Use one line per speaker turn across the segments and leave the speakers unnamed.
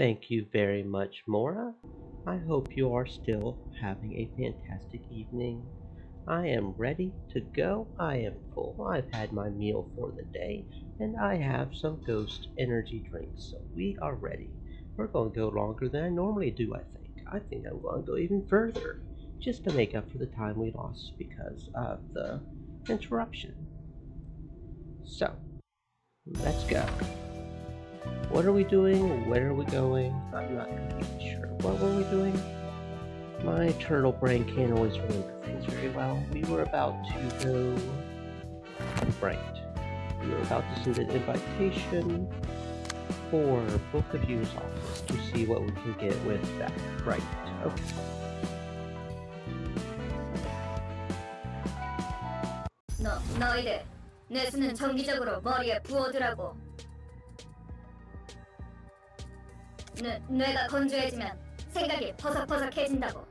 Thank you very much, Mora. I hope you are still having a fantastic evening. I am ready to go. I am full. I've had my meal for the day, and I have some ghost energy drinks, so we are ready. We're going to go longer than I normally do, I think. I think I'm going to go even further, just to make up for the time we lost because of the interruption. So, let's go. What are we doing? Where are we going? I'm not completely sure. What were we doing? My turtle brain can't always remember things very well. We were about to go... Right. We were about to send an invitation for Book of Years office to see what we can get with that. Right. Okay.
너희들 뇌수는 정기적으로 머리에 부어두라고. 뇌가 건조해지면 생각이 퍼석퍼석해진다고.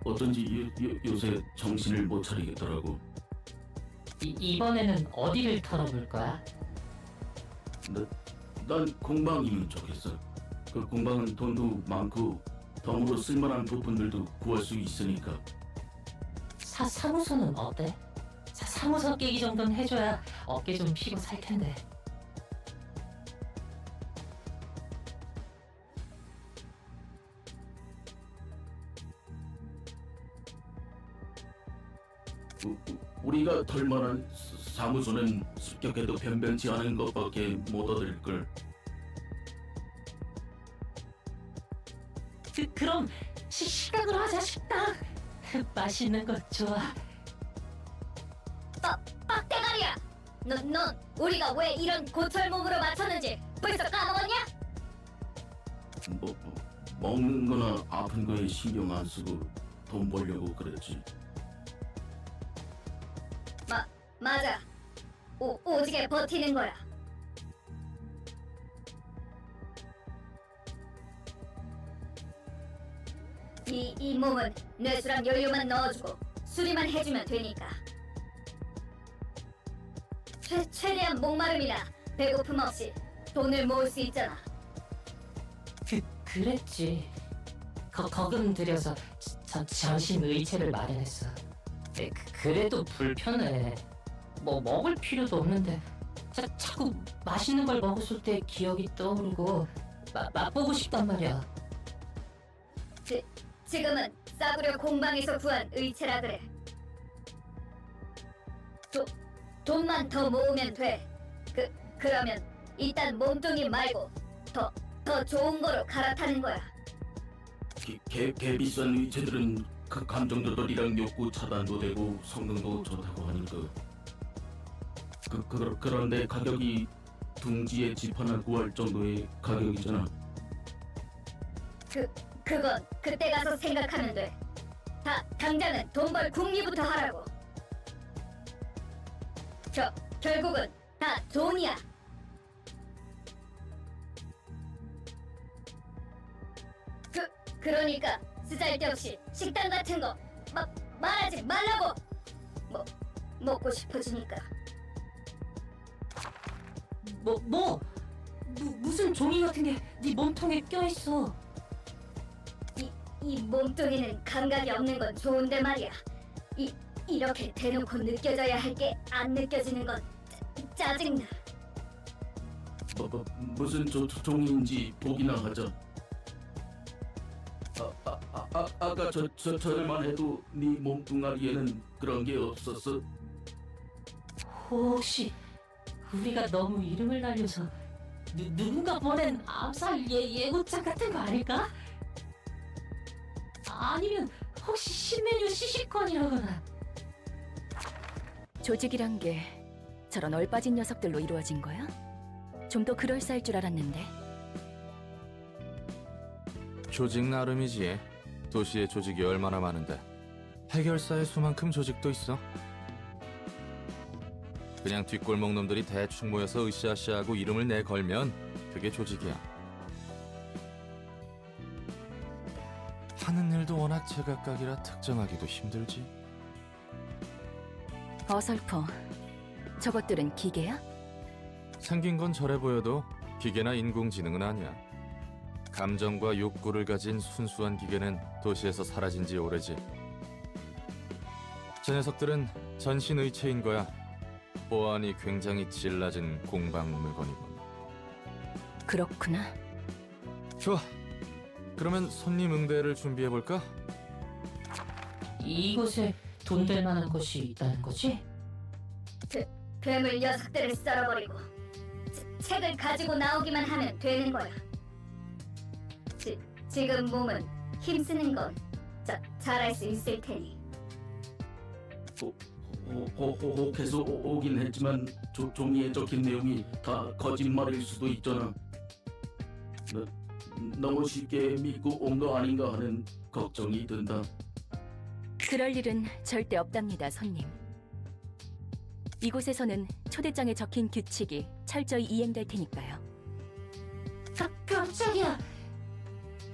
어쩐지 요새 정신을 못 차리겠더라고.
이번에는 어디를 털어볼 거야?
난 공방이면 좋겠어. 그 공방은 돈도 많고 덤으로 쓸만한 부품들도 구할 수 있으니까.
사무소는 어때? 사무소 깨기 정도는 해줘야 어깨 좀 피고 살 텐데.
우리가 털 만한 사무소는 습격해도 변변치 않은 것밖에 못 얻을걸.
그럼 식당으로 하자. 식당. 맛있는 거 좋아.
빡대가리야! 넌 우리가 왜 이런 고철 몸으로 맞췄는지 벌써 까먹었냐?
먹는 거나 아픈 거에 신경 안 쓰고 돈 벌려고 그랬지.
맞아. 오지게 버티는 거야. 이 몸은 뇌수랑 연료만 넣어주고 수리만 해주면 되니까. 최대한 목마름이나 배고픔 없이 돈을 모을 수 있잖아.
그랬지. 거금 들여서 전신 의체를 마련했어. 그래도 불편해. 뭐 먹을 필요도 없는데 자꾸 맛있는 걸 먹었을 때 기억이 떠오르고 맛보고 싶단 말이야.
지금은 싸구려 공방에서 구한 의체라 그래. 돈만 더 모으면 돼. 그러면 일단 몸뚱이 말고 더 좋은 거로 갈아타는 거야.
개 비싼 위체들은 그 감정 조절이랑 욕구 차단도 되고 성능도 좋다고 하니까. 그런데 가격이 둥지에 집 하나 구할 정도의 가격이잖아.
그건 그때 가서 생각하면 돼. 당장은 돈 벌 궁리부터 하라고. 결국은 다 돈이야. 그러니까 쓰잘데없이 식당 같은 거 말하지 말라고. 먹고 싶어지니까.
무슨 종이 같은 게 네 몸통에 껴있어.
이 몸뚱이는 감각이 없는 건 좋은데 말이야. 이렇게 대놓고 느껴져야 할 게 안 느껴지는 건 짜증나.
무슨 종인지 보기나 하자. 아까 저절만 해도 네 몸뚱아리에는 그런 게 없었어?
혹시 우리가 너무 이름을 날려서 누군가 보낸 암살 예고장 같은 거 아닐까? 아니면 혹시 신메뉴 시식권이라거나.
조직이란 게 저런 얼빠진 녀석들로 이루어진 거야? 좀 더 그럴싸할 줄 알았는데.
조직 나름이지. 도시에 조직이 얼마나 많은데 해결사의 수만큼 조직도 있어. 그냥 뒷골목 놈들이 대충 모여서 으쌰으쌰하고 이름을 내걸면 그게 조직이야. 하는 일도 워낙 제각각이라 특정하기도 힘들지.
어설퍼. 저것들은 기계야?
생긴 건 저래 보여도 기계나 인공지능은 아니야. 감정과 욕구를 가진 순수한 기계는 도시에서 사라진 지 오래지. 저 녀석들은 전신의체인 거야. 보안이 굉장히 질 낮은 공방 물건이군.
그렇구나.
좋아. 그러면 손님 응대를 준비해볼까?
이곳에 돈 될 만한 것이 있다는 거지?
괴물 녀석들을 썰어버리고 책을 가지고 나오기만 하면 되는 거야. 지금 몸은 힘쓰는 건 잘할 수 있을 테니.
혹해서 오긴 했지만 종이에 적힌 내용이 다 거짓말일 수도 있잖아. 너무 쉽게 믿고 온 거 아닌가 하는 걱정이 든다.
그럴 일은 절대 없답니다, 손님. 이곳에서는 초대장에 적힌 규칙이 철저히 이행될 테니까요.
깜짝이야.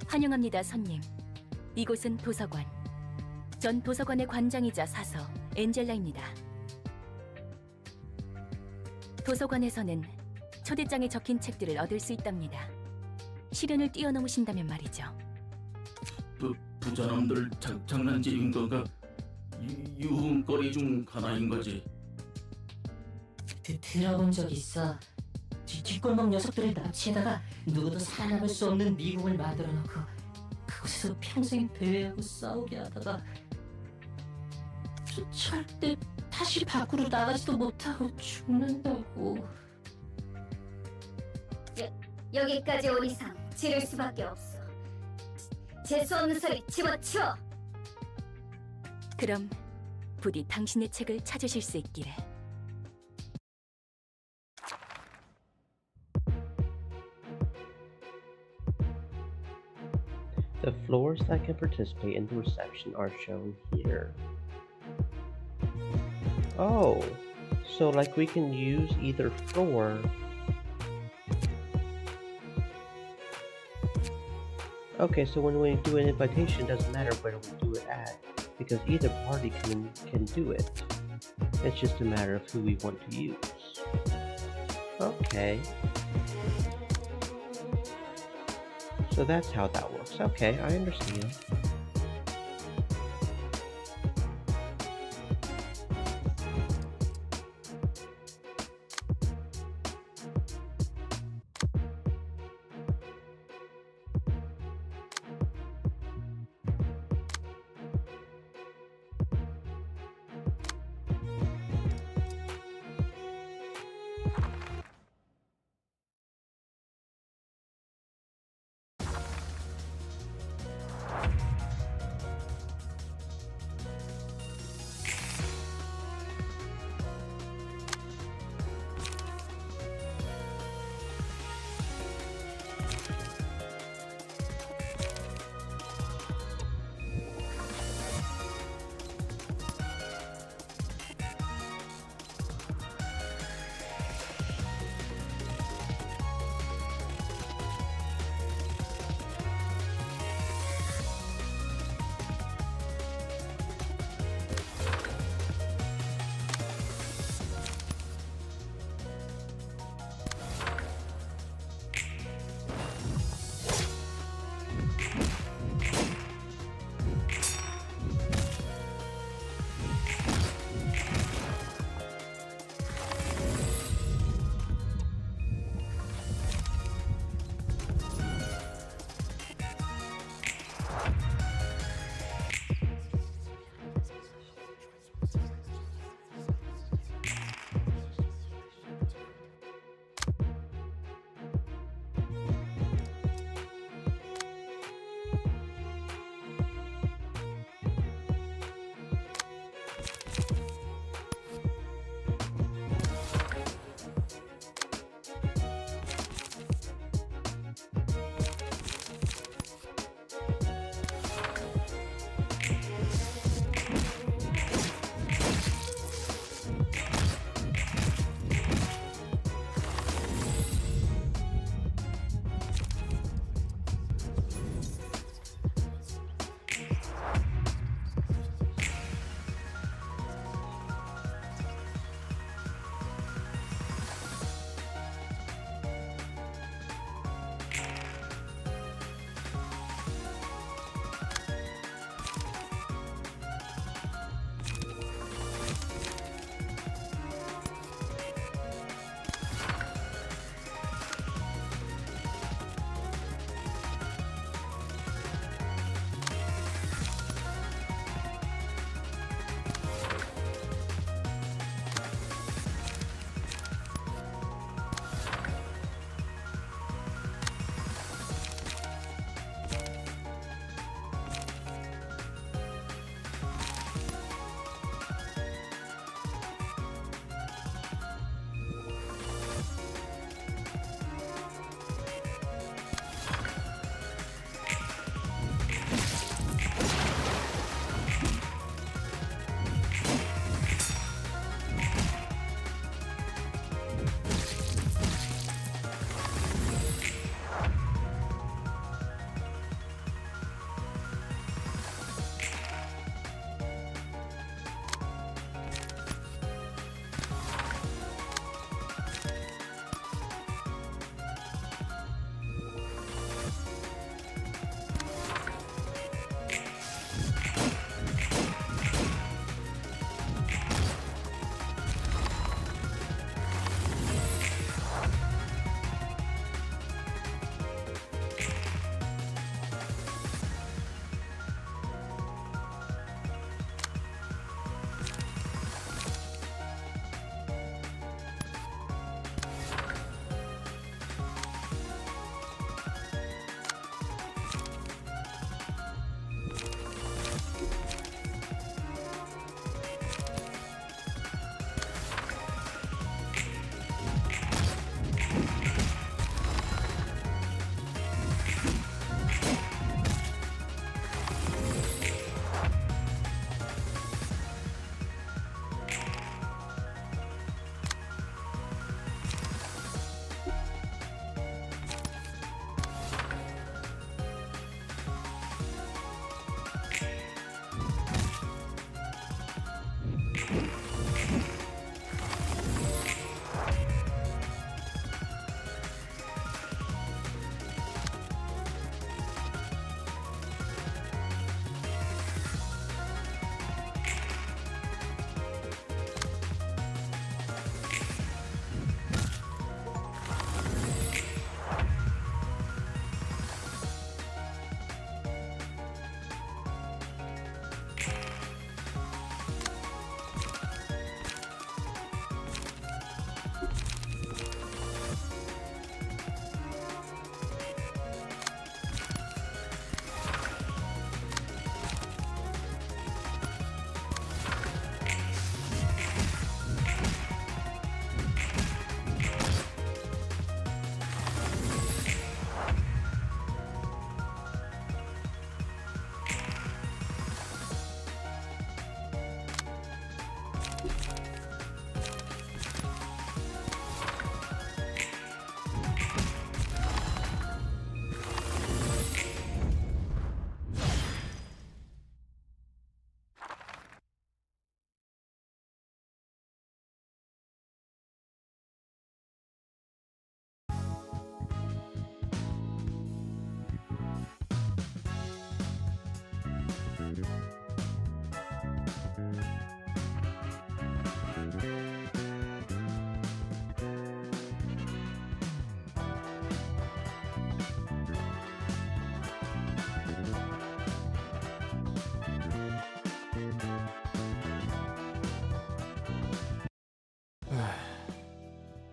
환영합니다, 손님. 이곳은 도서관. 전 도서관의 관장이자 사서 엔젤라입니다. 도서관에서는 초대장에 적힌 책들을 얻을 수 있답니다. 시련을 뛰어넘으신다면 말이죠.
부자놈들 장난질인 건가? 유흥거리 중 하나인 거지.
들어본 적 있어. 뒷골목 녀석들을 납치해다가 누구도 살아남을 수 없는 미국을 만들어 놓고 그곳에서 평생 배회하고 싸우게 하다가 절대 다시 밖으로 나가지도 못하고 죽는다고.
여기까지 온 이상 지를 수밖에 없어. 재수 없는 소리 집어치워.
그럼 부디 당신의 책을 찾으실 수 있기를.
The floors that can participate in the reception are shown here. Oh, so like we can use either floor. Okay, so when we do an invitation, it doesn't matter where we do it at, because either party can do it. It's just a matter of who we want to use. Okay. So that's how that works. Okay, I understand.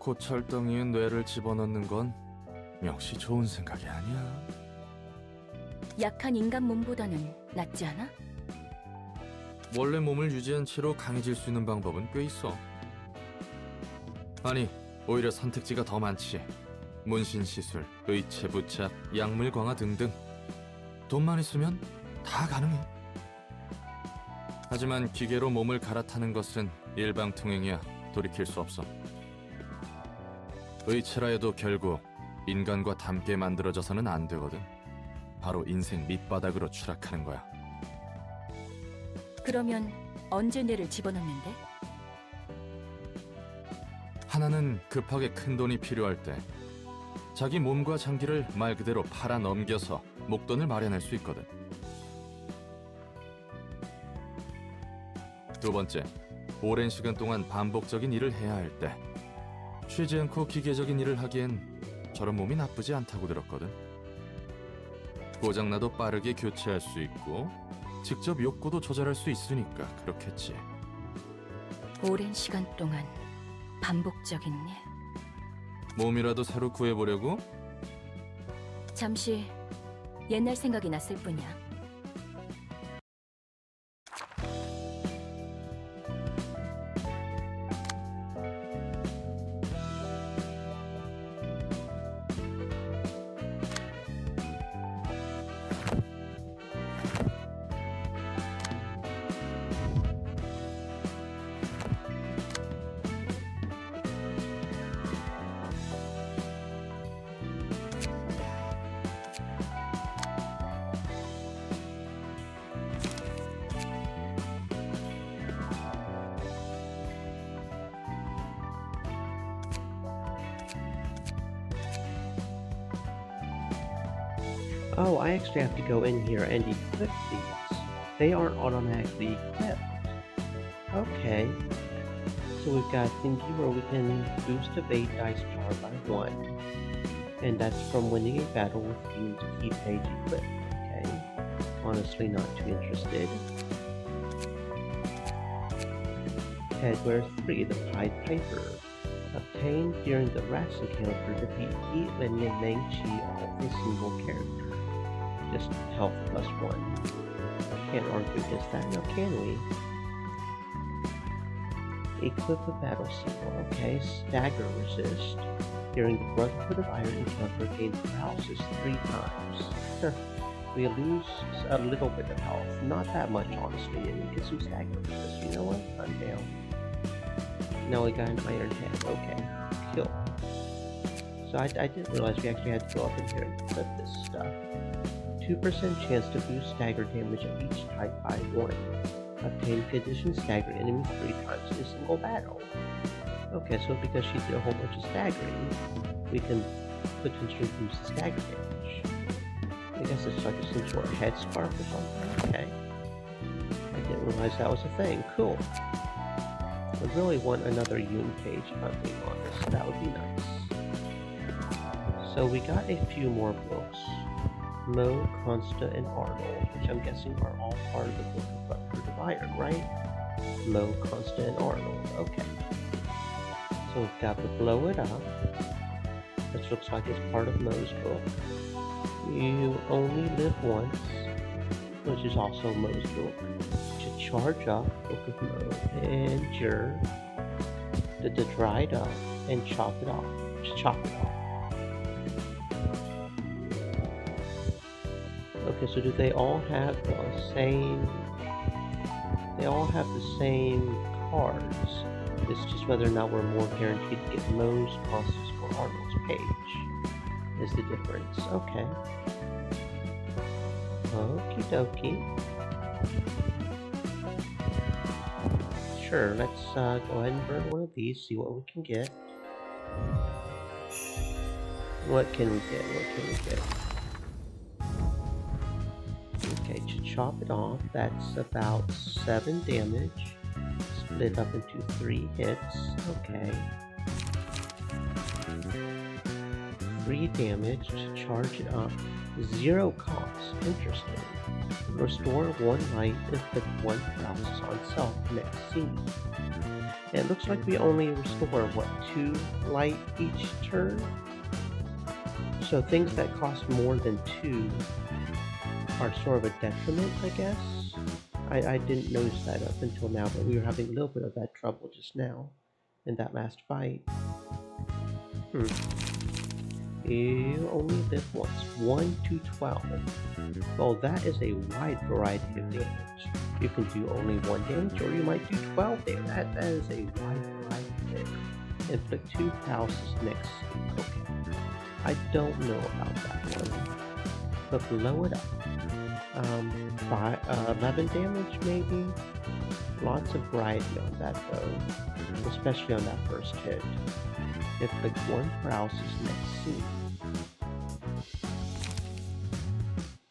놓고 철덩이에 뇌를 집어넣는 건 역시 좋은 생각이 아니야.
약한 인간 몸보다는 낫지 않아?
원래 몸을 유지한 채로 강해질 수 있는 방법은 꽤 있어. 아니, 오히려 선택지가 더 많지. 문신 시술, 의체 부착, 약물 강화 등등. 돈만 있으면 다 가능해. 하지만 기계로 몸을 갈아타는 것은 일방통행이야. 돌이킬 수 없어. 의체라 해도 결국 인간과 닮게 만들어져서는 안 되거든. 바로 인생 밑바닥으로 추락하는 거야.
그러면 언제 뇌를 집어넣는데?
하나는 급하게 큰 돈이 필요할 때 자기 몸과 장기를 말 그대로 팔아 넘겨서 목돈을 마련할 수 있거든. 두 번째, 오랜 시간 동안 반복적인 일을 해야 할 때 쉬지 않고 기계적인 일을 하기엔 저런 몸이 나쁘지 않다고 들었거든. 고장나도 빠르게 교체할 수 있고 직접 욕구도 조절할 수 있으니까 그렇겠지.
오랜 시간 동안 반복적인 일.
몸이라도 새로 구해보려고?
잠시 옛날 생각이 났을 뿐이야.
Oh, I actually have to go in here and equip these. They aren't automatically equipped. Okay. So we've got thingy where we can boost evade dice power by 1. And that's from winning a battle with Beam's key page equipped. Okay. Honestly not too interested. Headwear 3, the Pied Piper. Obtained during the rest encounter, defeat Yi, Lin, and Meng Qi all with a single character. Just health plus 1. Can't argue against that, now can we? Equip a battle symbol. Okay, stagger resist. During the Brotherhood of Iron encounter, gains paralysis 3 times. We lose a little bit of health. Not that much, honestly, and we get some stagger resist. You know what? I'm down. Now we got an iron head. Okay, kill. So I didn't realize we actually had to go up in here and equip this stuff. 2% chance to boost stagger damage of each type by 1. Obtain condition stagger enemies 3 times in a single battle. Okay, so because she did a whole bunch of staggering, we can potentially boost the stagger damage. I guess it's like some sort of headscarf or something. Okay. I didn't realize that was a thing. Cool. I really want another Yoon page if I'm being honest. That would be nice. So we got a few more books. Mo, Consta, and Arnold, which I'm guessing are all part of the Book of Brotherhood of Iron, right? Mo, Consta, and Arnold. Okay. So we've got the Blow It Up. This looks like it's part of Mo's book. You Only Live Once, which is also Mo's book. To Charge Up, Book of Mo. And Jur, the Dried Up, and Chop It Off. Just Chop It Off. Okay, so do they all have the same... They all have the same cards. It's just whether or not we're more guaranteed to get Mo's, Constance, or Arnold's page is the difference. Okay. Okie dokie. Sure, let's go ahead and burn one of these, see what we can get. What can we get? What can we get? Okay, to chop it off, that's about 7 damage. Split up into 3 hits. Okay. 3 damage to charge it up. 0 cost. Interesting. Restore 1 light, inflict 1 paralysis on self next scene. And it looks like we only restore, 2 light each turn? So things that cost more than 2 are sort of a detriment, I guess? I didn't notice that up until now, but we were having a little bit of that trouble just now in that last fight. You only live once. 1 to 12. Well, that is a wide variety of damage. You can do only 1 damage, or you might do 12 damage. That is a wide variety there. Inflict 2 paralysis next scene. Okay. I don't know about that one. But blow it up. 11 damage maybe? Lots of variety on that though. Especially on that first hit. Inflict 1 paralysis next scene.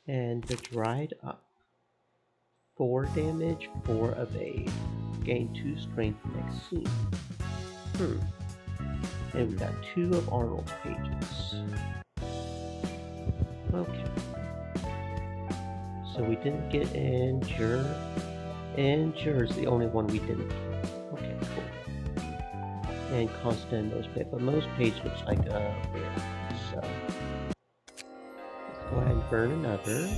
And the dried up. 4 damage, 4 evade. Gain 2 strength next scene. And we got 2 of Arnold's pages. Okay. So we didn't get Endure. Endure's the only one we didn't. Okay, cool. And constant Most Page, but Most Page looks like a rare. So let's go ahead and burn another.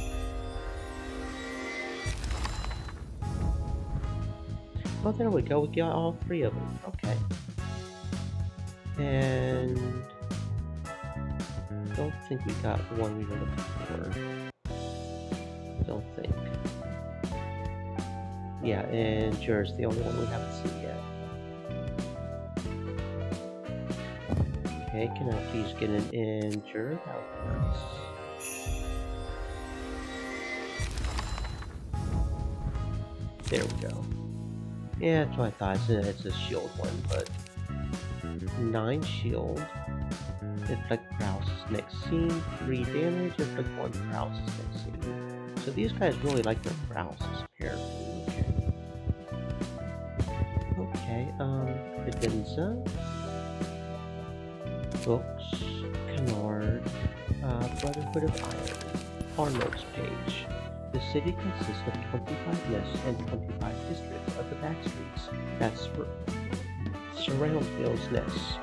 Oh, there we go. We got all 3 of them. Okay. And don't think we got one we were looking for. Don't think. Yeah, and Endure's the only one we haven't seen yet. Okay, can I please get an Endure? That would be nice. There we go. Yeah, that's what I thought. It's a shield one, but 9 shield. Inflict paralysis next scene. 3 damage. Inflict 1 paralysis next scene. So these guys really like their paralysis, apparently. Okay, Cadenza. Books. Canard. Brotherhood of Iron. Arnold's Page. The city consists of 25 nests and 25 districts of the backstreets that surround Bill's nests,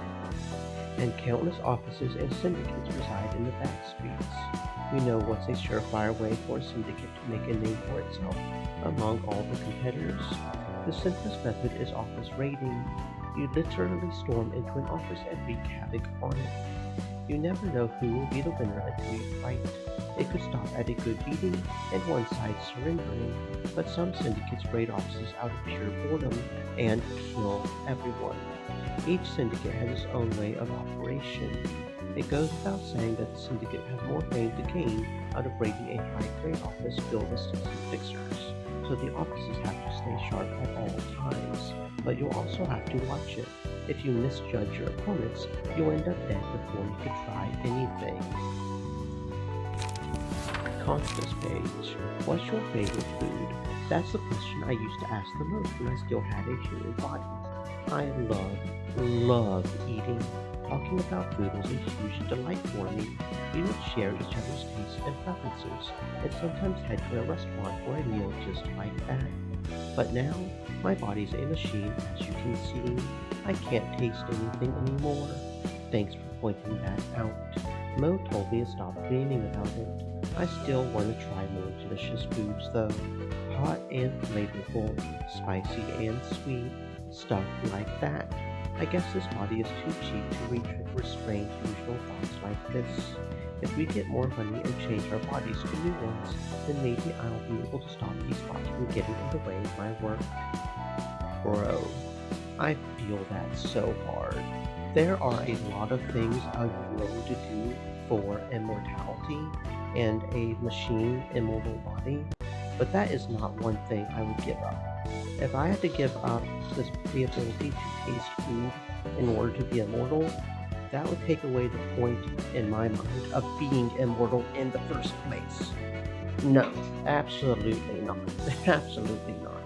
and countless offices and syndicates reside in the backstreets. We know what's a surefire way for a syndicate to make a name for itself among all the competitors. The simplest method is office raiding. You literally storm into an office and wreak havoc on it. You never know who will be the winner until you fight. It could stop at a good beating and one side surrendering, but some syndicates raid offices out of pure boredom and kill everyone. Each syndicate has its own way of operation. It goes without saying that the syndicate has more fame to gain out of raiding a high-grade office filled with sticks and fixers, so the offices have to stay sharp at all times. But you'll also have to watch it. If you misjudge your opponents, you'll end up dead before you can try anything. Constance Page. What's your favorite food? That's the question I used to ask the most when I still had a human body. I love eating. Talking about food was a huge delight for me. We would share each other's tastes and preferences, and sometimes head to a restaurant for a meal just like that. But now, my body's a machine, as you can see. I can't taste anything anymore. Thanks for pointing that out. Mo told me to stop dreaming about it. I still want to try more delicious foods though. Hot and flavorful, spicy and sweet, stuff like that. I guess this body is too cheap to restrain usual thoughts like this. If we get more money and change our bodies to new ones, then maybe I'll be able to stop these thoughts from getting in the way of my work. Bro, I feel that so hard. There are a lot of things I would willing to do for immortality and a machine immortal body, but that is not one thing I would give up. If I had to give up the ability to taste food in order to be immortal, that would take away the point in my mind of being immortal in the first place. No, absolutely not. Absolutely not.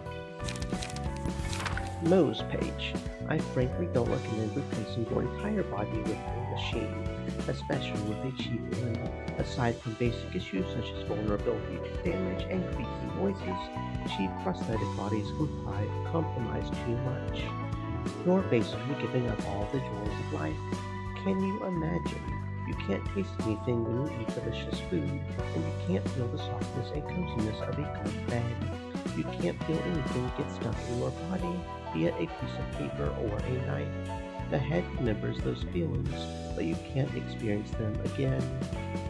Mo's page. I frankly don't recommend replacing your entire body with a machine, especially with a cheap one. Aside from basic issues such as vulnerability to damage and creaky noises, cheap prosthetic bodies compromise too much. You're basically giving up all the joys of life. Can you imagine? You can't taste anything when you eat delicious food, and you can't feel the softness and coziness of a good bed. You can't feel anything get stuck in your body, be it a piece of paper or a knife. The head remembers those feelings, but you can't experience them again.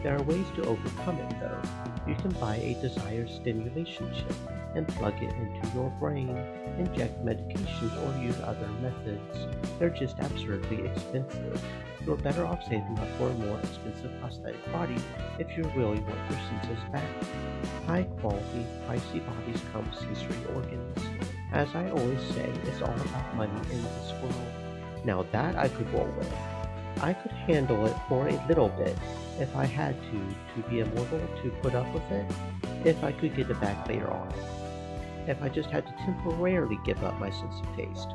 There are ways to overcome it, though. You can buy a desire stimulation chip and plug it into your brain, inject medications, or use other methods. They're just absurdly expensive. You're better off saving up for a more expensive prosthetic body if you really want your senses back. High quality, pricey bodies come with sensory organs. As I always say, it's all about money in this world. Now that I could roll with. I could handle it for a little bit if I had to be immortal, to put up with it, if I could get it back later on. If I just had to temporarily give up my sense of taste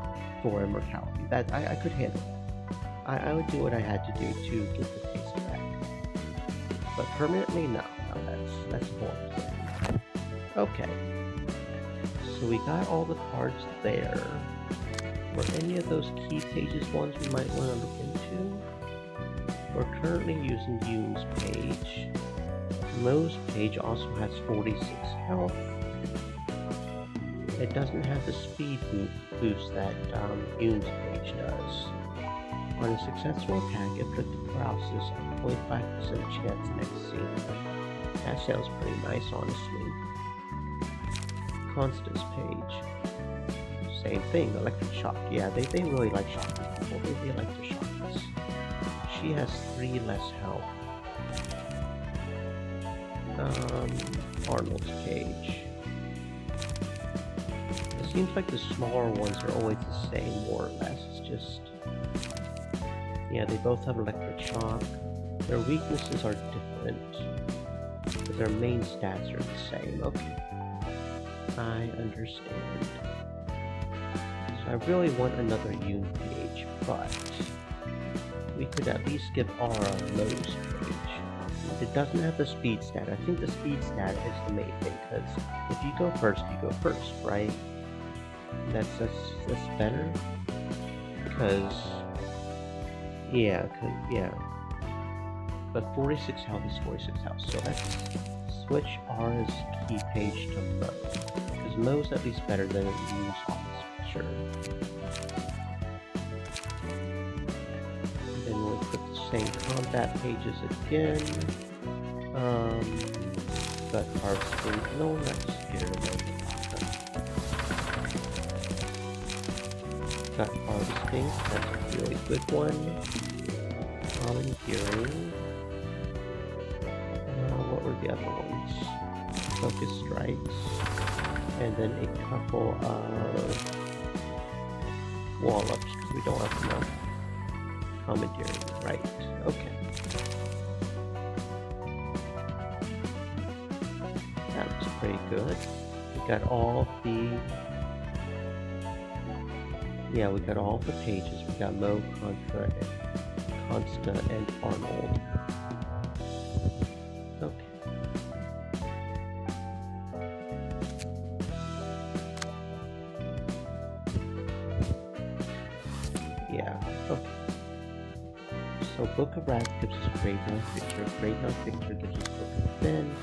for immortality, that I could handle it. I would do what I had to do to get the taste back. But permanently, no, that's horrible. Okay. So we got all the cards there. Were any of those key pages ones we might want to look into? We're currently using Yoon's page. Mo's page also has 46 health. It doesn't have the speed boost that Yoon's page does. On a successful attack, inflicted paralysis of 0.5% chance next scene. That sounds pretty nice, honestly. Constance page. Same thing, electric shock. Yeah, they really like shocking people. They like to shock us. She has 3 less health. Arnold's page. It seems like the smaller ones are always the same, more or less. It's just... yeah, they both have electric shock. Their weaknesses are different, but their main stats are the same. Okay. I understand. So I really want another Yoon page, but we could at least give Aura Mo's page. It doesn't have the speed stat. I think the speed stat is the main thing, because if you go first, right? That's better. Because yeah. But 46 health is 46 health, so let's switch Aura's key page to Mo. Because Mo's at least better than Yoon's office, for sure. And then we'll put the same combat pages again. Got Hearthstone. No, I'm not scared of it. Got Harvesting, that's a really good one. Common Hearing. What were the other ones? Focus Strikes. And then a couple of Wall-ups, because we don't have enough Common Hearing. Right, okay. That was pretty good. We got all the... yeah, we got all the pages. We got Mo, Consta, and Arnold. Okay. Yeah, okay. So Book of Wrath gives us Graveyard Picture. Graveyard Picture gives us Book of Finn.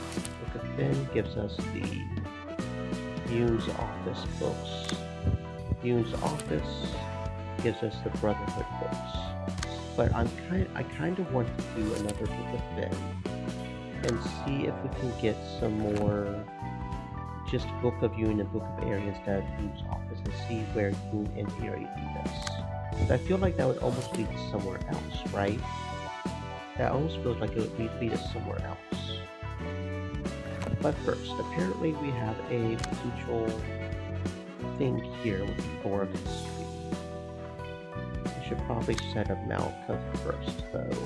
Book of Finn gives us the Yoon's Office books. Yoon's Office gives us the Brotherhood books, but I kind of want to do another Book of Finn and see if we can get some more just Book of Yoon and Book of Aerie instead of Yoon's Office, and see where Yoon and Aerie lead us. But I feel like that would almost lead us somewhere else, right? That almost feels like it would lead us somewhere else. But first, apparently we have a potential thing here with the Four of History. I should probably set up Malka first, though.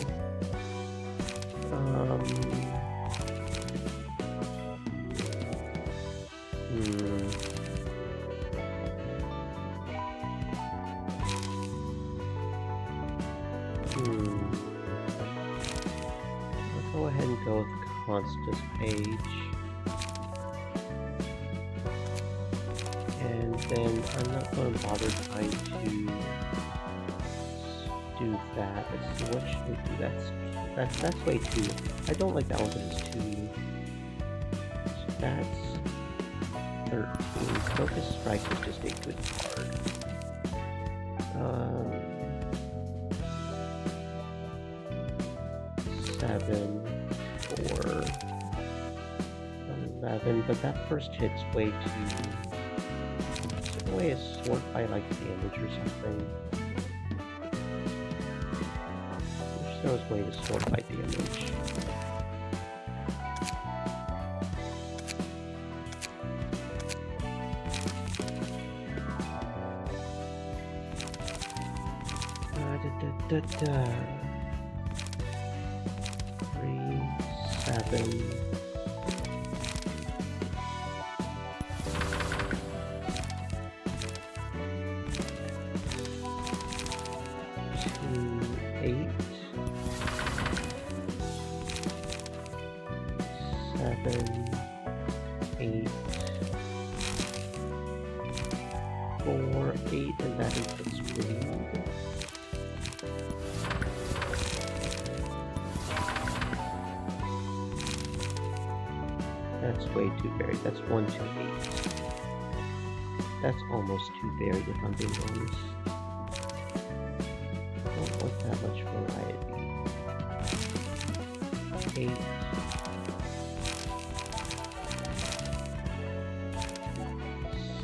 Consta's page. And then I'm not going to bother trying to do that. Let's see, what should we do? That's way too. I don't like that one, but it's too. So that's 13. Focus Strike is just a good card. 7 for 11, but that first hit's way too. Is there a way to sort by like damage or something? I wish there was a way to sort by damage. Da, da, da. 3, 7. 2, 8. 7, 8. 4, 8, and that is the speed. That's way too varied. That's 1 to 8. That's almost too varied if I'm being honest. Don't want that much variety. 8.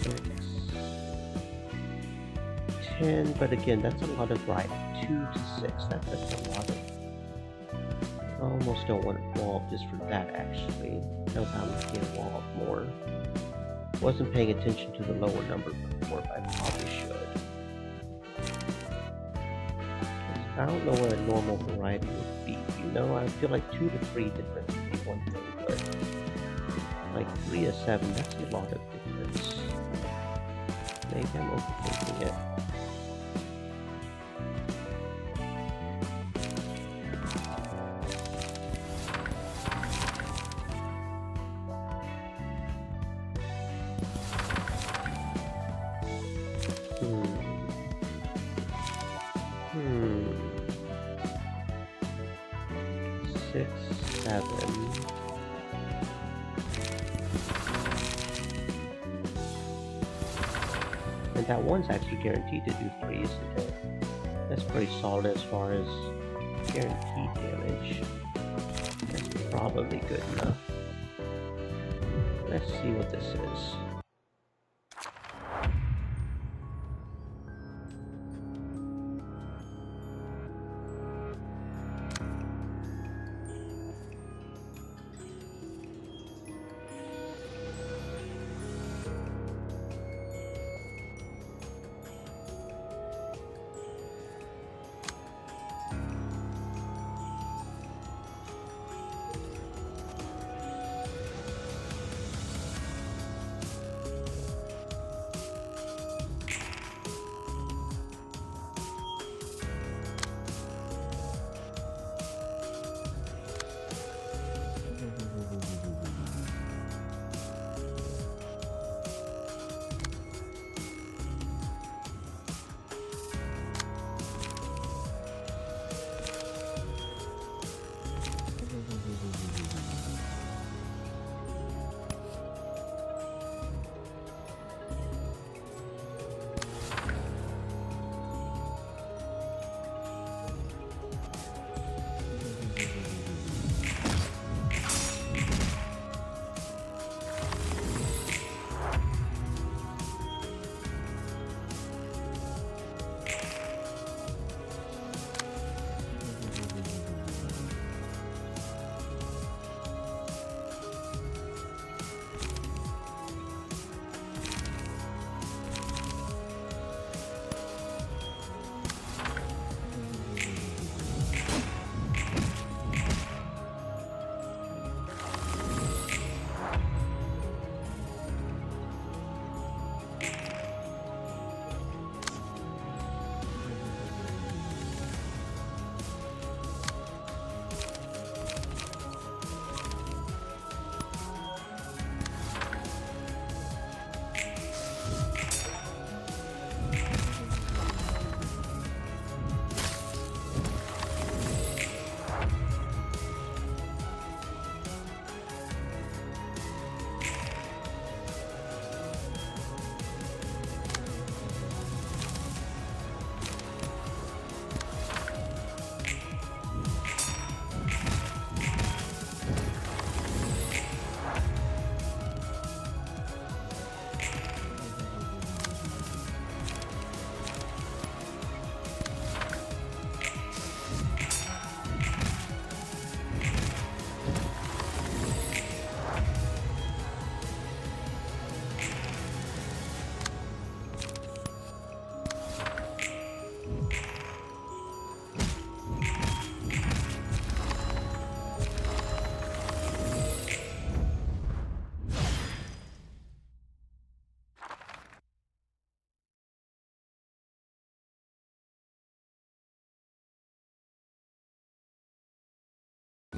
6. 10, but again, that's a lot of variety. 2 to 6. That's a lot of. I almost don't want to evolve just for that, actually. Now I'm making it evolve more. Wasn't paying attention to the lower number before, but I probably should. I don't know what a normal variety would be. You know, I feel like 2 to 3 difference would be one thing, but like 3 to 7, that's a lot of difference. Maybe I'm overthinking it. Six, 7. And that one's actually guaranteed to do 3, isn't it? That's pretty solid as far as guaranteed damage. That's probably good enough. Let's see what this is.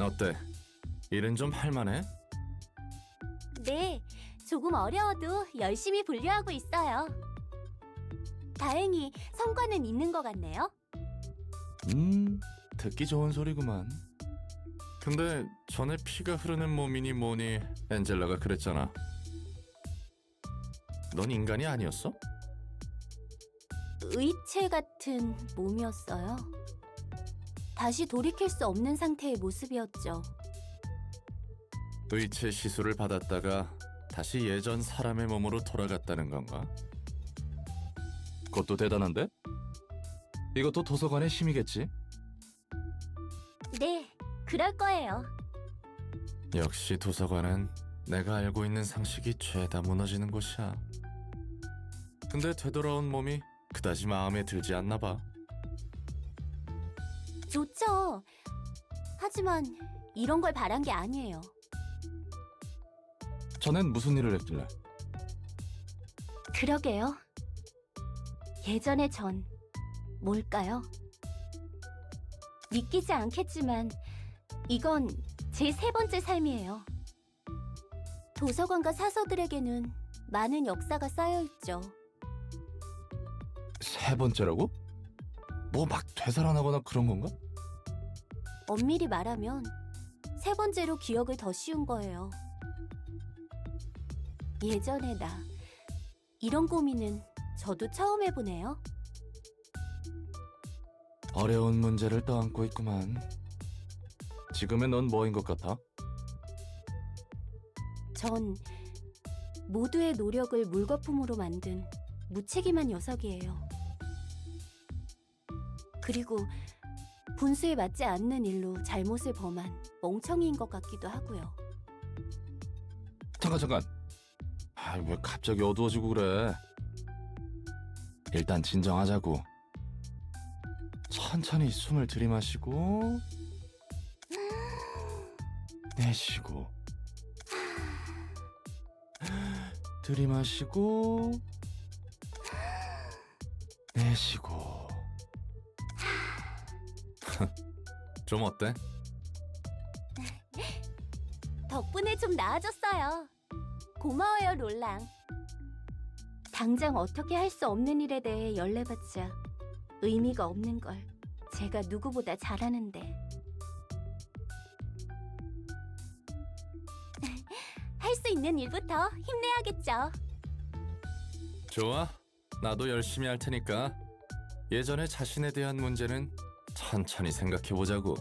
어때? 일은 좀 할만해?
네, 조금 어려워도 열심히 분류하고 있어요. 다행히 성과는 있는 것 같네요.
듣기 좋은 소리구만. 근데 전에 피가 흐르는 몸이니 뭐니 엔젤라가 그랬잖아. 넌 인간이 아니었어?
의체 같은 몸이었어요. 다시 돌이킬 수 없는 상태의 모습이었죠.
의체 시술을 받았다가 다시 예전 사람의 몸으로 돌아갔다는 건가? 그것도 대단한데? 이것도 도서관의 힘이겠지?
네, 그럴 거예요.
역시 도서관은 내가 알고 있는 상식이 죄다 무너지는 곳이야. 근데 되돌아온 몸이 그다지 마음에 들지 않나 봐.
좋죠. 하지만 이런 걸 바란 게 아니에요.
전엔 무슨 일을 했길래?
그러게요. 예전의 전 뭘까요? 믿기지 않겠지만 이건 제 세 번째 삶이에요. 도서관과 사서들에게는 많은 역사가 쌓여있죠.
세 번째라고? 뭐 막 되살아나거나 그런 건가?
엄밀히 말하면 세 번째로 기억을 더 씌운 거예요. 예전의 나, 이런 고민은 저도 처음 해보네요.
어려운 문제를 떠안고 있구만. 지금의 넌 뭐인 것 같아?
전 모두의 노력을 물거품으로 만든 무책임한 녀석이에요. 그리고 분수에 맞지 않는 일로 잘못을 범한 멍청이인 것 같기도 하고요.
잠깐. 왜 갑자기 어두워지고 그래? 일단 진정하자고. 천천히 숨을 들이마시고 내쉬고 들이마시고 내쉬고. 좀 어때?
덕분에 좀 나아졌어요. 고마워요, 롤랑. 당장 어떻게 할 수 없는 일에 대해 연례받자 의미가 없는 걸 제가 누구보다 잘 아는데. 할 수 있는 일부터 힘내야겠죠.
좋아. 나도 열심히 할 테니까 예전에 자신에 대한 문제는 천천히 생각해보자고.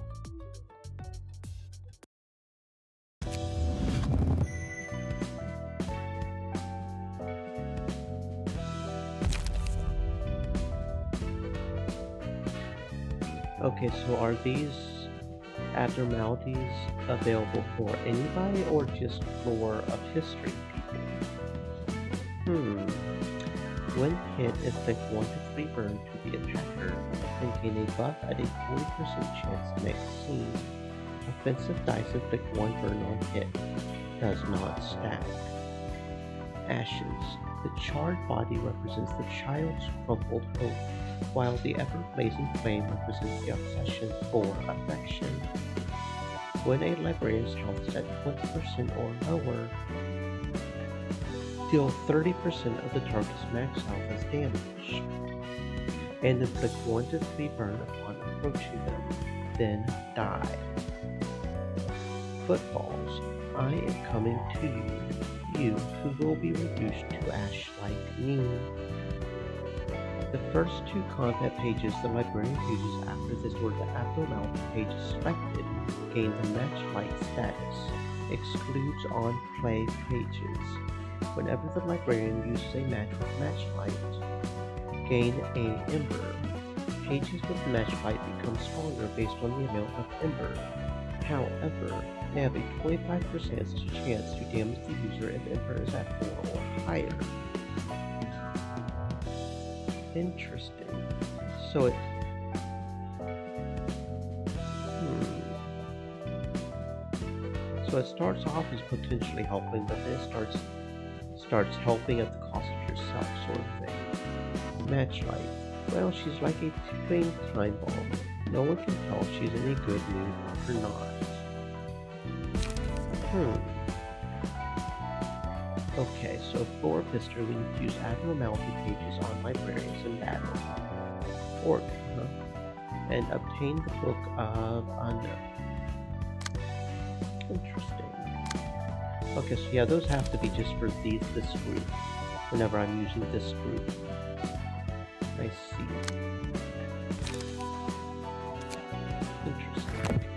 Okay, so are these abnormalities available for anybody or just lore of history people? When hit, inflict 1 to 3 burn to the attacker and gain a buff at a 40% chance next scene. Offensive dice inflict 1 burn on hit. Does not stack. Ashes. The charred body represents the child's crumpled hope, while the ever-blazing flame represents the obsession for affection. When a librarian's health is at 20% or lower, deal 30% of the target's max health as damage, and inflict 1 to 3 burn upon approaching them, then die. Footfalls. I am coming to you who will be reduced to ash like me. The first 2 combat pages the librarian uses after this were the abnormality page selected gain the matchlight status. Excludes on play pages. Whenever the librarian uses a match with matchlight, gain a ember. Pages with matchlight become stronger based on the amount of ember. However, they have a 25% chance to damage the user if ember is at 4 or higher. Interesting. So it starts off as potentially helping, but then it starts helping at the cost of yourself, sort of thing. Matchlight. Well, she's like a ticking time bomb. No one can tell if she's in a good mood or not. Hmm. Okay, so for Pisterling, use abnormality pages on librarians and battle. Orc, huh? And obtain the Book of Unknown. Interesting. Okay, so yeah, those have to be just for this group. Whenever I'm using this group. I see. Interesting.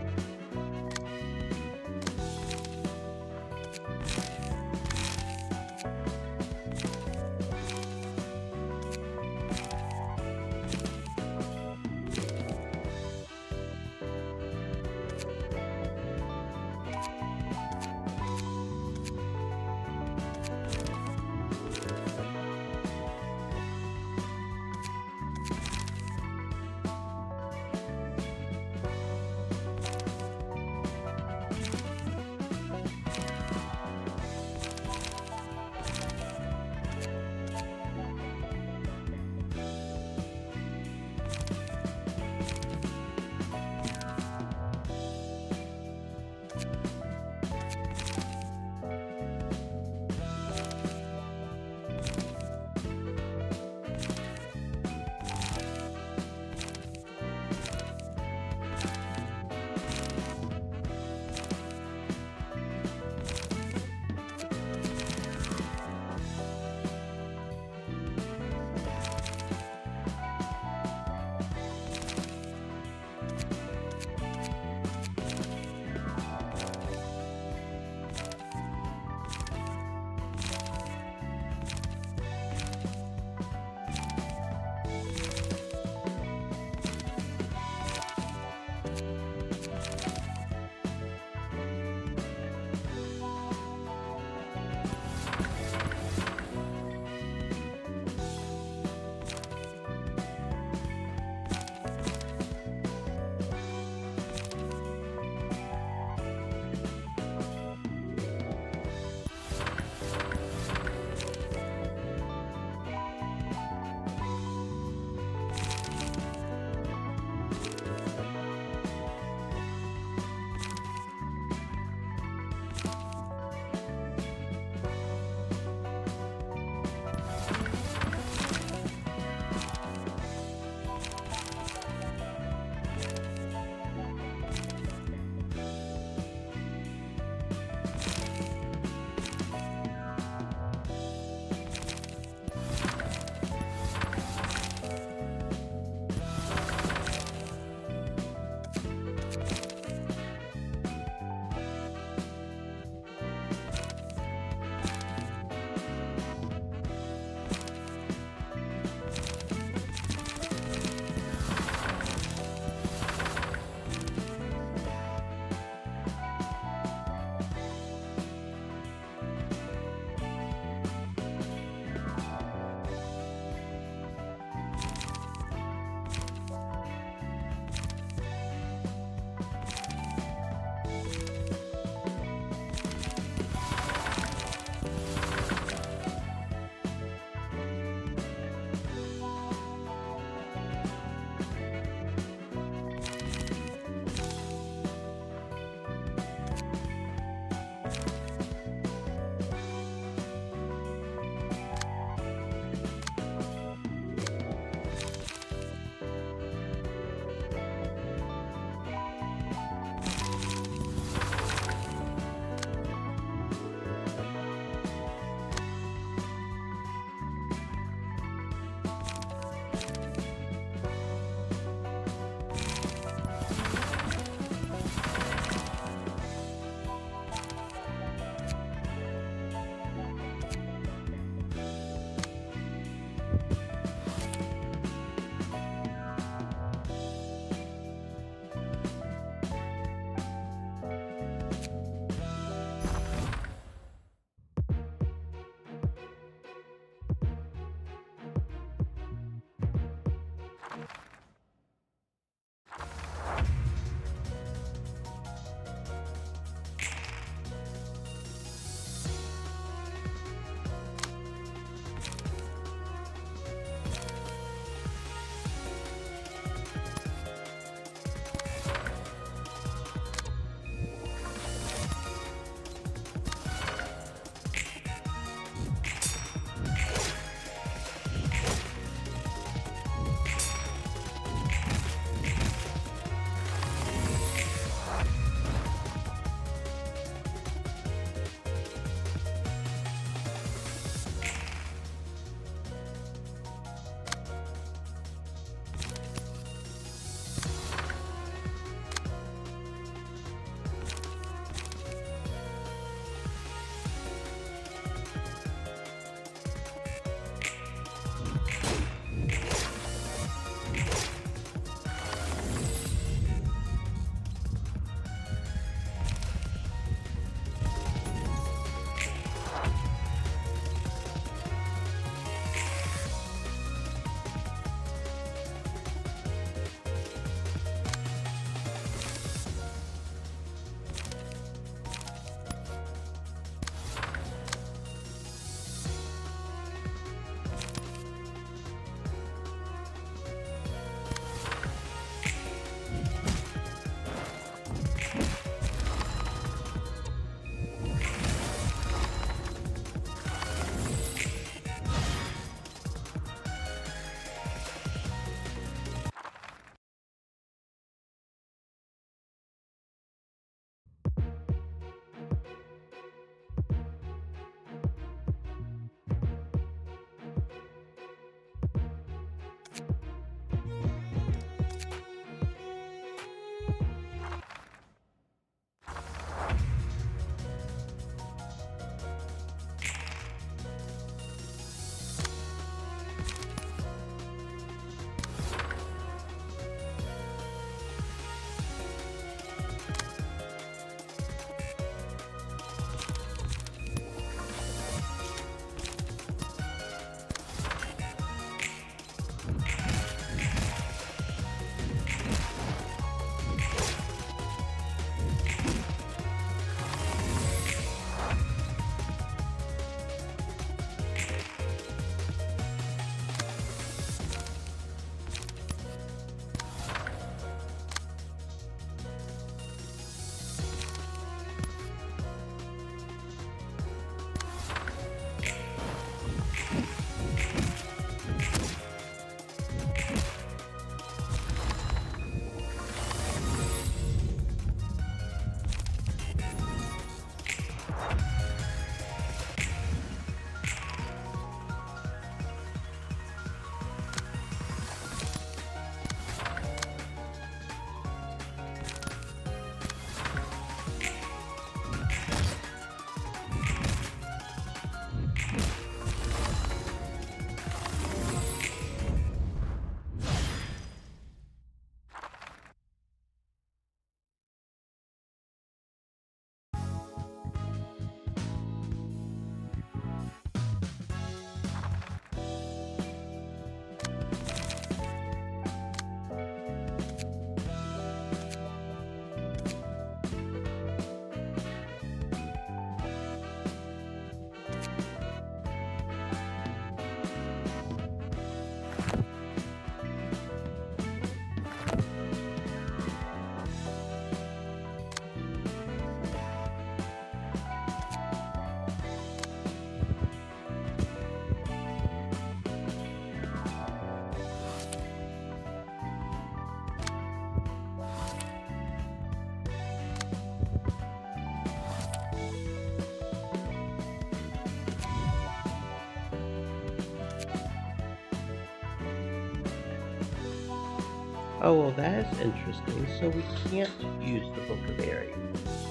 Oh, well, that is interesting. So we can't use the Book of Aerie.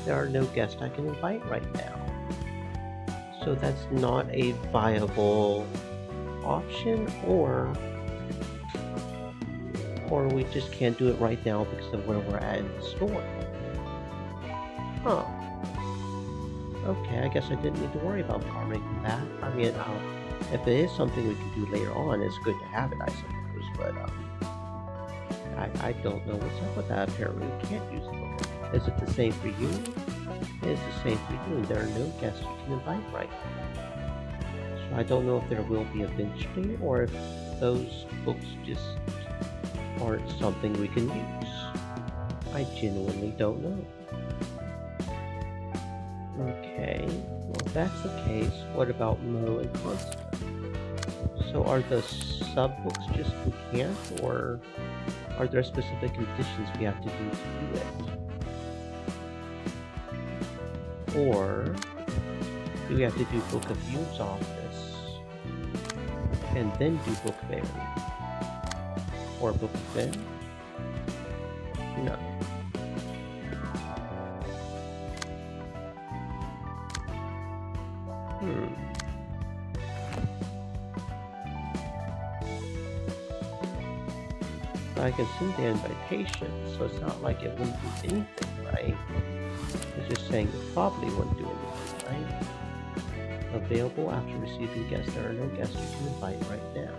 There are no guests I can invite right now. So that's not a viable option, or we just can't do it right now because of where we're at in the story. Huh. Okay, I guess I didn't need to worry about farming that. I mean, if it is something we can do later on, it's good to have it, I suppose. But I don't know what's up with that. Apparently, we can't use the book. Is it the same for you? It is the same for you, and there are no guests you can invite right now. So I don't know if there will be eventually, or if those books just aren't something we can use. I genuinely don't know. Okay, well if that's the case, what about Mo and Constance? So are the sub-books just we can't, or are there specific conditions we have to do it? Or do we have to do Book of Yoon's office and then do Book of Aerie? Or Book of Ben? No. I can send the invitation, so it's not like it wouldn't do anything, right? It's just saying it probably wouldn't do anything, right? Available after receiving guests. There are no guests you can invite right now.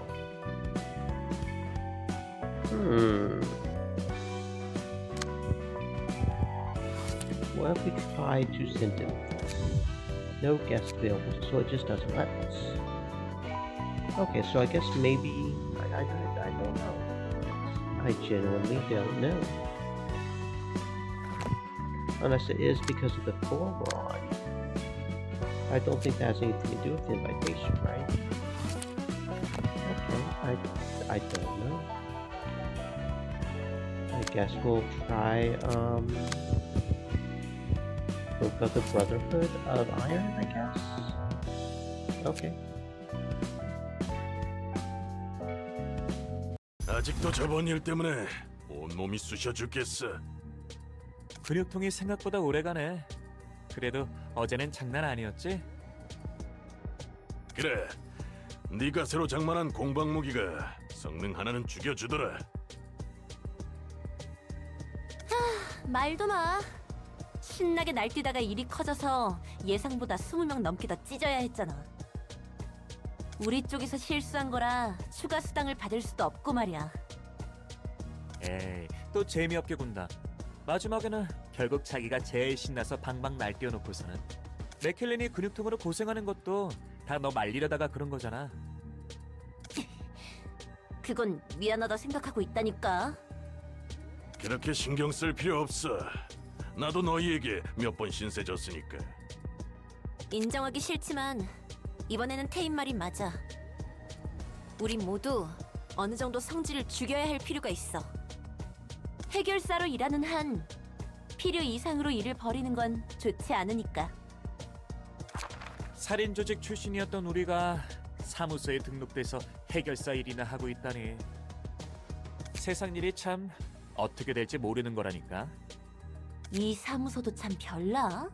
What if we try to send him this? No guests available, so it just doesn't let us. Okay, so I guess maybe I don't know. I genuinely don't know. Unless it is because of the floor we're on. I don't think that has anything to do with the invitation, right? Okay, I don't know. I guess we'll try, Book of the Brotherhood of Iron, I guess? Okay.
아직도 저번 일 때문에 온몸이 쑤셔 죽겠어.
근육통이 생각보다 오래가네. 그래도 어제는 장난 아니었지?
그래, 네가 새로 장만한 공방 무기가 성능 하나는 죽여주더라.
말도 마. 신나게 날뛰다가 일이 커져서 예상보다 20명 넘게 더 찢어야 했잖아. 우리 쪽에서 실수한 거라 추가 수당을 받을 수도 없고 말이야.
에이, 또 재미없게 군다. 마지막에는 결국 자기가 제일 신나서 방방 날뛰어놓고서는 맥켈린이 근육통으로 고생하는 것도 다 너 말리려다가 그런 거잖아.
그건 미안하다 생각하고 있다니까.
그렇게 신경 쓸 필요 없어. 나도 너희에게 몇 번 신세 졌으니까.
인정하기 싫지만 이번에는 태인 말이 맞아. 우리 모두 어느 정도 성질을 죽여야 할 필요가 있어. 해결사로 일하는 한 필요 이상으로 일을 벌이는 건 좋지 않으니까.
살인 조직 출신이었던 우리가 사무소에 등록돼서 해결사 일이나 하고 있다니. 세상 일이 참 어떻게 될지 모르는 거라니까.
이 사무소도 참 별나?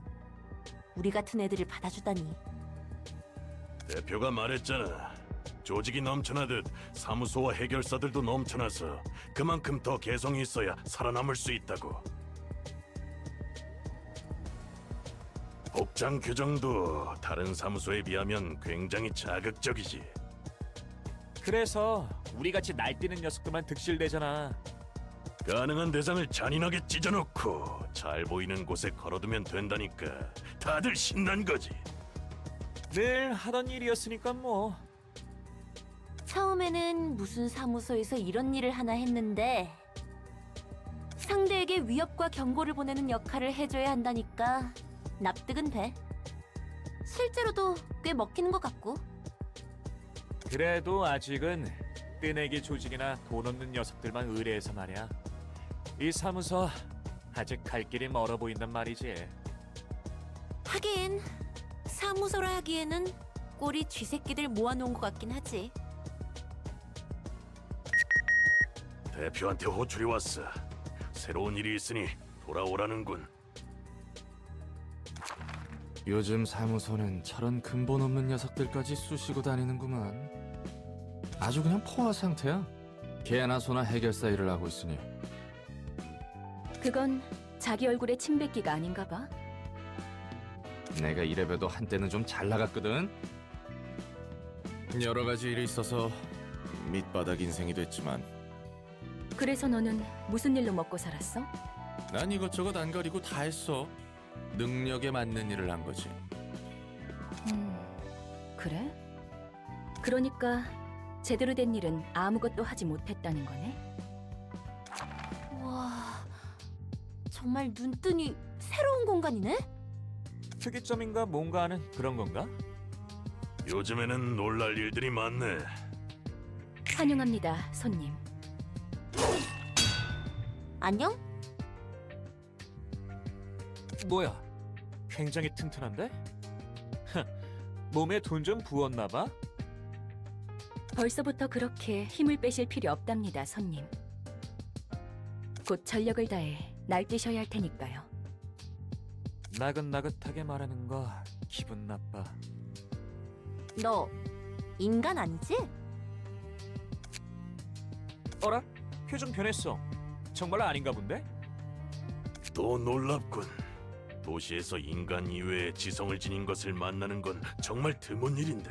우리 같은 애들을 받아주다니.
대표가 말했잖아. 조직이 넘쳐나듯 사무소와 해결사들도 넘쳐나서 그만큼 더 개성이 있어야 살아남을 수 있다고. 복장 규정도 다른 사무소에 비하면 굉장히 자극적이지.
그래서 우리같이 날뛰는 녀석들만 득실되잖아.
가능한 대상을 잔인하게 찢어놓고 잘 보이는 곳에 걸어두면 된다니까. 다들 신난 거지.
늘 하던 일이었으니까 뭐.
처음에는 무슨 사무소에서 이런 일을 하나 했는데 상대에게 위협과 경고를 보내는 역할을 해줘야 한다니까 납득은 돼. 실제로도 꽤 먹히는 것 같고.
그래도 아직은 뜨내기 조직이나 돈 없는 녀석들만 의뢰해서 말이야. 이 사무소 아직 갈 길이 멀어 보인단 말이지.
하긴 사무소라 하기에는 꼴이 쥐새끼들 모아놓은 것 같긴 하지.
대표한테 호출이 왔어. 새로운 일이 있으니 돌아오라는군.
요즘 사무소는 저런 근본 없는 녀석들까지 쑤시고 다니는구만. 아주 그냥 포화 상태야. 개나 소나 해결사 일을 하고 있으니.
그건 자기 얼굴에 침 뱉기가 아닌가 봐.
내가 이래봬도 한때는 좀 잘 나갔거든. 여러 가지 일이 있어서 밑바닥 인생이 됐지만
그래서 너는 무슨 일로 먹고 살았어?
난 이것저것 안 가리고 다 했어. 능력에 맞는 일을 한 거지.
그래? 그러니까 제대로 된 일은 아무것도 하지 못했다는 거네?
와, 정말 눈뜨니 새로운 공간이네?
특이점인가 뭔가 하는 그런 건가?
요즘에는 놀랄 일들이 많네.
환영합니다, 손님.
안녕?
뭐야? 굉장히 튼튼한데? 몸에 돈 좀 부었나 봐?
벌써부터 그렇게 힘을 빼실 필요 없답니다, 손님. 곧 전력을 다해 날뛰셔야 할 테니까요.
나긋나긋하게 말하는 거 기분 나빠.
너 인간 아니지?
어라? 표정 변했어. 정말 아닌가 본데?
또 놀랍군. 도시에서 인간 이외의 지성을 지닌 것을 만나는 건 정말 드문 일인데.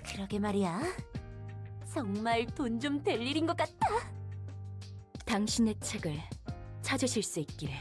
그러게 말이야. 정말 돈 좀 될 일인 것 같다.
당신의 책을 찾으실 수 있기를.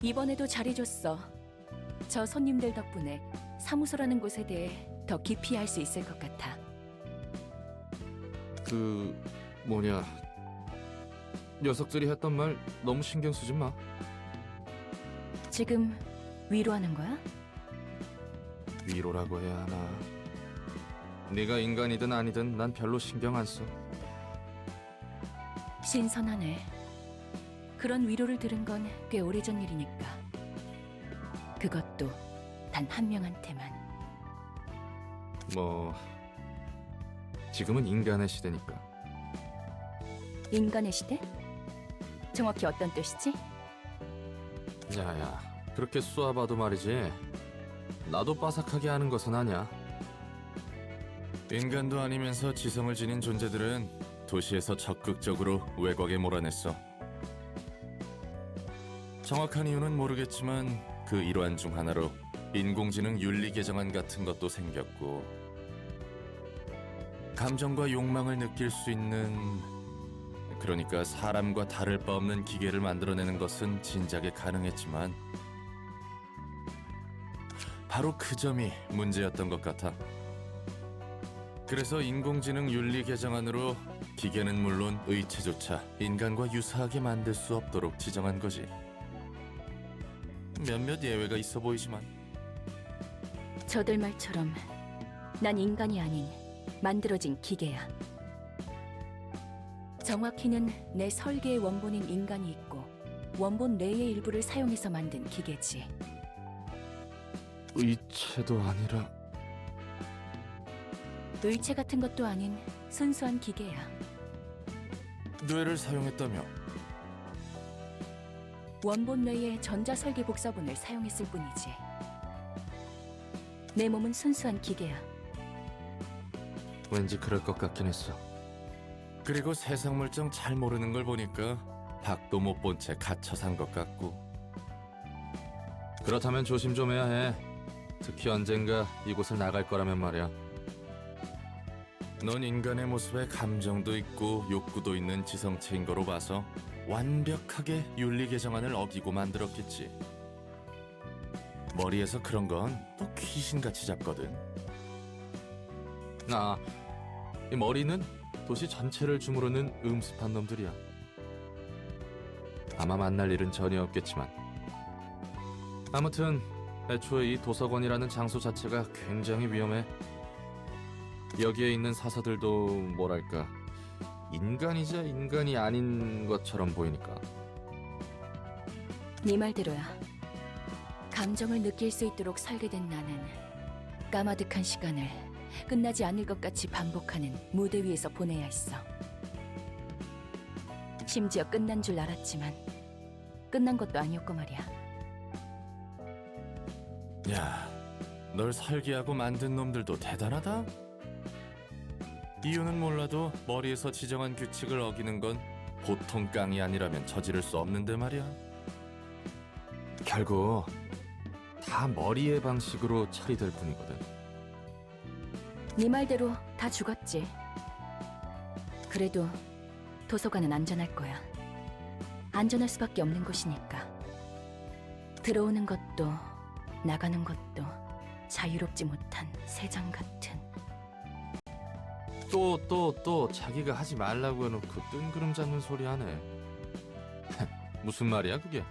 이번에도 잘해줬어. 저 손님들 덕분에 사무소라는 곳에 대해 더 깊이 알 수 있을 것 같아.
녀석들이 했던 말 너무 신경 쓰지 마.
지금 위로하는 거야?
위로라고 해야 하나. 네가 인간이든 아니든 난 별로 신경 안 써.
신선하네. 그런 위로를 들은 건 꽤 오래전 일이니까. 그것도 단 한 명한테만.
뭐 지금은 인간의 시대니까.
인간의 시대? 정확히 어떤 뜻이지?
야야, 그렇게 쏘아봐도 말이지. 나도 빠삭하게 하는 것은 아니야. 인간도 아니면서 지성을 지닌 존재들은 도시에서 적극적으로 외곽에 몰아냈어. 정확한 이유는 모르겠지만 그 일환 중 하나로 인공지능 윤리 개정안 같은 것도 생겼고, 감정과 욕망을 느낄 수 있는, 그러니까 사람과 다를 바 없는 기계를 만들어내는 것은 진작에 가능했지만 바로 그 점이 문제였던 것 같아. 그래서 인공지능 윤리 개정안으로 기계는 물론 의체조차 인간과 유사하게 만들 수 없도록 지정한 거지. 몇몇 예외가 있어 보이지만.
저들 말처럼 난 인간이 아닌 만들어진 기계야. 정확히는 내 설계의 원본인 인간이 있고 원본 내의 일부를 사용해서 만든 기계지.
의체도 아니라
의체 같은 것도 아닌 순수한 기계야.
뇌를 사용했다며?
원본 내의 전자설계 복사본을 사용했을 뿐이지. 내 몸은 순수한 기계야.
왠지 그럴 것 같긴 했어. 그리고 세상 물정 잘 모르는 걸 보니까 밖도 못 본 채 갇혀 산 것 같고. 그렇다면 조심 좀 해야 해. 특히 언젠가 이곳을 나갈 거라면 말이야. 넌 인간의 모습에 감정도 있고 욕구도 있는 지성체인 거로 봐서 완벽하게 윤리 개정안을 어기고 만들었겠지. 머리에서 그런 건 또 귀신같이 잡거든. 이 머리는 도시 전체를 주무르는 음습한 놈들이야. 아마 만날 일은 전혀 없겠지만. 아무튼 애초에 이 도서관이라는 장소 자체가 굉장히 위험해. 여기에 있는 사서들도 뭐랄까, 인간이자 인간이 아닌 것처럼 보이니까.
네 말대로야. 감정을 느낄 수 있도록 설계된 나는 까마득한 시간을 끝나지 않을 것 같이 반복하는 무대 위에서 보내야 했어. 심지어 끝난 줄 알았지만 끝난 것도 아니었고 말이야.
야, 널 설계하고 만든 놈들도 대단하다. 이유는 몰라도 머리에서 지정한 규칙을 어기는 건 보통 깡이 아니라면 저지를 수 없는데 말이야. 결국 다 머리의 방식으로 처리될 뿐이거든.
네 말대로 다 죽었지. 그래도 도서관은 안전할 거야. 안전할 수밖에 없는 곳이니까. 들어오는 것도 나가는 것도 자유롭지 못한 새장 같은.
또 자기가 하지 말라고 해놓고 뜬구름 잡는 소리 하네. 무슨 말이야 그게?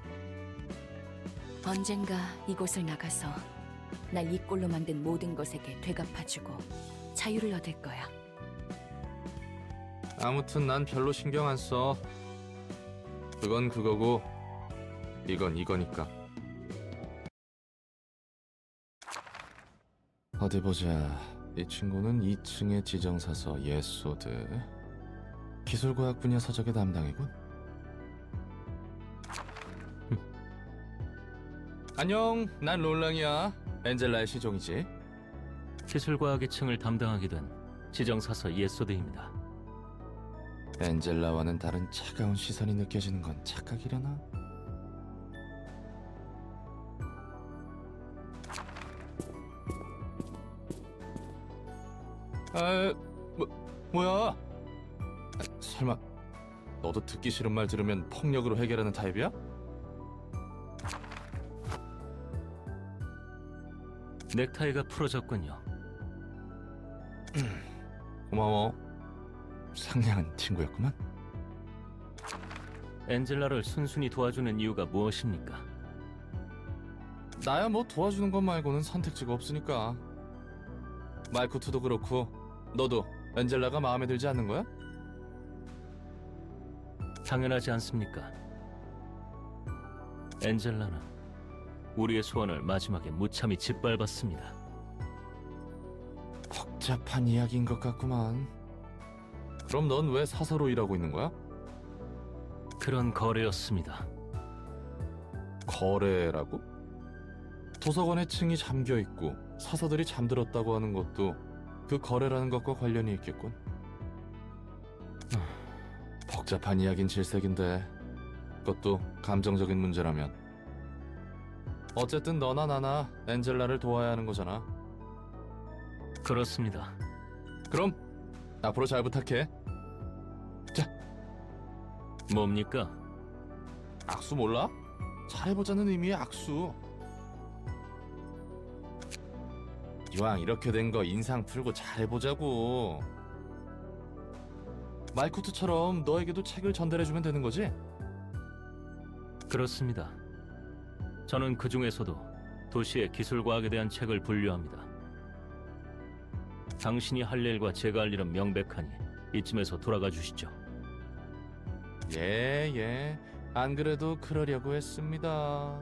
언젠가 이곳을 나가서 날 이 꼴로 만든 모든 것에게 되갚아주고 자유를 얻을 거야.
아무튼 난 별로 신경 안 써. 그건 그거고 이건 이거니까. 어디 보자. 이 친구는 2층의 지정사서 예소드, 기술과학 분야 서적의 담당이군. 안녕, 난 롤랑이야. 엔젤라의 시종이지.
기술과학의 층을 담당하게 된 지정사서 예소드입니다.
엔젤라와는 다른 차가운 시선이 느껴지는 건 착각이려나? 뭐야? 설마 너도 듣기 싫은 말 들으면 폭력으로 해결하는 타입이야?
넥타이가 풀어졌군요.
고마워. 상냥한 친구였구만.
엔젤라를 순순히 도와주는 이유가 무엇입니까?
나야 뭐 도와주는 것 말고는 선택지가 없으니까. 말쿠트도 그렇고 너도 엔젤라가 마음에 들지 않는 거야?
당연하지 않습니까? 엔젤라는 우리의 소원을 마지막에 무참히 짓밟았습니다.
복잡한 이야기인 것 같구만. 그럼 넌 왜 사서로 일하고 있는 거야?
그런 거래였습니다.
거래라고? 도서관에 층이 잠겨 있고 사서들이 잠들었다고 하는 것도 그 거래라는 것과 관련이 있겠군. 복잡한 이야긴 질색인데 그것도 감정적인 문제라면. 어쨌든 너나 나나 엔젤라를 도와야 하는 거잖아.
그렇습니다.
그럼 앞으로 잘 부탁해. 자,
뭡니까?
악수 몰라? 잘해보자는 의미의 악수. 이왕 이렇게 된 거 인상 풀고 잘해보자고. 말쿠트처럼 너에게도 책을 전달해주면 되는 거지?
그렇습니다. 저는 그 중에서도 도시의 기술과학에 대한 책을 분류합니다. 당신이 할 일과 제가 할 일은 명백하니 이쯤에서 돌아가 주시죠.
예. 안 그래도 그러려고 했습니다.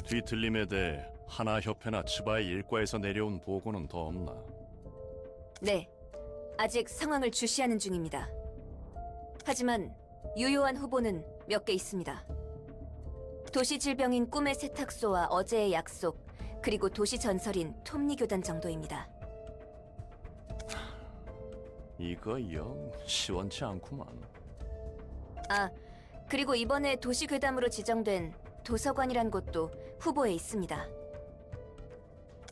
뒤틀림에 대해 하나협회나 츠바의 일과에서 내려온 보고는 더 없나?
네, 아직 상황을 주시하는 중입니다. 하지만 유효한 후보는 몇 개 있습니다. 도시 질병인 꿈의 세탁소와 어제의 약속, 그리고 도시 전설인 톱니 교단 정도입니다.
이거 영 시원치 않구만.
아, 그리고 이번에 도시 괴담으로 지정된 도서관이란 곳도 후보에 있습니다.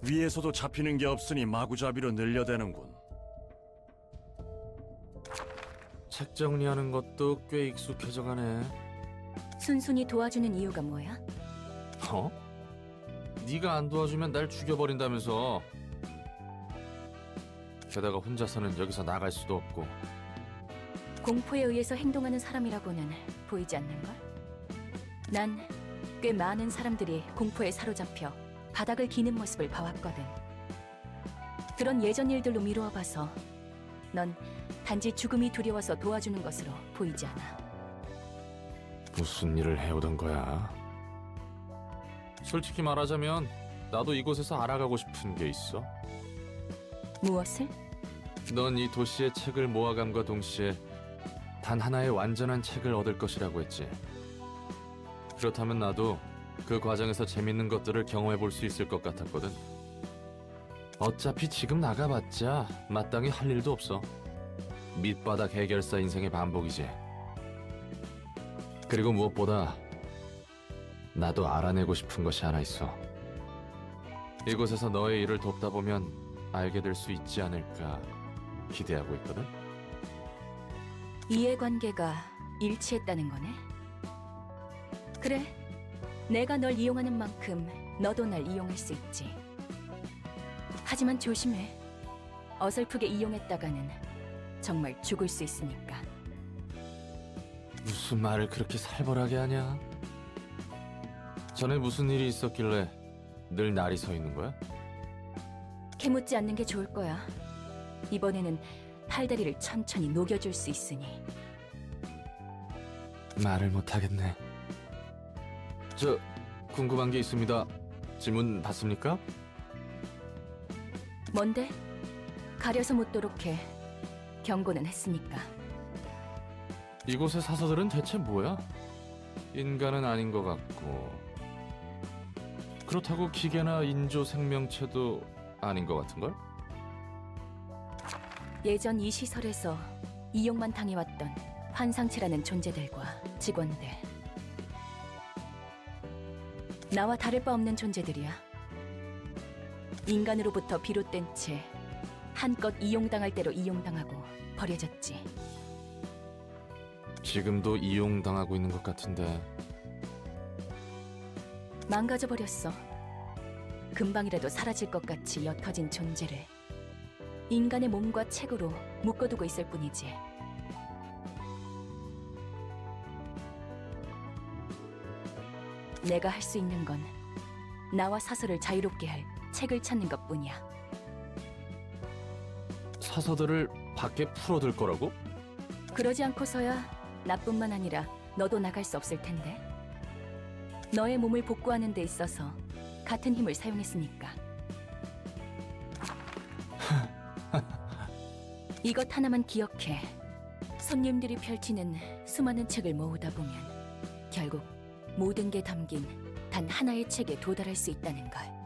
위에서도 잡히는 게 없으니 마구잡이로 늘려대는군.
책 정리하는 것도 꽤 익숙해져가네.
순순히 도와주는 이유가 뭐야?
어? 네가 안 도와주면 날 죽여버린다면서. 게다가 혼자서는 여기서 나갈 수도 없고.
공포에 의해서 행동하는 사람이라고는 보이지 않는걸? 난 꽤 많은 사람들이 공포에 사로잡혀 바닥을 기는 모습을 봐왔거든. 그런 예전 일들로 미루어 봐서 넌 단지 죽음이 두려워서 도와주는 것으로 보이지 않아.
무슨 일을 해오던 거야? 솔직히 말하자면 나도 이곳에서 알아가고 싶은 게 있어.
무엇을?
넌 이 도시의 책을 모아감과 동시에 단 하나의 완전한 책을 얻을 것이라고 했지. 그렇다면 나도 그 과정에서 재밌는 것들을 경험해 볼 수 있을 것 같았거든. 어차피 지금 나가봤자 마땅히 할 일도 없어. 밑바닥 해결사 인생의 반복이지. 그리고 무엇보다 나도 알아내고 싶은 것이 하나 있어. 이곳에서 너의 일을 돕다 보면 알게 될 수 있지 않을까 기대하고 있거든.
이해관계가 일치했다는 거네? 그래, 내가 널 이용하는 만큼 너도 날 이용할 수 있지. 하지만 조심해. 어설프게 이용했다가는 정말 죽을 수 있으니까.
무슨 말을 그렇게 살벌하게 하냐? 전에 무슨 일이 있었길래 늘 날이 서 있는 거야?
캐묻지 않는 게 좋을 거야. 이번에는 팔다리를 천천히 녹여줄 수 있으니.
말을 못하겠네. 저 궁금한 게 있습니다. 질문 받습니까?
뭔데? 가려서 묻도록 해. 경고는 했으니까.
이곳의 사서들은 대체 뭐야? 인간은 아닌 것 같고, 그렇다고 기계나 인조 생명체도 아닌 것 같은걸?
예전 이 시설에서 이용만 당해왔던 환상체라는 존재들과 직원들. 나와 다를 바 없는 존재들이야. 인간으로부터 비롯된 채 한껏 이용당할 대로 이용당하고 버려졌지.
지금도 이용당하고 있는 것 같은데.
망가져버렸어. 금방이라도 사라질 것 같이 옅어진 존재를 인간의 몸과 책으로 묶어두고 있을 뿐이지. 내가 할 수 있는 건 나와 사설을 자유롭게 할 책을 찾는 것뿐이야.
사서들을 밖에 풀어둘 거라고?
그러지 않고서야 나뿐만 아니라 너도 나갈 수 없을 텐데. 너의 몸을 복구하는 데 있어서 같은 힘을 사용했으니까. 이것 하나만 기억해. 손님들이 펼치는 수많은 책을 모으다 보면 결국 모든 게 담긴 단 하나의 책에 도달할 수 있다는 걸.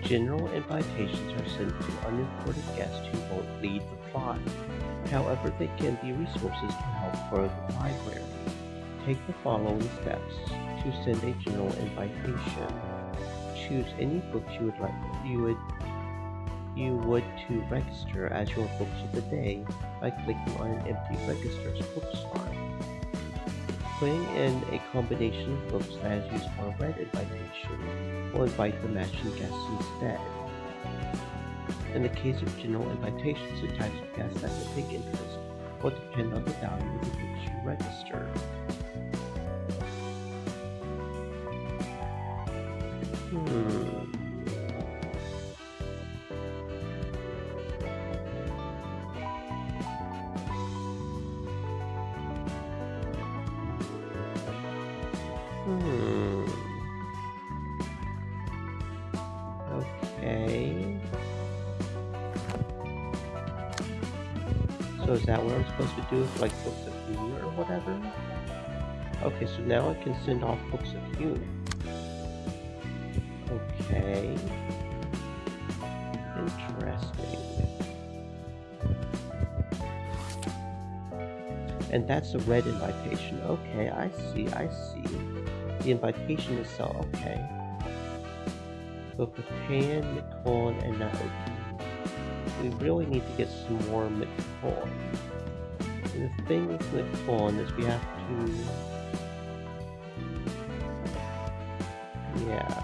General invitations are sent to unimportant guests who won't lead the plot. However, they can be resources to help grow the library. Take the following steps to send a general invitation. Choose any books you would you would to register as your books of the day by clicking on an empty Register's book slot. Putting in a combination of books that is used for a red invitation will invite the matching guests instead. In the case of general invitations, the types of guests that will take interest will depend on the value of the books you register. Okay. So is that what I'm supposed to do with like books of humor or whatever? Okay, so now I can send off books of humor. Okay. Interesting. And that's a red invitation. Okay, I see. The invitation itself, okay. Book of Tan, McCollin, and Naoki. We really need to get some more McCollin. And the thing with McCollin is we have to... Yeah.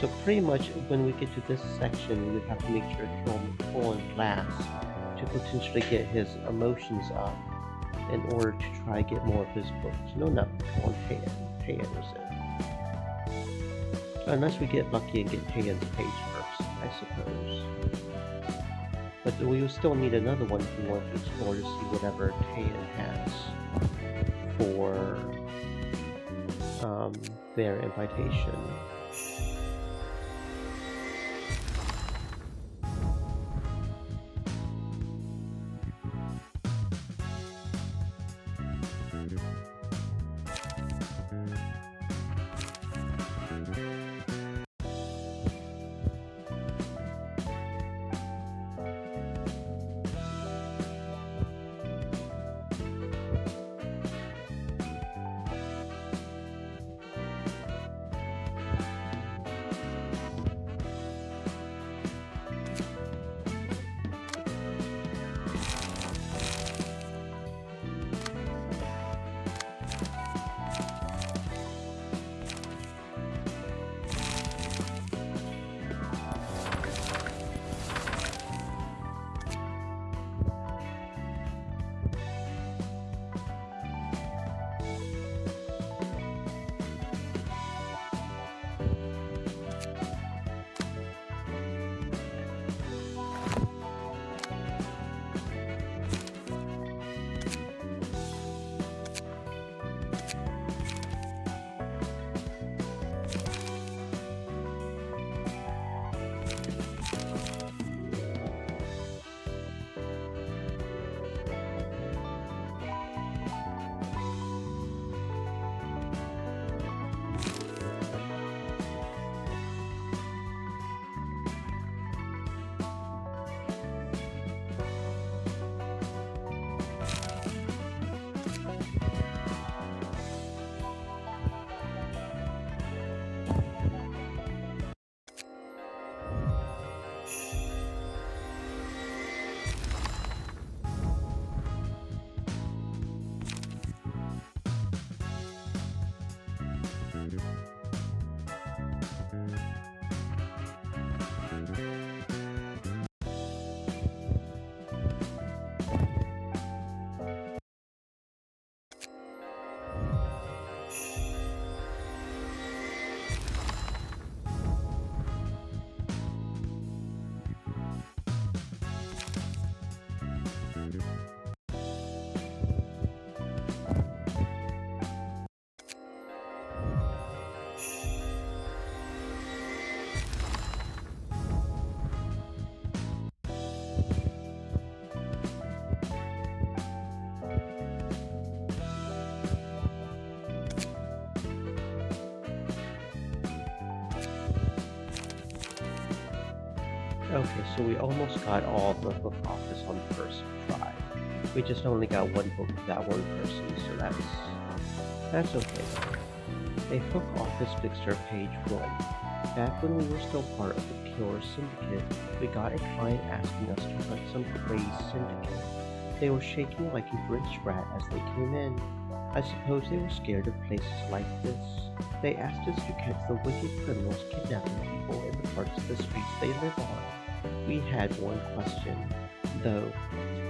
So pretty much when we get to this section, we would have to make sure to kill McCollin last to potentially get his emotions up in order to try to get more of his books. No, not McCollin, Tan. Tan was it. Unless we get lucky and get Tan's page first, I suppose. But we will still need another one if we want to explore to see whatever Tan has for their invitation. Okay, so we almost got all the book office on the first try. We just only got one book for that one person, so that's okay. A hook office fixture page 1. Back when we were still part of the Killer Syndicate, we got a client asking us to hunt some crazed syndicate. They were shaking like a drenched rat as they came in. I suppose they were scared of places like this. They asked us to catch the wicked criminals kidnapping people in the parts of the streets they live on. We had one question, though.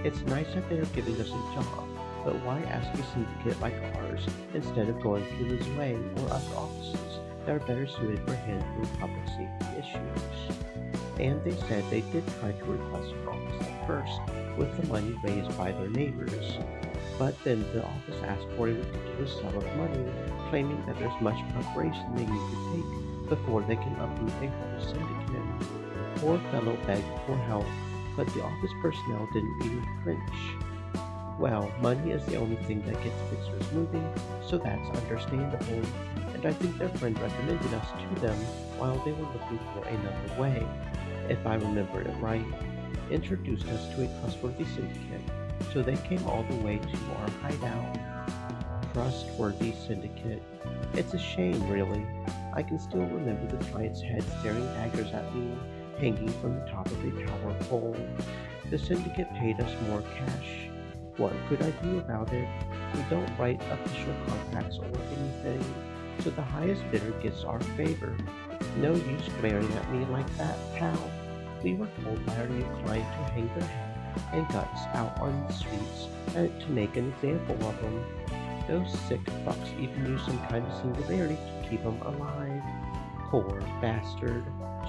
It's nice that they are giving us a job, but why ask a syndicate like ours instead of going to the Zwei or other offices that are better suited for handling public safety issues? And they said they did try to request an office at first, with the money raised by their neighbors. But then the office asked for a ridiculous sum of money, claiming that there's much preparation they need to take before they can uproot a whole syndicate. Poor fellow begged for help, but the office personnel didn't even flinch. Well, money is the only thing that gets fixers moving, so that's understandable, and I think their friend recommended us to them while they were looking for another way, if I remember it right, introduced us to a trustworthy syndicate, so they came all the way to our hideout. Trustworthy syndicate. It's a shame, really. I can still remember the client's head staring daggers at me, hanging from the top of a tower pole. The syndicate paid us more cash. What could I do about it? We don't write official contracts or anything, so the highest bidder gets our favor. No use glaring at me like that, pal. We were told by our new client to hang their head and guts out on the streets and to make an example of them. Those sick fucks even used some kind of singularity to keep them alive. Poor bastard.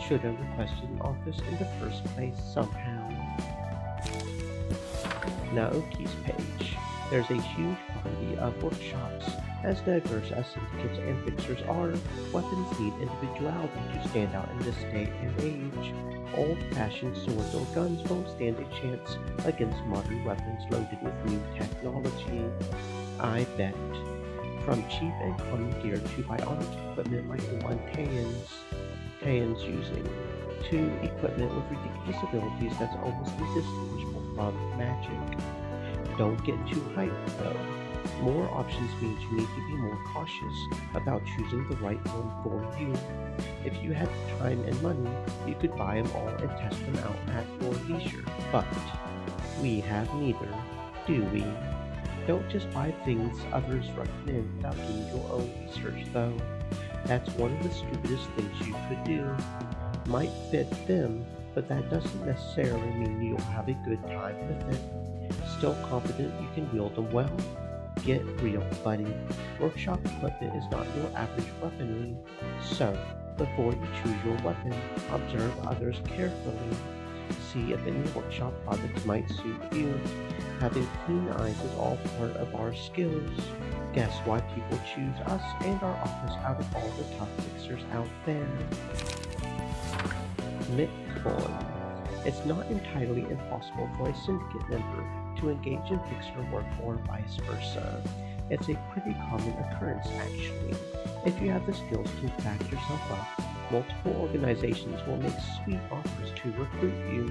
Should have requested an office in the first place somehow. Naoki's page. There's a huge variety of workshops. As diverse as syndicates and fixers are, weapons need individuality to stand out in this day and age. Old-fashioned swords or guns won't stand a chance against modern weapons loaded with new technology. I bet. From cheap and common gear to bionic equipment like the one Tayan's using, to equipment with ridiculous abilities that's almost indistinguishable from magic. Don't get too hyped though. More options means you need to be more cautious about choosing the right one for you. If you had time and money, you could buy them all and test them out at your leisure. But we have neither, do we? Don't just buy things others recommend without doing your own research though. That's one of the stupidest things you could do. Might fit them, but that doesn't necessarily mean you'll have a good time with it. Still confident you can wield them well? Get real, buddy. Workshop equipment is not your average weaponry. So, before you choose your weapon, observe others carefully. See if any workshop products might suit you. Having clean eyes is all part of our skills. Guess why people choose us and our office out of all the tough fixers out there? Mitcoin. It's not entirely impossible for a syndicate member to engage in fixer work or vice versa. It's a pretty common occurrence actually. If you have the skills to back yourself up, multiple organizations will make sweet offers to recruit you.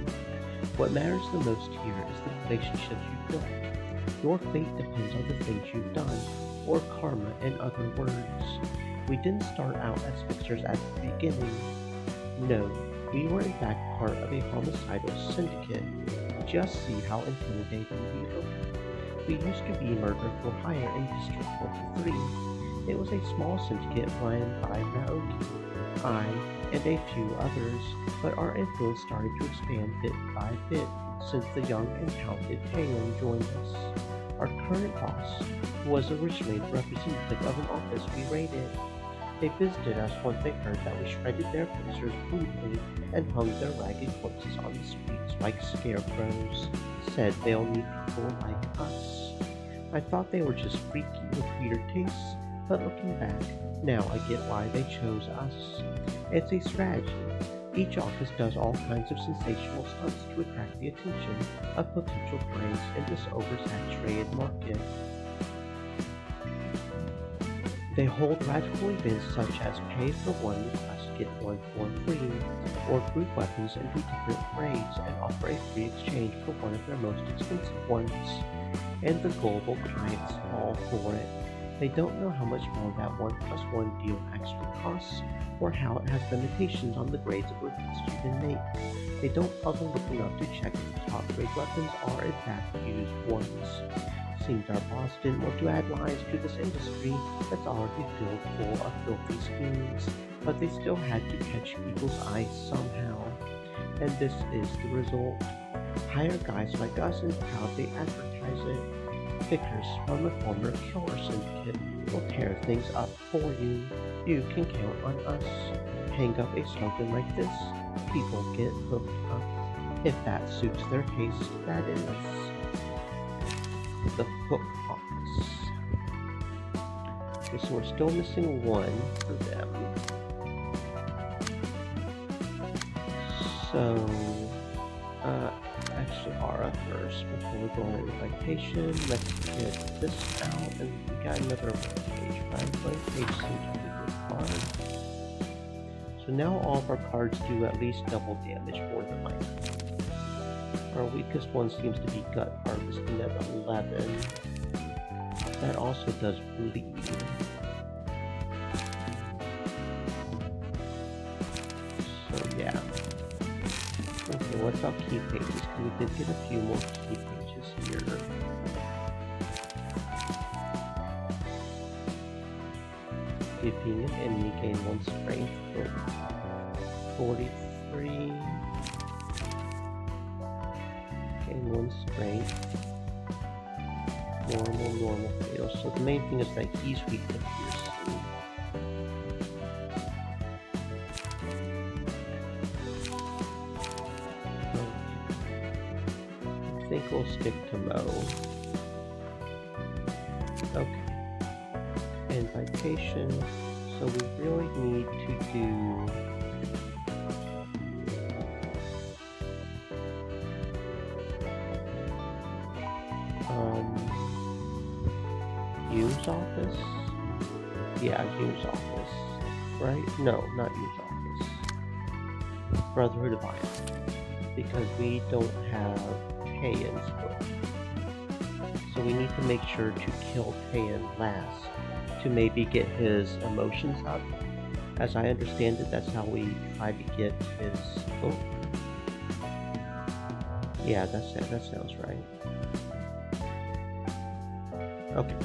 What matters the most here is the relationships you've built. Your fate depends on the things you've done, or karma in other words. We didn't start out as fixers at the beginning. No, we were in fact part of a homicidal syndicate. Just see how intimidating we look. We used to be murder for hire in District 43. It was a small syndicate run by Naoki, I, and a few others, but our influence started to expand bit by bit since the young and talented Taeyeon joined us. Our current boss was originally the representative of an office we raided. They visited us once they heard that we shredded their fixers brutally and hung their ragged corpses on the streets like scarecrows. Said they'll need people like us. I thought they were just freaky with weird tastes, but looking back, now I get why they chose us. It's a strategy. Each office does all kinds of sensational stunts to attract the attention of potential clients in this oversaturated market. They hold radical events such as pay for one request, get one for free, or group weapons into different raids and offer a free exchange for one of their most expensive ones. And the global clients fall for it. They don't know how much more that 1+1 deal actually costs, or how it has limitations on the grades of requests you can make. They don't bother looking up to check if the top grade weapons are in fact used ones. Seems our boss didn't want to add lines to this industry that's already filled full of filthy schemes, but they still had to catch people's eyes somehow. And this is the result. Hire guys like us and proudly advertise it. Vickers from the former killer syndicate will tear things up for you. You can count on us. Hang up a slogan like this, people get hooked up. If that suits their taste, that is. The Hook Office. Okay, so we're still missing one for them. So, actually Ara first before we go on invitation. Let's get this out, and we got another page. Right? Blank page seems to be a good card. So now all of our cards do at least double damage for the minor. Our weakest one seems to be Gut Harvesting at 11. That also does bleed. So yeah. Okay, what about key pages? Because we did get a few more key pages here. If being an enemy, gain 1 strength for 43. Gain 1 strength. Normal, fatal. So the main thing is that he's weak to piercing. I think we'll stick to Mo. Okay. Invitation. So we really need to do Yu's office? Yeah, Yu's office. Right? No, not Yu's office. Brotherhood of Iron. Because we don't have Tayan's book. So we need to make sure to kill Tayan last to maybe get his emotions up. As I understand it, that's how we try to get his... Oh. Yeah, that sounds right. Okay.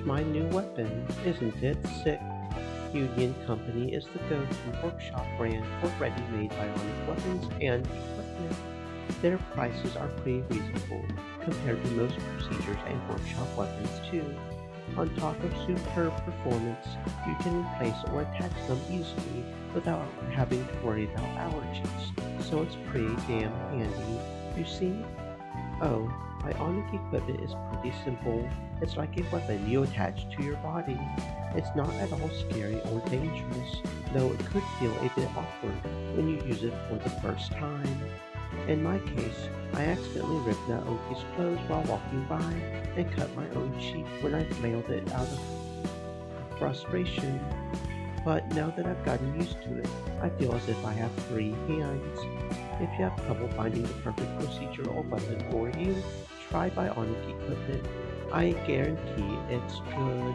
my new weapon. Isn't it sick? Union Company is the go-to workshop brand for ready-made bionic weapons and equipment. Their prices are pretty reasonable compared to most procedures and workshop weapons too. On top of superb performance, you can replace or attach them easily without having to worry about allergies, so it's pretty damn handy. You see? Oh, bionic equipment is pretty simple. It's like a weapon you attach to your body. It's not at all scary or dangerous, though it could feel a bit awkward when you use it for the first time. In my case, I accidentally ripped Naoki's clothes while walking by and cut my own cheek when I flailed it out of frustration. But now that I've gotten used to it, I feel as if I have free hands. If you have trouble finding the perfect procedure or weapon for you, try bionic equipment. I guarantee it's good.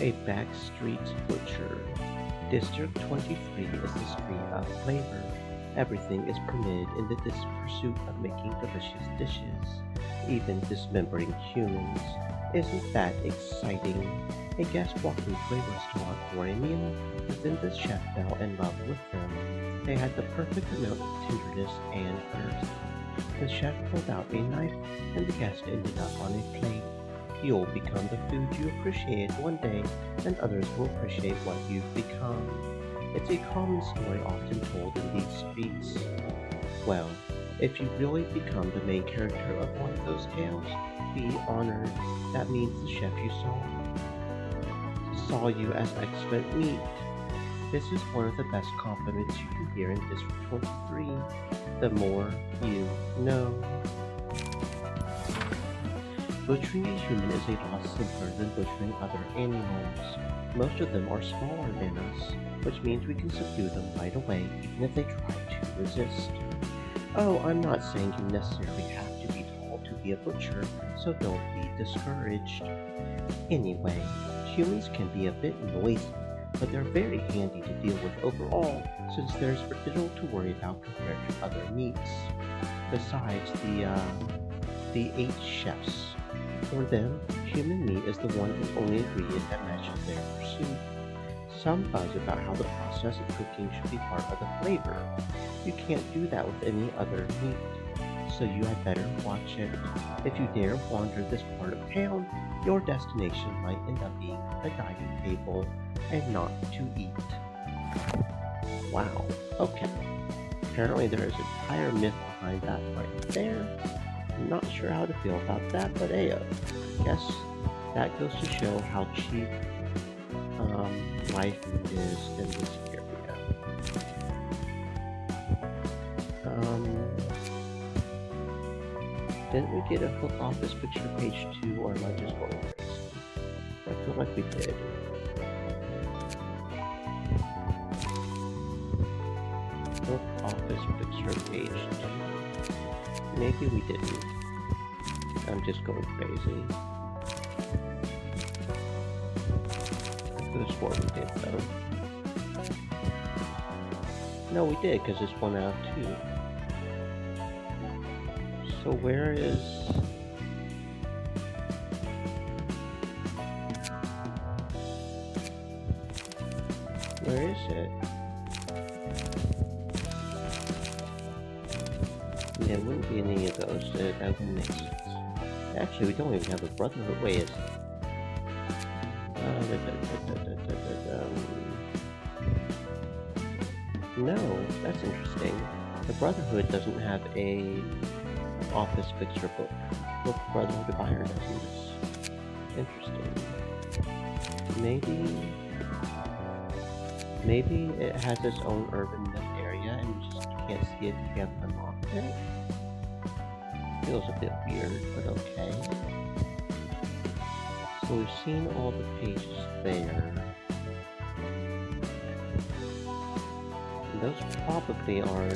A backstreet butcher. District 23 is the street of flavor. Everything is permitted in the pursuit of making delicious dishes, even dismembering humans. Isn't that exciting? A guest walked into a restaurant for a meal, but then the chef fell in love with them. They had the perfect amount of tenderness and thirst. The chef pulled out a knife, and the guest ended up on a plate. You'll become the food you appreciate one day, and others will appreciate what you've become. It's a common story often told in these streets. Well, if you really become the main character of one of those tales, be honored. That means the chef you saw you as excellent meat. This is one of the best compliments you can hear in District 23. The more you know. Butchering a human is a lot simpler than butchering other animals. Most of them are smaller than us, which means we can subdue them right away, even if they try to resist. Oh, I'm not saying you necessarily have to be tall to be a butcher, so don't be discouraged. Anyway, humans can be a bit noisy, but they're very handy to deal with overall, since there's little to worry about compared to other meats. Besides the 8 chefs. For them, human meat is the one and only ingredient that matches their pursuit. Some buzz about how the process of cooking should be part of the flavor. You can't do that with any other meat, so you had better watch it. If you dare wander this part of town, your destination might end up being a dining table and not to eat. Wow, okay. Apparently there is an entire myth behind that right there. I'm not sure how to feel about that, but hey, guess that goes to show how cheap life is in this area. Didn't we get a hook office picture page 2, or am I just going crazy? I feel like we did. Hook office picture page 2. Maybe we didn't. I'm just going crazy. I could have sworn we did, though. No, we did, because it's 1 out of 2. So where is... Where is it? Yeah, it wouldn't be any of those. That wouldn't make sense. Actually, we don't even have a brotherhood. Wait, is no, that's interesting. The Brotherhood doesn't have a office fixer book. Look, Brotherhood of Iron doesn't. Interesting. Maybe it has its own urban myth area and you just can't see it if you haven't unlocked it. Feels a bit weird, but okay. So we've seen all the pages there. And those probably are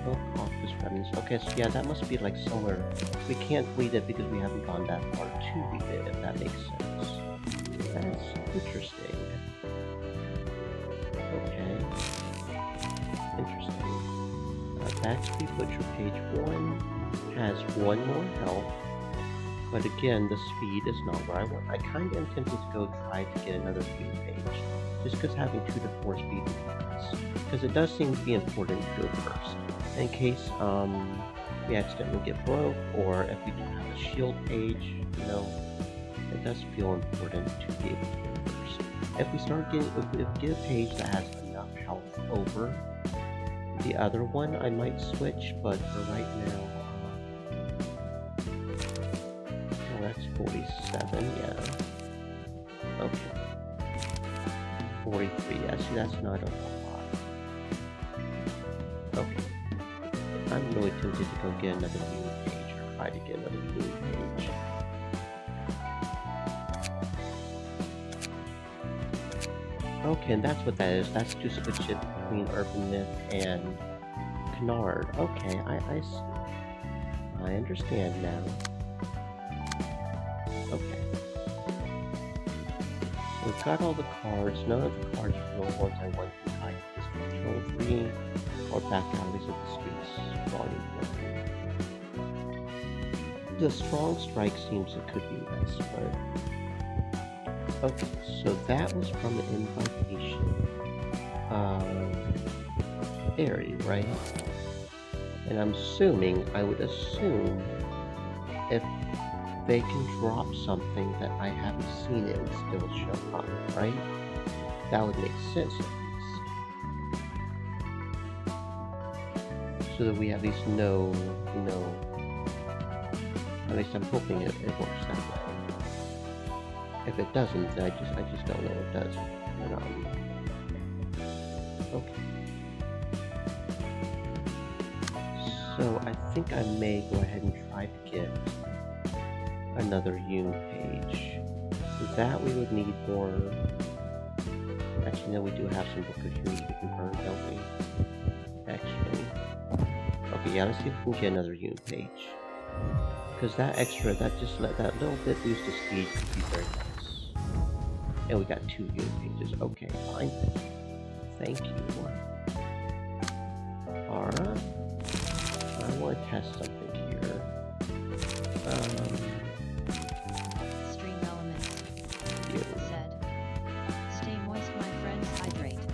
book office remnants. Okay, so yeah, that must be like somewhere. We can't read it because we haven't gone that far to read it, if that makes sense. That's interesting. Okay. Interesting. Backstreet Butcher page 1 has 1 more health, but again, the speed is not where I want. I kind of am tempted to go try to get another speed page, just because having 2 to 4 speed would be nice, because it does seem to be important to go first, in case we accidentally get broke, or if we don't have a shield page, you know, it does feel important to be able to go first. If we start getting, if we get a page that has enough health over the other one, I might switch, but for right now, oh, that's 47, yeah. Okay. 43, yeah, see, that's not a whole lot. Okay. I'm really tempted to go get another new page, or try to get another new page. Okay, and that's what that is. That's to switch it between Urban Myth and Canard. Okay, I understand now. we've got all the cards. None of the cards are real ones I want to hide. This Control 3 or Back Alleys of the Streets, Volume 1. The Strong Strike seems it could be nice, but... Okay, so that was from the invitation of Airy, right? And I'm assuming, I would assume, if they can drop something that I haven't seen, it would still show up, right? That would make sense at least. So that we at least know, at least I'm hoping it works that way. If it doesn't, then I just don't know it doesn't. But, okay. So I think I may go ahead and try to get another Yoon page. For that we would need more... Actually, no, we do have some book of Yoon we can burn, don't we? Actually. Okay, yeah, let's see if we can get another Yoon page. Because that extra, that little bit boost of speed could be very nice. And we got 2 Yoon pages. Okay, fine. Thank you. Alright. I want to test something here.
Stream elements.
You.
Said. Stay moist, my friends. Hydrate.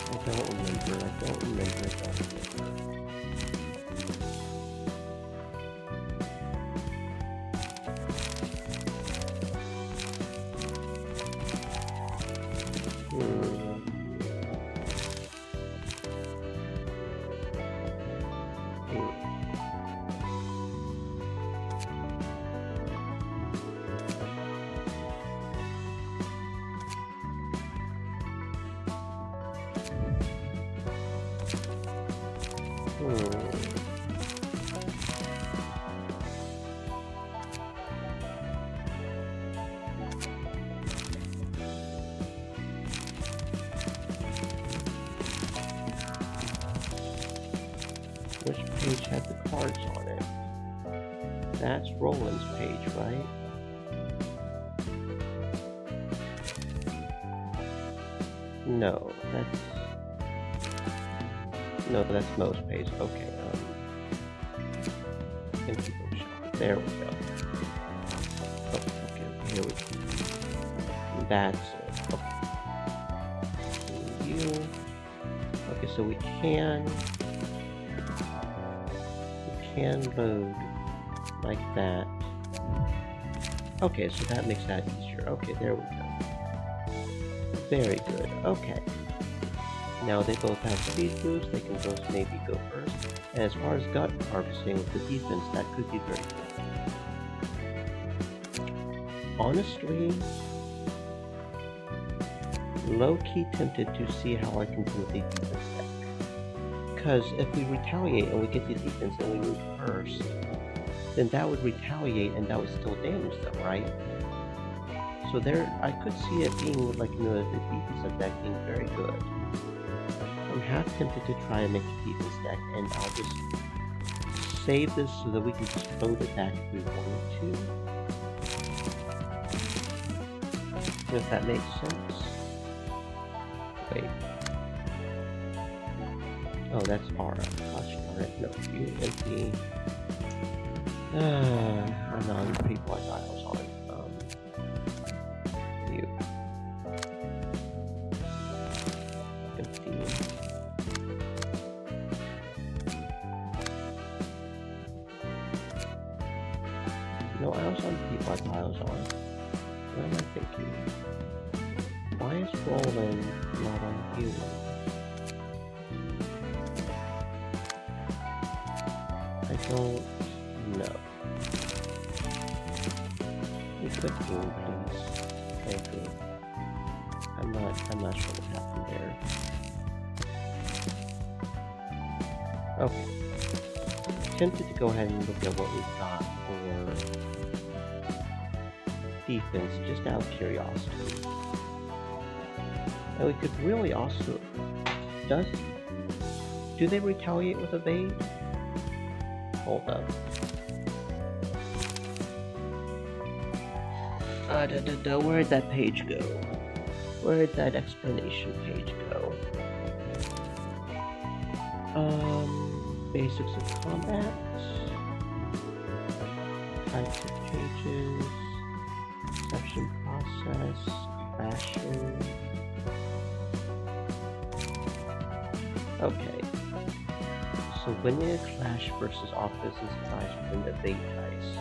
I don't remember. Which page had the cards on it? That's Roland's page, right? No, that's Mo's page. Okay, empty bookshelf. There we go. Okay, here we go. That's it. Okay. You. Okay, so we can load like that. Okay, so that makes that easier. Okay, there we go. Very good. Okay. Now they both have speed boost, they can both maybe go first. And as far as gut harvesting with the defense, that could be very good. Honestly, low-key tempted to see how I can do the defense deck. Because if we retaliate and we get the defense and we move first, then that would retaliate and that would still damage them, right? So there, I could see it being like, the defensive deck being very good. I'm half tempted to try and make a defense deck, and I'll just save this so that we can just load it back if we wanted to. If that makes sense. Wait. Oh, that's Aura. Gosh darn it. No, you empty. I'm not on people I dials on. You. Empty. No, I was on people I dials on. What am I thinking? Why is Roland not on you? I don't know. Equip I'm not sure what happened there. Okay. Tempted to go ahead and look at what we've got for defense, just out of curiosity. And we could really also... Do they retaliate with evade? Hold up. Where'd that page go? Where'd that explanation page go? Basics of combat. Types of pages. Perception process. Crashing. Okay. So winning a clash versus offense's clash with an evade dice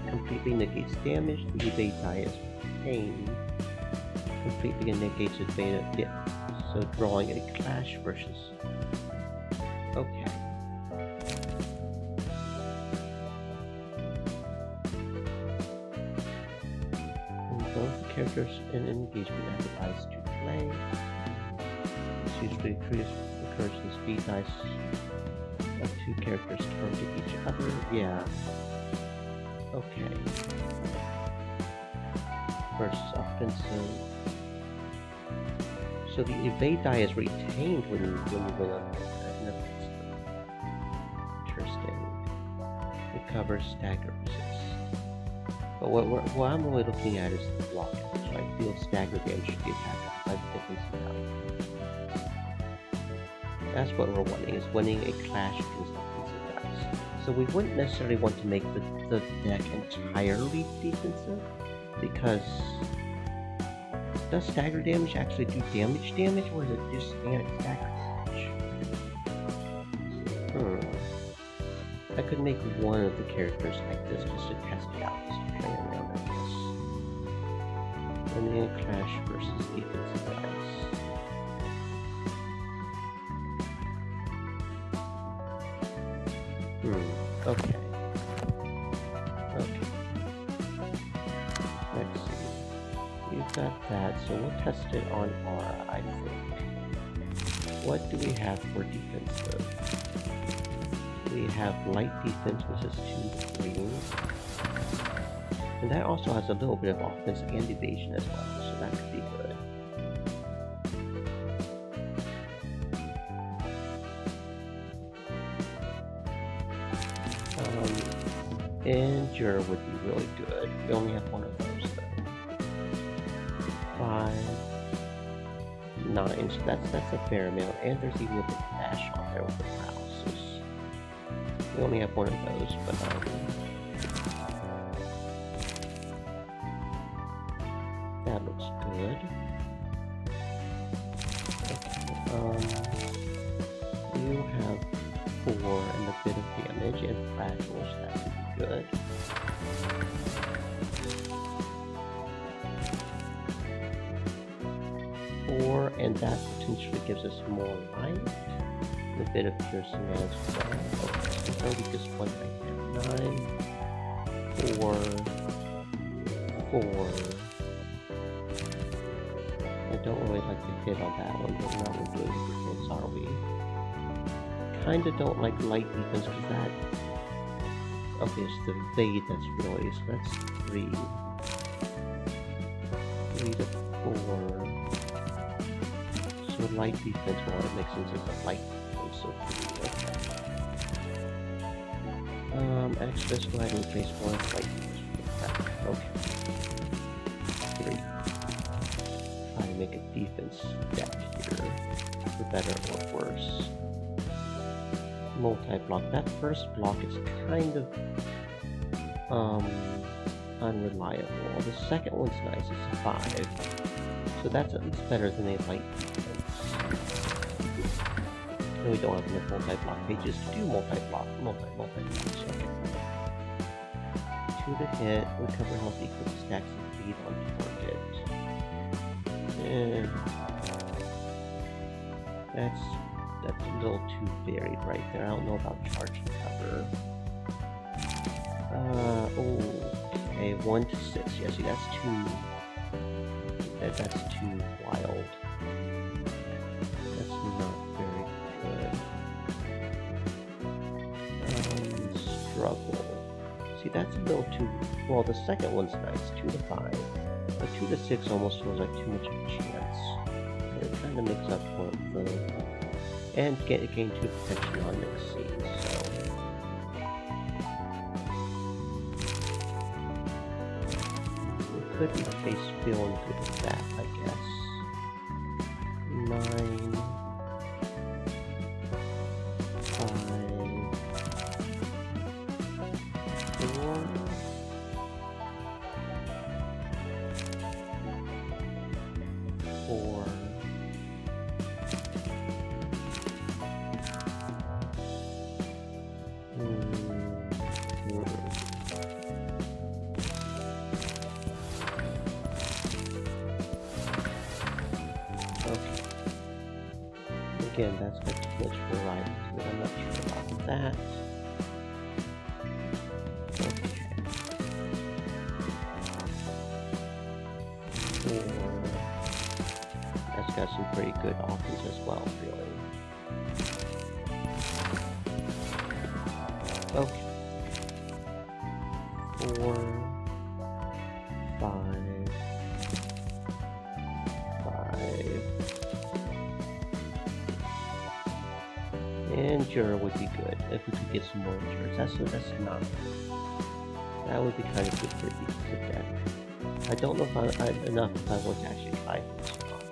completely negates damage. The evade die is retained. Completely negates evade. Yeah. So drawing a clash versus. Okay. And both the characters in engagement have the dice to play. This usually occurs in speed dice of two characters target each other. Yeah. Okay. Versus offensive. So the evade die is retained when you win on an offensive. Interesting. Recover stagger resist. But what I'm really looking at is the block damage. I feel stagger damage should be attacked by the defensive die. That's what we're wanting, is winning a clash against defensive dice. So we wouldn't necessarily want to make the deck entirely defensive, because does stagger damage actually do damage, or is it just stagger damage? I could make one of the characters like this just to test it out, just playing around like this. And then clash versus defensive dice. Okay. Let's see. You've got that, so we'll test it on Aura, I think. What do we have for defensive? We have light defense, which is 2 to 3. And that also has a little bit of offense and evasion as well, so that could be good. Endure would be really good. We only have one of those though. 5, 9, so that's a fair amount. And there's even a bit of dash on there with the paralysis. We only have one of those, but that looks good. Okay, you have 4 and a bit of damage and fragile, so that could be good. And that potentially gives us more light, and a bit of piercing as well. Okay, so it's already just one right there. 9, 4, 4. I don't really like to hit on that one, but we're not really good for hits, are we? Kinda don't like light defense because that. Okay, it's the evade that's really, so that's 3. 3 to 4. So light defense, well, it makes sense as a light defense, so 3, okay. Actually, let's go ahead and place 1 light defense. Okay. 3. Try to make a defense deck here, for better or worse. Multi-block. That first block is kind of unreliable. The second one's nice, it's a 5. So that's at least better than a light defense. And we don't have enough multi-block pages to do multi-block. Okay. 2 to hit, recover health equal to stacks of speed on target. And that's a little too varied right there. I don't know about charge and cover. Okay, 1 to 6. Yeah, see, that's too wild. That's not very good. Struggle. See, that's a little too... Well, the second one's nice, 2 to 5. But 2 to 6 almost feels like too much of a chance. And it kind of makes up for it, though. And gain 2 protection on next scene, so... We could be face feeling good with that, I guess. 9... 5... 4... 4... Okay. Again, that's got too much variety to it. I'm not sure about that. Okay. 4. That's got some pretty good offense as well, really. Okay. 4, 5, 5. And Jura would be good if we could get some more Juras. That's not. That would be kind of good for the deck. I don't know if I'm enough if I want to actually try this or not.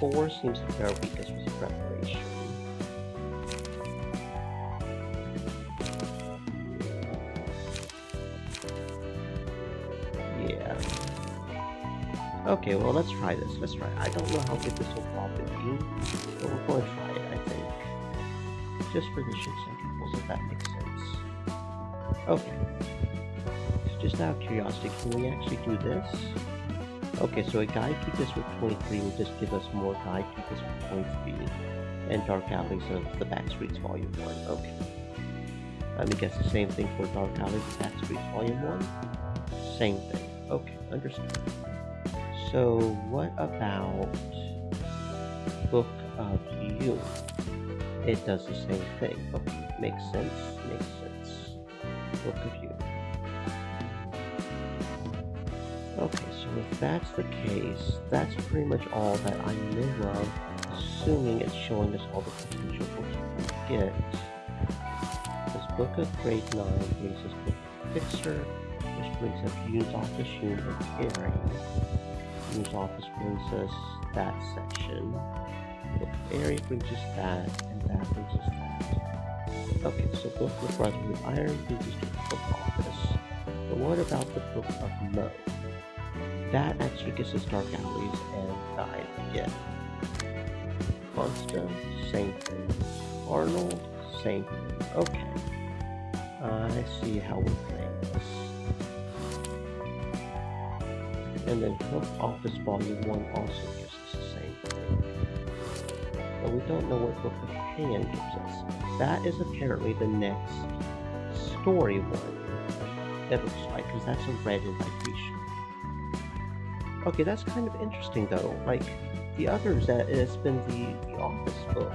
So 4 seems to be our weakest with preparation. Yeah. Okay, well, let's try this. Let's try it. I don't know how good this will probably be, but we're going to try it, I think. Just for the shits and giggles, if that makes sense. Okay. So just out of curiosity, can we actually do this? Okay, so a Guide to this with 23 will just give us more Guide to this with 23 and Dark Alleys of the Backstreets Volume 1. Okay. I guess the same thing for Dark Alleys of Backstreets Volume 1? Same thing. Okay, understood. So, what about Book of You? It does the same thing. Okay, makes sense. Makes sense. Book of You. Okay, so if that's the case, that's pretty much all that I know of, assuming it's showing us all the potential books we can get. This Book of Grade 9 brings us Book of Fixer, which brings us Yoon's Office, Yoon and Airing. Yoon's Office brings us that section. Book of Airing brings us that, and that brings us that. Okay, so Book of Brotherhood Iron brings us to the Book Office. But what about the Book of Mo? That actually gets us Dark Alleys and Guide again. Consta, same thing. Arnold, same thing. Okay. I see how we're playing this. And then Book Office Volume 1 also gives us the same thing. But we don't know what Book of Pan gives us. That is apparently the next story one. It looks like, because that's a red invitation. Okay, that's kind of interesting though. Like, the others, that it's been the Office book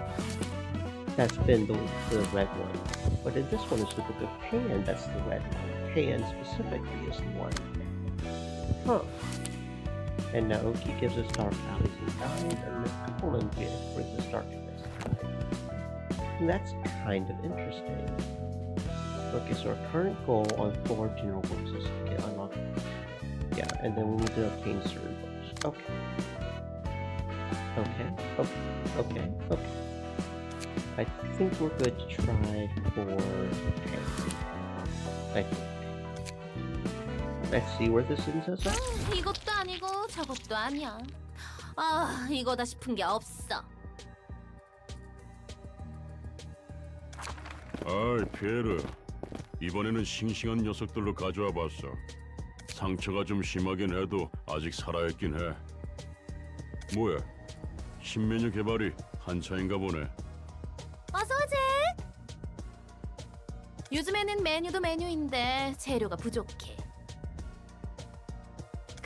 that's been the red one. But in this one, it's the Book of Pan that's the red one. Pan specifically is the one. Huh. And Naoki gives us Dark Alleys and Guide, and Colin brings us Dark Alleys and Guide. And that's kind of interesting. Okay, so our current goal on 4 general books is to get unlocked. Yeah, and then we need to obtain certain books. Okay. Okay. I think we're good to try for Pan. I think. Let's see where this ends us up.
이것도 아니고 저것도 아니야. 아, 이거다 싶은 게 없어.
아이, 피에르. 이번에는 싱싱한 녀석들로 가져와 봤어. 상처가 좀 심하긴 해도 아직 살아있긴 해. 뭐야? 신메뉴 개발이 한차인가 보네.
어서 오지. 요즘에는 메뉴도 메뉴인데 재료가 부족해.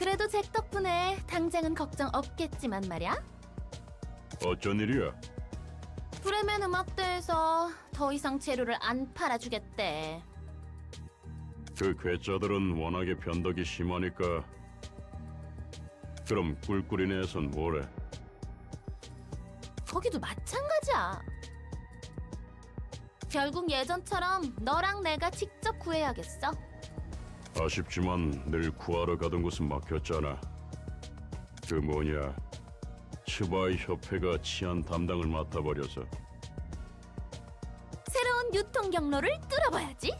그래도 잭 덕분에 당장은 걱정 없겠지만 말이야.
어쩐 일이야?
브레멘 음악대에서 더 이상 재료를 안 팔아주겠대.
그 괴짜들은 워낙에 변덕이 심하니까. 그럼 꿀꿀이네에선 뭐래?
거기도 마찬가지야. 결국 예전처럼 너랑 내가 직접 구해야겠어.
아쉽지만 늘 구하러 가던 곳은 막혔잖아. 그 뭐냐, 츠바이 협회가 치안 담당을 맡아버려서.
새로운 유통 경로를 뚫어봐야지.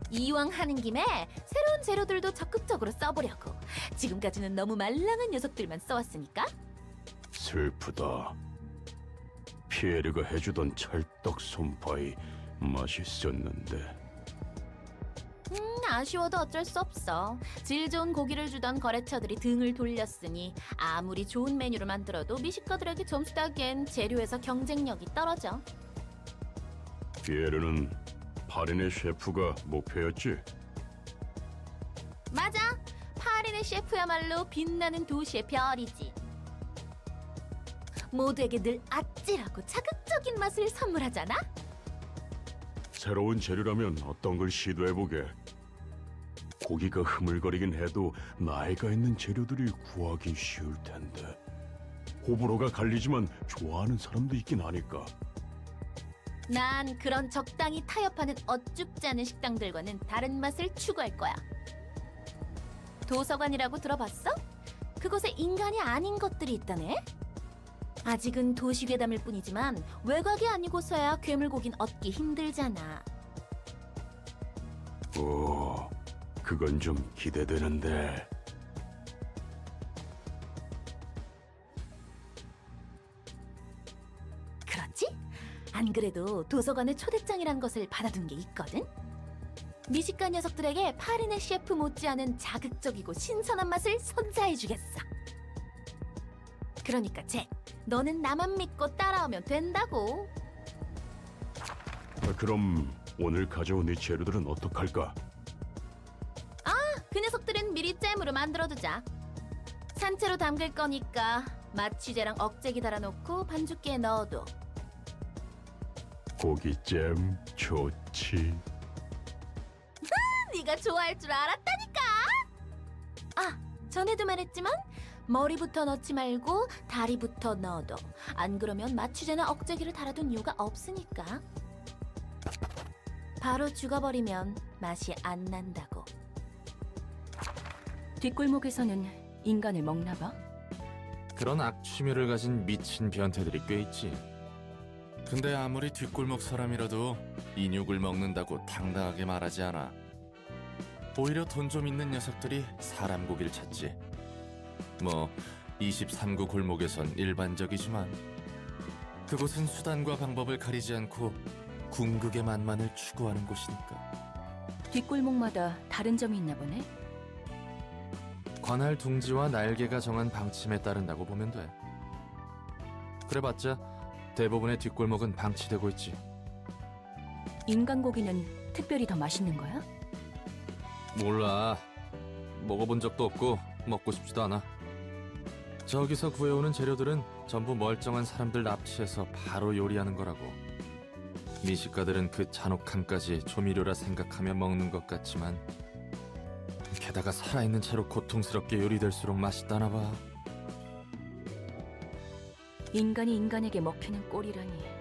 이왕 하는 김에 새로운 재료들도 적극적으로 써보려고. 지금까지는 너무 말랑한 녀석들만 써왔으니까.
슬프다. 피에르가 해주던 찰떡 솜파이 맛있었는데.
아쉬워도 어쩔 수 없어. 질 좋은 고기를 주던 거래처들이 등을 돌렸으니 아무리 좋은 메뉴를 만들어도 미식가들에게 점수 따기엔 재료에서 경쟁력이 떨어져.
피에르는 파린의 셰프가 목표였지?
맞아. 파리네 셰프야말로 빛나는 도시의 별이지. 모두에게 늘 아찔하고 자극적인 맛을 선물하잖아.
새로운 재료라면 어떤 걸 시도해보게. 고기가 흐물거리긴 해도 나이가 있는 재료들이 구하기 쉬울 텐데. 호불호가 갈리지만 좋아하는 사람도 있긴 하니까.
난 그런 적당히 타협하는 어줍지 않은 식당들과는 다른 맛을 추구할 거야. 도서관이라고 들어봤어? 그곳에 인간이 아닌 것들이 있다네? 아직은 도시괴담일 뿐이지만 외곽이 아니고서야 괴물고긴 얻기 힘들잖아.
오, 그건 좀 기대되는데.
그렇지? 안 그래도 도서관에 초대장이란 것을 받아둔 게 있거든? 미식가 녀석들에게 파리네 셰프 못지않은 자극적이고 신선한 맛을 선사해주겠어. 그러니까 잭, 너는 나만 믿고 따라오면 된다고.
그럼 오늘 가져온 이 재료들은 어떡할까?
그 녀석들은 미리 잼으로 만들어두자. 산채로 담글 거니까 마취제랑 억제기 달아놓고 반죽기에 넣어둬.
고기잼 좋지.
네가 좋아할 줄 알았다니까. 아, 전에도 말했지만 머리부터 넣지 말고 다리부터 넣어둬. 안 그러면 마취제나 억제기를 달아둔 이유가 없으니까. 바로 죽어버리면 맛이 안 난다고.
뒷골목에서는 인간을 먹나 봐.
그런 악취미를 가진 미친 변태들이 꽤 있지. 근데 아무리 뒷골목 사람이라도 인육을 먹는다고 당당하게 말하지 않아. 오히려 돈 좀 있는 녀석들이 사람 고기를 찾지. 뭐 23구 골목에선 일반적이지만 그곳은 수단과 방법을 가리지 않고 궁극의 맛만을 추구하는 곳이니까.
뒷골목마다 다른 점이 있나 보네.
관할 둥지와 날개가 정한 방침에 따른다고 보면 돼. 그래봤자 대부분의 뒷골목은 방치되고 있지.
인간 고기는 특별히 더 맛있는 거야?
몰라. 먹어본 적도 없고 먹고 싶지도 않아. 저기서 구해오는 재료들은 전부 멀쩡한 사람들 납치해서 바로 요리하는 거라고. 미식가들은 그 잔혹함까지 조미료라 생각하며 먹는 것 같지만 게다가 살아있는 채로 고통스럽게 요리될수록 맛있다나 봐.
인간이 인간에게 먹히는 꼴이라니.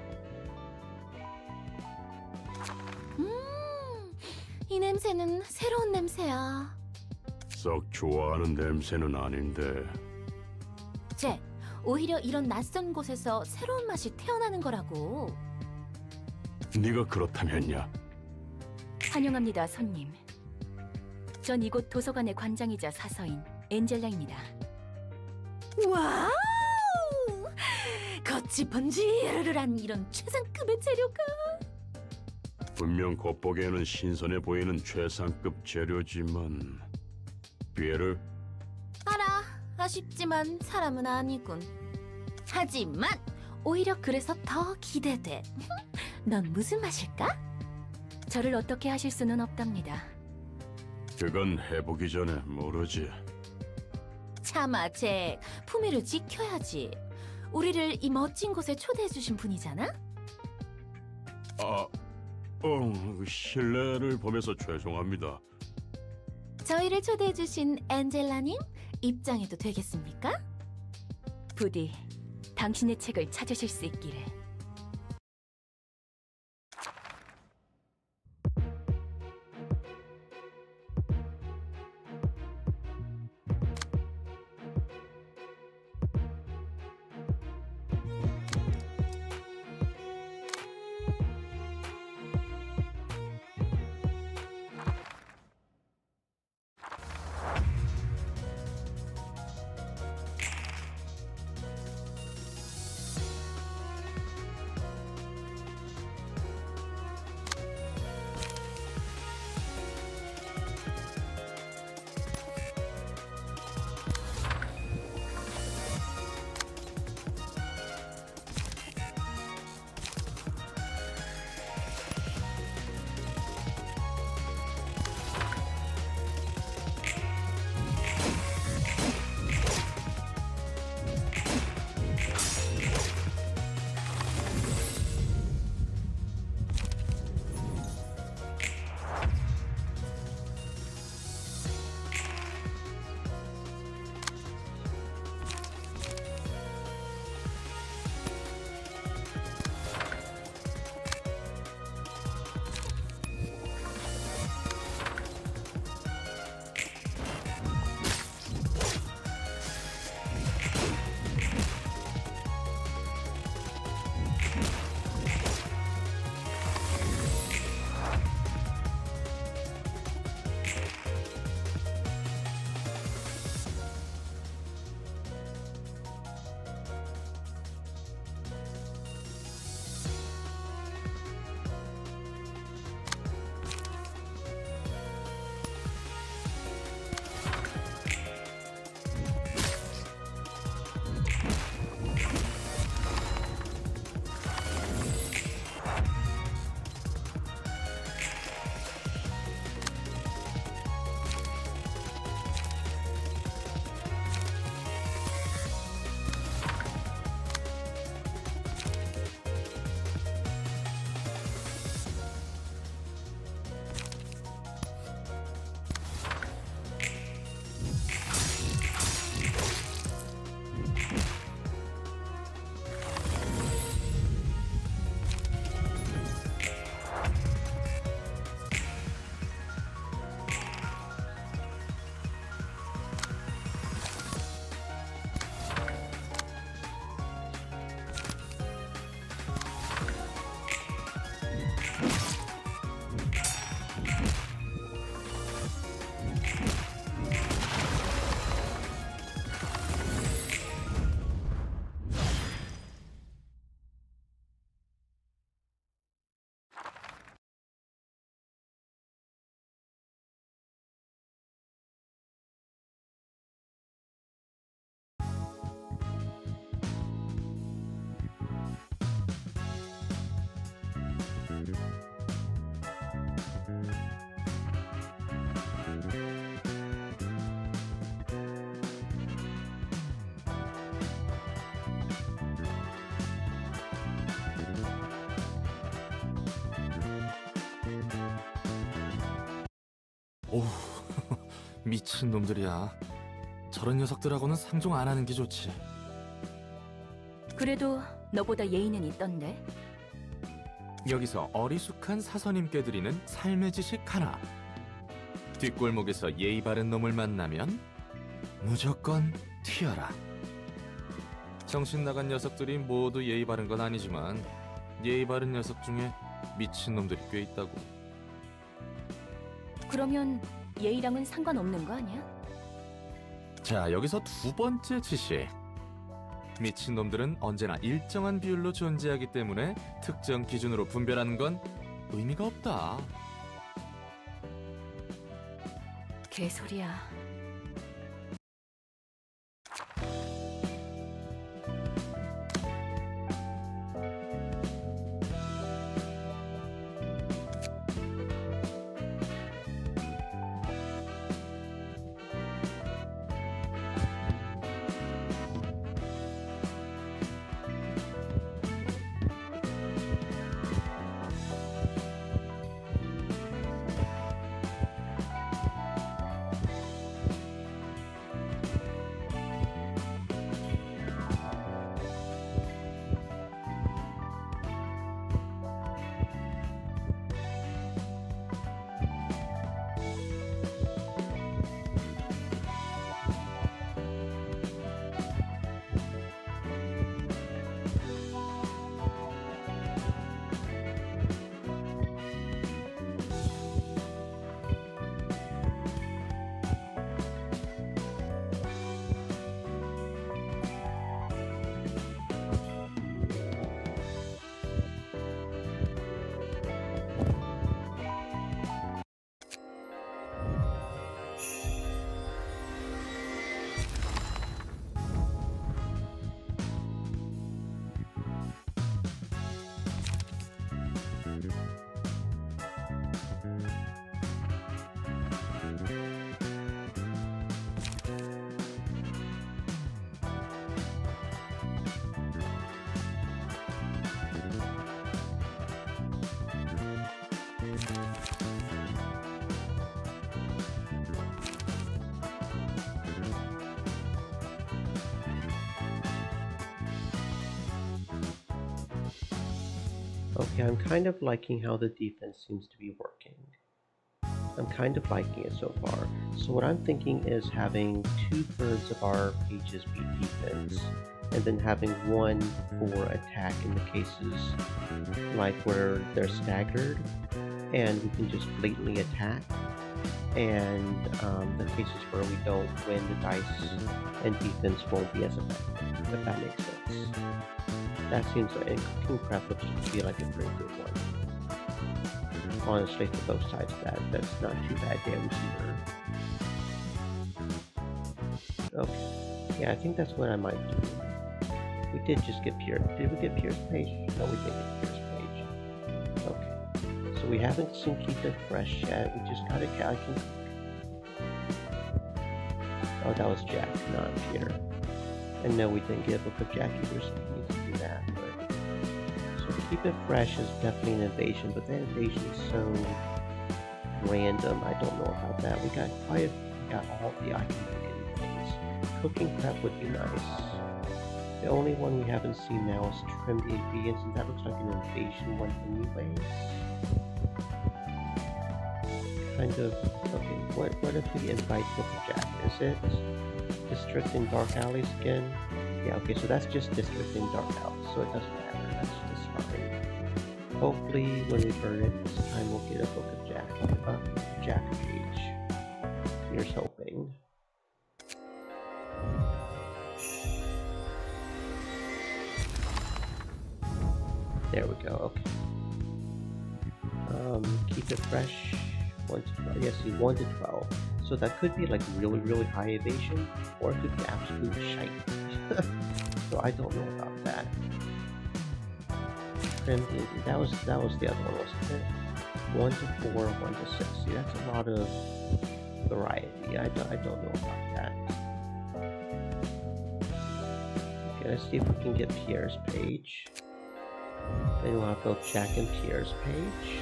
이 냄새는 새로운 냄새야.
썩 좋아하는 냄새는 아닌데.
잭, 오히려 이런 낯선 곳에서 새로운 맛이 태어나는 거라고.
네가 그렇다면야.
환영합니다, 손님. 전 이곳 도서관의 관장이자 사서인 엔젤라입니다.
와우! 겉이 번지르르한 이런 최상급의 재료가.
분명 겉보기에는 신선해 보이는 최상급 재료지만. 피에르,
알아, 아쉽지만 사람은 아니군. 하지만 오히려 그래서 더 기대돼. 넌 무슨 맛일까?
저를 어떻게 하실 수는 없답니다.
그건 해보기 전에 모르지.
참아, 잭. 품위를 지켜야지. 우리를 이 멋진 곳에 초대해 주신 분이잖아?
실례를 범해서 죄송합니다.
저희를 초대해 주신 엔젤라님, 입장해도 되겠습니까?
부디 당신의 책을 찾으실 수 있기를.
오우, 미친 놈들이야. 저런 녀석들하고는 상종 안 하는 게 좋지.
그래도 너보다 예의는 있던데.
여기서 어리숙한 사서님께 드리는 삶의 지식 하나. 뒷골목에서 예의 바른 놈을 만나면 무조건 튀어라. 정신 나간 녀석들이 모두 예의 바른 건 아니지만 예의 바른 녀석 중에 미친 놈들이 꽤 있다고.
그러면 예의랑은 상관없는 거 아니야?
자, 여기서 두 번째 지식. 미친 놈들은 언제나 일정한 비율로 존재하기 때문에 특정 기준으로 분별하는 건 의미가 없다.
개소리야.
Okay, I'm kind of liking how the defense seems to be working. I'm kind of liking it so far. So what I'm thinking is having 2/3 of our pages be defense, and then having one for attack in the cases like where they're staggered, and we can just blatantly attack. And the cases where we don't win the dice and defense won't be as effective, if that makes sense. That seems like cooking prep looks to be like a very good one. Honestly, for both sides of that, that's not too bad damage either. Okay, yeah, I think that's what I might do. We did just get Pierce. Did we get Pierce Page? No, we didn't get Pierce Page. Okay, so we haven't seen Keep It Fresh yet. We just got a Calican. Oh, that was Jack, not Peter. And no, we didn't get a Book of Jack either, so we need to do that. But so Keep It Fresh is definitely an invasion, but that invasion is so random. I don't know about that. We got all the I can cook things. Cooking prep would be nice. The only one we haven't seen now is Trim the Ingredients, and that looks like an invasion one anyways. Kind of, okay, what if we invite Book of Jack? Is it District in Dark Alleys again? Yeah, okay, so that's just District in Dark Alleys, so it doesn't matter, that's just fine. Hopefully, when we burn it this time, we'll get a Book of Jack, Jack page. Here's hoping. There we go, okay. Keep it fresh. 1 to 12. Yes, 1 to 12. So that could be like really, really high evasion, or it could be absolute shite. So I don't know about that. That was the other one, wasn't it? 1 to 4, 1 to 6. See, that's a lot of variety. I don't know about that. Okay, let's see if we can get Pierre's page. Then we'll have both Jack and Pierre's page.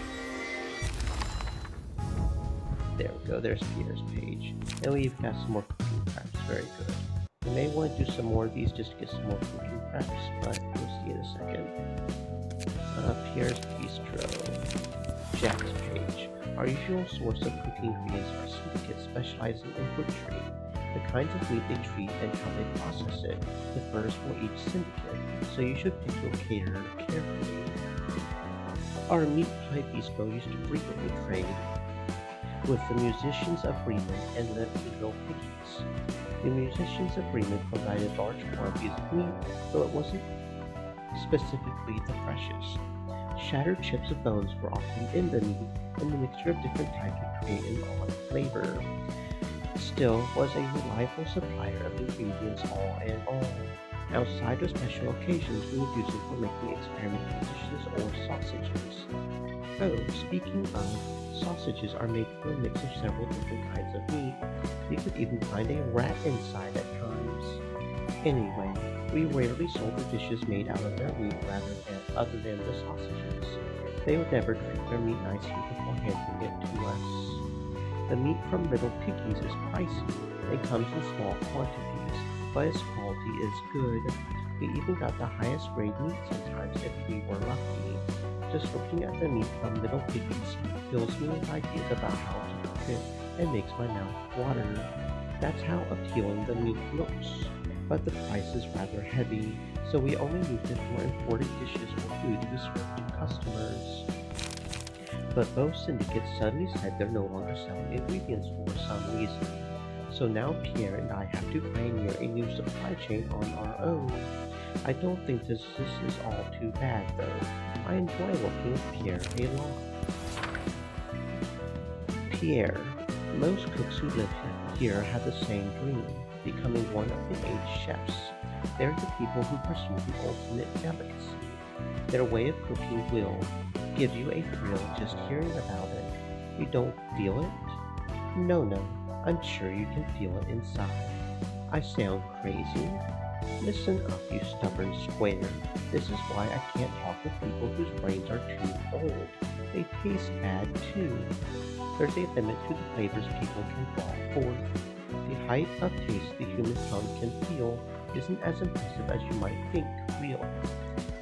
There we go, there's Pierre's page. And we've got some more cooking preps, very good. We may want to do some more of these just to get some more cooking preps, but we'll see in a second. Pierre's Bistro. Jack's page. Our usual source of cooking ingredients are syndicates specializing in butchery. The kinds of meat they treat and how they process it differs for each syndicate, so you should pick your caterer carefully. Our meat pie bistro used to frequently trade with the Musicians Agreement and the Little Piggies. The Musicians Agreement provided large quantities of meat, though it wasn't specifically the freshest. Shattered chips of bones were often in the meat, and the mixture of different types would create an odd flavor. Still was a reliable supplier of ingredients all in all. Outside of special occasions, we would use it for making experimental dishes or sausages. Oh, speaking of, sausages are made from a mix of several different kinds of meat. You could even find a rat inside at times. Anyway, we rarely sold the dishes made out of their meat other than the sausages. They would never treat their meat nicely before handing it to us. The meat from Little Piggies is pricey and comes in small quantities, but its quality is good. We even got the highest grade meat sometimes if we were lucky. Just looking at the meat from Little Piggies fills me with ideas about how to cook it and makes my mouth water. That's how appealing the meat looks. But the price is rather heavy, so we only used it for imported dishes or food we served to customers. But both syndicates suddenly said they're no longer selling ingredients for some reason. So now Pierre and I have to pioneer a new supply chain on our own. I don't think this is all too bad though. I enjoy working with Pierre a lot. Pierre. Most cooks who live here have the same dream, becoming one of the 8 chefs. They're the people who pursue the ultimate delicacy. Their way of cooking will give you a thrill just hearing about it. You don't feel it? No, I'm sure you can feel it inside. I sound crazy? Listen up, you stubborn square. This is why I can't talk with people whose brains are too old. They taste bad too. There's a limit to the flavors people can draw forth. The height of taste the human tongue can feel isn't as impressive as you might think real.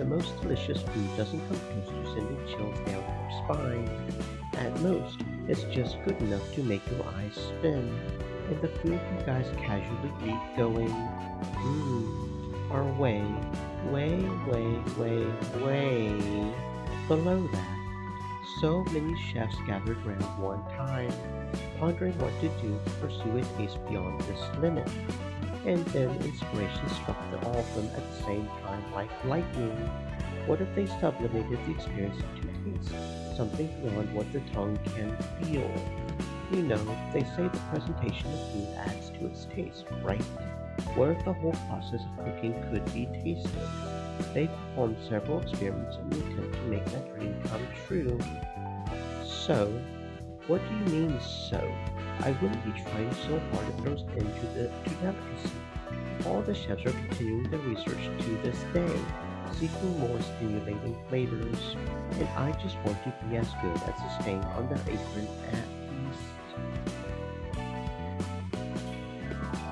the most delicious food doesn't come close to sending chills down your spine. At most, it's just good enough to make your eyes spin, and the food you guys casually eat going, are way, way, way, way, way below that. So many chefs gathered round one time, pondering what to do to pursue a taste beyond this limit. And then inspiration struck all of them at the same time like lightning. What if they sublimated the experience to taste, something beyond what the tongue can feel? You know, they say the presentation of food adds to its taste, right? What if the whole process of cooking could be tasted? They performed several experiments in the attempt to make that dream come true. So, what do you mean so? I wouldn't be trying so hard if there was an end to delicacy. All the chefs are continuing their research to this day, seeking more stimulating flavors, and I just want to be as good as staying on their apron at least.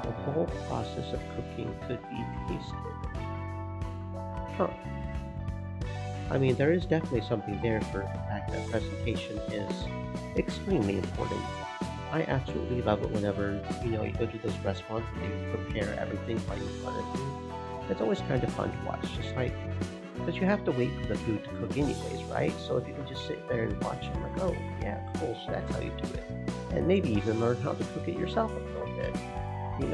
The whole process of cooking could be tasted. Huh. I mean, there is definitely something there for the fact that presentation is extremely important. I absolutely love it whenever, you go to those restaurants and they prepare everything right in front of you. It's always kind of fun to watch, just like, because you have to wait for the food to cook anyways, right? So if you can just sit there and watch it, like, oh, yeah, cool, so that's how you do it. And maybe even learn how to cook it yourself a little bit, A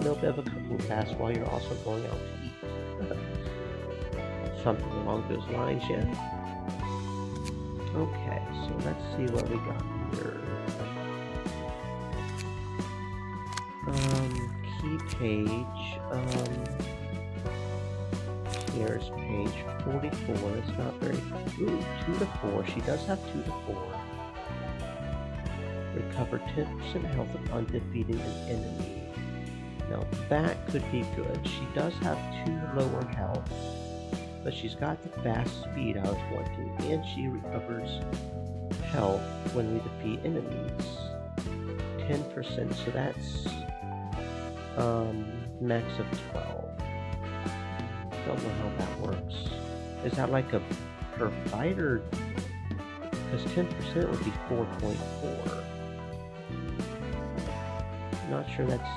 little bit of a cooking class while you're also going out to eat. Something along those lines, yeah. Okay, so let's see what we got here. Key page. Here's page 44. It's not very. Ooh, 2 to 4. She does have 2 to 4. Recover 10% health upon defeating an enemy. Now that could be good. She does have 2 lower health, but she's got the fast speed I was wanting, and she recovers health when we defeat enemies. 10%, so that's max of 12. Don't know how that works. Is that like a per fight, or because 10% would be 4.4. Not sure that's,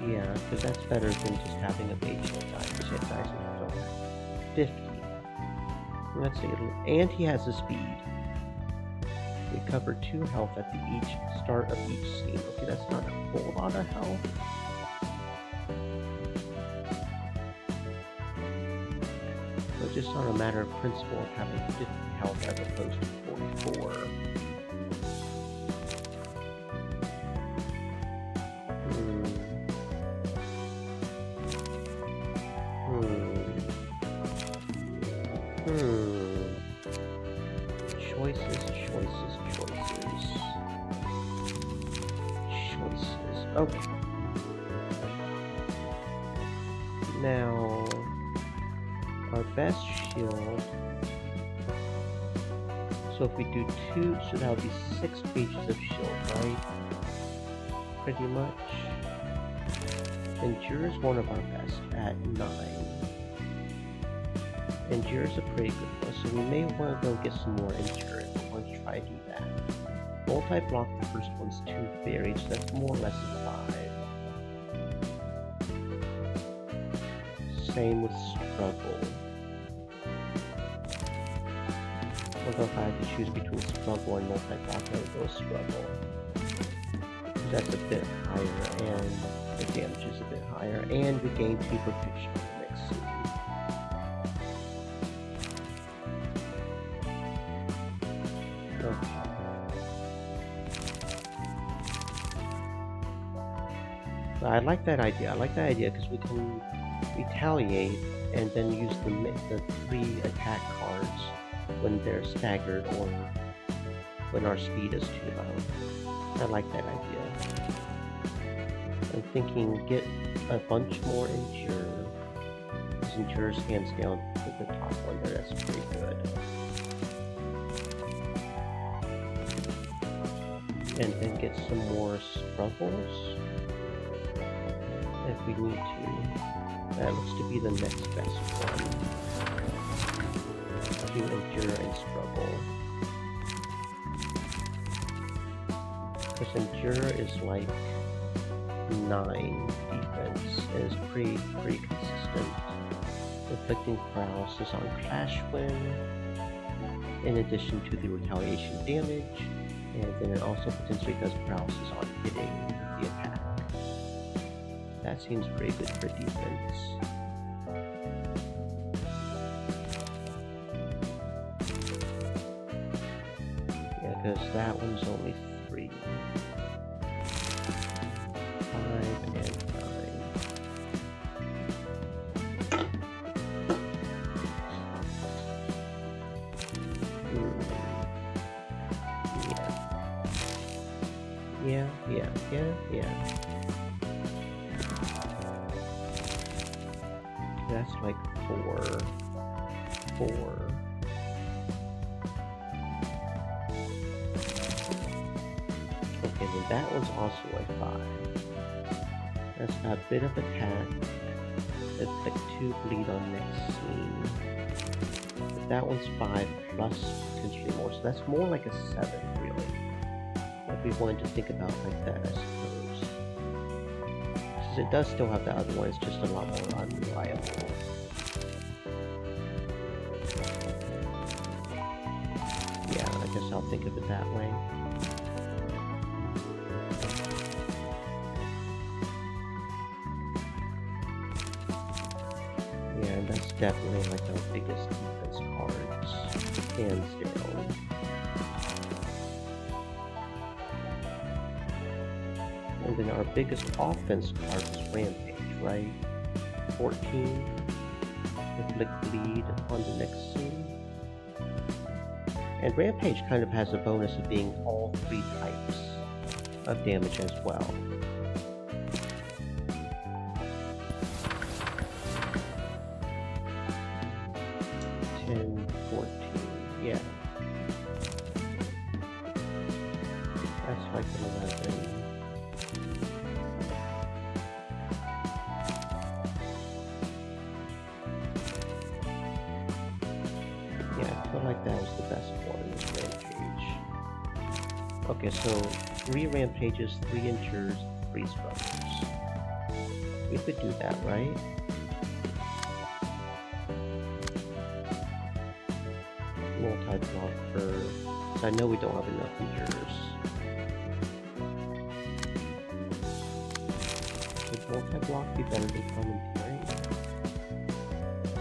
yeah, because that's better than just having a base die. 50. Let's see, and he has a speed. Recover 2 health at the start of each scene. Okay, that's not a whole lot of health. So just on a matter of principle of having 50 health as opposed to 44. Choices. Okay. Now, our best shield. So if we do 2, so that would be 6 pages of shield, right? Pretty much. Endure is one of our best at 9. Endure is a pretty good one, so we may want to go get some more Endure if we want to try to do that. Multi-block, the first one's 2 berries, so that's more or less a 5. Same with Struggle. Although if I had to choose between Struggle and Multi-block, I would go with Struggle. That's a bit higher, and the damage is a bit higher, and we gain 2 protection on the next scene. Okay. But I like that idea. Because we can retaliate and then use the 3 attack cards when they're staggered or when our speed is too low. I like that idea. I'm thinking get a bunch more Endure. Because Endure's hands down to the top one there, that's pretty good. And then get some more Struggles. if we need to. That looks to be the next best one. To endure and struggle. Because endure is like 9 defense and is pretty consistent. Inflicting paralysis on Clash Win, in addition to the retaliation damage, and then it also potentially does paralysis on hitting with the attack. That seems pretty good for defense. Yeah, because that one's only 3. 5 and 9. Yeah. That's like 4. Okay, then that one's also a 5. That's got a bit of attack. Inflict 2 bleed on next scene. But that one's 5 plus potentially more, so that's more like a 7 really. If we wanted to think about like that, I suppose. Since it does still have the other one, it's just a lot more unreliable. Yeah, I guess I'll think of it that way. Yeah, and that's definitely like our biggest defense cards, hands down. And then our biggest offense card is Rampage, right? 14. Inflict bleed on the next scene. And Rampage kind of has a bonus of being all 3 types of damage as well. 10, 14, yeah. That's like 11. I feel like that was the best one, Rampage. Okay, so 3 Rampages, 3 Endures, 3 Struggles. We could do that, right? Multi-block for... So I know we don't have enough Endures. Would multi-block be better than commentary?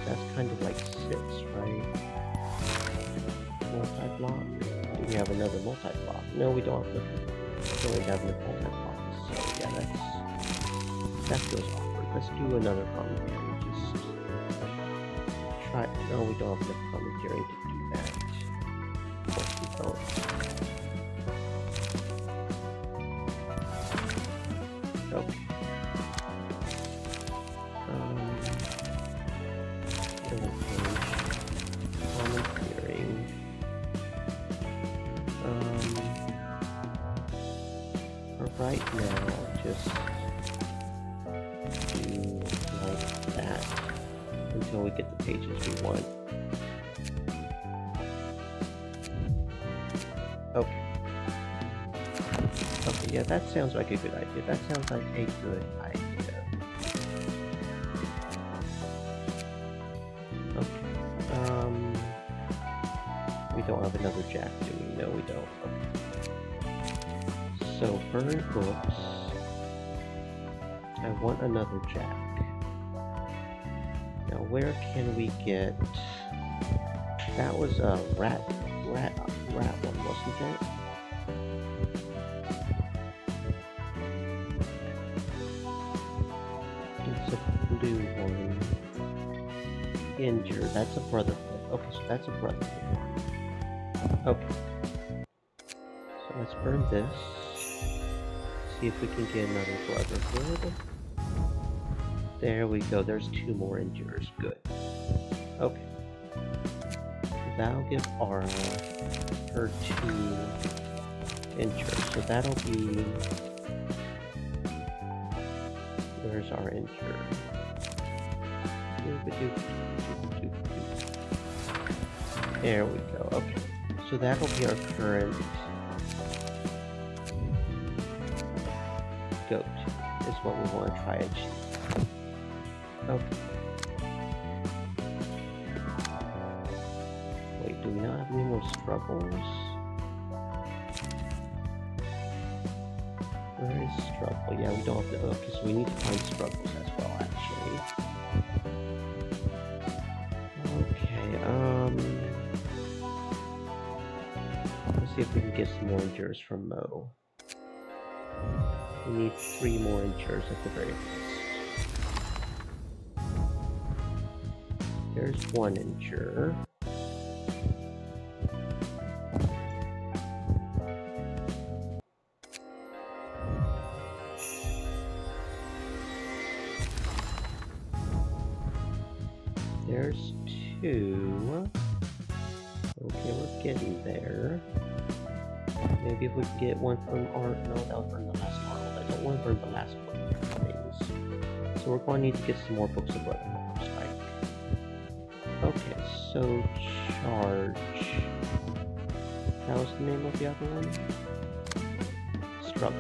That's kind of like 6, right? Multi-block? Do we have another multi-block? No, we don't have enough. We only have enough multi-blocks. So yeah, that feels awkward. Let's do another commentary. Just try. No, we don't have enough commentary to do that. Of course we don't. Okay. Commentary. Right now, just do like that until we get the pages we want. Okay. Okay, yeah, that sounds like a good idea. That sounds like a good idea. Okay. We don't have another jack, do we? No, we don't. Okay. So, burn books. I want another jack. Now, where can we get... That was a rat one, wasn't it? It's a blue one. Injure. That's a brotherhood. Okay, so that's a brotherhood. Okay. So let's burn this. See if we can get another brotherhood. There we go. There's 2 more endures. Good. Okay. That'll give Ara her 2 endures. So that'll be... Where's our injured? There we go. Okay. So that'll be our current go-to, is what we want to try and achieve. Okay. Wait, do we not have any more struggles? Where is struggle? Yeah, we don't have to. Okay, so we need to find struggles as well, actually. Okay, let's see if we can get some more endures from Mo. We need 3 more endures at the very least. There's 1 endure. There's 2. Okay, we're getting there. Maybe if we can get 1 from Art. No, that'll burn the last Arnold. I don't want to burn the last book of things. So we're going to need to get some more books of Brotherhood, looks like. Okay, so Charge. That was the name of the other one? Struggle.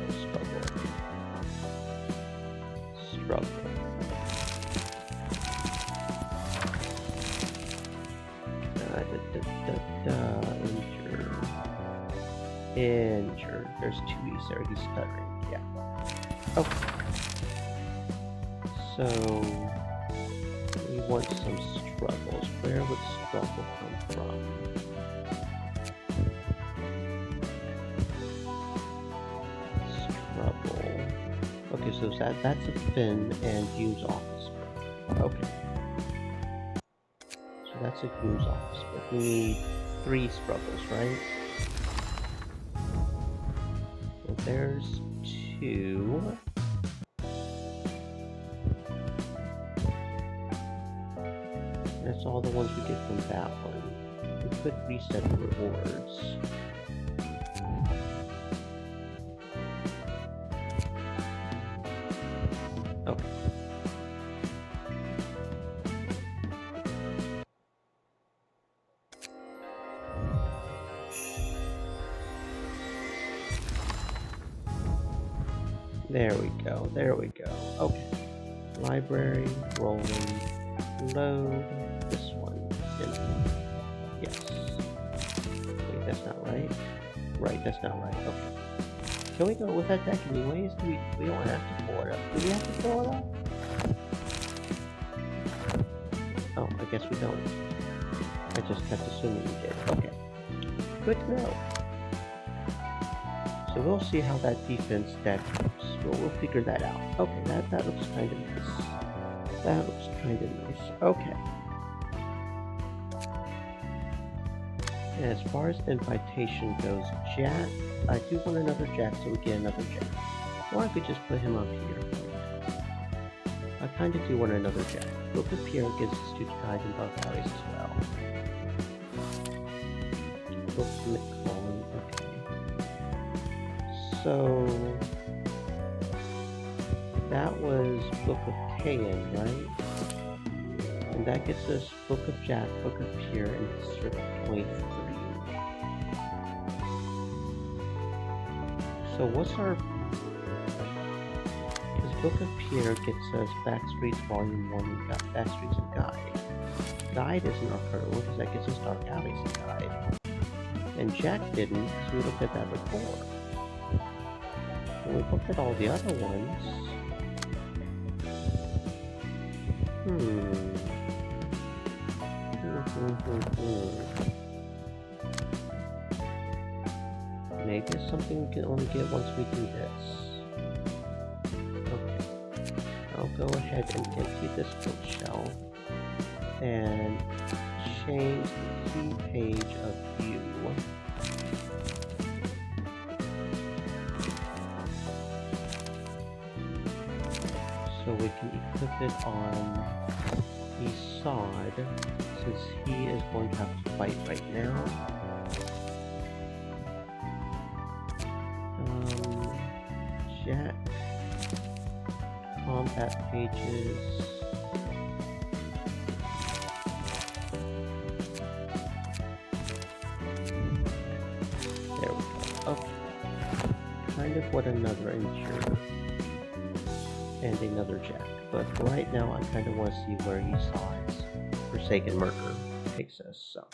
Injured. There's 2 E's there. He's stuttering. Yeah. Okay. So we want some struggles. Where would struggle come from? Struggle. Okay, so that's a Finn and Hugh's office book. Okay. So that's a Hugh's office book. We need 3 struggles, right? There's 2. That's all the ones we get from that one. We could reset the rewards. Okay. There we go. Okay. Library, rolling, load, this one. Yes. Wait, that's not right. Right, that's not right. Okay. Can we go with that deck anyways? We don't have to pull it up. Do we have to pull it up? Oh, I guess we don't. I just kept assuming we did. Okay. Good to know. So we'll see how that defense deck looks. We'll figure that out. Okay, that looks kind of nice. That looks kind of nice. Okay. And as far as invitation goes, Jack, I do want another Jack, so we get another Jack. Or I could just put him up here. I kind of do want another Jack. Book of Pierre gives us 2 guide in both alleys as well. Book of McClellan, okay. So that was Book of Kayan, right? And that gets us Book of Jack, Book of Pierre, and District 23. So what's our... Because Book of Pierre gets us Backstreets Volume 1 and Backstreets and Guide. Guide isn't our current one because that gets us Dark Alleys and Guide. And Jack didn't because we looked at that before. When we looked at all the other ones... Maybe it's something we can only get once we do this. Okay. I'll go ahead and empty this bookshelf and change the key page of view. So we can equip it on Isad, since he is going to have to fight right now. Jack, combat chat pages. There we go. Okay. Kind of what another insurer and another jack. But right now I kind of want to see where he saw his Forsaken Murder takes us. So.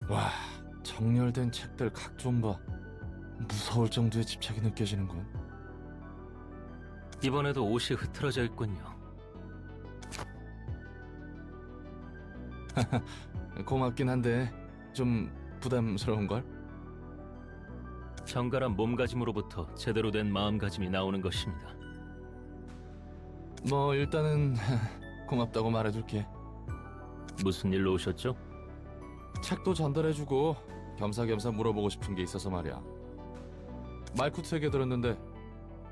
와, 정렬된 책들 각 좀 봐. 무서울 정도의 집착이 느껴지는군.
이번에도 옷이 흐트러져 있군요.
고맙긴 한데 좀 부담스러운걸?
정갈한 몸가짐으로부터 제대로 된 마음가짐이 나오는 것입니다.
뭐 일단은 고맙다고 말해둘게.
무슨 일로 오셨죠?
책도 전달해주고 겸사겸사 물어보고 싶은 게 있어서 말이야. 말쿠트 얘기 들었는데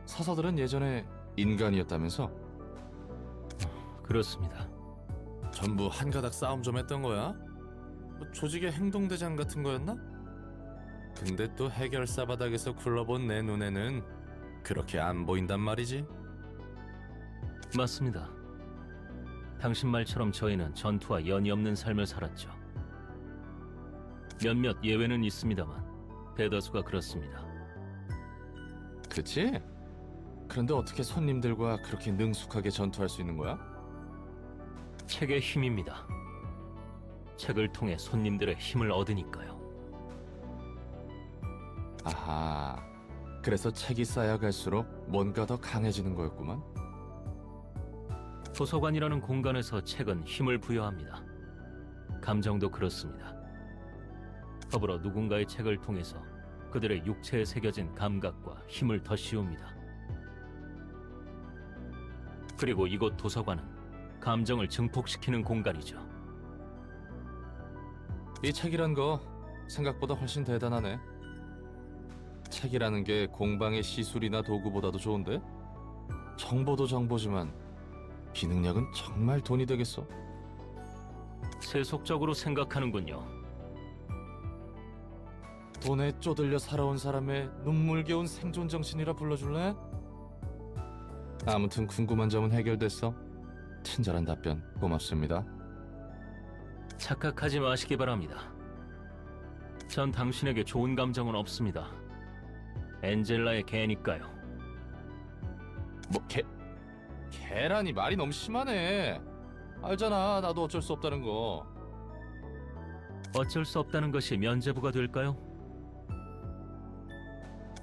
사사들은 예전에 인간이었다면서?
그렇습니다.
전부 한 가닥 싸움 좀 했던 거야? 뭐 조직의 행동대장 같은 거였나? 근데 또 해결사 바닥에서 굴러본 내 눈에는 그렇게 안 보인단 말이지.
맞습니다. 당신 말처럼 저희는 전투와 연이 없는 삶을 살았죠. 몇몇 예외는 있습니다만 대다수가 그렇습니다.
그치? 그런데 어떻게 손님들과 그렇게 능숙하게 전투할 수 있는 거야?
책의 힘입니다. 책을 통해 손님들의 힘을 얻으니까요.
아하, 그래서 책이 쌓여갈수록 뭔가 더 강해지는 거였구만.
도서관이라는 공간에서 책은 힘을 부여합니다. 감정도 그렇습니다. 더불어 누군가의 책을 통해서 그들의 육체에 새겨진 감각과 힘을 더 씌웁니다. 그리고 이곳 도서관은 감정을 증폭시키는 공간이죠.
이 책이란 거 생각보다 훨씬 대단하네. 책이라는 게 공방의 시술이나 도구보다도 좋은데? 정보도 정보지만 기능력은 정말 돈이 되겠어.
세속적으로 생각하는군요.
돈에 쪼들려 살아온 사람의 눈물겨운 생존 정신이라 불러줄래? 아무튼 궁금한 점은 해결됐어. 친절한 답변 고맙습니다.
착각하지 마시기 바랍니다. 전 당신에게 좋은 감정은 없습니다. 엔젤라의 개니까요.
뭐 개라니 말이 너무 심하네. 알잖아, 나도 어쩔 수 없다는 거.
어쩔 수 없다는 것이 면죄부가 될까요?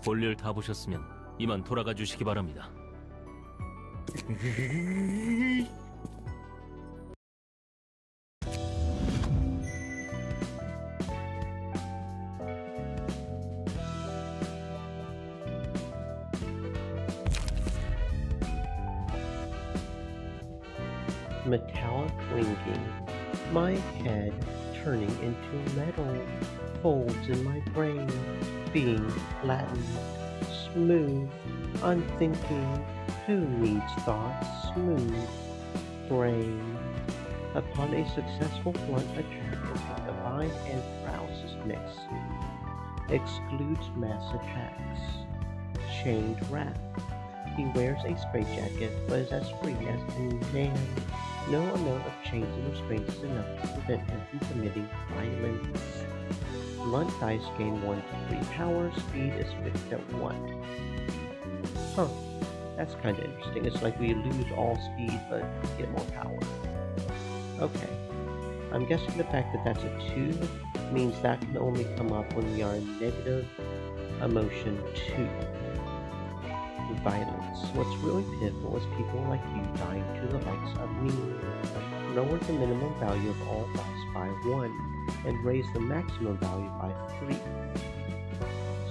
볼일 다 보셨으면 이만 돌아가 주시기 바랍니다.
Metallic ringing, my head turning into metal, folds in my brain being flattened, smooth, unthinking, who needs thoughts smooth, brain. Upon a successful blunt attack into divine and paralysis mix, excludes mass attacks, chained wrap. He wears a straitjacket, but is as free as any man. No amount of chains and restraints is enough to prevent him from committing violence. Blunt dice gain 1 to 3 power, speed is fixed at 1. Huh, that's kinda interesting. It's like we lose all speed, but get more power. Okay, I'm guessing the fact that that's a 2 means that can only come up when we are in negative emotion 2. Violence. What's really pitiful is people like you dying to the likes of me. Lower the minimum value of all dice by 1 and raise the maximum value by 3.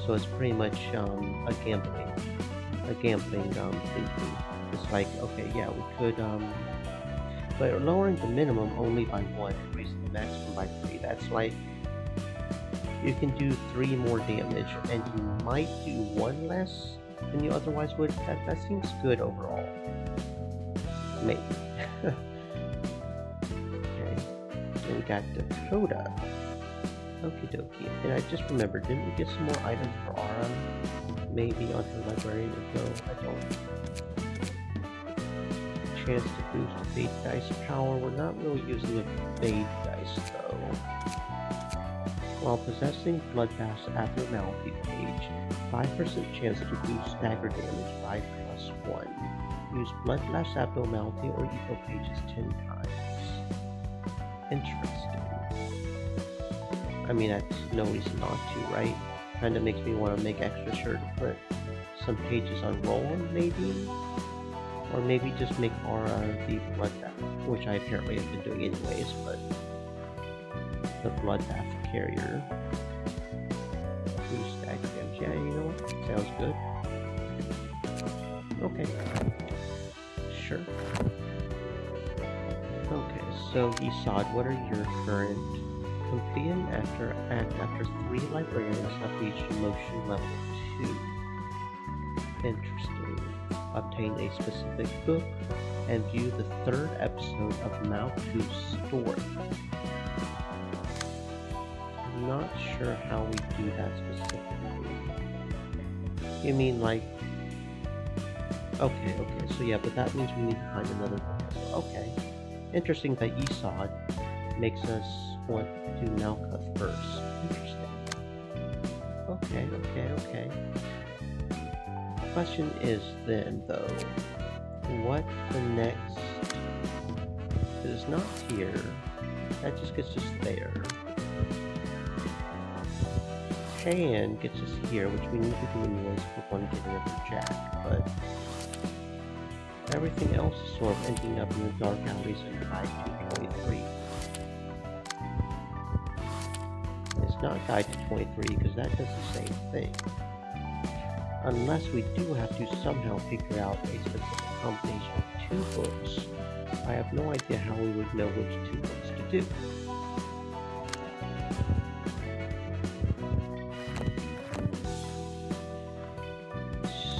So it's pretty much a gambling thinking. It's like, okay, yeah, we could but lowering the minimum only by 1 and raising the maximum by 3. That's like you can do 3 more damage and you might do 1 less than you otherwise would. That seems good overall. Maybe. Okay. So we got Dakota. Okie dokie. And I just remembered, didn't we get some more items for Ara? Maybe on her librarian info. I don't. Chance to boost the fade dice power. We're not really using a fade dice though. While possessing Bloodbath's abnormality page, 5% chance to boost stagger damage by +1. Use Bloodbath's abnormality or eco pages 10 times. Interesting. I mean, that's no reason not to, right? Kinda makes me want to make extra sure to put some pages on Roland, maybe? Or maybe just make Aura the Bloodbath, which I apparently have been doing anyways, but the Bloodbath carrier. Boost stagger damage. Yeah, you know what? Sounds good. Okay. Sure. Okay, so Isad, what are your current complete an act after 3 librarians have reached emotion level 2. Interesting. Obtain a specific book and view the 3rd episode of Malkuth's story. I'm not sure how we do that specifically. You mean like... Okay, so yeah, but that means we need to find another book. So, okay. Interesting that Isad makes us want to do Malkuth first. Interesting. Okay. Question is then, though, what the next... It is not here. That just gets us there. And gets us here, which we need to do anyways if we want to get another Jack, but... Everything else is sort of ending up in the dark alleys and Guide 223. It's not Guide to 23 because that does the same thing. Unless we do have to somehow figure out a specific combination of two books, I have no idea how we would know which two books to do.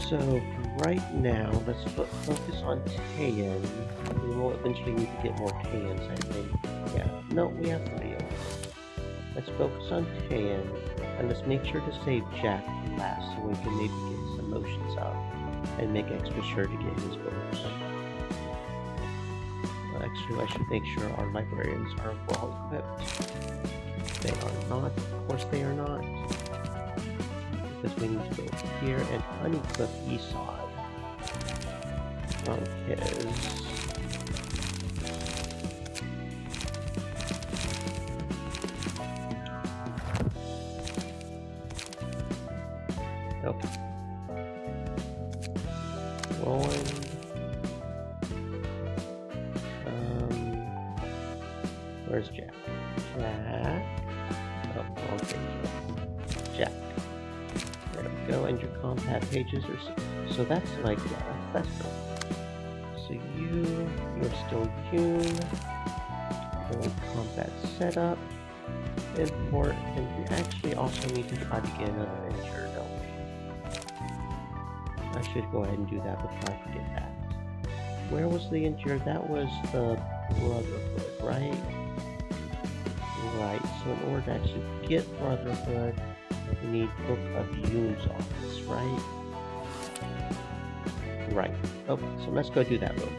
So right now, let's focus on Tayan. We will eventually need to get more Tayans, I think. Yeah, no, we have 3 of them. Let's focus on Tayan, and let's make sure to save Jack last so we can maybe get his emotions up and make extra sure to get his books. Actually, I should make sure our librarians are well equipped. They are not. Of course they are not. Because we need to go here and unequip Esau from his okay. Rolling. Where's Jack? Jack. Oh, wrong page. Jack. There we go. And your combat pages are so that's like that's perfect. So you're still Yoon. Going combat setup. Import, and we actually also need to try to get another injured, don't we? I should go ahead and do that before I forget that. Where was the injured? That was the Brotherhood, right? Right, so in order to actually get Brotherhood, we need Book of Yoon's office, right? Right. Okay, so let's go do that real quick.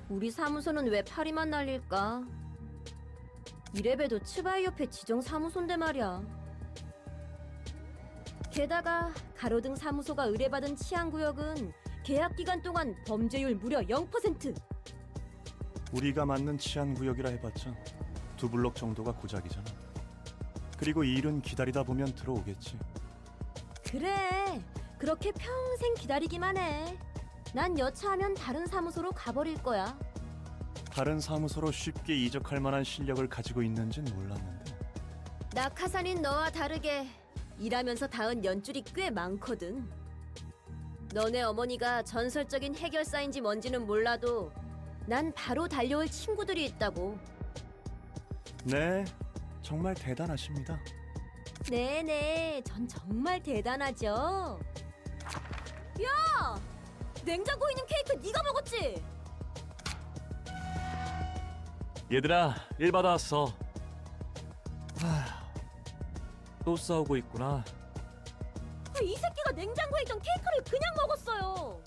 우리 사무소는 왜 파리만 날릴까? 이래봬도 츠바이 옆에 지정 사무소인데 말이야. 게다가 가로등 사무소가 의뢰받은 치안구역은 계약 기간 동안 범죄율 무려 0%.
우리가 맞는 치안구역이라 해봤자 두 블록 정도가 고작이잖아. 그리고 이 일은 기다리다 보면 들어오겠지.
그래, 그렇게 평생 기다리기만 해. 난 여차하면 다른 사무소로 가버릴 거야.
다른 사무소로 쉽게 이적할 만한 실력을 가지고 있는진 몰랐는데.
낙하산인 너와 다르게 일하면서 닿은 연줄이 꽤 많거든. 너네 어머니가 전설적인 해결사인지 뭔지는 몰라도 난 바로 달려올 친구들이 있다고.
네, 정말 대단하십니다.
네네, 전 정말 대단하죠. 야! 냉장고에 있는 케이크 네가 먹었지?
얘들아, 일 받아왔어. 또 싸우고 있구나.
이 새끼가 냉장고에 있던 케이크를 그냥 먹었어요.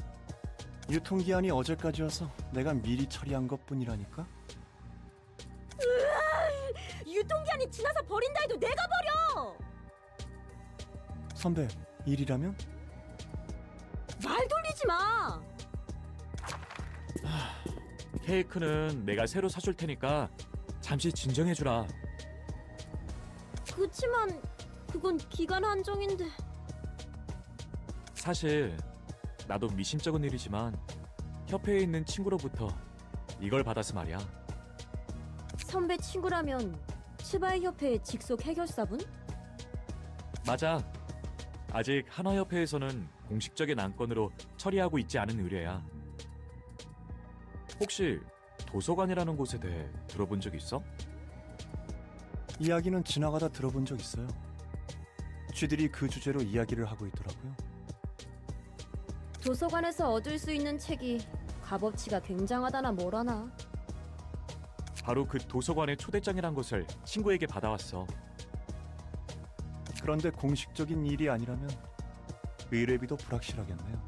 유통기한이 어제까지여서 내가 미리 처리한 것뿐이라니까.
유통기한이 지나서 버린다 해도 내가 버려.
선배, 일이라면?
말 돌리지 마.
케이크는 내가 새로 사줄 테니까 잠시 진정해주라.
그치만 그건 기간 한정인데.
사실 나도 미심쩍은 일이지만 협회에 있는 친구로부터 이걸 받아서 말이야.
선배 친구라면 츠바이 협회의 직속 해결사분?
맞아. 아직 한화협회에서는 공식적인 안건으로 처리하고 있지 않은 의뢰야. 혹시 도서관이라는 곳에 대해 들어본 적 있어?
이야기는 지나가다 들어본 적 있어요. 쥐들이 그 주제로 이야기를 하고 있더라고요.
도서관에서 얻을 수 있는 책이 값어치가 굉장하다나 뭐라나.
바로 그 도서관의 초대장이란 것을 친구에게 받아왔어.
그런데 공식적인 일이 아니라면 의뢰비도 불확실하겠네요.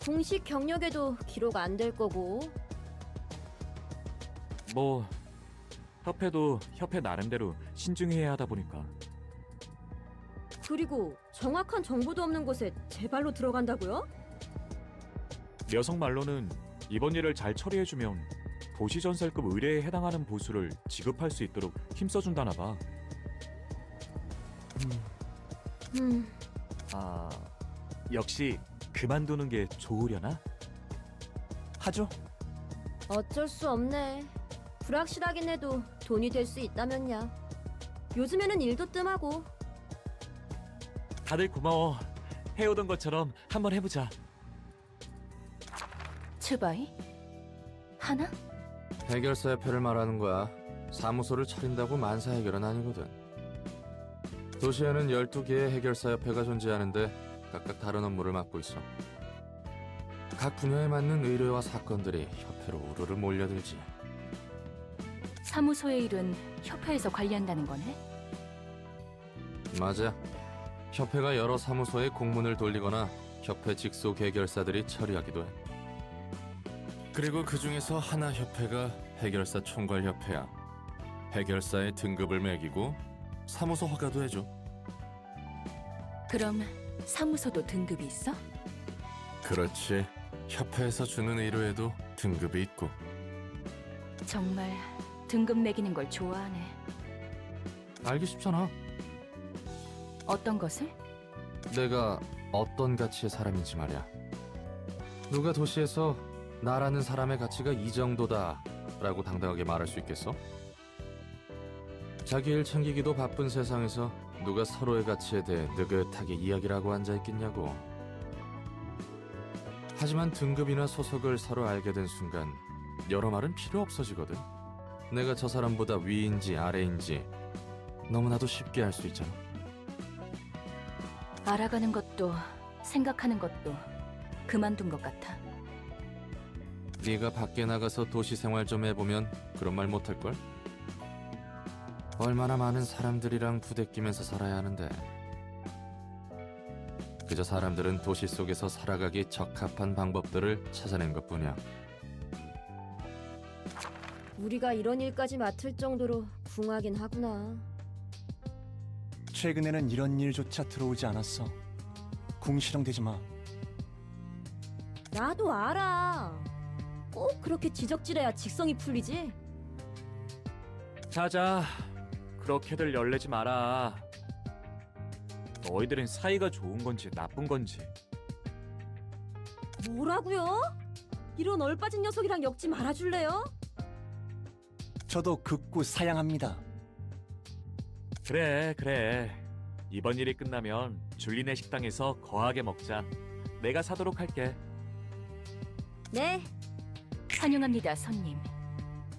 공식 경력에도 기록 안 될 거고.
뭐 협회도 협회 나름대로 신중히 해야 하다 보니까.
그리고 정확한 정보도 없는 곳에 제 발로 들어간다고요?
녀석 말로는 이번 일을 잘 처리해주면 도시전설급 의뢰에 해당하는 보수를 지급할 수 있도록 힘써준다나 봐. 아, 역시 그만두는 게 좋으려나?
하죠.
어쩔 수 없네. 불확실하긴 해도 돈이 될 수 있다면야. 요즘에는 일도 뜸하고.
다들 고마워. 해오던 것처럼 한번 해보자.
츠바이? 하나?
해결사 협회를 말하는 거야. 사무소를 차린다고 만사 해결은 아니거든. 도시에는 12개의 해결사 협회가 존재하는데 각각 다른 업무를 맡고 있어. 각 분야에 맞는 의뢰와 사건들이 협회로 우르르 몰려들지.
사무소의 일은 협회에서 관리한다는 거네?
맞아. 협회가 여러 사무소에 공문을 돌리거나 협회 직속 해결사들이 처리하기도 해. 그리고 그 중에서 하나 협회가 해결사 총괄협회야. 해결사의 등급을 매기고 사무소 허가도 해줘.
그럼 사무소도 등급이 있어?
그렇지. 협회에서 주는 의뢰에도 등급이 있고.
정말 등급 매기는 걸 좋아하네.
알기 쉽잖아.
어떤 것을?
내가 어떤 가치의 사람인지 말이야. 누가 도시에서 나라는 사람의 가치가 이 정도다 라고 당당하게 말할 수 있겠어? 자기 일 챙기기도 바쁜 세상에서 누가 서로의 가치에 대해 느긋하게 이야기를 하고 앉아있겠냐고. 하지만 등급이나 소속을 서로 알게 된 순간 여러 말은 필요 없어지거든. 내가 저 사람보다 위인지 아래인지 너무나도 쉽게 알 수 있잖아.
알아가는 것도 생각하는 것도 그만둔 것 같아.
네가 밖에 나가서 도시 생활 좀 해보면 그런 말 못할걸? 얼마나 많은 사람들이랑 부대끼면서 살아야 하는데. 그저 사람들은 도시 속에서 살아가기 적합한 방법들을 찾아낸 것뿐이야.
우리가 이런 일까지 맡을 정도로 궁하긴 하구나.
최근에는 이런 일조차 들어오지 않았어. 궁시렁대지 마.
나도 알아. 꼭 그렇게 지적질해야 직성이 풀리지?
자자, 그렇게들 열내지 마라. 너희들은 사이가 좋은 건지 나쁜 건지.
뭐라고요? 이런 얼빠진 녀석이랑 엮지 말아줄래요?
저도 극구 사양합니다.
그래. 이번 일이 끝나면 줄리네 식당에서 거하게 먹자. 내가 사도록 할게.
네.
환영합니다, 손님.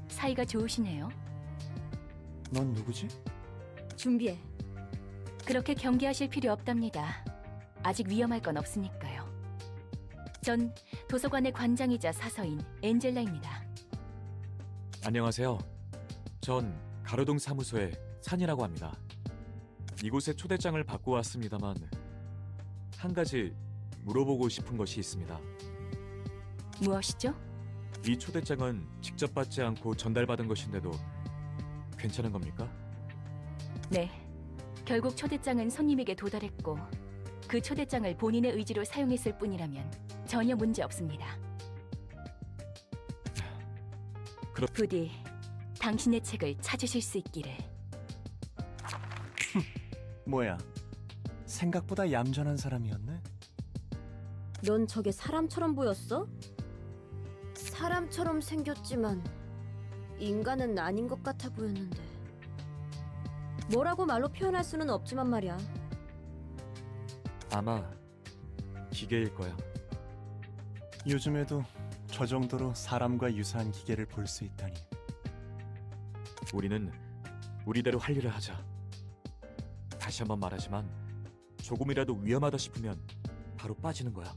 사이가 좋으시네요.
넌 누구지?
준비해.
그렇게 경계하실 필요 없답니다. 아직 위험할 건 없으니까요. 전 도서관의 관장이자 사서인 엔젤라입니다.
안녕하세요. 전 가로동 사무소의 산이라고 합니다. 이곳에 초대장을 받고 왔습니다만 한 가지 물어보고 싶은 것이 있습니다.
무엇이죠?
이 초대장은 직접 받지 않고 전달받은 것인데도 괜찮은 겁니까?
네. 결국 초대장은 손님에게 도달했고 그 초대장을 본인의 의지로 사용했을 뿐이라면 전혀 문제 없습니다. 부디 당신의 책을 찾으실 수 있기를.
뭐야? 생각보다 얌전한 사람이었네.
넌 저게 사람처럼 보였어? 사람처럼 생겼지만 인간은 아닌 것 같아 보였는데. 뭐라고 말로 표현할 수는 없지만 말이야.
아마 기계일 거야.
요즘에도 저 정도로 사람과 유사한 기계를 볼 수 있다니.
우리는 우리대로 할 일을 하자. 다시 한번 말하지만 조금이라도 위험하다 싶으면 바로 빠지는 거야.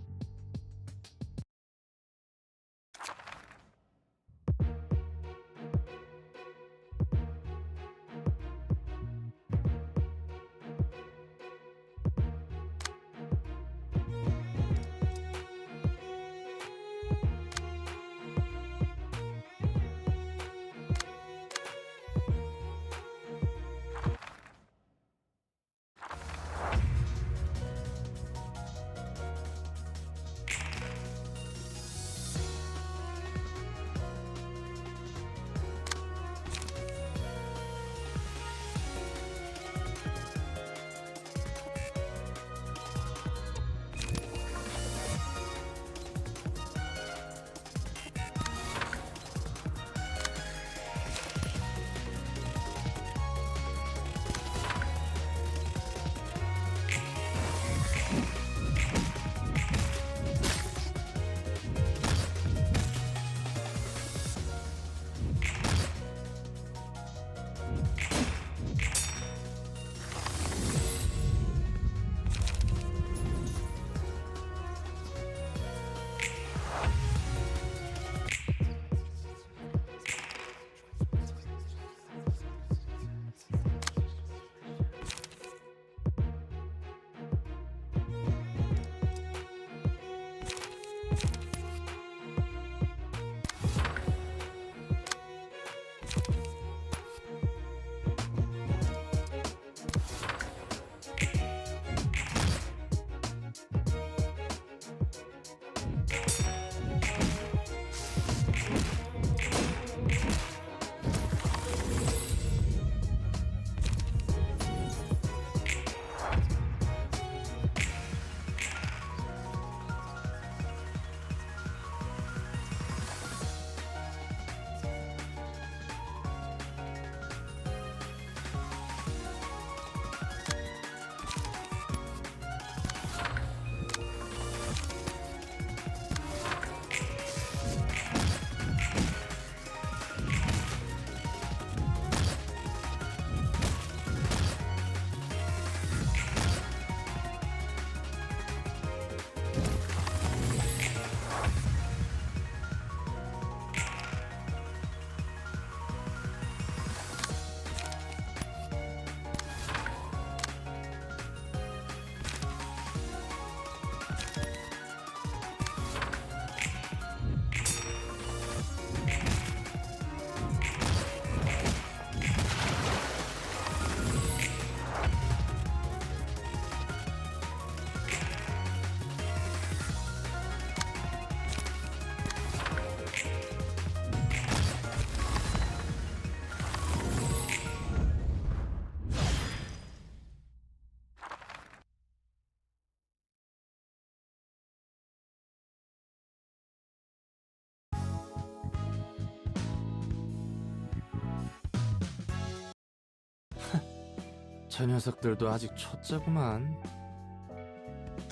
저 녀석들도 아직 초짜구만.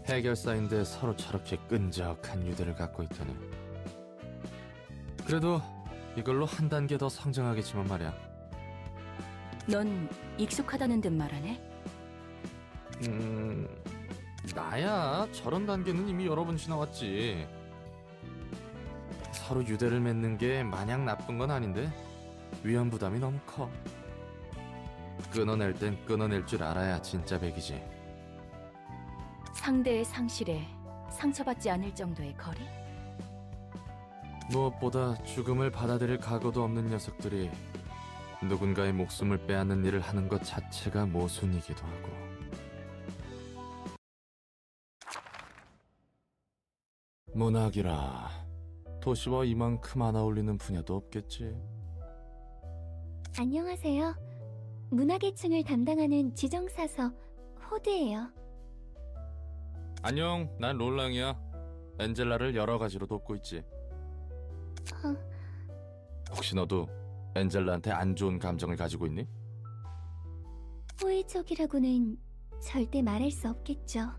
해결사인데 서로 저렇게 끈적한 유대를 갖고 있다니. 그래도 이걸로 한 단계 더 성장하겠지만 말이야.
넌 익숙하다는 듯 말하네.
나야 저런 단계는 이미 여러 번 지나왔지. 서로 유대를 맺는 게 마냥 나쁜 건 아닌데 위험 부담이 너무 커. 끊어낼 땐 끊어낼 줄 알아야 진짜 백이지.
상대의 상실에 상처받지 않을 정도의 거리?
무엇보다 죽음을 받아들일 각오도 없는 녀석들이 누군가의 목숨을 빼앗는 일을 하는 것 자체가 모순이기도 하고. 문학이라 도시와 이만큼 안 어울리는 분야도 없겠지.
안녕하세요. 문화계층을 담당하는 지정사서 호드예요.
안녕, 난 롤랑이야. 엔젤라를 여러 가지로 돕고 있지. 혹시 너도 엔젤라한테 안 좋은 감정을 가지고 있니?
호의적이라고는 절대 말할 수 없겠죠.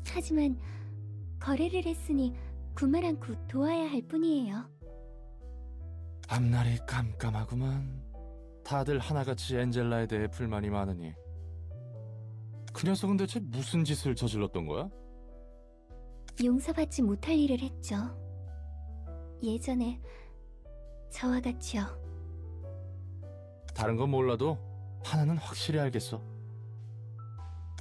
하지만 거래를 했으니 구말 않고 도와야 할 뿐이에요.
앞날이 깜깜하구만. 다들 하나같이 엔젤라에 대해 불만이 많으니. 그 녀석은 대체 무슨 짓을 저질렀던 거야?
용서받지 못할 일을 했죠. 예전에 저와 같이요.
다른 건 몰라도 하나는 확실히 알겠어.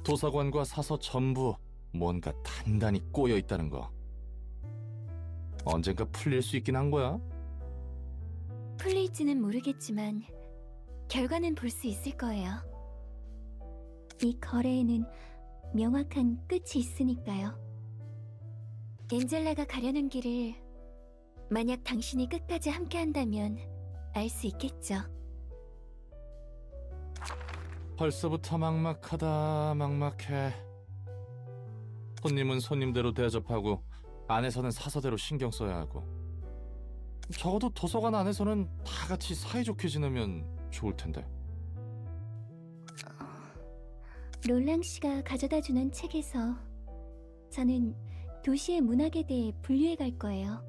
도서관과 사서 전부 뭔가 단단히 꼬여 있다는 거. 언젠가 풀릴 수 있긴 한 거야.
풀릴지는 모르겠지만 결과는 볼 수 있을 거예요. 이 거래에는 명확한 끝이 있으니까요. 엔젤라가 가려는 길을 만약 당신이 끝까지 함께한다면 알 수 있겠죠.
벌써부터 막막하다. 막막해. 손님은 손님대로 대접하고 안에서는 사서대로 신경 써야 하고. 적어도 도서관 안에서는 다 같이 사이좋게 지내면 좋을 텐데.
롤랑 씨가 가져다 주는 책에서 저는 도시의 문학에 대해 분류해 갈 거예요.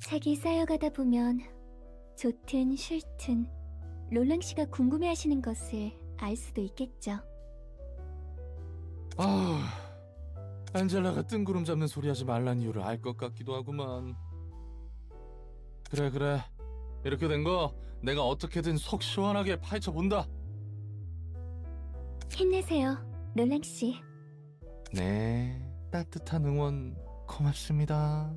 책이 쌓여가다 보면 좋든 싫든 롤랑 씨가 궁금해하시는 것을 알 수도 있겠죠.
엔젤라가 뜬구름 잡는 소리 하지 말란 이유를 알 것 같기도 하구만. 그래. 이렇게 된 거 내가 어떻게든 속 시원하게 파헤쳐 본다.
힘내세요, 롤랑 씨.
네, 따뜻한 응원 고맙습니다.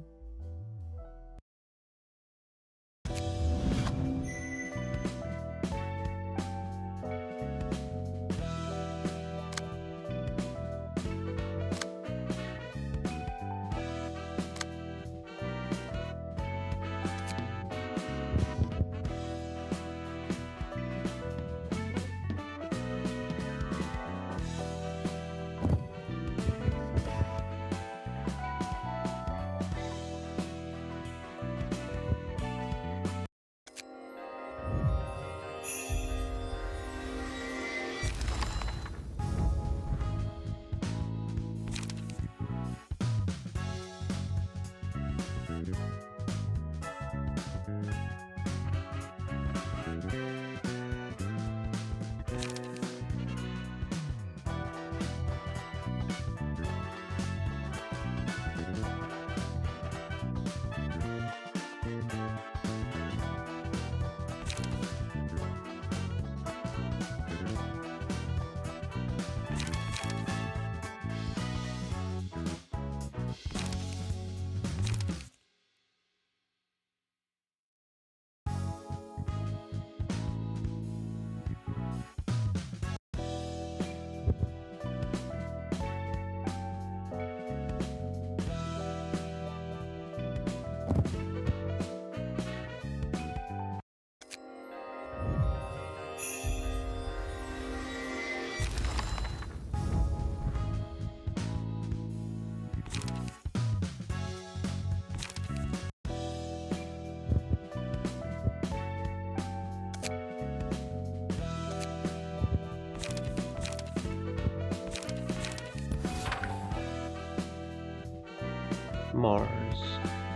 Mars.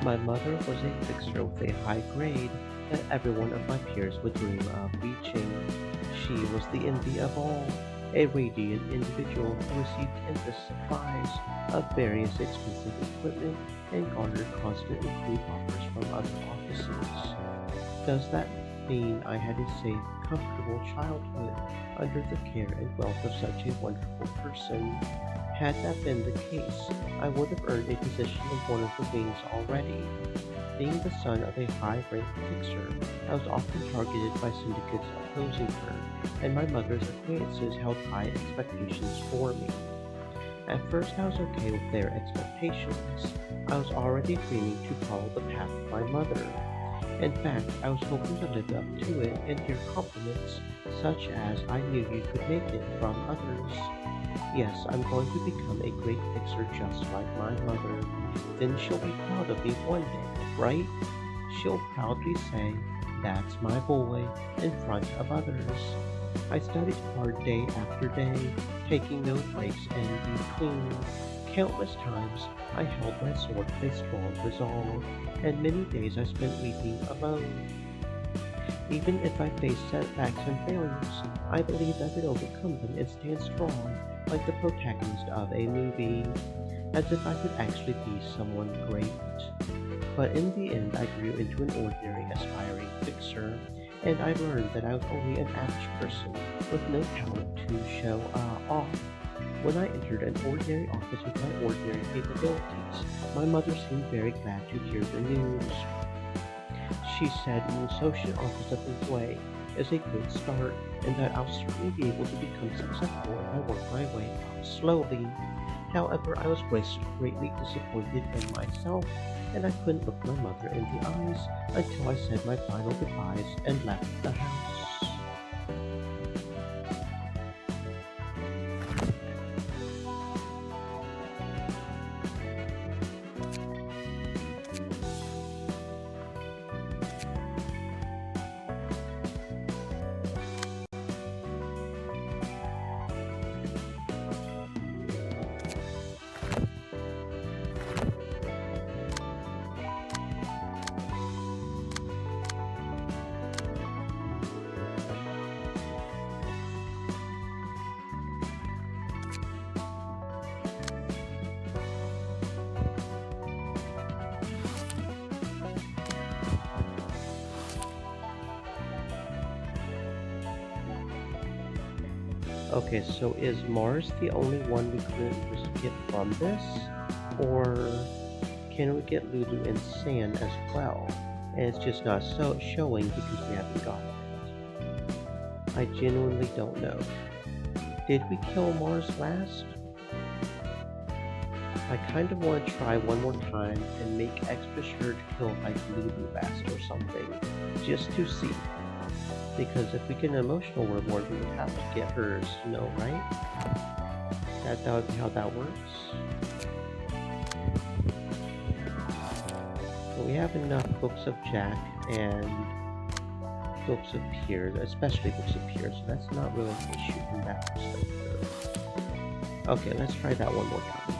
My mother was a fixer with a high grade that every one of my peers would dream of reaching. She was the envy of all, a radiant individual who received endless supplies of various expensive equipment and garnered constant improved offers from other offices. Does that mean I had a safe, comfortable childhood under the care and wealth of such a wonderful person? Had that been the case, I would have earned a position in one of the wings already. Being the son of a high-ranked fixer, I was often targeted by syndicates opposing her, and my mother's acquaintances held high expectations for me. At first I was okay with their expectations. I was already dreaming to follow the path of my mother. In fact, I was hoping to live up to it and hear compliments such as "I knew you could make it" from others. Yes, I'm going to become a great fixer just like my mother. Then she'll be proud of me one day, right? She'll proudly say, "That's my boy," in front of others. I studied hard day after day, taking no breaks in between. Countless times I held my sword with a strong resolve, and many days I spent weeping alone. Even if I faced setbacks and failures, I believed I could overcome them and stand strong, like the protagonist of a movie, as if I could actually be someone great. But in the end, I grew into an ordinary, aspiring fixer, and I learned that I was only an average person with no talent to show off. When I entered an ordinary office with my ordinary capabilities, my mother seemed very glad to hear the news. She said an associate office of employee is a good start, and that I'll certainly be able to become successful if I work my way up slowly. However, I was greatly disappointed in myself, and I couldn't look my mother in the eyes until I said my final goodbyes and left the house. Okay, so is Mars the only one we couldn't just get from this? Or can we get Lulu and San as well? And it's just not showing because we haven't got it. I genuinely don't know. Did we kill Mars last? I kind of want to try one more time and make extra sure to kill like Lulu last or something, just to see. Because if we get an emotional reward, we would have to get hers, right? That would be how that works. But we have enough books of Jack and books of Piers, especially books of Piers, so that's not really an issue from that perspective. Okay, let's try that one more time.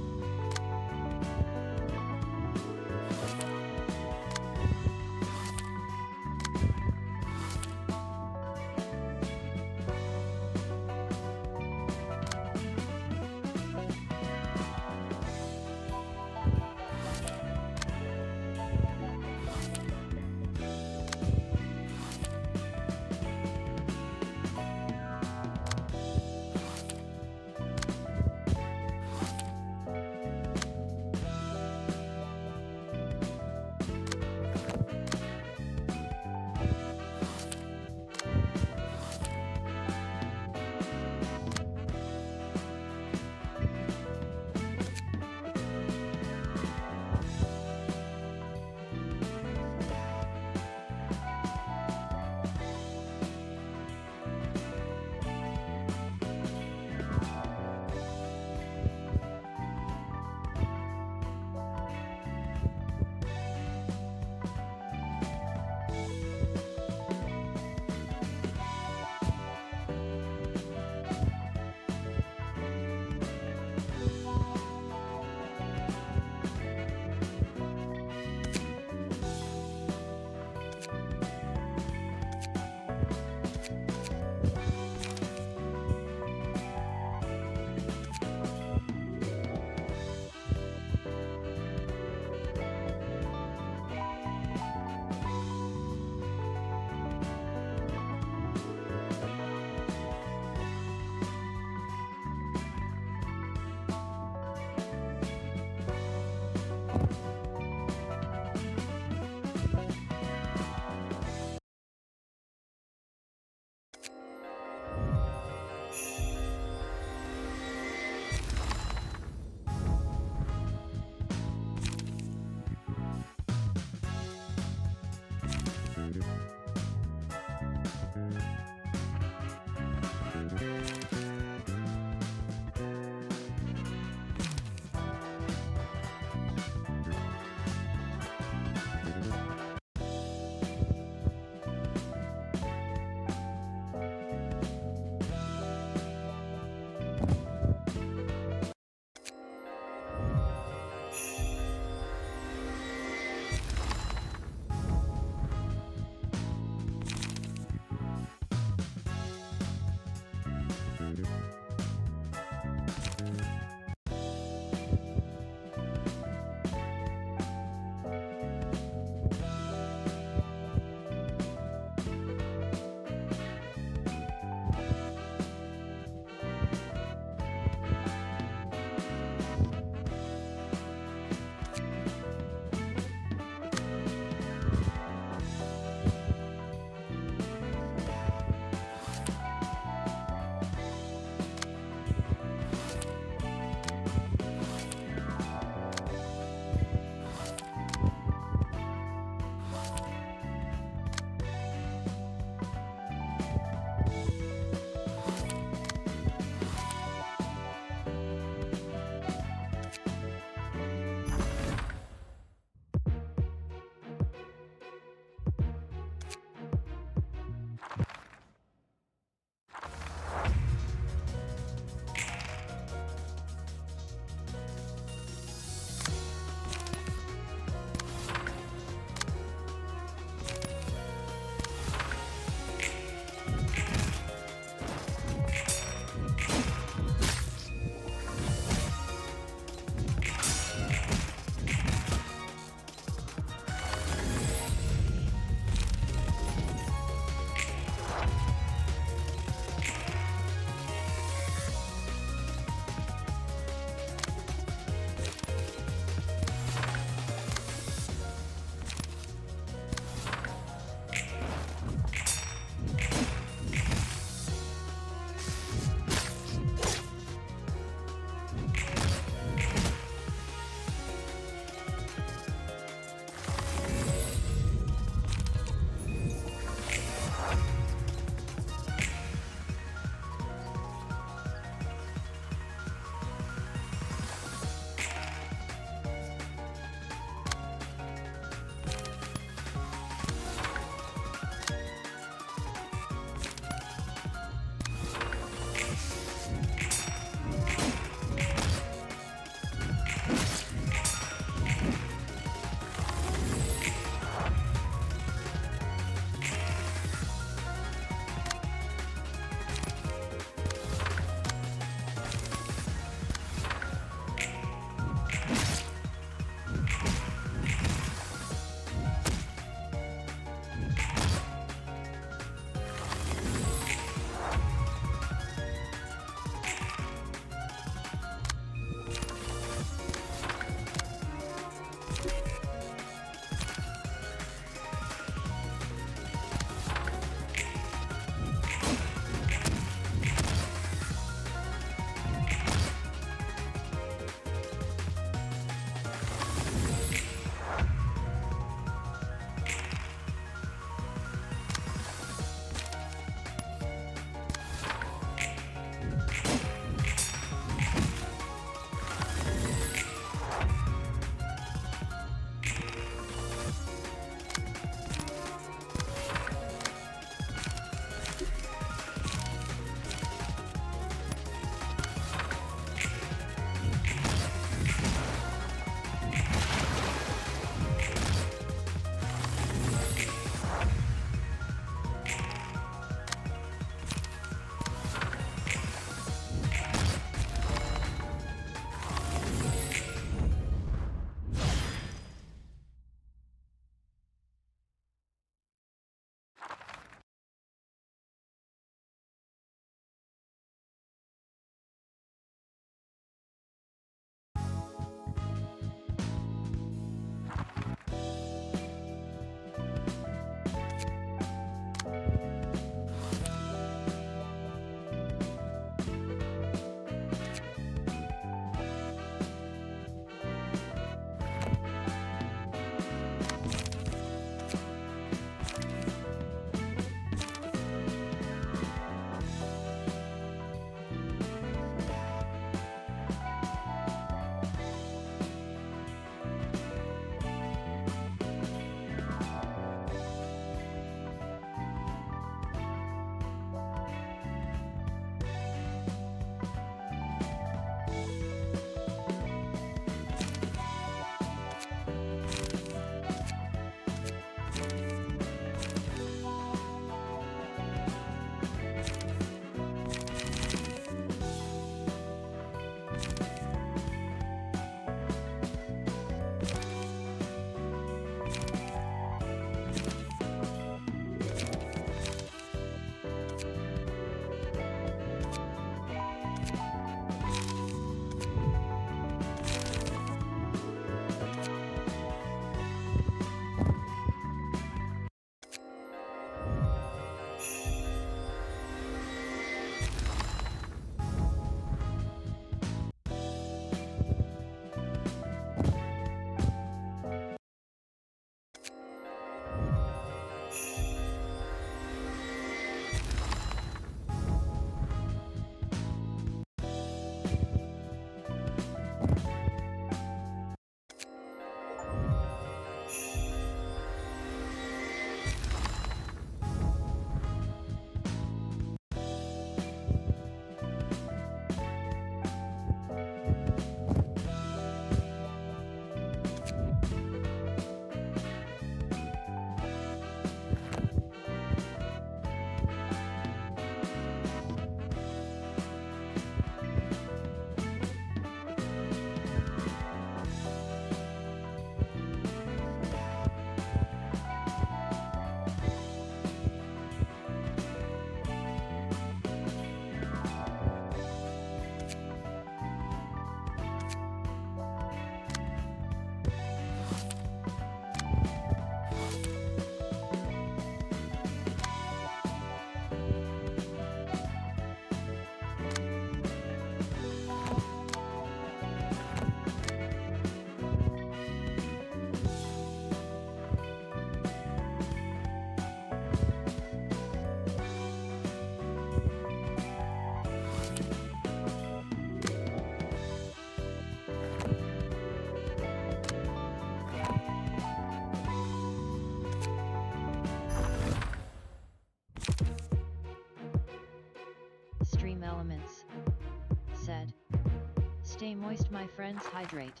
Stay moist, my friends, hydrate.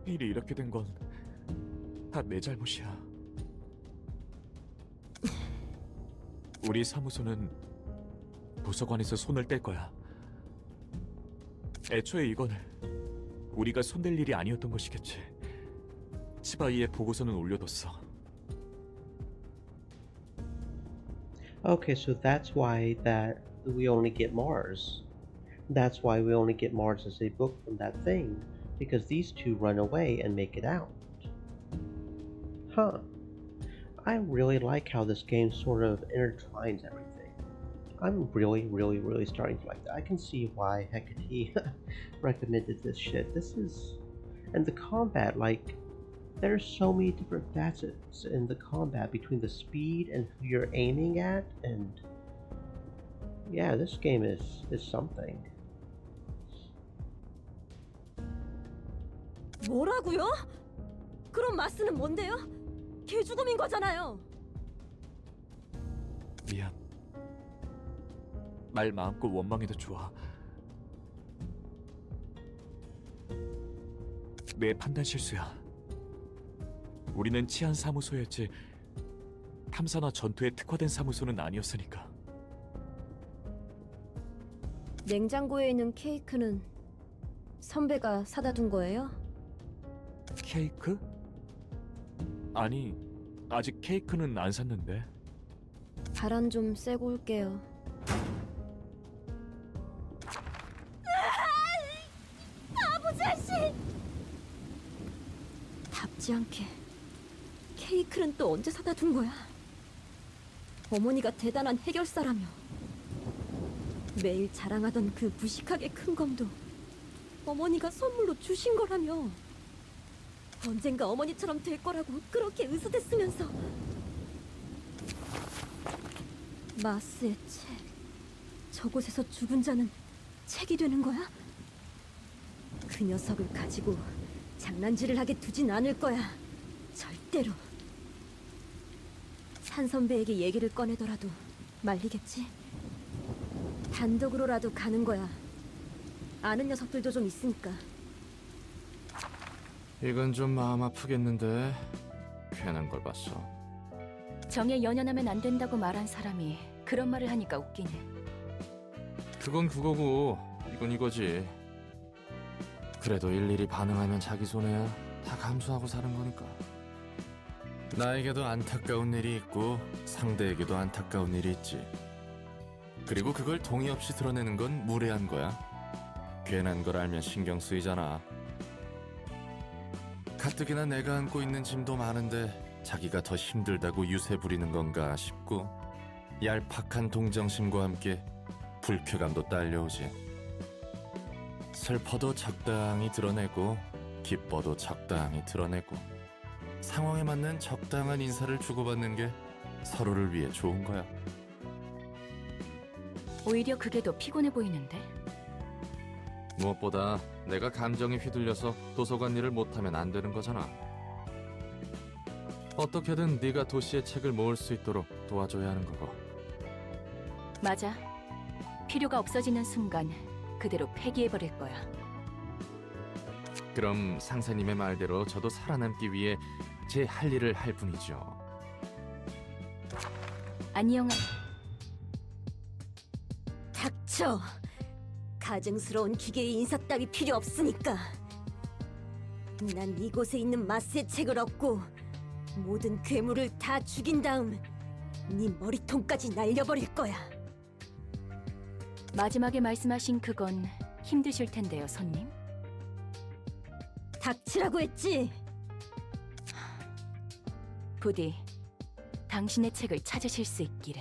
일이 이렇게 된 건 다 내 잘못이야. 우리 사무소는 도서관에서 손을 뗄 거야. 애초에 이건 우리가 손댈 일이 아니었던 것이겠지. 치바이의 보고서는 올려뒀어.
Okay, so that's why that we only get Mars. That's why we only get Mars as a book from that thing, because these two run away and make it out. Huh. I really like how this game sort of intertwines everything. I'm really starting to like that. I can see why Hecate recommended this shit. This is... And the combat, like, there's so many different facets in the combat between the speed and who you're aiming at, and... Yeah, this game is something.
뭐라고요? 그럼 마스는 뭔데요? 개죽음인 거잖아요.
미안. 말 마음껏 원망해도 좋아. 내 판단 실수야. 우리는 치안 사무소였지 탐사나 전투에 특화된 사무소는 아니었으니까.
냉장고에 있는 케이크는 선배가 사다 둔 거예요?
케이크? 아니, 아직 케이크는 안 샀는데.
바람 좀 쐬고 올게요. 바보 자식! 답지 않게 케이크는 또 언제 사다 둔 거야? 어머니가 대단한 해결사라며 매일 자랑하던 그 무식하게 큰 검도 어머니가 선물로 주신 거라며 언젠가 어머니처럼 될 거라고 그렇게 으스댔으면서 마스의 책 저곳에서 죽은 자는 책이 되는 거야? 그 녀석을 가지고 장난질을 하게 두진 않을 거야. 절대로. 산 선배에게 얘기를 꺼내더라도 말리겠지? 단독으로라도 가는 거야. 아는 녀석들도 좀 있으니까.
이건 좀 마음 아프겠는데 괜한 걸 봤어.
정에 연연하면 안 된다고 말한 사람이 그런 말을 하니까 웃기네.
그건 그거고 이건 이거지. 그래도 일일이 반응하면 자기 손해야. 다 감수하고 사는 거니까. 나에게도 안타까운 일이 있고 상대에게도 안타까운 일이 있지. 그리고 그걸 동의 없이 드러내는 건 무례한 거야. 괜한 걸 알면 신경 쓰이잖아. 가뜩이나 내가 안고 있는 짐도 많은데 자기가 더 힘들다고 유세 부리는 건가 싶고 얄팍한 동정심과 함께 불쾌감도 딸려오지. 슬퍼도 적당히 드러내고 기뻐도 적당히 드러내고 상황에 맞는 적당한 인사를 주고받는 게 서로를 위해 좋은 거야.
오히려 그게 더 피곤해 보이는데?
무엇보다 내가 감정에 휘둘려서 도서관 일을 못하면 안 되는 거잖아. 어떻게든 네가 도시의 책을 모을 수 있도록 도와줘야 하는 거고.
맞아. 필요가 없어지는 순간 그대로 폐기해버릴 거야.
그럼 상사님의 말대로 저도 살아남기 위해 제 할 일을 할 뿐이죠.
안녕.
닥쳐. 가증스러운 기계의 인사 따위 필요 없으니까. 난 이곳에 있는 마스의 책을 얻고 모든 괴물을 다 죽인 다음 네 머리통까지 날려버릴 거야.
마지막에 말씀하신 그건 힘드실 텐데요, 손님.
닥치라고 했지.
부디 당신의 책을 찾으실 수 있기를.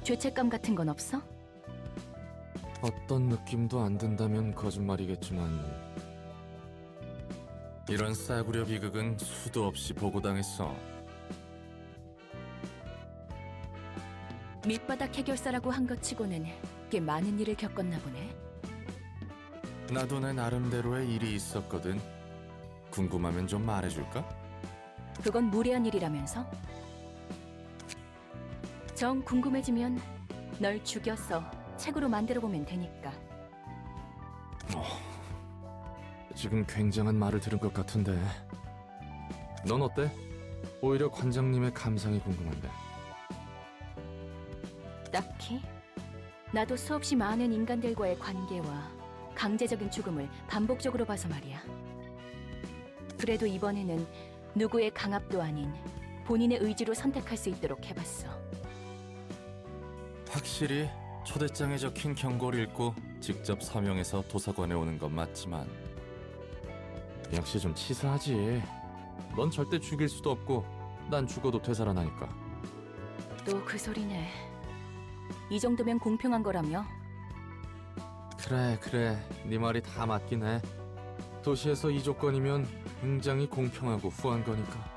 죄책감 같은 건 없어?
어떤 느낌도 안 든다면 거짓말이겠지만 이런 싸구려 비극은 수도 없이 보고당했어.
밑바닥 해결사라고 한 것 치고는 꽤 많은 일을 겪었나 보네.
나도 내 나름대로의 일이 있었거든. 궁금하면 좀 말해줄까?
그건 무례한 일이라면서? 정 궁금해지면 널 죽여서 책으로 만들어 보면 되니까.
지금 굉장한 말을 들은 것 같은데 넌 어때? 오히려 관장님의 감상이 궁금한데.
딱히? 나도 수없이 많은 인간들과의 관계와 강제적인 죽음을 반복적으로 봐서 말이야. 그래도 이번에는 누구의 강압도 아닌 본인의 의지로 선택할 수 있도록 해봤어.
확실히 초대장에 적힌 경고를 읽고 직접 서명해서 도서관에 오는 건 맞지만 역시 좀 치사하지. 넌 절대 죽일 수도 없고 난 죽어도 되살아나니까.
또 그 소리네. 이 정도면 공평한 거라며?
그래 네 말이 다 맞긴 해. 도시에서 이 조건이면 굉장히 공평하고 후한 거니까.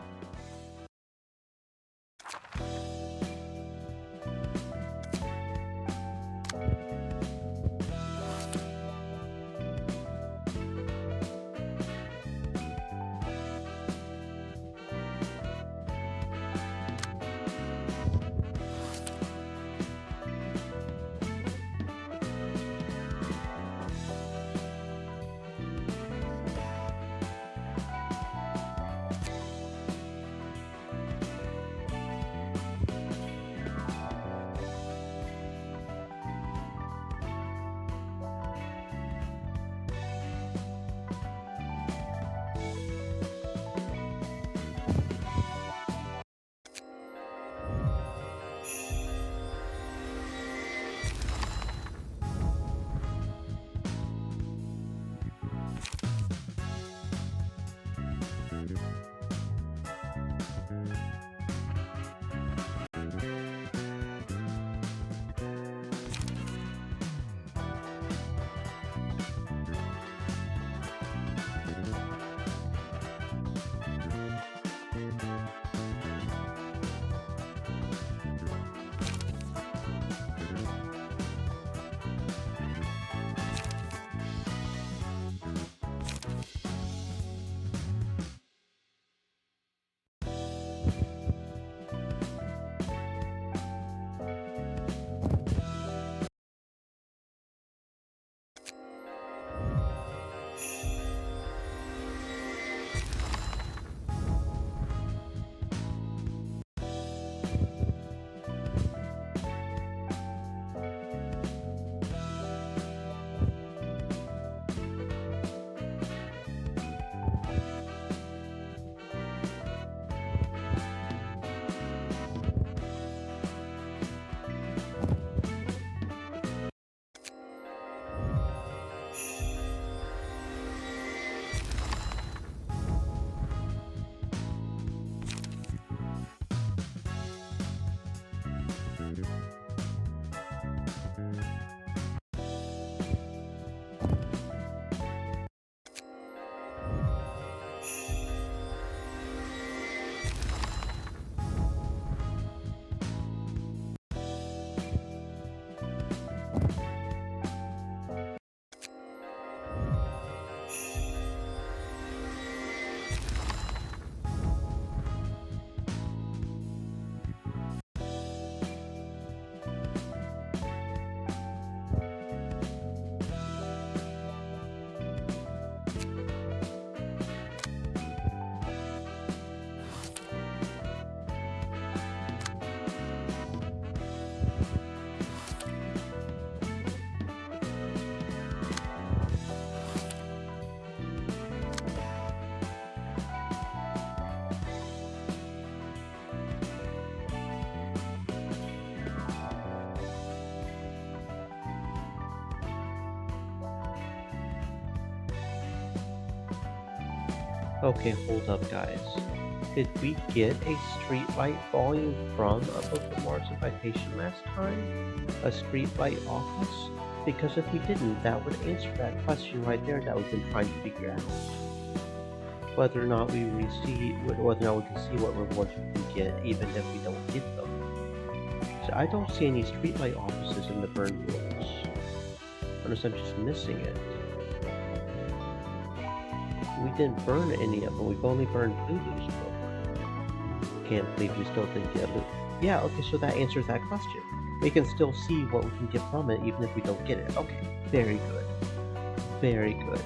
Okay, hold up, guys. Did we get a streetlight volume from a Book of Mars invitation last time? A streetlight office? Because if we didn't, that would answer that question right there that we've been trying to figure out. Whether or not we can see what rewards we can get, even if we don't get them. So I don't see any streetlight offices in the burn rules. Unless I'm just missing it. We didn't burn any of them. We've only burned Lulu's book. Can't believe we still didn't get Lulu. Yeah, okay, so that answers that question. We can still see what we can get from it, even if we don't get it. Okay, very good. Very good.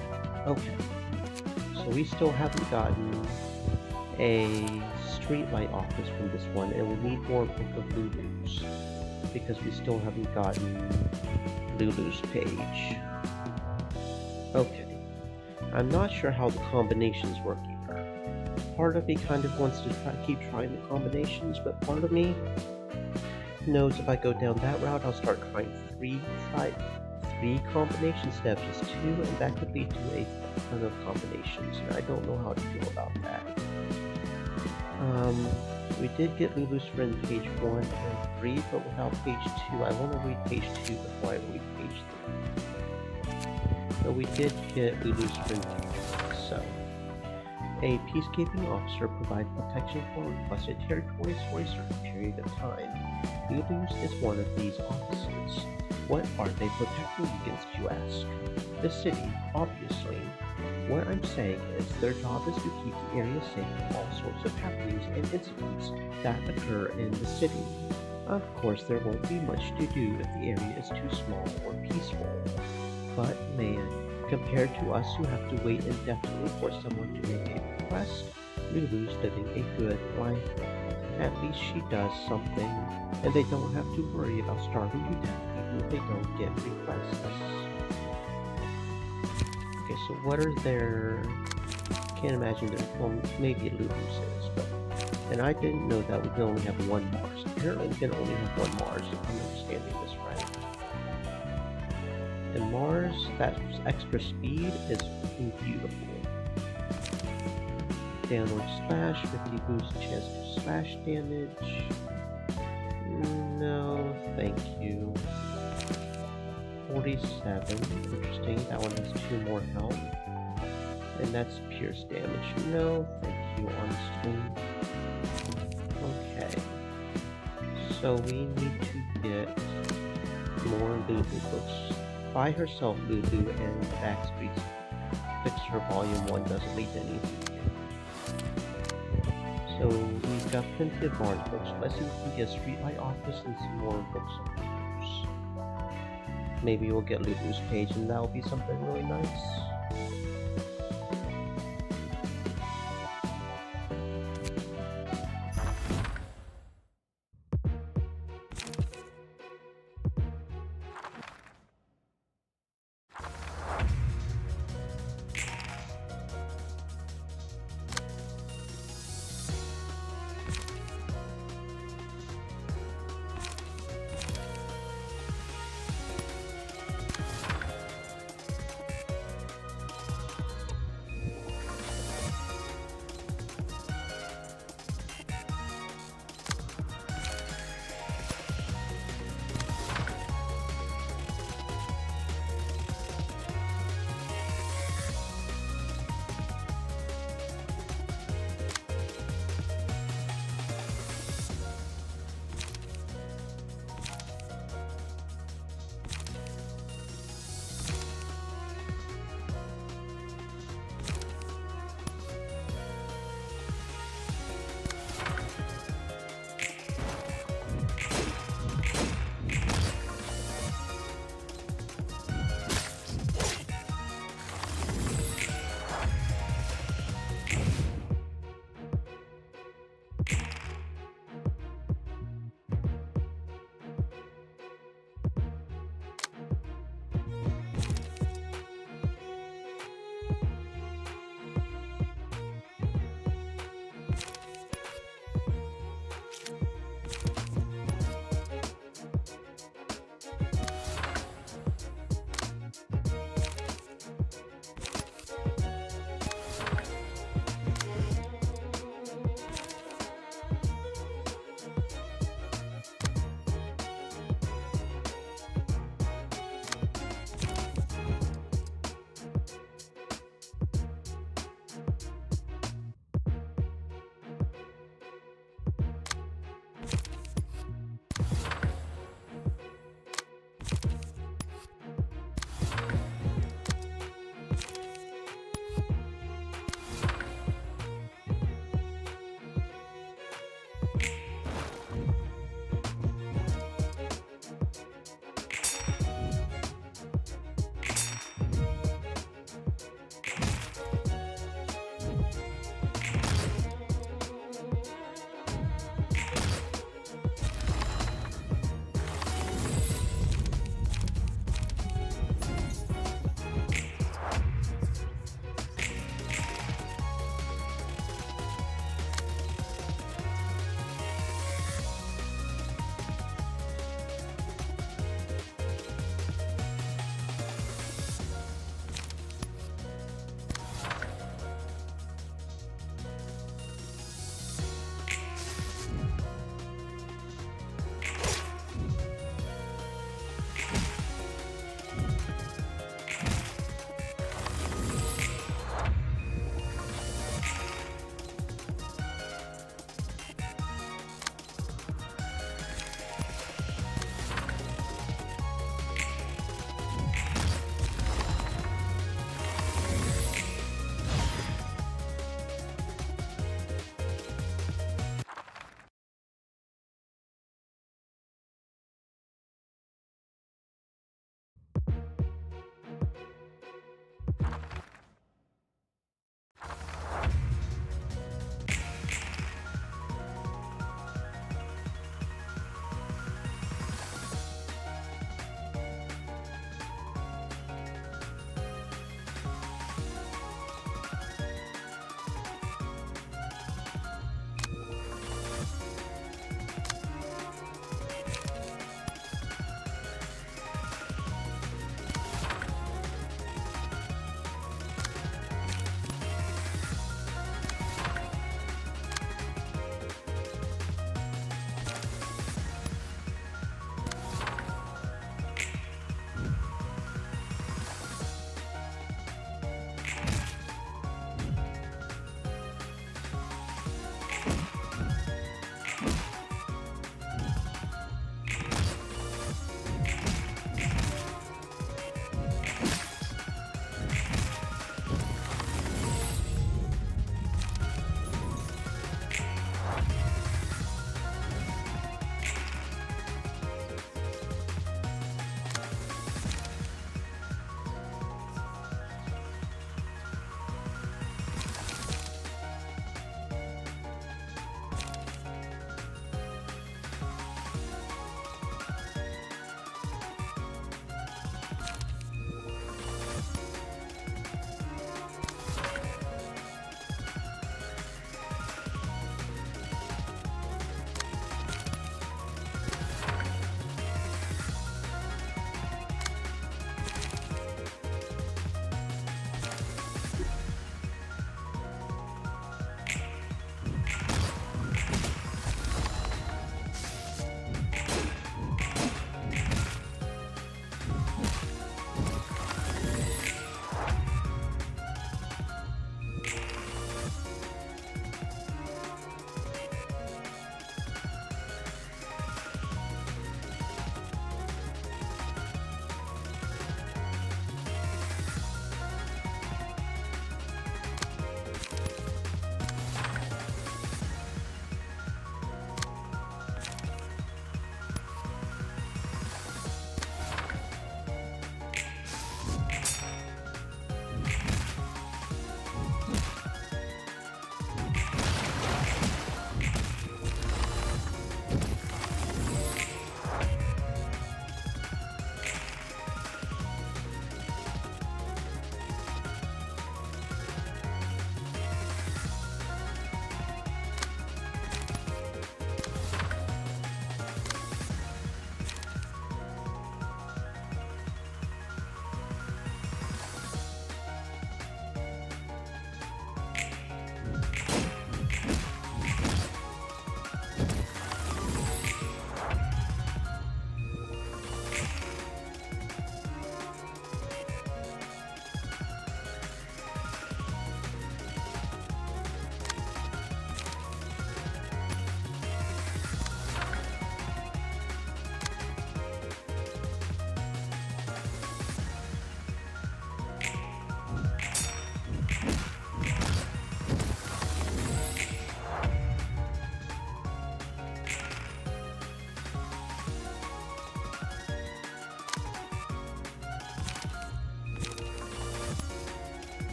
Okay. So we still haven't gotten a streetlight office from this one, and we need more Book of Lulu's. Because we still haven't gotten Lulu's page. Okay. I'm not sure how the combinations work either. Part of me kind of wants to keep trying the combinations, but part of me knows if I go down that route, I'll start trying three combinations instead of just 2, and that could lead to a ton of combinations, and I don't know how to feel about that. We did get Lulu's friend page 1 and 3, but without page 2. I want to read page 2 before I read page 3. So we did get Lulu's friend page. So, a peacekeeping officer provides protection for requested territories for a certain period of time. Lulu's is one of these offices. What are they protecting against, you ask? The city, obviously. What I'm saying is their job is to keep the area safe from all sorts of happenings and incidents that occur in the city. Of course, there won't be much to do if the area is too small or peaceful. But man, compared to us who have to wait indefinitely for someone to make a request, Lulu's living a good life. At least she does something, and they don't have to worry about starving to death even if they don't get requests. Okay, so what are their... Can't imagine their... Well, maybe Lulu's is, but... And I didn't know that we can only have one Mars. Apparently we can only have one Mars, if I'm understanding this right. And Mars, that extra speed is beautiful. Downward slash, 50 boost chance to slash damage. No, thank you. 47, interesting, that one has 2 more health. And that's pierce damage. No, thank you, honestly. Okay. So we need to get more Lulu books. By herself, Lulu and Backstreet's Fixer Volume 1 doesn't lead to anything. So we've got plenty of Mars books. Let's see if we can get a Streetlight Office and some more books of Lulu's. Maybe we'll get Lulu's page and that'll be something really nice.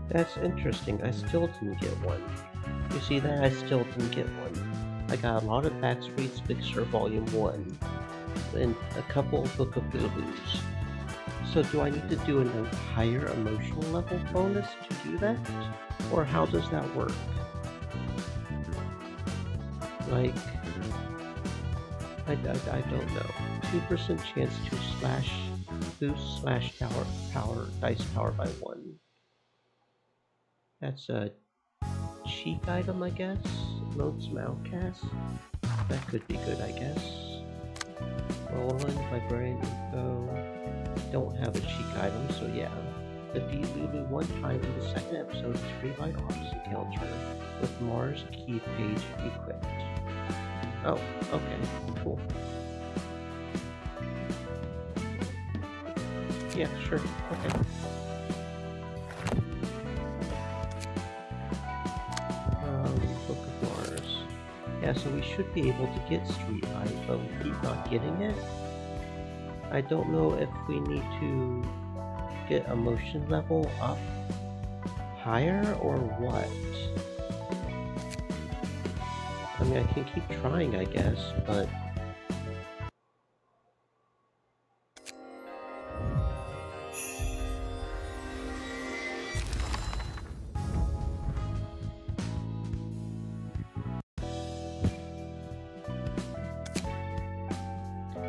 That's interesting. I still didn't get one. You see that? I still didn't get one. I got a lot of Backstreet's Fixer Volume 1 and a couple of Book of Blues. So do I need to do a higher emotional level bonus to do that? Or how does that work? Like, I don't know. 2% chance to boost slash dice power by 1. That's a cheek item, I guess. Lonesome Outcast. That could be good, I guess. Roland, Librarian Info. Don't have a cheek item, so yeah. Defeat Lulu one time in the second episode to revive Office Encounter with Mars key page equipped. Oh, okay, cool. Yeah, sure, okay. Book of Mars. Yeah, so we should be able to get Street Light, but we keep not getting it. I don't know if we need to get emotion level up higher or what. I mean, I can keep trying, I guess, but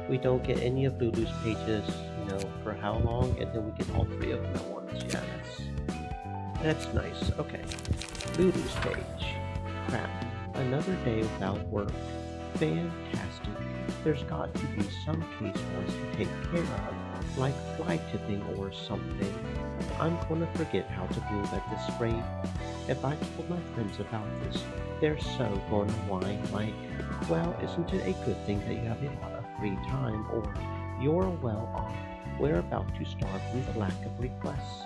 we don't get any of Lulu's pages, you know, for how long, and then we get all 3 of them at once. Yeah, that's nice. Okay, Lulu's page. Crap, another day without work. Fantastic. There's got to be some case for us to take care of, like fly tipping or something. I'm gonna forget how to move at this rate. If I told my friends about this, they're so gonna whine like, well, isn't it a good thing that you have a lot of free time, or you're well off, we're about to starve from the lack of requests.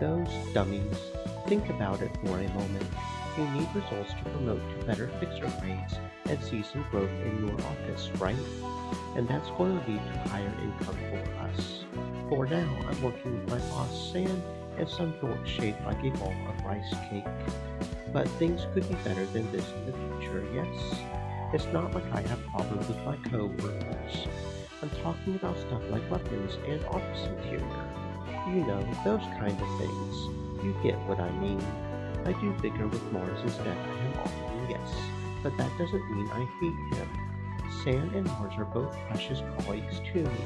Those dummies. Think about it for a moment. You need results to promote to better fixer grades and see some growth in your office, right? And that's going to lead to higher income for us. For now, I'm working with my boss Sam and some dork shaped like a ball of rice cake. But things could be better than this in the future, yes? It's not like I have problems with my co-workers. I'm talking about stuff like weapons and office interior. You know, those kind of things. You get what I mean. I do bigger with Mars instead of him often, yes, but that doesn't mean I hate him. Sam and Mars are both precious colleagues to me.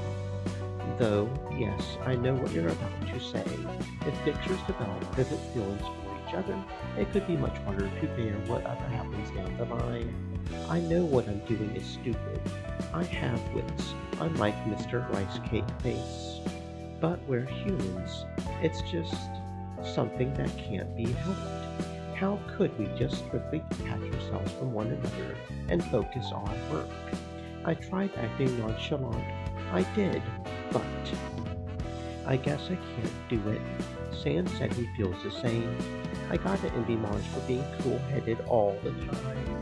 Though, yes, I know what you're about to say. If fixers develop vivid feelings for each other, it could be much harder to bear whatever happens down the line. I know what I'm doing is stupid. I have wits, unlike Mr. Rice Cake Face. But we're humans. It's just, something that can't be helped. How could we just strictly detach ourselves from one another and focus on work? I tried acting nonchalant. I did, but I guess I can't do it. Sam said he feels the same. I gotta envy Mars for being cool-headed all the time.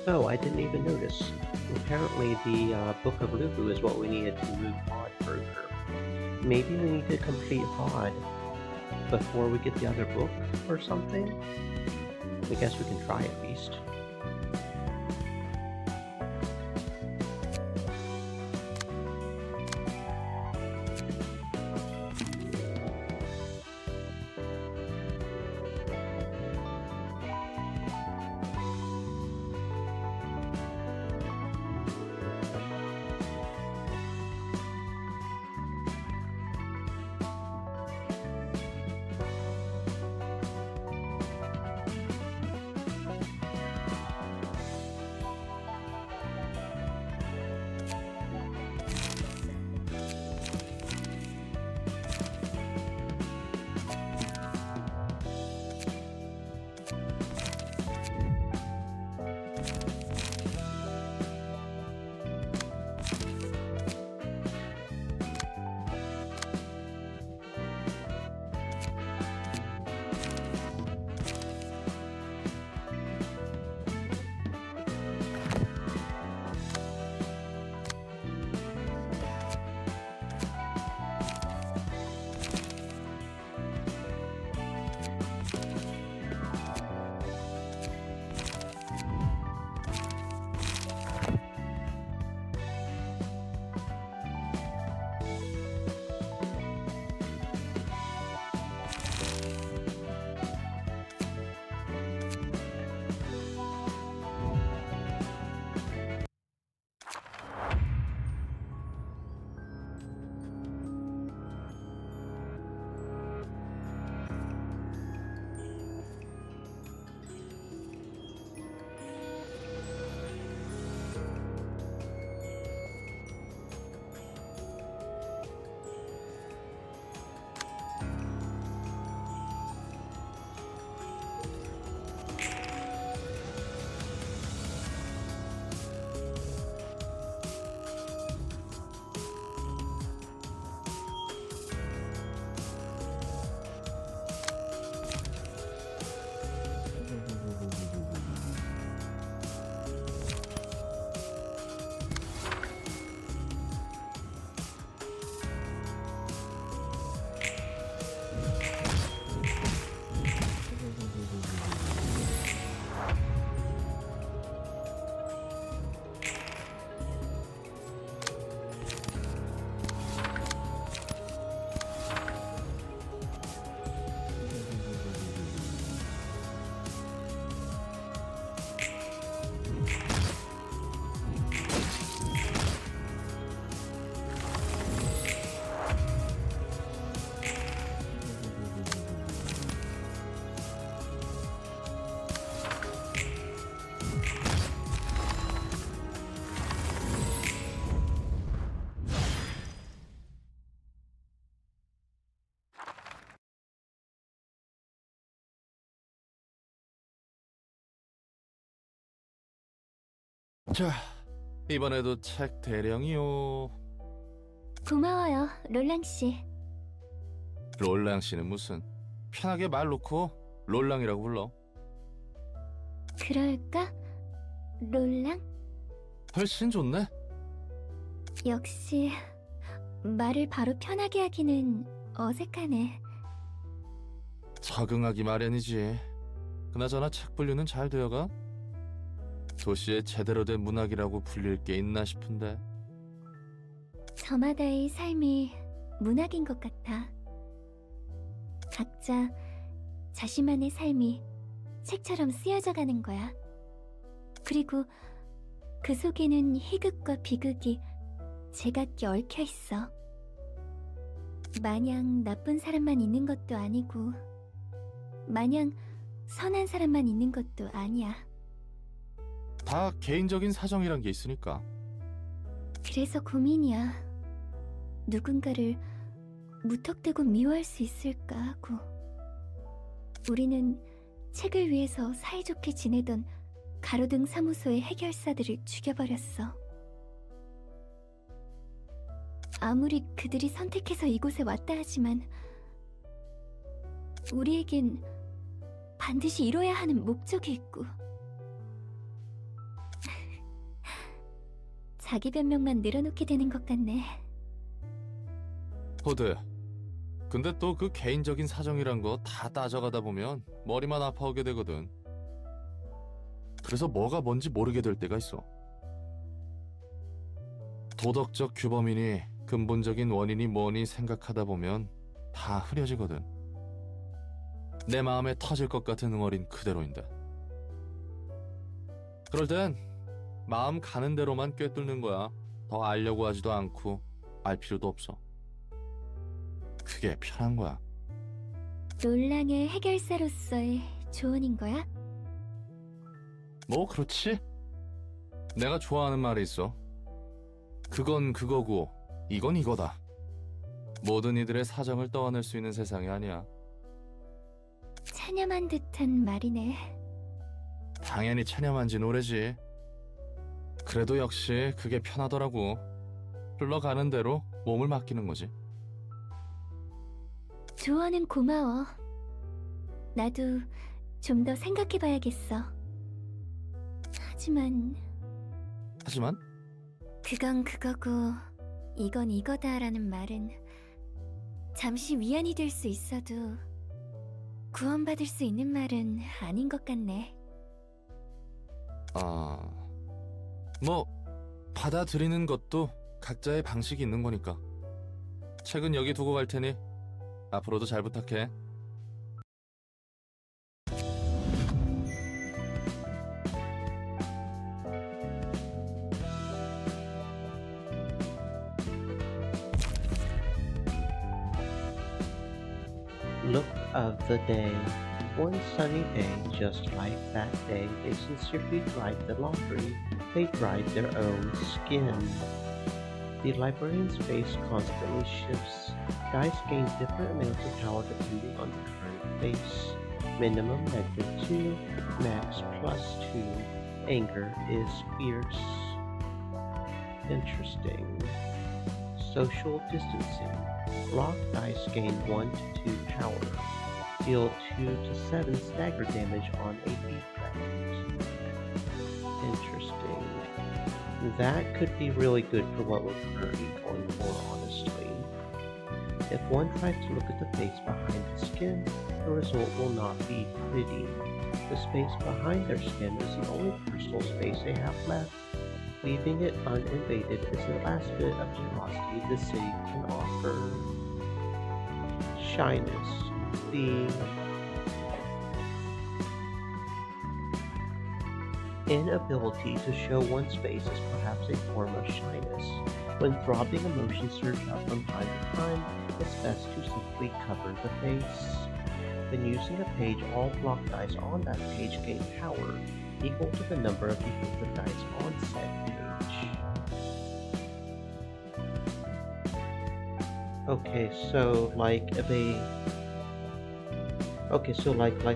Oh, I didn't even notice. Apparently the Book of Lubu is what we needed to move Hod further. Maybe we need to complete Hod before we get the other book or something? I guess we can try at least.
자, 이번에도 책 대령이요.
고마워요, 롤랑 씨.
롤랑 씨는 무슨? 편하게 말 놓고 롤랑이라고 불러.
그럴까? 롤랑?
훨씬 좋네.
역시 말을 바로 편하게 하기는 어색하네.
적응하기 마련이지. 그나저나 책 분류는 잘 되어가? 도시에 제대로 된 문학이라고 불릴 게 있나 싶은데.
저마다의 삶이 문학인 것 같아. 각자 자신만의 삶이 책처럼 쓰여져 가는 거야. 그리고 그 속에는 희극과 비극이 제각기 얽혀 있어. 마냥 나쁜 사람만 있는 것도 아니고 마냥 선한 사람만 있는 것도 아니야.
다 개인적인 사정이란 게 있으니까.
그래서 고민이야. 누군가를 무턱대고 미워할 수 있을까 하고. 우리는 책을 위해서 사이좋게 지내던 가로등 사무소의 해결사들을 죽여버렸어. 아무리 그들이 선택해서 이곳에 왔다 하지만 우리에겐 반드시 이뤄야 하는 목적이 있고 자기 변명만 늘어놓게 되는 것 같네.
호드. 근데 또 그 개인적인 사정이란 거 다 따져가다 보면 머리만 아파오게 되거든. 그래서 뭐가 뭔지 모르게 될 때가 있어. 도덕적 규범이니 근본적인 원인이 뭐니 생각하다 보면 다 흐려지거든. 내 마음에 터질 것 같은 응어린 그대로인데. 그럴 땐 마음 가는 대로만 꿰뚫는 거야. 더 알려고 하지도 않고 알 필요도 없어. 그게 편한 거야.
롤랑의 해결사로서의 조언인 거야?
뭐 그렇지? 내가 좋아하는 말이 있어. 그건 그거고 이건 이거다. 모든 이들의 사정을 떠안을 수 있는 세상이 아니야.
찬ям한 듯한 말이네.
당연히 체념한 지 오래지. 그래도 역시 그게 편하더라고. 흘러가는 대로 몸을 맡기는 거지.
조언은 고마워. 나도 좀 더 생각해봐야겠어. 하지만 그건 그거고 이건 이거다라는 말은 잠시 위안이 될 수 있어도 구원받을 수 있는 말은 아닌 것 같네.
뭐 받아들이는 것도 각자의 방식이 있는 거니까. 책은 여기 두고 갈 테니 앞으로도 잘 부탁해.
Look of the day. One sunny day, just like that day, they sincerely dried the laundry. They dried their own skin. The librarian's face constantly shifts. Dice gain different amounts of power depending on the current face. Minimum -2, max +2. Anger is fierce. Interesting. Social distancing. Block dice gain 1 to 2 power. Deal 2 to 7 stagger damage on a defect. Interesting. That could be really good for what we're currently going for, honestly. If one tries to look at the face behind the skin, the result will not be pretty. The space behind their skin is the only personal space they have left. Leaving it uninvaded is the last bit of generosity the city can offer. Shyness. The inability to show one's face is perhaps a form of shyness. When throbbing emotions surge up from time to time, it's best to simply cover the face. When using a page, all block dice on that page gain power equal to the number of defensive dice on said page. Okay, so like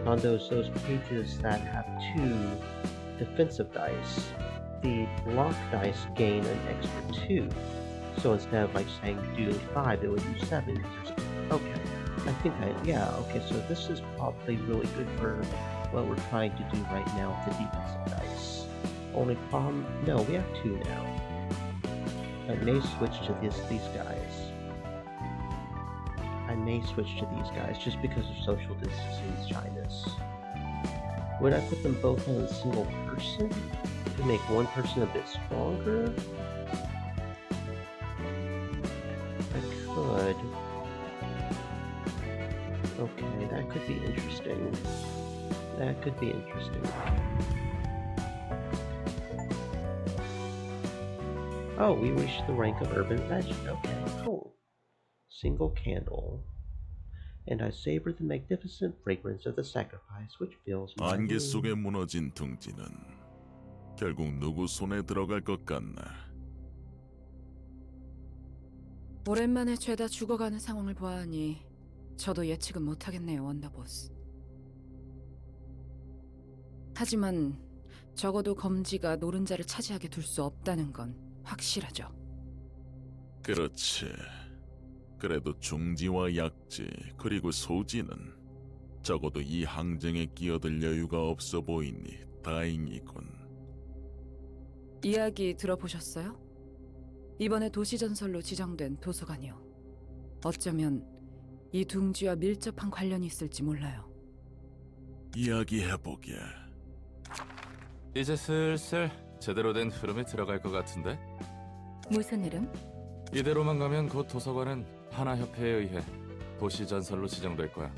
on those pages that have 2 defensive dice, the block dice gain an extra 2. So instead of like saying do 5, it would do 7. Okay, okay, so this is probably really good for what we're trying to do right now with the defensive dice. Only problem, no, we have 2 now. I may switch to these guys. I may switch to these guys just because of social distancing shyness. Would I put them both on a single person to make one person a bit stronger? I could. Okay, that could be interesting. That could be interesting. Oh, we reached the rank of urban legend. Okay, cool. single candle, and I savor the magnificent fragrance of the sacrifice which fills my
안개
room.
속에 무너진 둥지는 결국 누구 손에 들어갈 것 같나?
오랜만에 죄다 죽어가는 상황을 보아하니 저도 예측은 못하겠네요, 원더보스. 하지만 적어도 검지가 노른자를 차지하게 둘 수 없다는 건 확실하죠.
그렇지. 그래도 중지와 약지 그리고 소지는 적어도 이 항쟁에 끼어들 여유가 없어 보이니 다행이군.
이야기 들어보셨어요? 이번에 도시전설로 지정된 도서관이요. 어쩌면 이 둥지와 밀접한 관련이 있을지 몰라요.
이야기해보게.
이제 슬슬 제대로 된 흐름에 들어갈 것 같은데?
무슨 흐름?
이대로만 가면 곧 도서관은 하나협회에 의해 도시전설로 지정될 거야.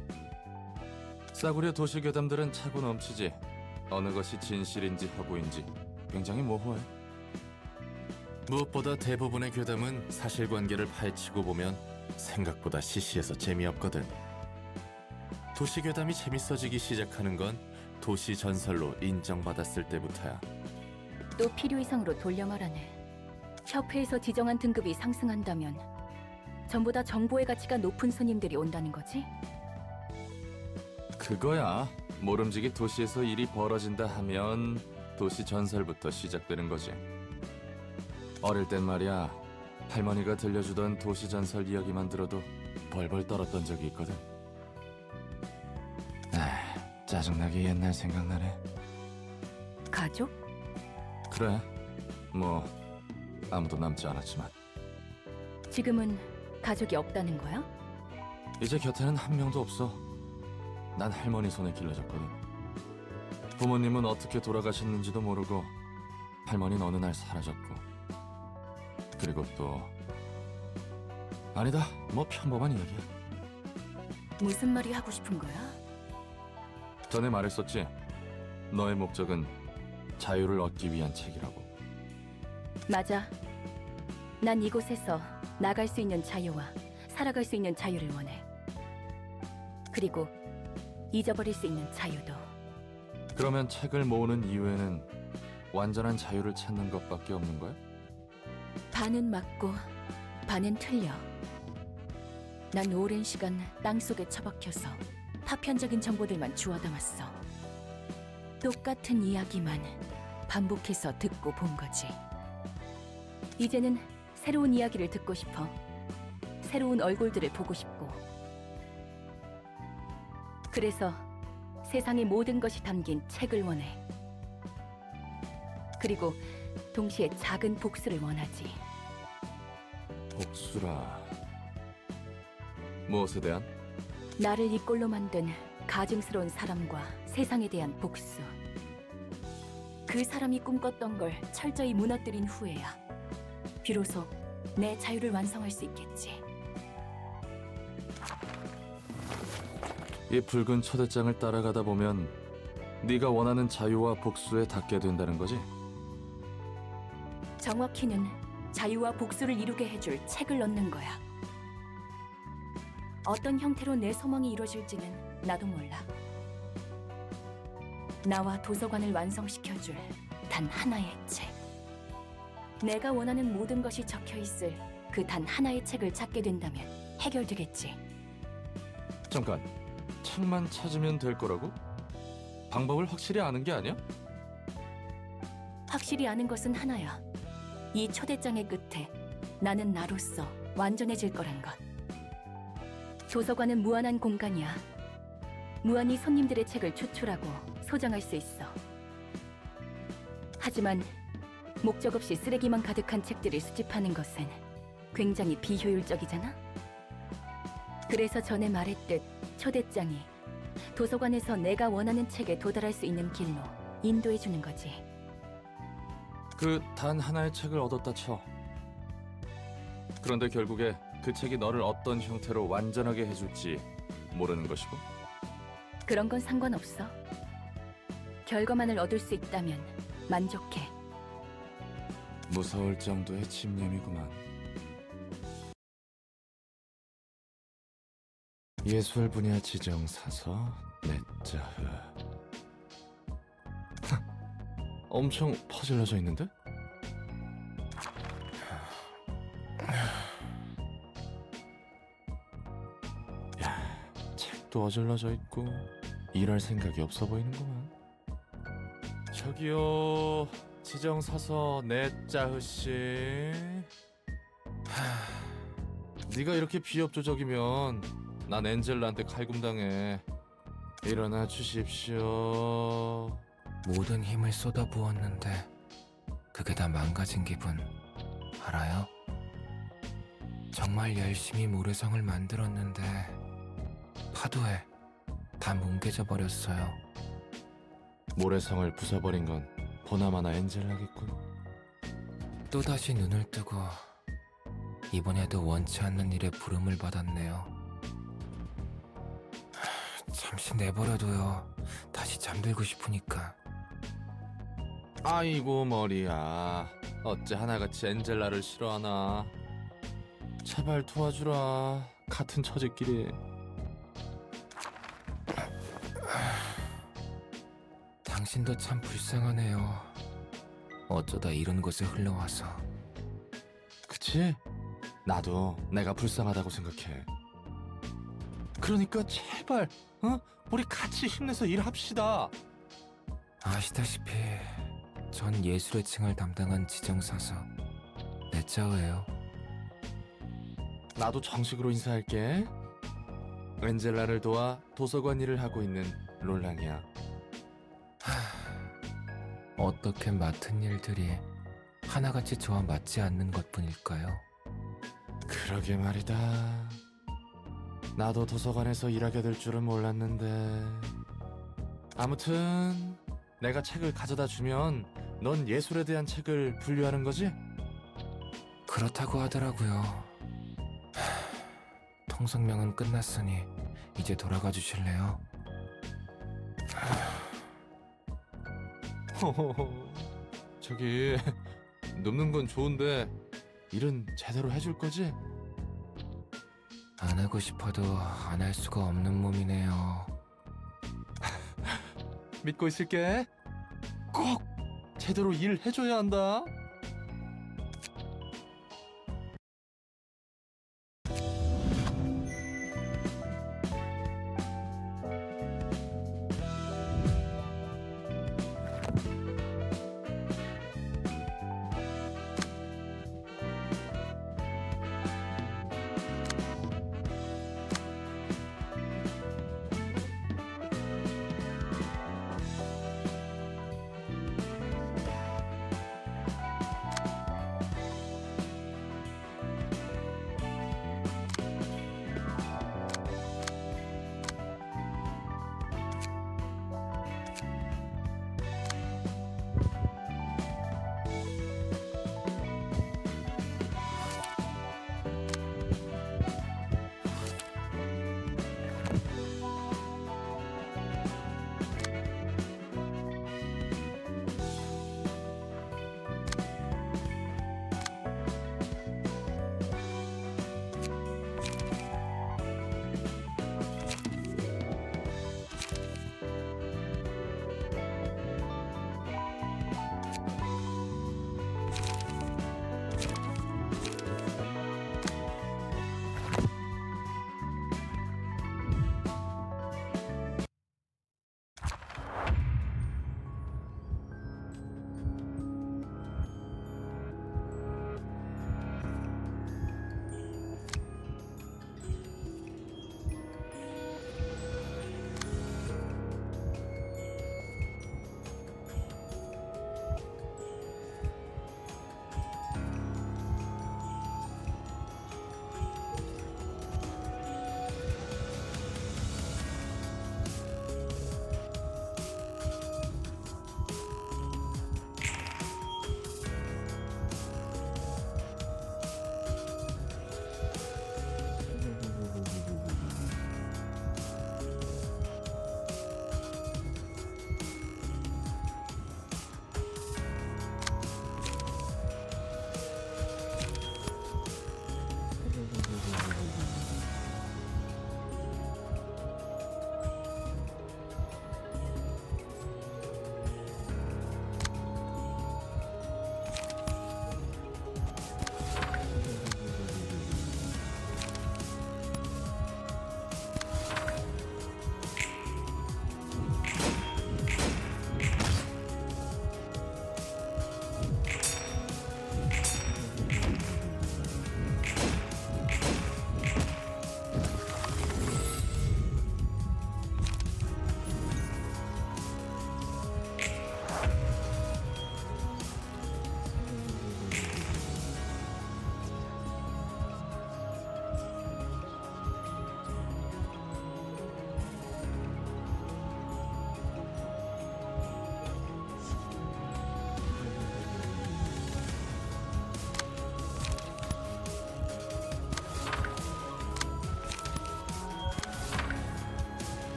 싸구려 도시괴담들은 차고 넘치지. 어느 것이 진실인지 허구인지 굉장히 모호해. 무엇보다 대부분의 괴담은 사실관계를 파헤치고 보면 생각보다 시시해서 재미없거든. 도시괴담이 재밌어지기 시작하는 건 도시전설로 인정받았을 때부터야.
또 필요 이상으로 돌려 말하네. 협회에서 지정한 등급이 상승한다면 전부 다 정보의 가치가 높은 손님들이 온다는 거지?
그거야. 모름지기 도시에서 일이 벌어진다 하면 도시전설부터 시작되는 거지. 어릴 땐 말이야, 할머니가 들려주던 도시전설 이야기만 들어도 벌벌 떨었던 적이 있거든. 짜증나게 옛날 생각나네.
가족?
그래, 뭐 아무도 남지 않았지만
지금은 가족이 없다는 거야?
이제 곁에는 한 명도 없어. 난 할머니 손에 길러졌거든. 부모님은 어떻게 돌아가셨는지도 모르고 할머니는 어느 날 사라졌고, 그리고 또 아니다, 뭐 평범한 이야기야.
무슨 말이 하고 싶은 거야?
전에 말했었지. 너의 목적은 자유를 얻기 위한 책이라고.
맞아. 난 이곳에서 나갈 수 있는 자유와 살아갈 수 있는 자유를 원해. 그리고 잊어버릴 수 있는 자유도.
그러면 책을 모으는 이유에는 완전한 자유를 찾는 것밖에 없는 거야?
반은 맞고 반은 틀려. 난 오랜 시간 땅속에 처박혀서 파편적인 정보들만 주워 담았어. 똑같은 이야기만 반복해서 듣고 본 거지. 이제는 새로운 이야기를 듣고 싶어. 새로운 얼굴들을 보고 싶고. 그래서 세상의 모든 것이 담긴 책을 원해. 그리고 동시에 작은 복수를 원하지.
복수라. 무엇에 대한?
나를 이 꼴로 만든 가증스러운 사람과 세상에 대한 복수. 그 사람이 꿈꿨던 걸 철저히 무너뜨린 후에야 비로소 내 자유를 완성할 수 있겠지.
이 붉은 초대장을 따라가다 보면 네가 원하는 자유와 복수에 닿게 된다는 거지?
정확히는 자유와 복수를 이루게 해줄 책을 넣는 거야. 어떤 형태로 내 소망이 이루어질지는 나도 몰라. 나와 도서관을 완성시켜줄 단 하나의 책. 내가 원하는 모든 것이 적혀있을 그 단 하나의 책을 찾게 된다면 해결되겠지.
잠깐, 책만 찾으면 될 거라고? 방법을 확실히 아는 게 아니야?
확실히 아는 것은 하나야. 이 초대장의 끝에 나는 나로서 완전해질 거란 것. 도서관은 무한한 공간이야. 무한히 손님들의 책을 추출하고 소장할 수 있어. 하지만 목적 없이 쓰레기만 가득한 책들을 수집하는 것은 굉장히 비효율적이잖아? 그래서 전에 말했듯 초대장이 도서관에서 내가 원하는 책에 도달할 수 있는 길로 인도해주는 거지.
그 단 하나의 책을 얻었다 쳐. 그런데 결국에 그 책이 너를 어떤 형태로 완전하게 해줄지 모르는 것이고?
그런 건 상관없어. 결과만을 얻을 수 있다면 만족해.
무서울 정도의 집념이구만. 예술 분야 지정 사서 넷자흐. 엄청 퍼질러져 있는데? 야, 책도 어질러져 있고 일할 생각이 없어 보이는구만. 저기요, 지정 사서 넷자흐 씨. 네가 이렇게 비협조적이면 난 엔젤라한테 칼군당해. 일어나 주십시오.
모든 힘을 쏟아부었는데 그게 다 망가진 기분 알아요? 정말 열심히 모래성을 만들었는데 파도에 다 뭉개져 버렸어요.
모래성을 부숴버린 건 보나마나 엔젤라겠군.
또다시 눈을 뜨고 이번에도 원치 않는 일에 부름을 받았네요. 잠시 내버려둬요. 다시 잠들고 싶으니까.
아이고 머리야, 어째 하나같이 엔젤라를 싫어하나. 제발 도와주라, 같은 처제끼리.
당신도 참 불쌍하네요. 어쩌다 이런 곳에 흘러와서.
그치? 나도 내가 불쌍하다고 생각해. 그러니까 제발 우리 같이 힘내서 일합시다.
아시다시피 전 예술의 층을 담당한 지정사서 넷자흐예요.
나도 정식으로 인사할게. 엔젤라를 도와 도서관 일을 하고 있는 롤랑이야.
어떻게 맡은 일들이 하나같이 저와 맞지 않는 것뿐일까요?
그러게 말이다. 나도 도서관에서 일하게 될 줄은 몰랐는데. 아무튼 내가 책을 가져다 주면 넌 예술에 대한 책을 분류하는 거지?
그렇다고 하더라고요. 통성명은 끝났으니 이제 돌아가 주실래요?
저기 눕는 건 좋은데 일은 제대로 해줄 거지?
안 하고 싶어도 안 할 수가 없는 몸이네요.
믿고 있을게. 꼭 제대로 일해줘야 한다.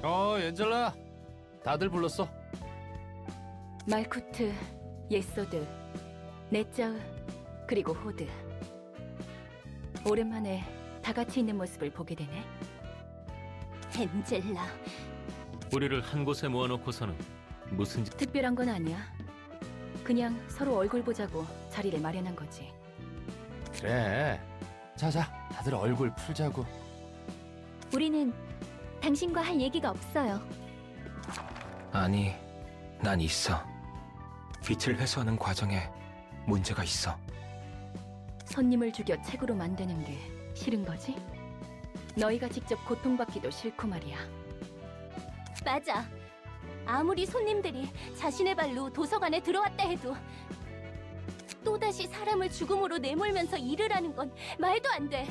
엔젤라. 다들 불렀어.
말쿠트, 예소드, 넷자으, 그리고 호드. 오랜만에 다 같이 있는 모습을 보게 되네.
엔젤라,
우리를 한 곳에 모아놓고서는 무슨
특별한 건 아니야. 그냥 서로 얼굴 보자고 자리를 마련한 거지.
그래. 자자, 다들 얼굴 풀자고.
우리는 당신과 할 얘기가 없어요.
아니, 난 있어. 빛을 회수하는 과정에 문제가 있어.
손님을 죽여 책으로 만드는 게 싫은 거지? 너희가 직접 고통받기도 싫고 말이야.
맞아. 아무리 손님들이 자신의 발로 도서관에 들어왔다 해도 또다시 사람을 죽음으로 내몰면서 일을 하는 건 말도 안 돼.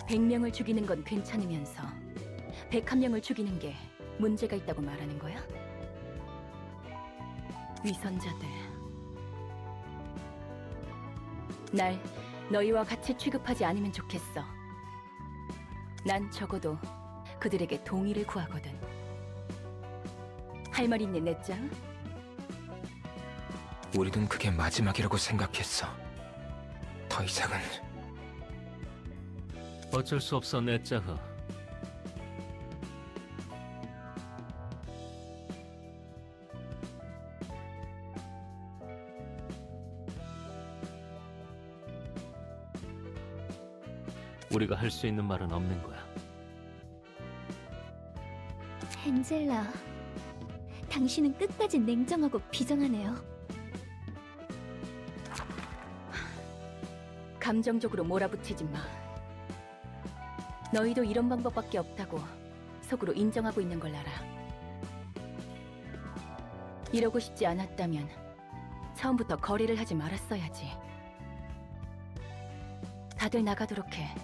100명을 죽이는 건 괜찮으면서 101명을 죽이는 게 문제가 있다고 말하는 거야? 위선자들. 날 너희와 같이 취급하지 않으면 좋겠어. 난 적어도 그들에게 동의를 구하거든. 할 말 있니, 넷장?
우리는 그게 마지막이라고 생각했어. 더 이상은
어쩔 수 없어, 넷자흐. 우리가 할 수 있는 말은 없는 거야.
엔젤라, 당신은 끝까지 냉정하고 비정하네요.
감정적으로 몰아붙이지 마. 너희도 이런 방법밖에 없다고 속으로 인정하고 있는 걸 알아. 이러고 싶지 않았다면 처음부터 거래를 하지 말았어야지. 다들 나가도록 해.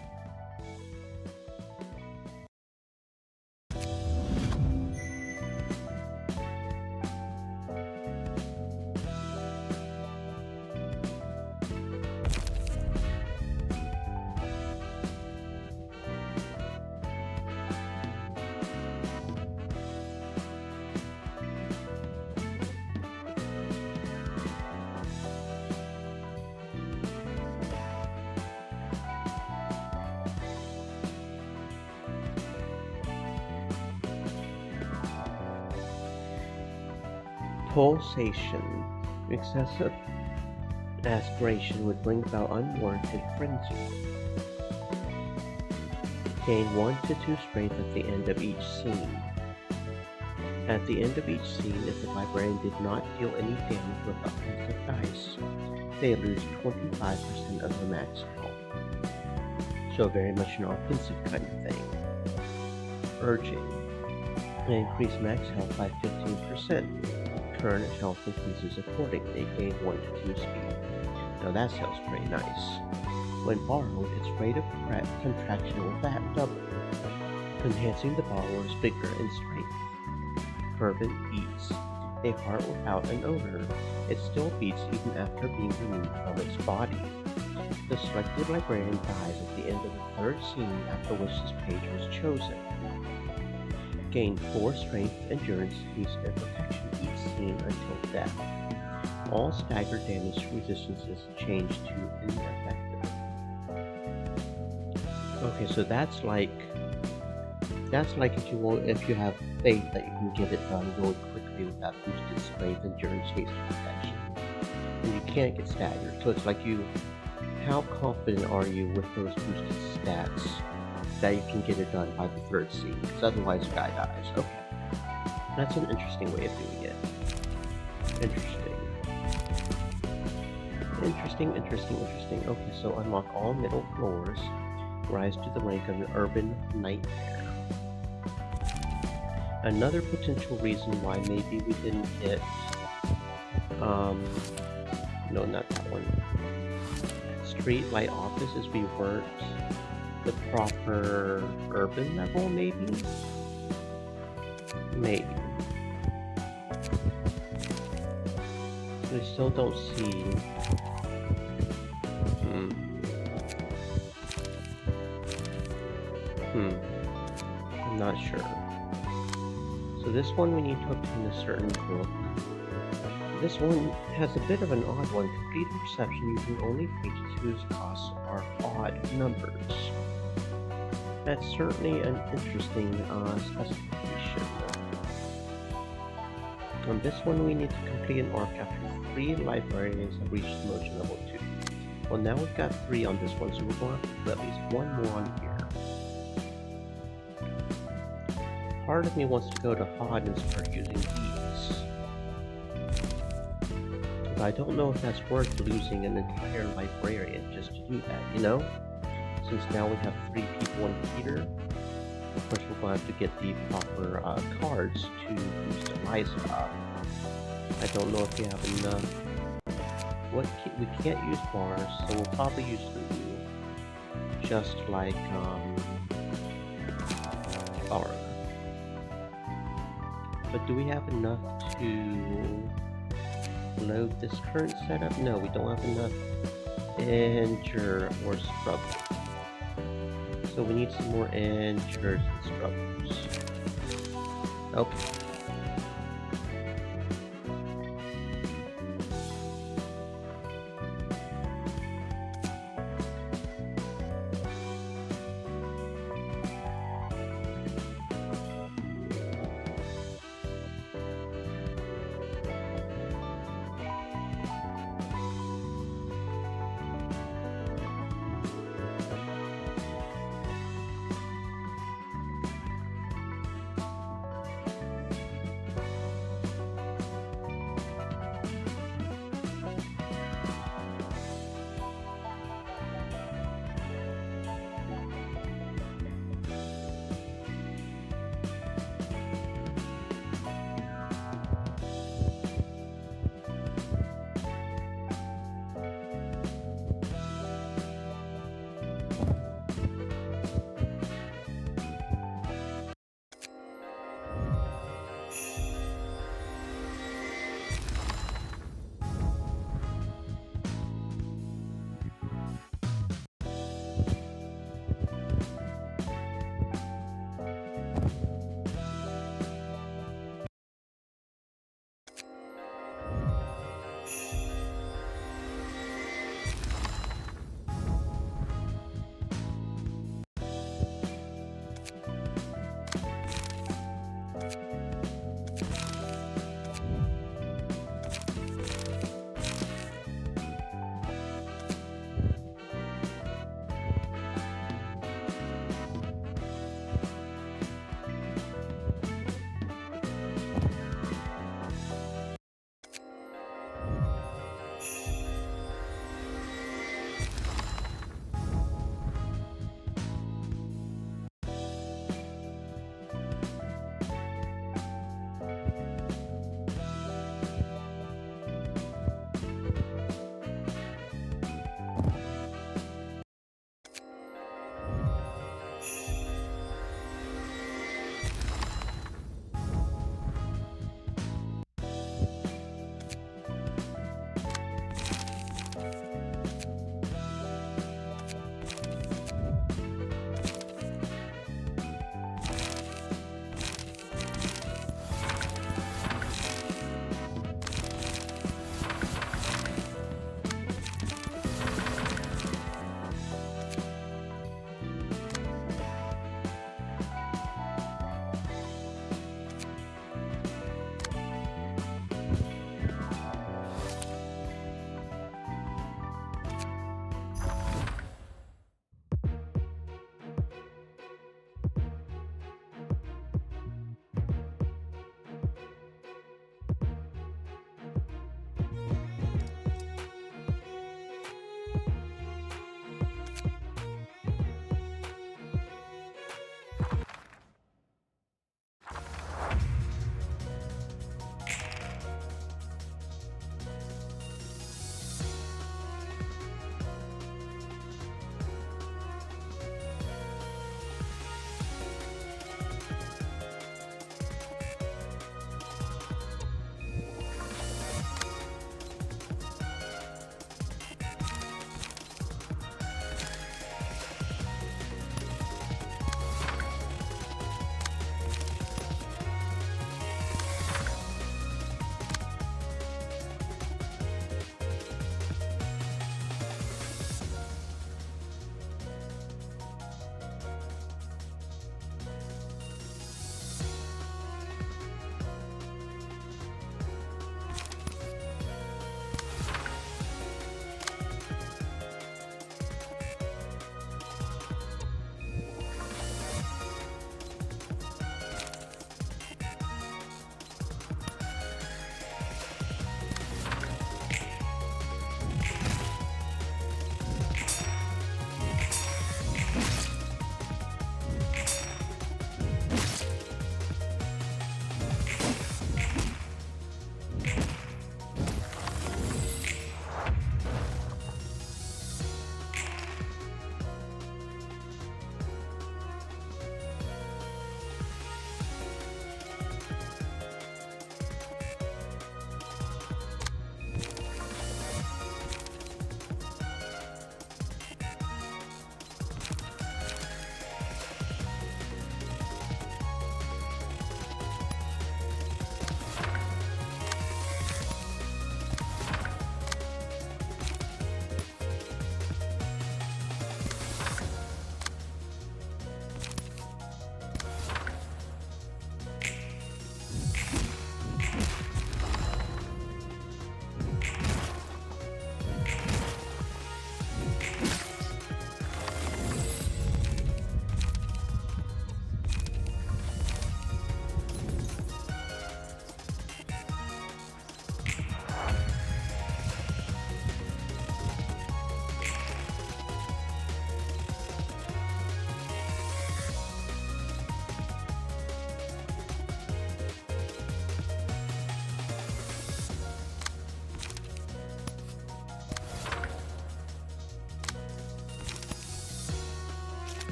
Pulsation. Excessive aspiration would bring about unwarranted frenzy. Gain 1 to 2 strength at the end of each scene. At the end of each scene, if the librarian did not deal any damage with offensive dice, they lose 25% of their max health. So very much an offensive kind of thing. Urging. Increase max health by 15%. Current health increases accordingly, gain 1 to 2 speed. Now that sounds pretty nice. When borrowed, its rate of contraction will double, enhancing the borrower's vigor and strength. Fervent beats. A heart without an owner, it still beats even after being removed from its body. The selected librarian dies at the end of the third scene after which this page was chosen. Gain 4 strength, endurance, haste, and protection each scene until death. All stagger damage resistances change to ineffective. Okay, so that's like if you have faith that you can get it done really quickly without boosted strength, endurance, haste, and protection. And you can't get staggered. So it's like how confident are you with those boosted stats that you can get it done by the third scene, because otherwise the guy dies. Okay. That's an interesting way of doing it. Interesting. Okay, so unlock all middle floors. Rise to the rank of an urban nightmare. Another potential reason why maybe we didn't get... no, not that one. Street light office is we weren't the proper urban level, maybe? Maybe. We still don't see... I'm not sure. So this one we need to obtain a certain book. This one has a bit of an odd one. Complete a reception using only pages whose costs are odd numbers. That's certainly an interesting specification. On this one we need to complete an arc after 3 librarians have reached emotion level 2. Well, now we've got 3 on this one, so we're going to have to put at least 1 more on here. Part of me wants to go to Hod and start using these. But I don't know if that's worth losing an entire librarian just to do that, you know? Since now we have 3 people in Peter, of course we're going to have to get the proper cards to boost Eliza up. I don't know if we have enough. We can't use bars, so we'll probably use Lulu. Just like Aura. But do we have enough to load this current setup? No, we don't have enough endure or struggle. So we need some more endures and struggles. Okay.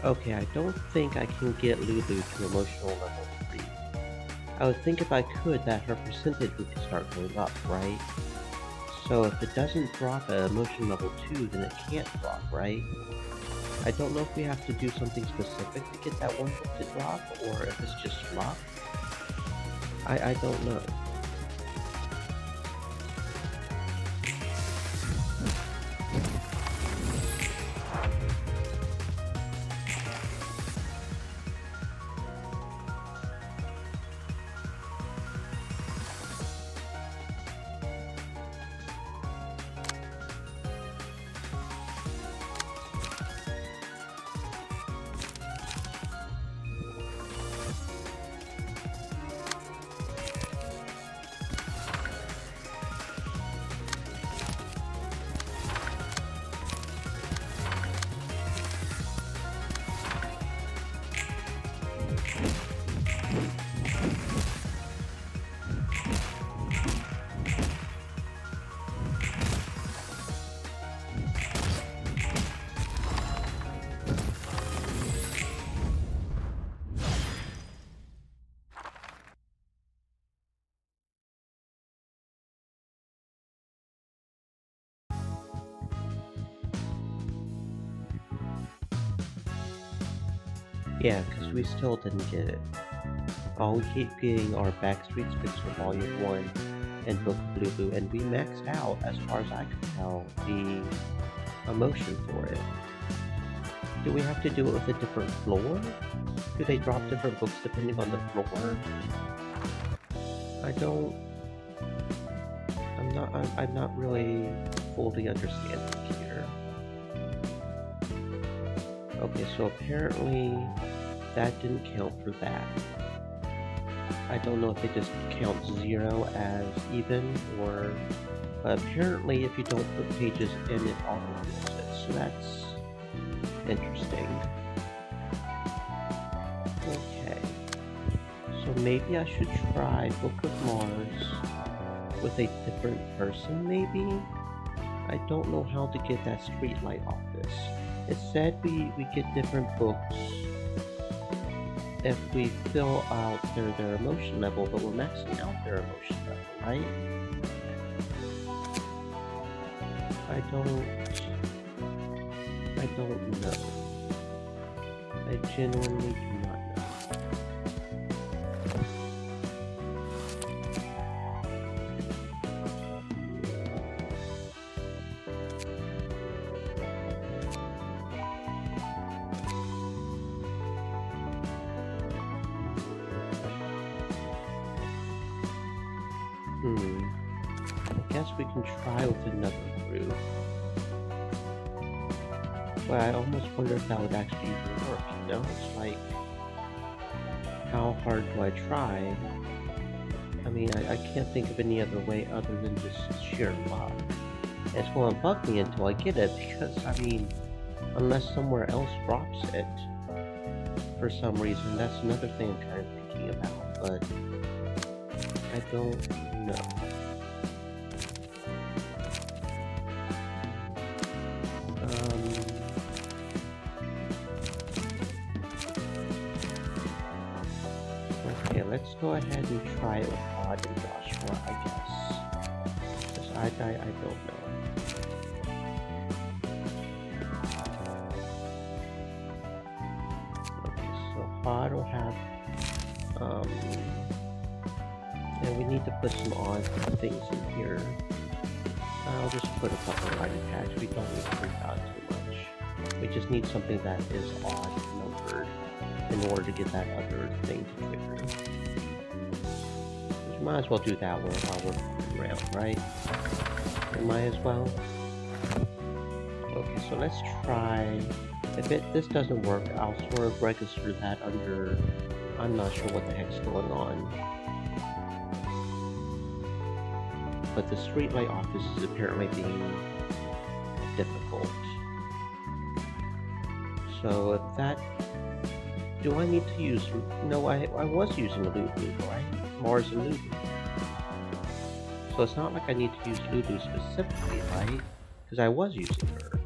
Okay, I don't think I can get Lulu to emotional level 3. I would think if I could that her percentage would start going up, right? So if it doesn't drop at emotion level 2, then it can't drop, right? I don't know if we have to do something specific to get that one book to drop, or if it's just luck. I don't know. Yeah, because we still didn't get it. All we keep getting are Backstreet's Pixar Volume 1 and Book of Lulu, and we maxed out, as far as I could tell, the emotion for it. Do we have to do it with a different floor? Do they drop different books depending on the floor? I'm not really fully understanding here. Okay, so apparently that didn't count for that. I don't know if they just count 0 as even, or apparently if you don't put pages in, it auto-fills it, so that's interesting. Okay, so maybe I should try Book of Mars with a different person, maybe? I don't know how to get that streetlight off this. It said we get different books if we fill out their emotion level, but we're maxing out their emotion level, right? I don't know. I genuinely do not know. I guess we can try with another group. But I almost wonder if that would actually even work, you know? It's like, how hard do I try? I mean, I can't think of any other way other than just sheer luck. And it's going to bug me until I get it, because, I mean, unless somewhere else drops it, for some reason, that's another thing I'm kind of thinking about, but I don't know. Okay, let's go ahead and try it with Odd and Joshua, I guess. Because I don't know. Okay, so Odd will have, and we need to put some odd things in here. I'll just put a couple writing pads. We don't need to freak out too much. We just need something that is odd numbered in order to get that other thing to trigger. We might as well do that while we're fooling around, right? We might as well. Okay, so let's try. If this doesn't work, I'll sort of register that under. I'm not sure what the heck's going on. But the streetlight office is apparently being difficult. So if that... Do I need to use... No, I was using Lulu, right? Mars and Lulu. So it's not like I need to use Lulu specifically, right? Because I was using her.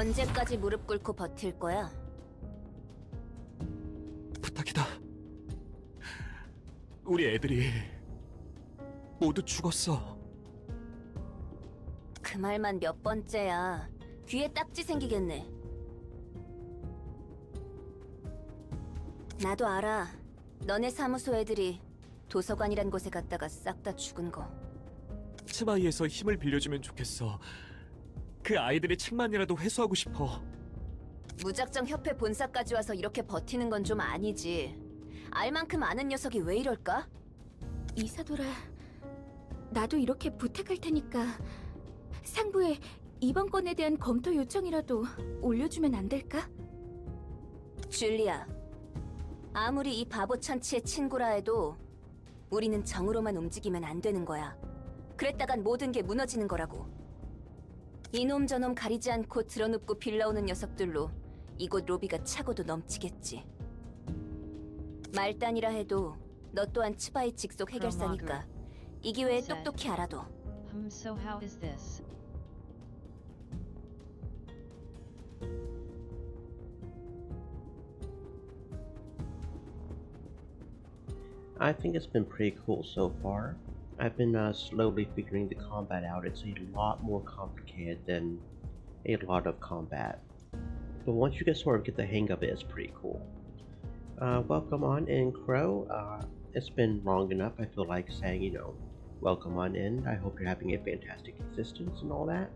언제까지 무릎 꿇고 버틸 거야?
부탁이다. 우리 애들이 모두 죽었어.
그 말만 몇 번째야. 귀에 딱지 생기겠네. 나도 알아. 너네 사무소 애들이 도서관이란 곳에 갔다가 싹 다 죽은 거.
치바이에서 힘을 빌려주면 좋겠어. 그 아이들의 책만이라도 회수하고 싶어.
무작정 협회 본사까지 와서 이렇게 버티는 건 좀 아니지. 알 만큼 아는 녀석이 왜 이럴까?
이사돌아, 나도 이렇게 부탁할 테니까 상부에 이번 건에 대한 검토 요청이라도 올려주면 안 될까?
줄리아, 아무리 이 바보 천치의 친구라 해도 우리는 정으로만 움직이면 안 되는 거야. 그랬다간 모든 게 무너지는 거라고. 이놈 저놈 가리지 않고 드러눕고 빌라오는 녀석들로 이곳 로비가 차고도 넘치겠지. 말단이라 해도 너 또한 치바이 직속 해결사니까 이 기회에 똑똑히 알아둬.
So how is this?
I think it's been pretty cool so far. I've been slowly figuring the combat out. It's a lot more complicated than a lot of combat. But once you sort of get the hang of it, it's pretty cool. Welcome on in, Crow. It's been long enough, I feel like saying, welcome on in. I hope you're having a fantastic existence and all that.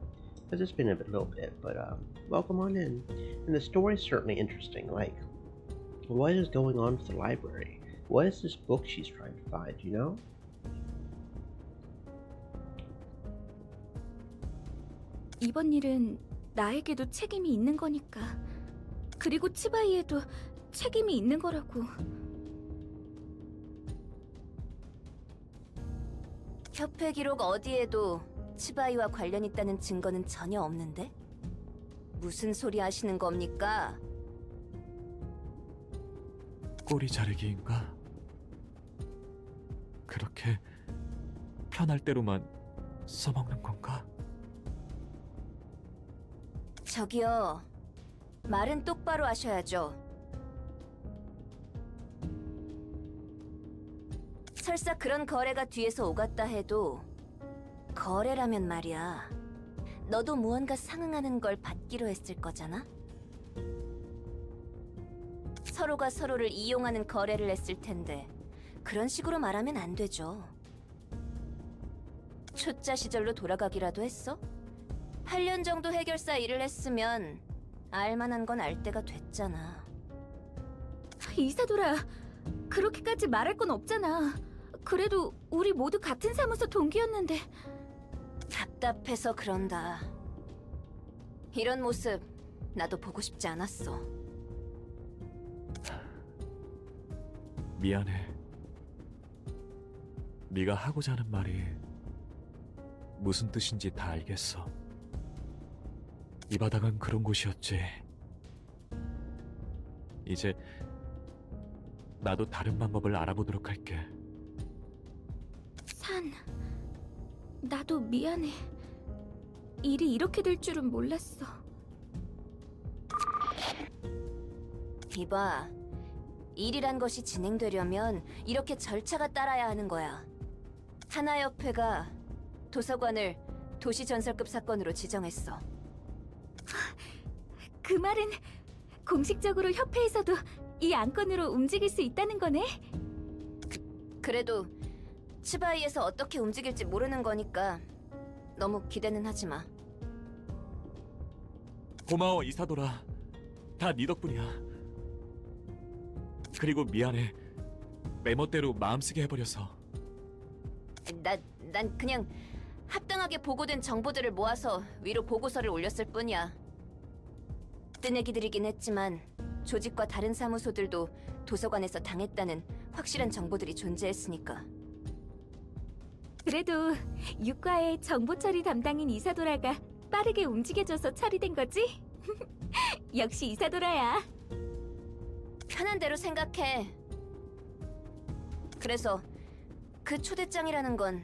Because it's been a little bit, but welcome on in. And the story's certainly interesting. Like, what is going on with the library? What is this book she's trying to find,
이번 일은 나에게도 책임이 있는 거니까. 그리고 치바이에도 책임이 있는 거라고.
협회 기록 어디에도 치바이와 관련 있다는 증거는 전혀 없는데? 무슨 소리 하시는 겁니까?
꼬리 자르기인가? 그렇게 편할 대로만 써먹는 건가?
저기요, 말은 똑바로 하셔야죠. 설사 그런 거래가 뒤에서 오갔다 해도 거래라면 말이야. 너도 무언가 상응하는 걸 받기로 했을 거잖아? 서로가 서로를 이용하는 거래를 했을 텐데 그런 식으로 말하면 안 되죠. 초짜 시절로 돌아가기라도 했어? 8년 정도 해결사 일을 했으면 알만한 건 알 때가 됐잖아.
이사돌아, 그렇게까지 말할 건 없잖아. 그래도 우리 모두 같은 사무소 동기였는데.
답답해서 그런다. 이런 모습 나도 보고 싶지 않았어.
미안해. 네가 하고자 하는 말이 무슨 뜻인지 다 알겠어. 이 바닥은 그런 곳이었지. 이제 나도 다른 방법을 알아보도록 할게.
산, 나도 미안해. 일이 이렇게 될 줄은 몰랐어.
이봐, 일이란 것이 진행되려면 이렇게 절차가 따라야 하는 거야. 하나협회가 도서관을 도시전설급 사건으로 지정했어.
그 말은 공식적으로 협회에서도 이 안건으로 움직일 수 있다는 거네?
그래도 치바이에서 어떻게 움직일지 모르는 거니까 너무 기대는 하지 마.
고마워, 이사돌아. 다 네 덕분이야. 그리고 미안해. 메모대로 마음쓰게 해버려서.
난 그냥 합당하게 보고된 정보들을 모아서 위로 보고서를 올렸을 뿐이야. 뜨내기들이긴 했지만 조직과 다른 사무소들도 도서관에서 당했다는 확실한 정보들이 존재했으니까.
그래도 육과의 정보 처리 담당인 이사도라가 빠르게 움직여줘서 처리된 거지? 역시 이사도라야.
편한 대로 생각해. 그래서 그 초대장이라는 건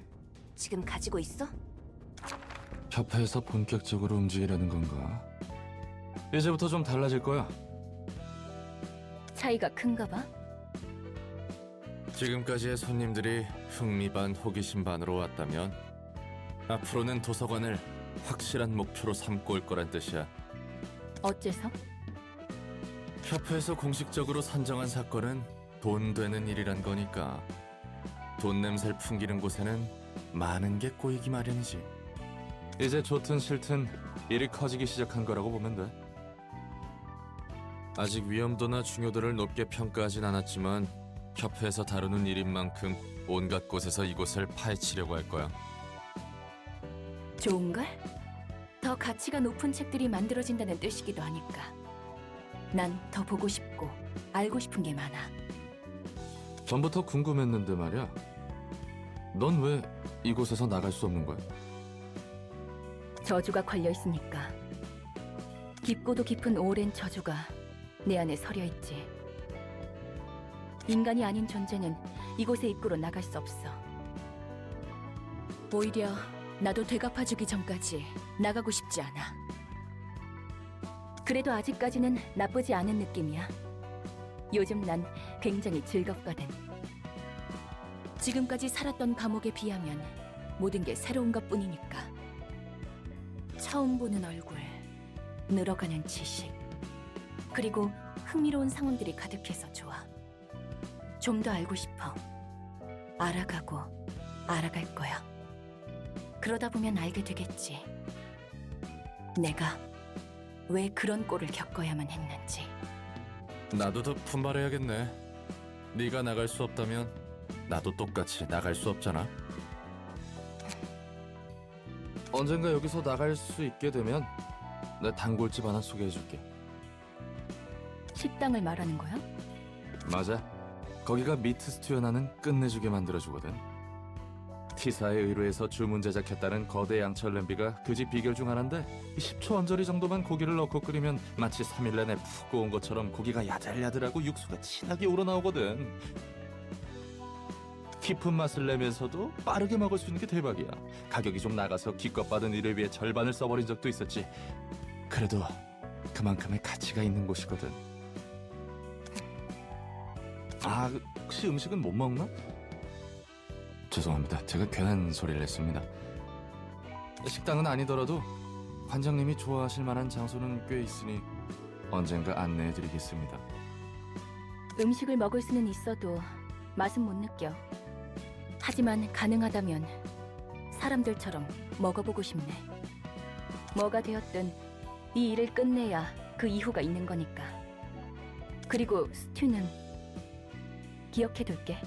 지금 가지고 있어?
협회에서 본격적으로 움직이려는 건가? 이제부터 좀 달라질 거야.
차이가 큰가 봐?
지금까지의 손님들이 흥미 반 호기심 반으로 왔다면 앞으로는 도서관을 확실한 목표로 삼고 올 거란 뜻이야.
어째서?
협회에서 공식적으로 선정한 사건은 돈 되는 일이란 거니까 돈 냄새를 풍기는 곳에는 많은 게 꼬이기 마련이지.
이제 좋든 싫든 일이 커지기 시작한 거라고 보면 돼.
아직 위험도나 중요도를 높게 평가하진 않았지만 협회에서 다루는 일인 만큼 온갖 곳에서 이곳을 파헤치려고 할 거야.
좋은걸? 더 가치가 높은 책들이 만들어진다는 뜻이기도 하니까. 난 더 보고 싶고 알고 싶은 게 많아.
전부터 궁금했는데 말이야. 넌 왜 이곳에서 나갈 수 없는 거야?
저주가 걸려 있으니까. 깊고도 깊은 오랜 저주가 내 안에 서려 있지. 인간이 아닌 존재는 이곳의 입구로 나갈 수 없어. 오히려 나도 되갚아주기 전까지 나가고 싶지 않아. 그래도 아직까지는 나쁘지 않은 느낌이야. 요즘 난 굉장히 즐겁거든. 지금까지 살았던 감옥에 비하면 모든 게 새로운 것뿐이니까. 처음 보는 얼굴, 늘어가는 지식, 그리고 흥미로운 상황들이 가득해서 좋아. 좀 더 알고 싶어. 알아가고 알아갈 거야. 그러다 보면 알게 되겠지. 내가 왜 그런 꼴을 겪어야만 했는지.
나도 더 분발해야겠네. 네가 나갈 수 없다면 나도 똑같이 나갈 수 없잖아.
언젠가 여기서 나갈 수 있게 되면 내 단골집 하나 소개해줄게.
식당을 말하는 거야?
맞아. 거기가 미트 스튜 하나는 끝내주게 만들어주거든. 티사에 의뢰해서 주문 제작했다는 거대 양철 냄비가 그 집 비결 중 하나인데 10초 언저리 정도만 고기를 넣고 끓이면 마치 3일 내내 푹 구운 것처럼 고기가 야들야들하고 육수가 진하게 우러나오거든. 깊은 맛을 내면서도 빠르게 먹을 수 있는 게 대박이야. 가격이 좀 나가서 기껏 받은 일을 위해 절반을 써버린 적도 있었지. 그래도 그만큼의 가치가 있는 곳이거든. 아, 혹시 음식은 못 먹나? 죄송합니다. 제가 괜한 소리를 했습니다. 식당은 아니더라도 관장님이 좋아하실 만한 장소는 꽤 있으니 언젠가 안내해드리겠습니다.
음식을 먹을 수는 있어도 맛은 못 느껴. 하지만 가능하다면 사람들처럼 먹어보고 싶네. 뭐가 되었든 이 일을 끝내야 그 이후가 있는 거니까. 그리고 스튜는 기억해둘게.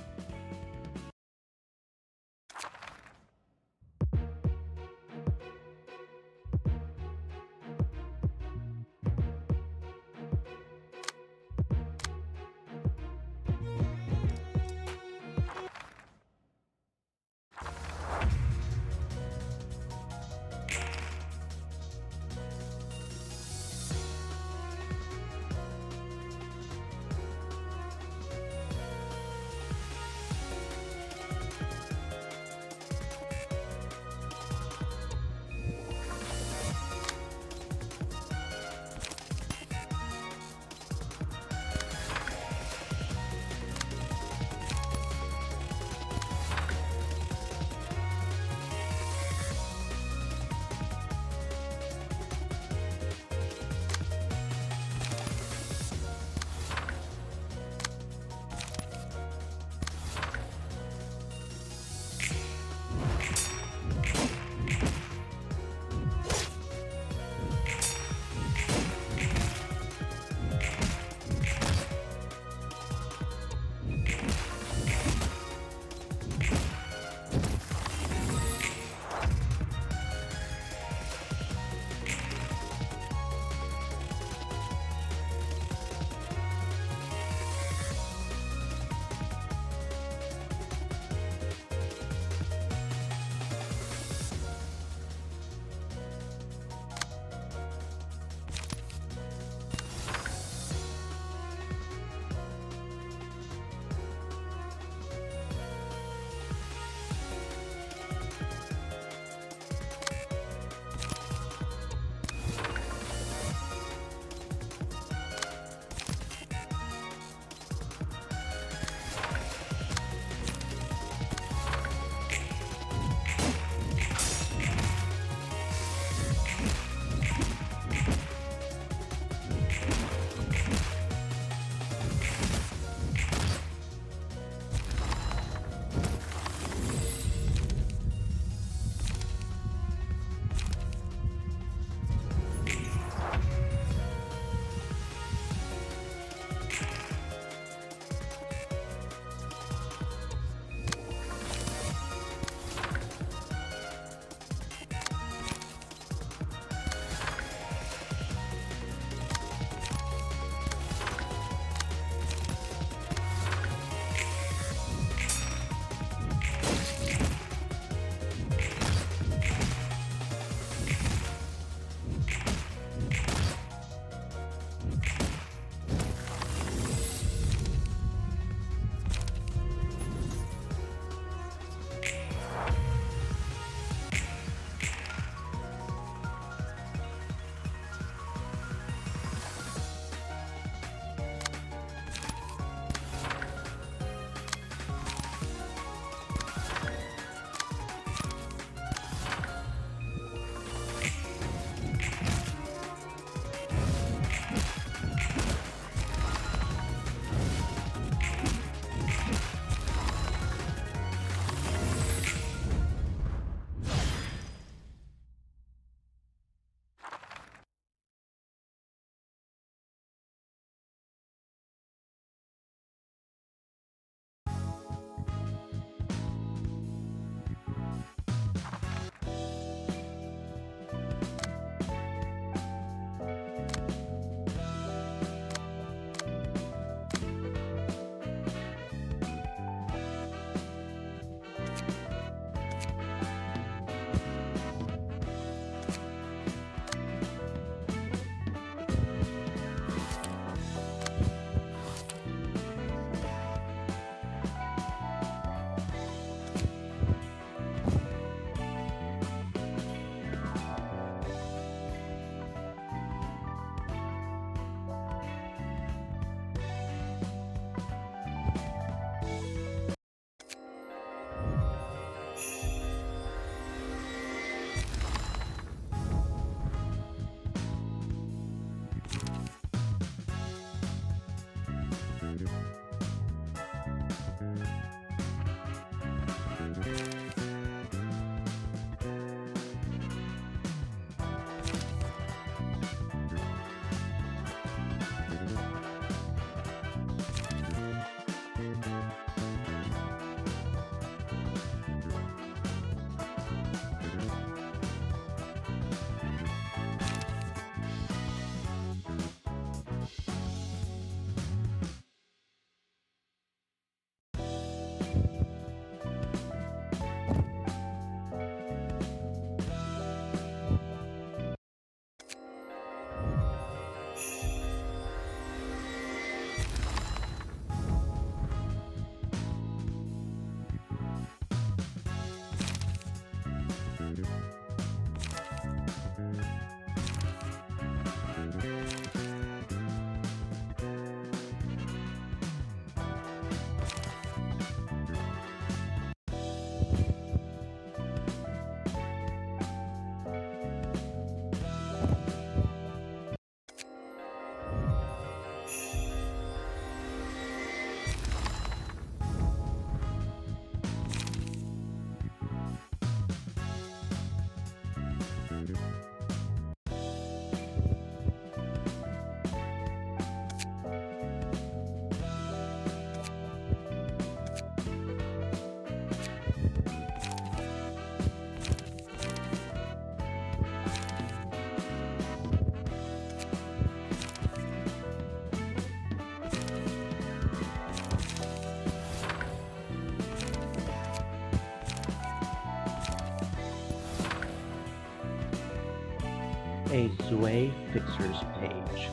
A Zue Fixers page.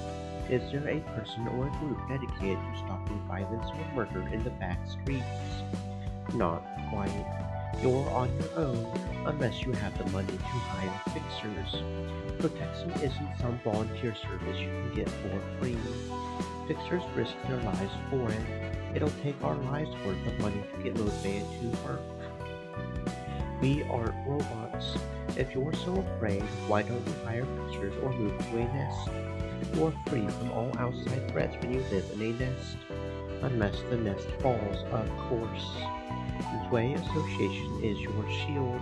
Is there a person or a group dedicated to stopping violence or murder in the back streets? Not quite. You're on your own unless you have the money to hire fixers. Protection isn't some volunteer service you can get for free. Fixers risk their lives for it. It'll take our lives worth of money to get motivated to work. We aren't robots. If you're so afraid, why don't you hire fixers or move to a nest? You're free from all outside threats when you live in a nest. Unless the nest falls, of course. Zue Association is your shield.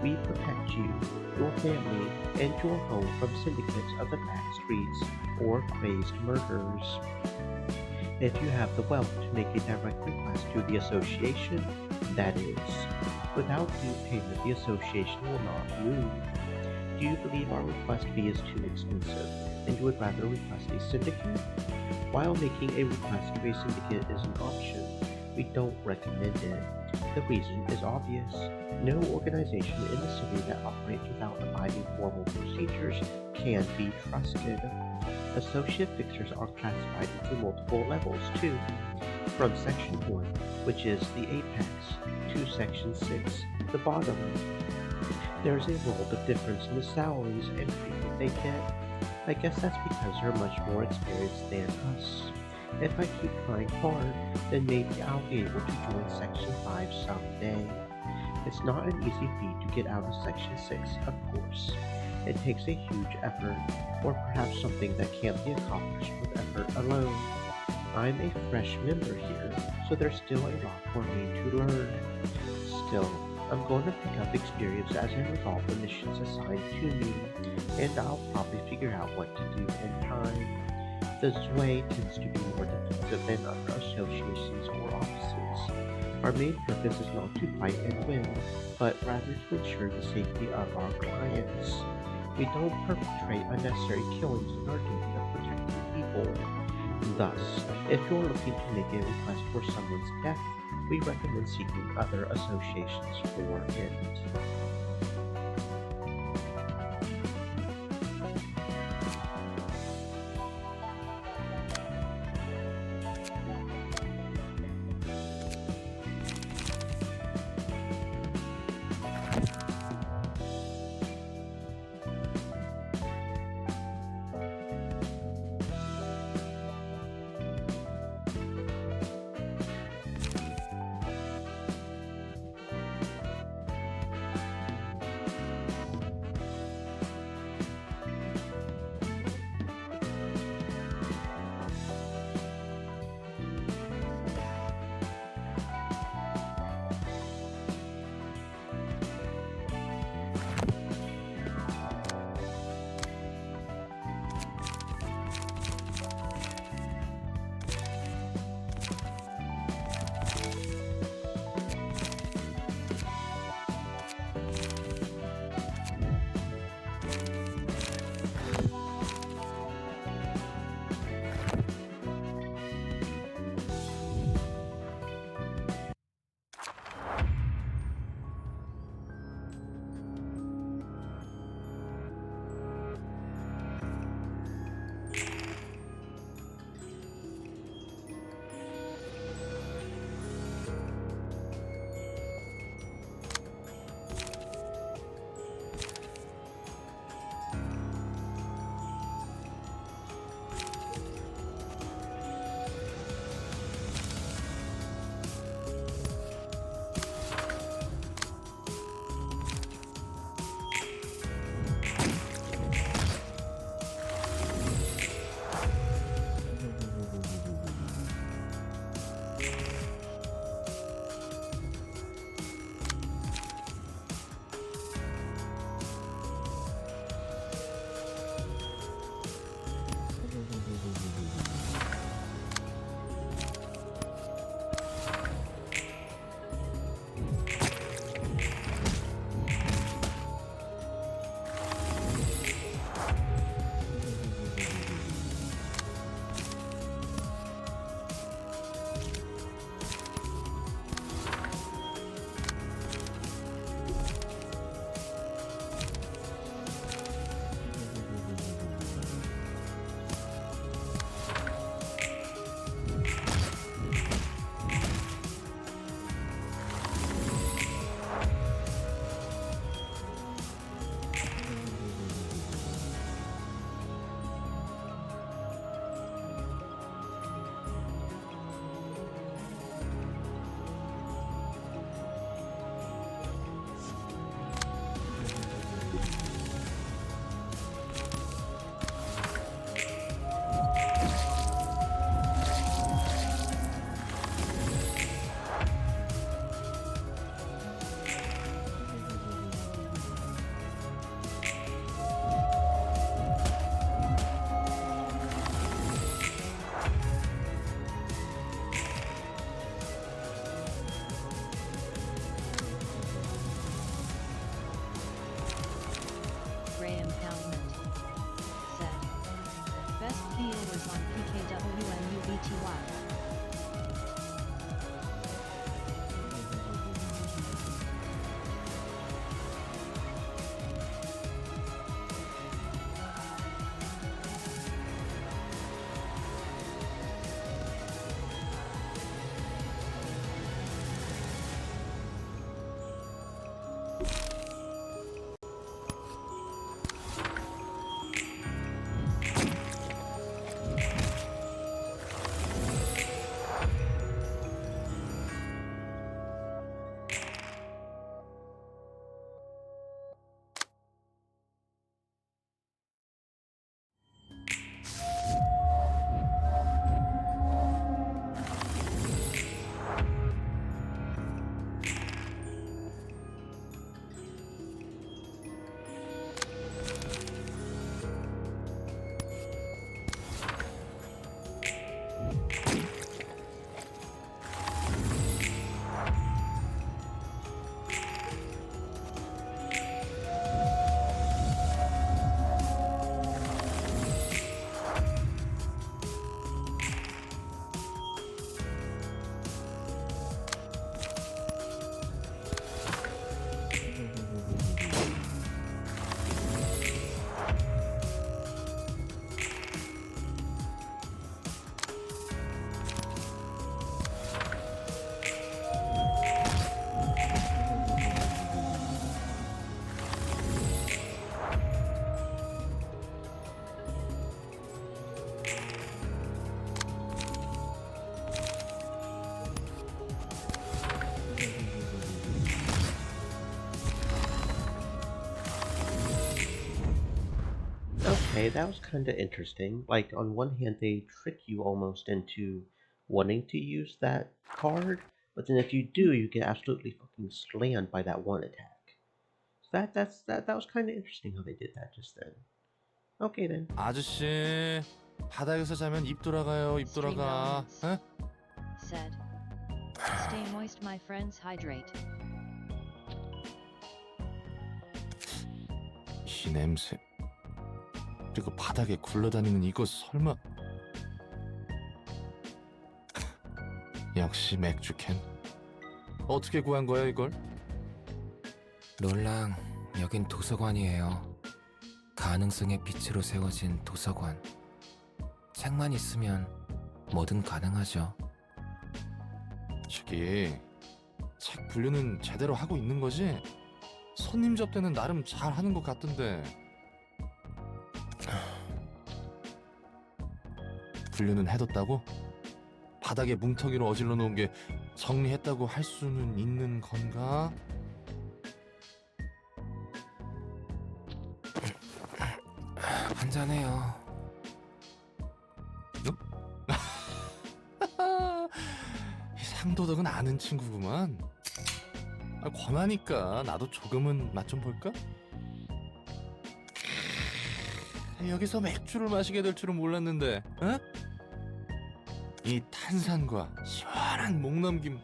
We protect you, your family, and your home from syndicates of the back streets or crazed murderers. If you have the wealth to make a direct request to the association, that is. Without due payment, the association will not move. Do you believe our request fee is too expensive, and you would rather request a syndicate? While making a request to a syndicate is an option, we don't recommend it. The reason is obvious. No organization in the city that operates without abiding formal procedures can be trusted. Associate fixers are classified into multiple levels too, from Section 1, which is the apex, to Section 6, the bottom. There's a world of difference in the salaries and treatment they get. I guess that's because they're much more experienced than us. If I keep trying hard, then maybe I'll be able to join Section 5 someday. It's not an easy feat to get out of Section 6, of course. It takes a huge effort, or perhaps something that can't be accomplished with effort alone. I'm a fresh member here, so there's still a lot for me to learn. Still, I'm going to pick up experience as I resolve the missions assigned to me, and I'll probably figure out what to do in time. The Zue tends to be more defensive than other associations or offices. Our main purpose is not to fight and win, but rather to ensure the safety of our clients. We don't perpetrate unnecessary killings in our duty of protecting people. Thus, if you're looking to make a request for someone's death, we recommend seeking other associations for it. Okay, that was kind of interesting. Like, on one hand, they trick you almost into wanting to use that card, but then if you do, you get absolutely fucking slammed by that one attack. So that was kind of interesting how they did that just then. Okay then.
아저씨, 바닥에서 자면 입 돌아가요. 입 돌아가. 에?
Said. Stay moist, my friends. Hydrate.
이 냄새. 그리고 바닥에 굴러다니는 이거 설마. 역시 맥주캔. 어떻게 구한 거야 이걸?
롤랑, 여긴 도서관이에요. 가능성의 빛으로 세워진 도서관. 책만 있으면 뭐든 가능하죠.
저기 책 분류는 제대로 하고 있는 거지? 손님 접대는 나름 잘 하는 것 같던데. 분류는 해뒀다고? 바닥에 뭉텅이로 어질러 놓은 게 정리했다고 할 수는 있는 건가?
한잔해요.
이 상도덕은 아는 친구구만. 권하니까 나도 조금은 맛 좀 볼까? 여기서 맥주를 마시게 될 줄은 몰랐는데, 어? 이 탄산과 시원한 목넘김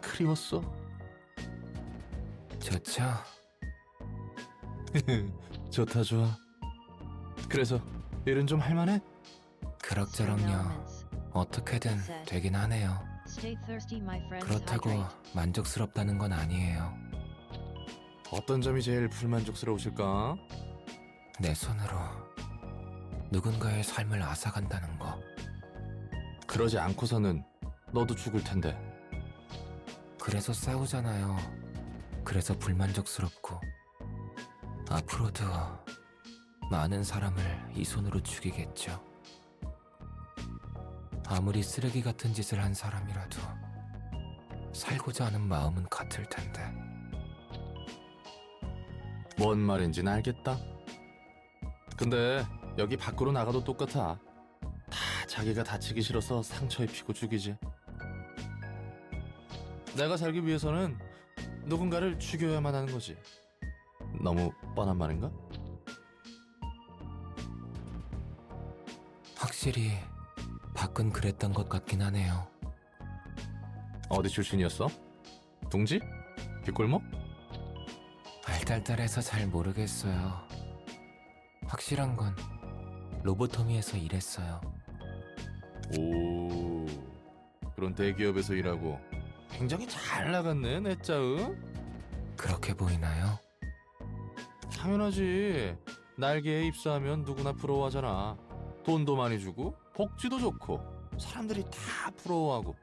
그리웠어.
좋죠?
좋다 좋아. 그래서 일은 좀 할만해?
그럭저럭요. 어떻게든 되긴 하네요.
Stay thirsty, my friends.
그렇다고
Hydrate.
만족스럽다는 건 아니에요.
어떤 점이 제일 불만족스러우실까?
내 손으로 누군가의 삶을 앗아간다는 거.
그러지 않고서는 너도 죽을 텐데.
그래서 싸우잖아요. 그래서 불만족스럽고. 앞으로도 많은 사람을 이 손으로 죽이겠죠. 아무리 쓰레기 같은 짓을 한 사람이라도 살고자 하는 마음은 같을 텐데.
뭔 말인지는 알겠다. 근데 여기 밖으로 나가도 똑같아. 다 자기가 다치기 싫어서 상처 입히고 죽이지. 내가 살기 위해서는 누군가를 죽여야만 하는 거지. 너무 뻔한 말인가?
확실히 밖은 그랬던 것 같긴 하네요.
어디 출신이었어? 둥지? 뒷골목?
알딸딸해서 잘 모르겠어요. 확실한 건 로보토미에서 일했어요.
오, 그런 대기업에서 일하고 굉장히 잘 나갔네, 내 짜으.
그렇게 보이나요?
당연하지. 날개에 입사하면 누구나 부러워하잖아. 돈도 많이 주고 복지도 좋고 사람들이 다 부러워하고.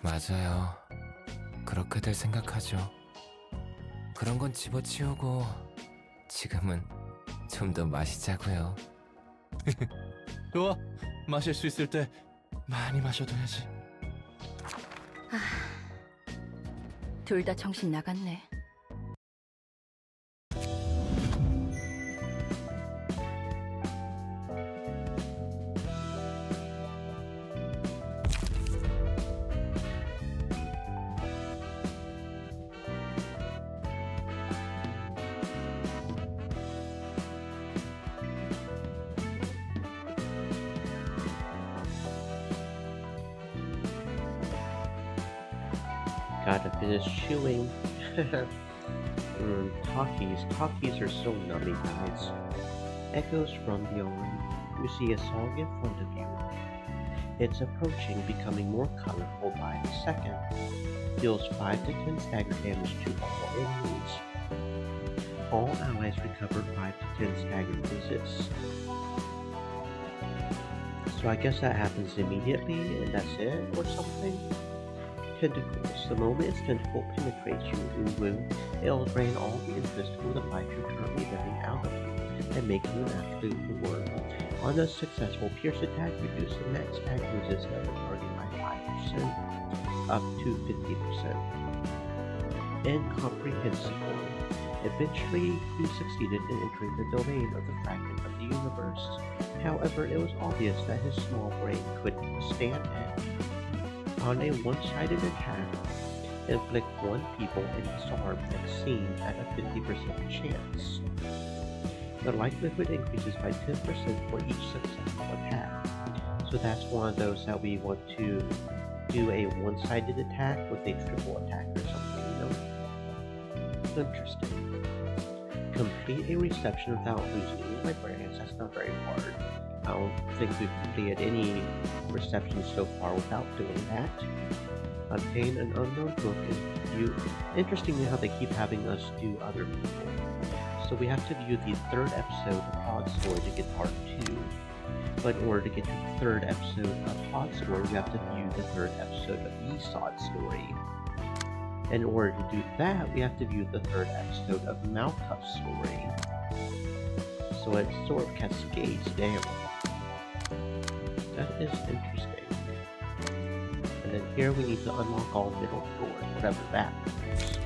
맞아요. 그렇게들 생각하죠. 그런 건 집어치우고 지금은 좀 더 마시자고요.
좋아. 마실 수 있을 때 많이 마셔둬야지.
둘 다 정신 나갔네.
Gotta finish chewing. Talkies are so nummy, guys. Echoes from beyond. You see a song in front of you. It's approaching, becoming more colorful by the second. Deals 5 to 10 stagger damage to all enemies. All allies recover 5 to 10 stagger resist. So I guess that happens immediately and that's it, or something? Tentacles. The moment its tentacle penetrates you, it'll drain all the interest for the life you're currently living out of you and make you an absolute bore. On a successful pierce attack, reduce the max attack resistance of the target by 5%, up to 50%. Incomprehensible. Eventually, he succeeded in entering the domain of the fragment of the universe. However, it was obvious that his small brain couldn't withstand it. On a one-sided attack, inflict one people and disarm vaccine at a 50% chance. The likelihood increases by 10% for each successful attack. So that's one of those that we want to do a one-sided attack with a triple attack or something, you know? Interesting. Complete a reception without losing any librarians. That's not very hard. I don't think we've completed any receptions so far without doing that. Obtain an unknown book and view. Interestingly how they keep having us do other people. So we have to view the 3rd episode of Pod Story to get part 2. But in order to get to the 3rd episode of Pod Story, we have to view the 3rd episode of Esau's Story. And in order to do that, we have to view the 3rd episode of Malcuff's Story. So it sort of cascades down. That is interesting. And then here we need to unlock all middle doors, whatever that is.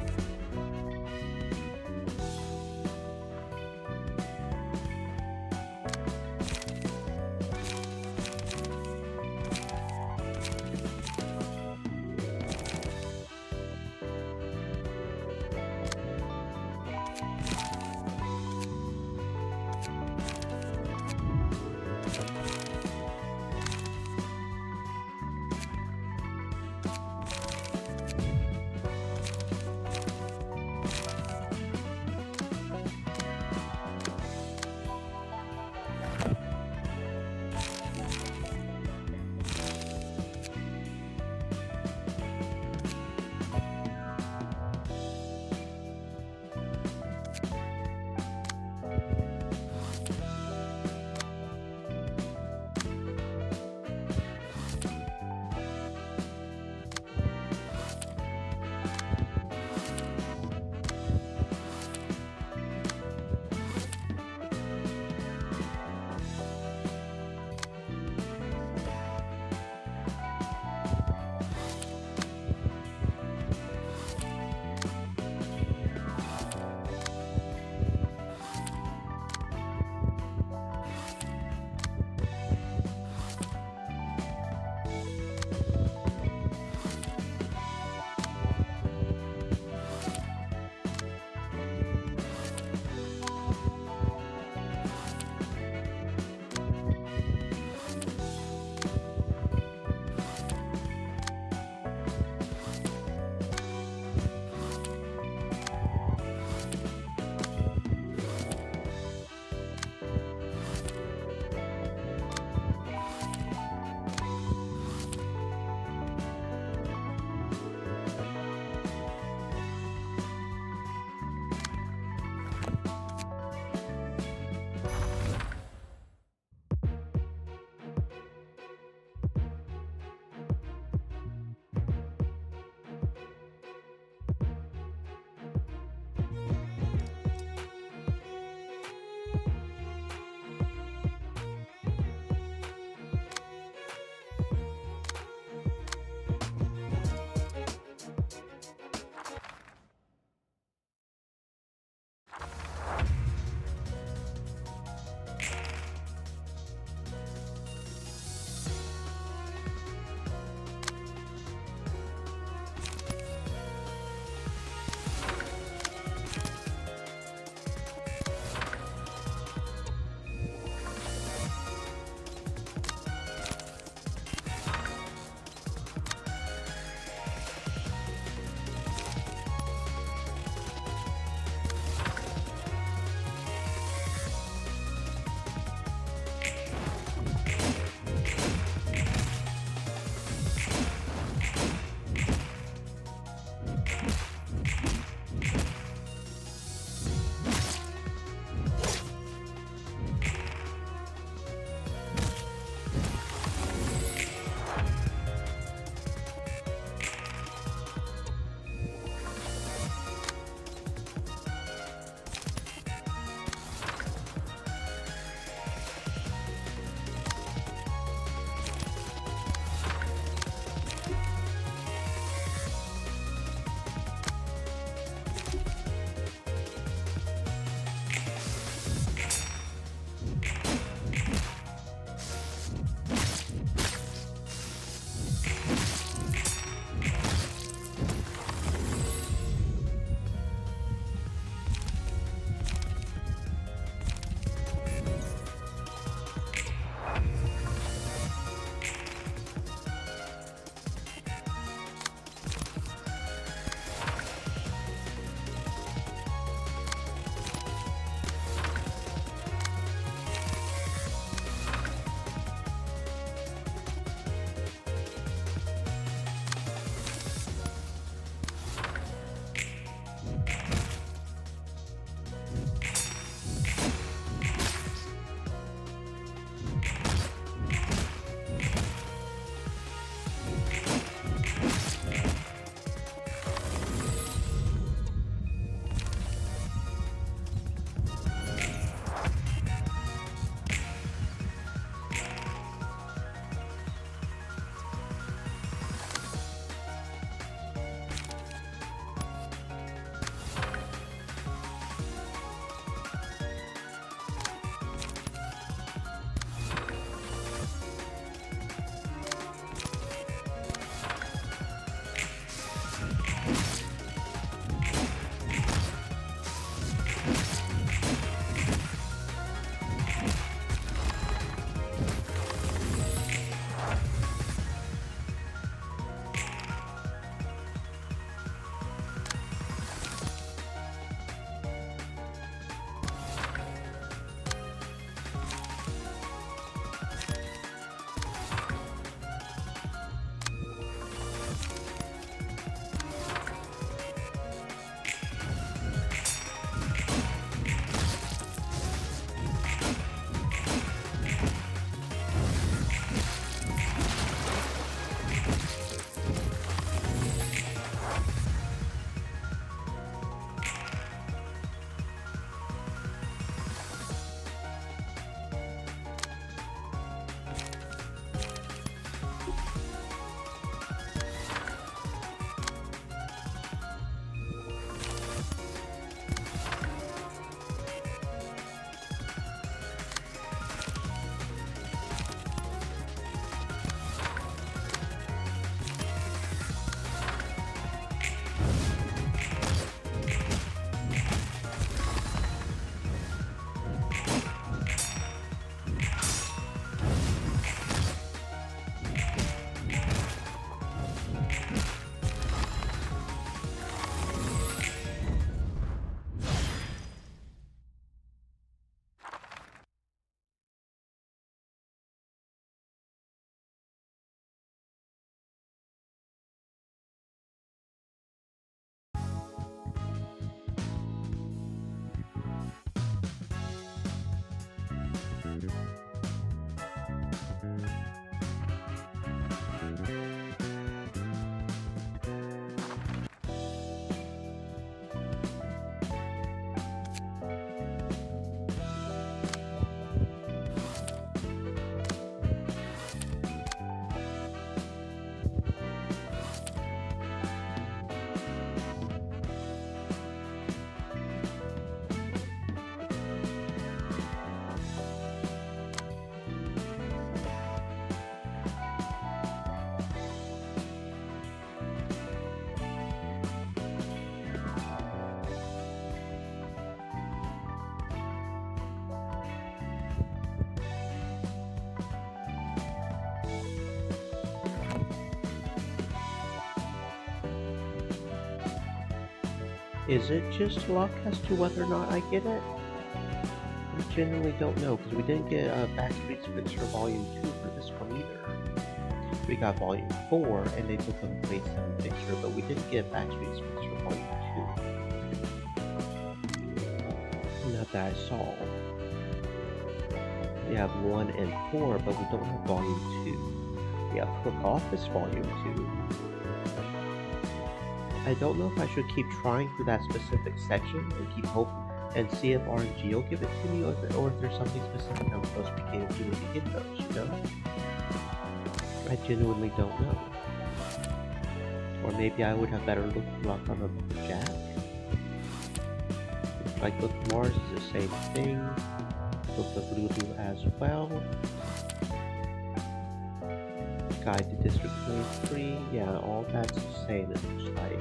Is it just luck as to whether or not I get it? I genuinely don't know, because we didn't get Backstreet's Fixer Volume 2 for this one either. We got Volume 4 and they took a Grade 7 Fixer, but we didn't get Backstreet's Fixer Volume 2. Not that I saw. We have 1 and 4, but we don't have Volume 2. We have Hook Office Volume 2. I don't know if I should keep trying for that specific section and keep hope and see if RNG will give it to me, or if there's something specific I'm supposed to be able to do to get those, you know? I genuinely don't know. Or maybe I would have better luck on a Jack. Like Book of Mars is the same thing. Book of Lulu as well. Guide to District 23, yeah, all that's the same, it looks like.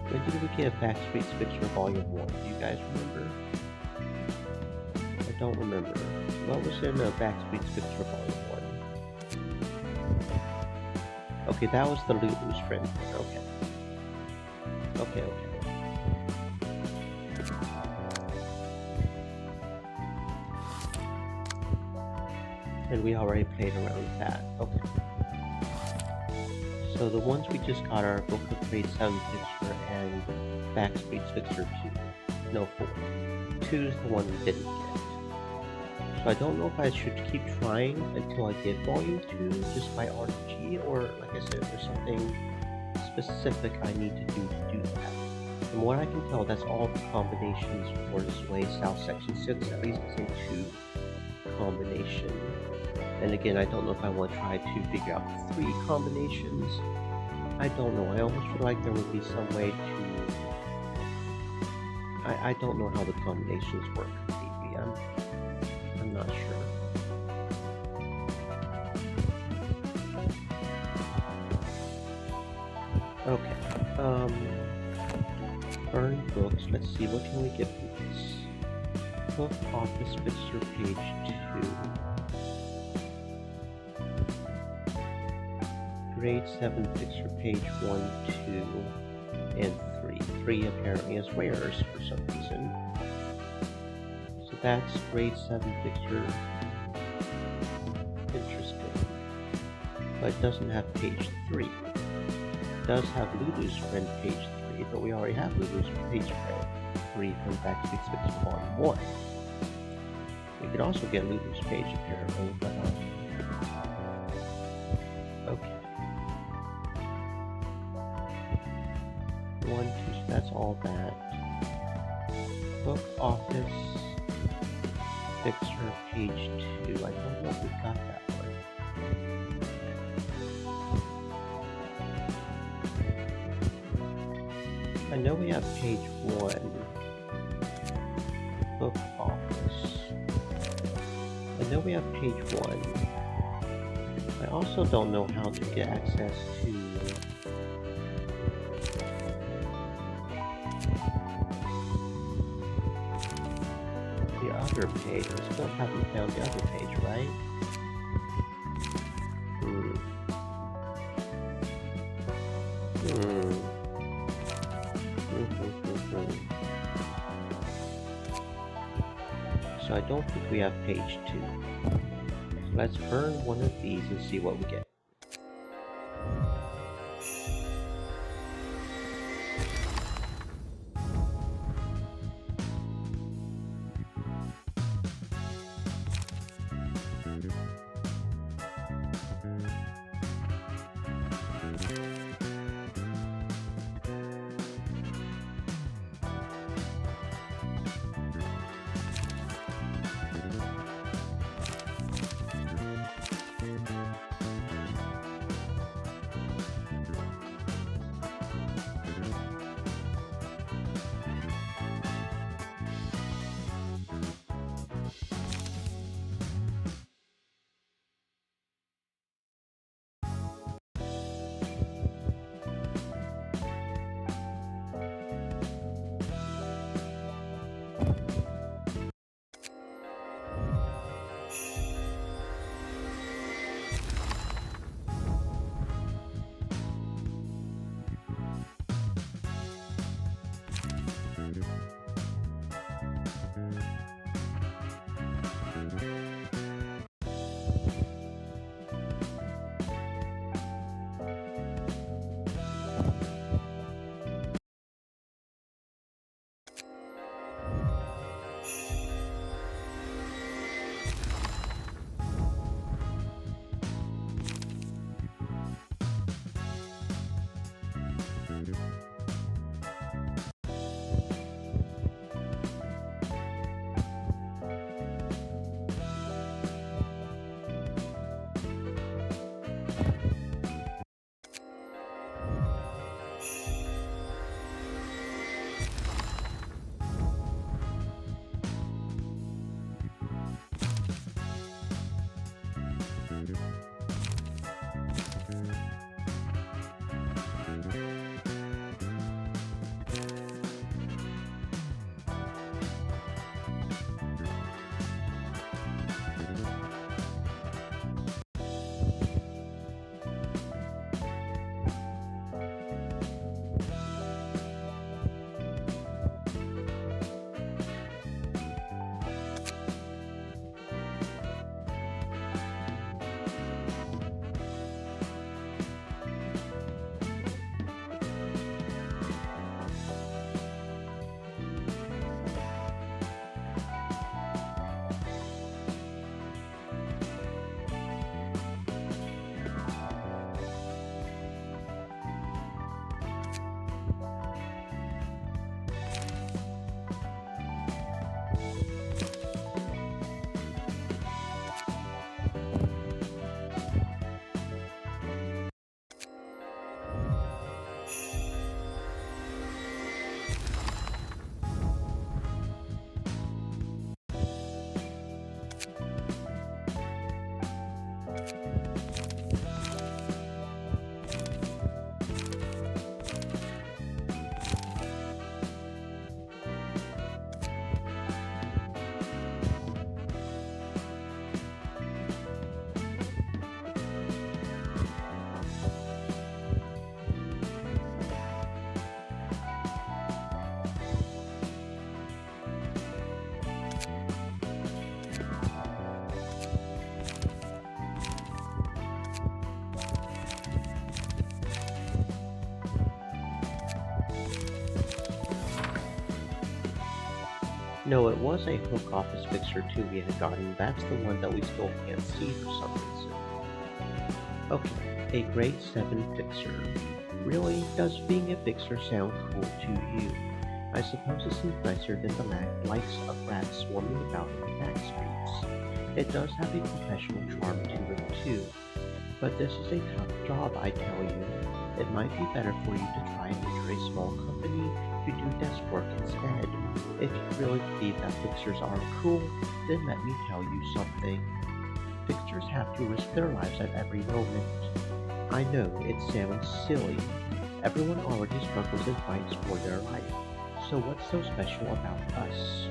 When did we get Backstreet's Fixer Volume 1? Do you guys remember? I don't remember. What was in Backstreet's Fixer Volume 1? Okay, that was the Lulu's friend. Okay. Okay. And we already played around with that. Okay. So the ones we just got are Book of Grade 7 Fixer and Backstreet's Fixer 2. No, 4. 2 is the one we didn't get. So I don't know if I should keep trying until I get Volume 2 just by RNG, or like I said, if there's something specific I need to do that. From what I can tell, that's all the combinations for this way South Section 6, at least it's a 2 combination. And again, I don't know if I want to try to figure out the 3 combinations. I don't know. I almost feel like there would be some way to... I don't know how the combinations work completely. I'm not sure. Okay. Burn books. Let's see, what can we get from this? Book Office Fixer page 2. Grade 7 Fixer page 1, 2, and 3. 3 apparently is rares for some reason. So that's Grade 7 Fixer. Interesting. But it doesn't have page 3. It does have Lulu's friend page 3, but we already have Lulu's page 3 from Backstreet's Fixer Volume 1. We could also get Lulu's page apparently, but okay. 1, 2, so that's all that. Book Office Fixer page 2. I don't know if we got that one. I know we have page 1. Book Office. I know we have page 1. I also don't know how to get access to the other page. We still haven't found the other page, right? So I don't think we have page 2. So let's burn one of these and see what we get. No, it was a hook office fixer too we had gotten. That's the one that we still can't see for some reason. Okay, a grade 7 fixer. Really, does being a fixer sound cool to you? I suppose it seems nicer than the likes of rats swarming about in the back streets. It does have a professional charm to it too. But this is a tough job, I tell you. It might be better for you to try and enter a small company to do desk work instead. If you really believe that fixers are cool, then let me tell you something. Fixers have to risk their lives at every moment. I know it sounds silly. Everyone already struggles and fights for their life. So what's so special about us?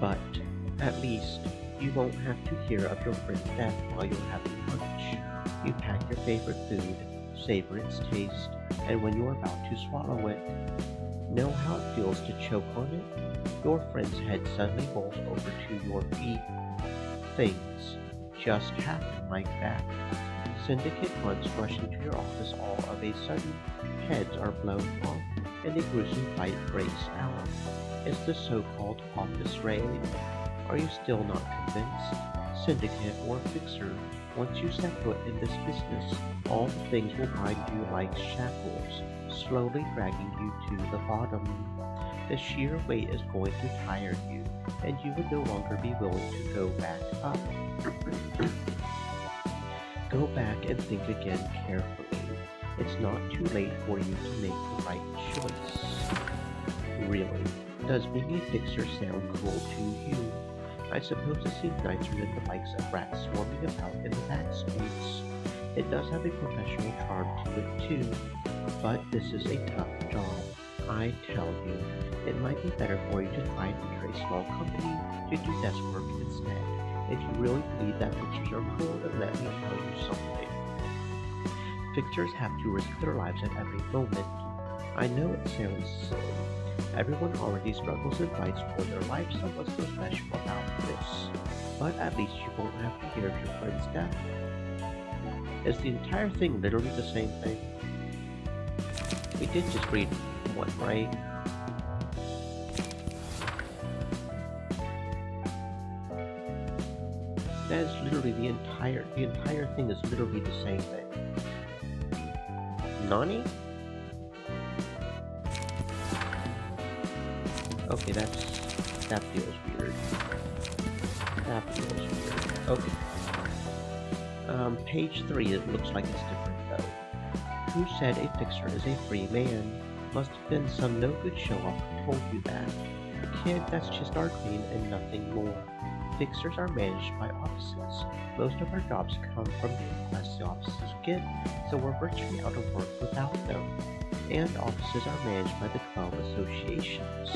But at least you won't have to hear of your friend's death while you're having lunch. You pack your favorite food, savor its taste, and when you're about to swallow it, know how it feels to choke on it? Your friend's head suddenly rolls over to your feet. Things just happen like that. Syndicate grunts rush into your office all of a sudden, heads are blown off, and a gruesome fight breaks out. It's the so-called office raid. Are you still not convinced? Syndicate or fixer, once you set foot in this business, all the things will bind you like shackles, slowly dragging you to the bottom. The sheer weight is going to tire you, and you would no longer be willing to go back up. Go back and think again carefully. It's not too late for you to make the right choice. Really, does being a fixer sound cool to you? I suppose it seems nicer than the likes of rats swarming about in the back streets. It does have a professional charm to it too, but this is a tough job. I tell you, it might be better for you to try and enter a small company to do desk work instead. If you really believe that fixers are cool, then let me tell you something. Fixers have to risk their lives at every moment. I know it sounds silly. Everyone already struggles and fights for their life, so what's so special about this? But at least you won't have to hear of your friend's death. Is the entire thing literally the same thing? We did just read one, right? That is literally the entire thing is literally the same thing. Nani? Okay, that feels weird. That feels weird. Okay. Page 3, it looks like it's different though. Who said a fixer is a free man? Must have been some no-good show-off who told you that. Kid, that's just our cream and nothing more. Fixers are managed by offices. Most of our jobs come from the requests the offices get, so we're virtually out of work without them. And offices are managed by the 12 associations.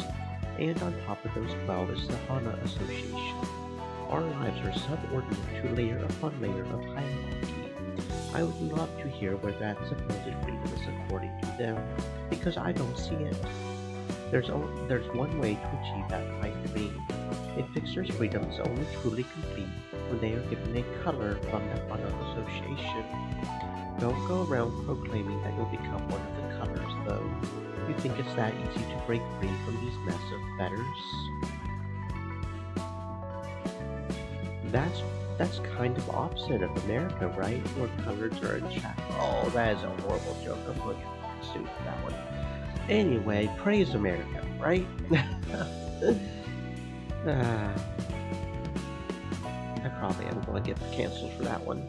And on top of those 12 is the HANA Association. Our lives are subordinate to layer upon layer of hierarchy. I would love to hear where that supposed freedom is according to them, because I don't see it. There's one way to achieve that high dream. A fixer's freedom is only truly complete when they are given a color from the HANA Association. Don't go around proclaiming that you'll become one of the colors, though. You think it's that easy to break free from these massive fetters? That's kind of opposite of America, right? Where colors are in shackles. Oh, that is a horrible joke. I'm going to get sued for that one. Anyway, praise America, right? I probably am going to get canceled for that one.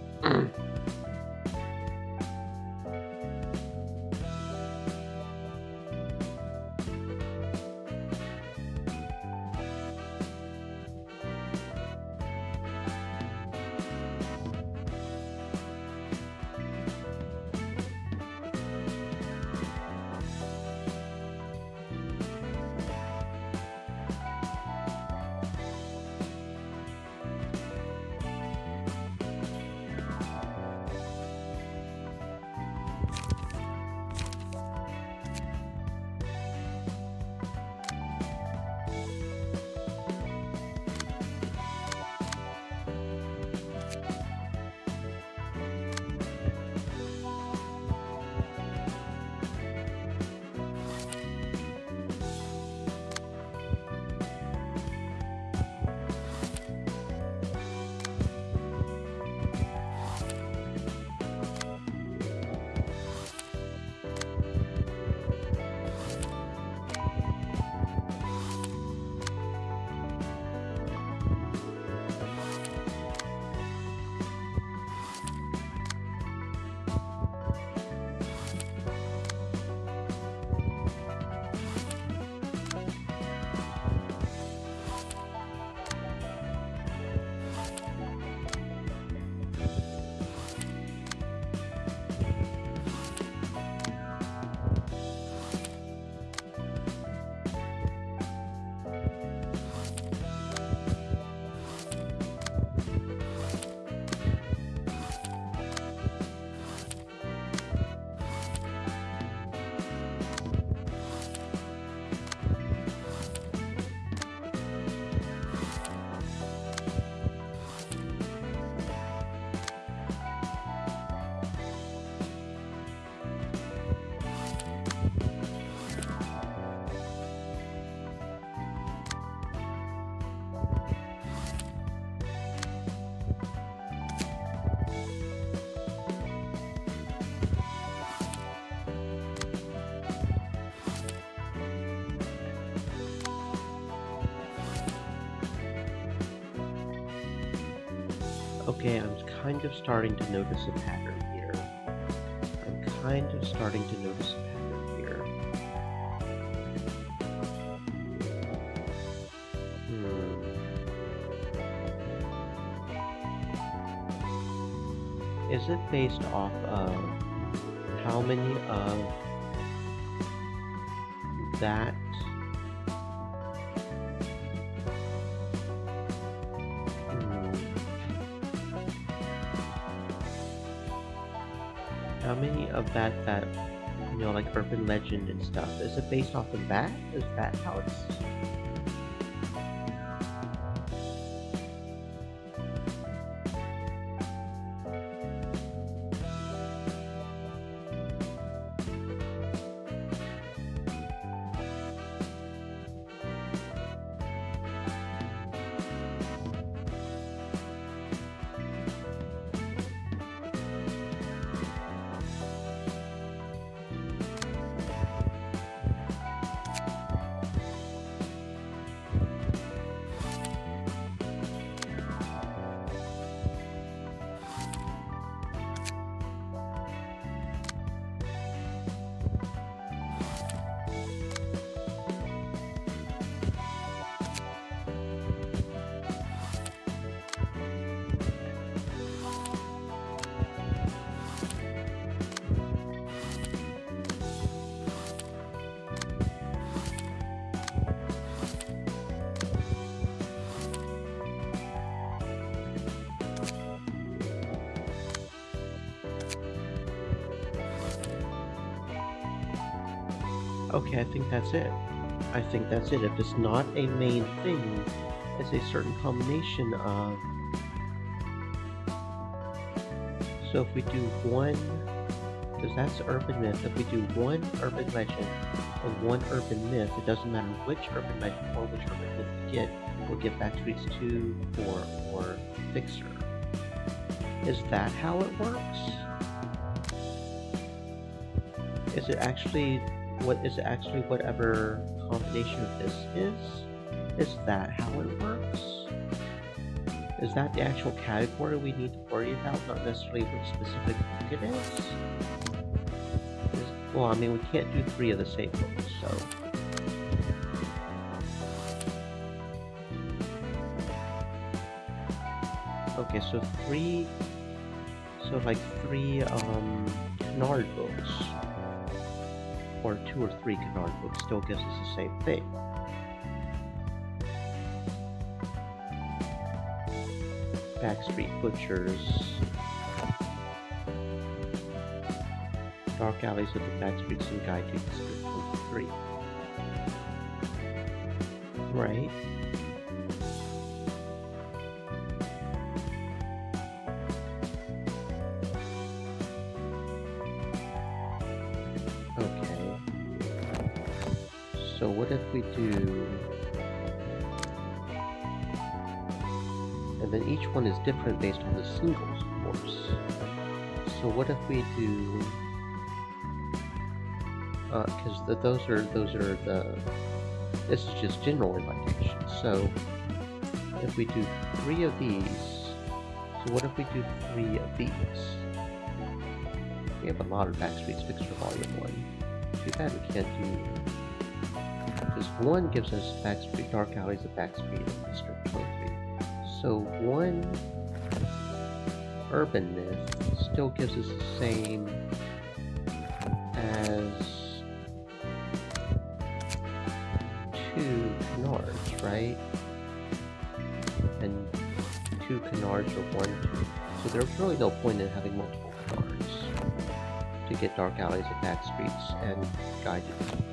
Okay, I'm kind of starting to notice a pattern here. Is it based off of how many of that like urban legend and stuff, is it based off of that? Is that how it's... Okay, I think that's it. If it's not a main thing, it's a certain combination of... So if we do one, because that's urban myth, if we do one urban legend and one urban myth, it doesn't matter which urban legend or which urban myth we get, we'll get Backstreets 2, 4, or Fixer. Is that how it works? Is it actually whatever combination of this is? Is that how it works? Is that the actual category we need to worry about, not necessarily what specific book it is? Well, I mean, we can't do 3 of the same books, so... Okay, so 3 Canard books, or 2 or 3 Canard books, still gives us the same thing. Backstreet Butchers, Dark Alleys of the Backstreets and Guide to District 23. Right? Okay. So what if we do... And then each one is different based on the singles, of course. So what if we do... because those are the... This is just general invitation. So if we do 3 of these, so what if we do 3 of these? We have a lot of Backstreets Fixer Volume 1. Too bad we can't do... Because 1 gives us Backstreet Dark Alleys of Backstreet and District 23. So 1 urban myth still gives us the same as 2 canards, right? And 2 canards are 1, 2. So there's really no point in having multiple canards to get Dark Alleys of Backstreets and Guide to District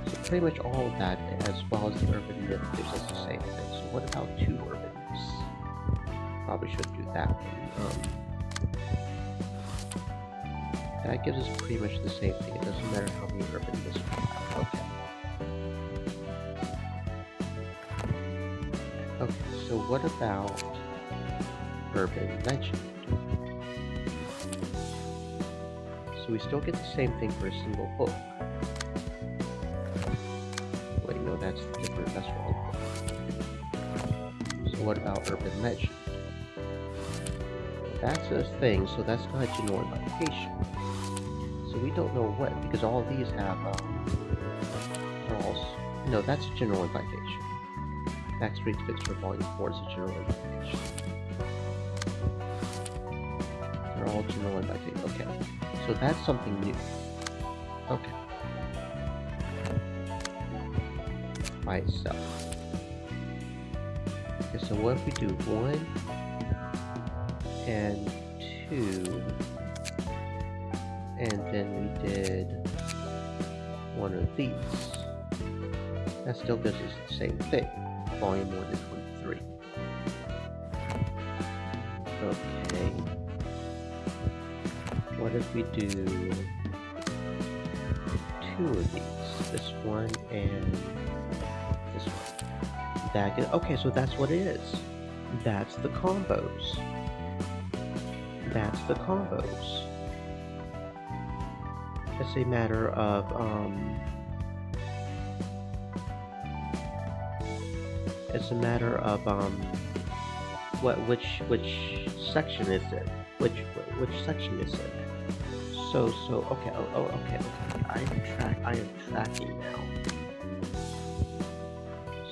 23. So pretty much all of that, as well as the urban myth, gives us the same thing. So what about 2 urban myths? Probably should do that one. That gives us pretty much the same thing. It doesn't matter how many urban myths we have. Okay. Okay, so what about urban legend? So we still get the same thing for a single book. Wait, no, that's different. That's wrong. So what about urban legend? that's a thing, so that's not general invitation. So we don't know what, because all of these have, they're all, no, that's a general invitation. Backstreet Fixer Volume 4 is a general invitation. They're all general invitation. Okay, so that's something new. Okay. By itself. Okay, so what if we do 1 and 2, and then we did one of these? That still gives us the same thing. Volume 1 to 23. Okay. What if we do 2 of these? This one and this one. Okay, so that's what it is. That's the combos. That's the combos. It's a matter of, which section is it? Which section is it? So okay, okay. I am tracking now.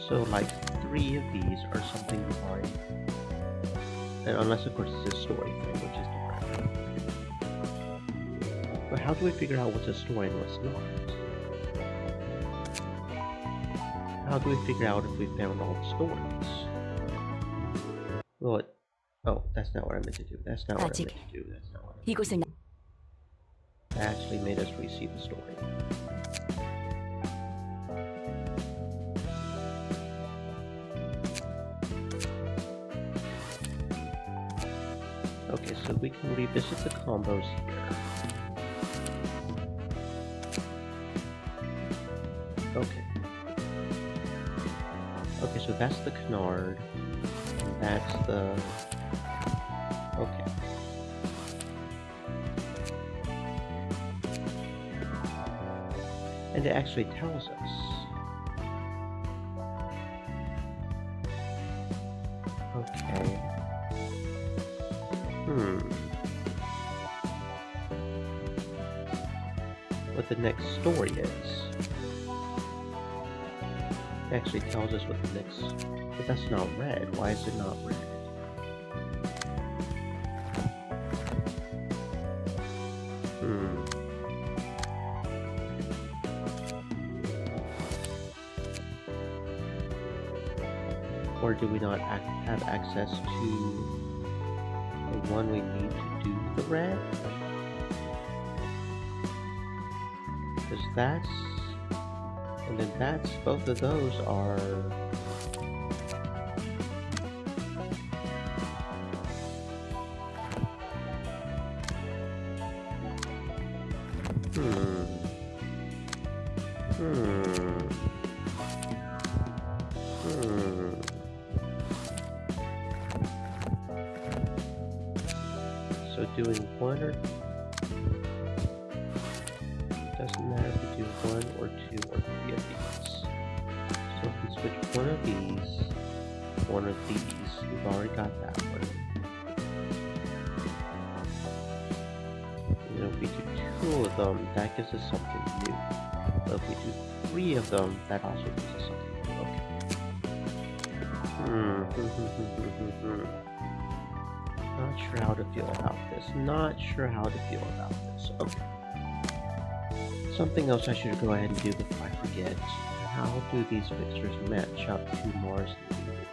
So like 3 of these are something like, and unless of course it's a story thing, which is different. But how do we figure out what's a story and what's not? How do we figure out if we found all the stories? Well, oh, that's not what I meant to do. That's not what I meant to do. That's not what I meant to do. That actually made us re-see the story. Okay, so we can revisit the combos here. Okay. Okay, so that's the canard. And that's the... Okay. And it actually tells us. Okay. What the next story is. It actually tells us what the next... But that's not red. Why is it not red? Or do we not have access to the one we need to do the red? Because that's... And then that's... Both of those are... So doing one or... Doesn't matter if we do 1 or 2 or 3 of these. So if we switch one of these, one of these, we've already got that one. And if we do 2 of them, that gives us something new. But if we do 3 of them, that also gives us something new. Okay. Not sure how to feel about this. Not sure how to feel about this. Okay. Something else I should go ahead and do before I forget. How do these fixtures match up to Mars and Venus?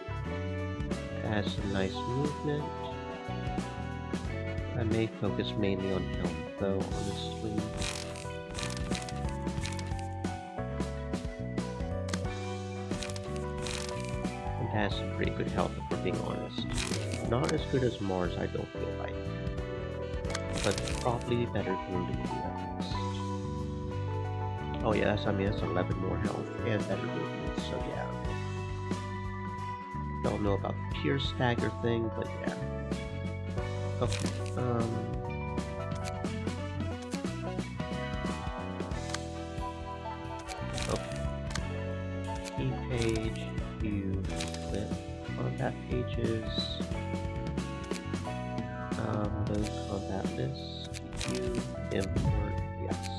It has some nice movement. I may focus mainly on health though, honestly. It has some pretty good health if we're being honest. Not as good as Mars, I don't feel like. But probably better than the at least. Oh yeah, that's 11 more health and better movement, so yeah. Don't know about the pure stagger thing, but yeah. Okay, okay. Key page, view, clip, combat pages. this. You import, yes.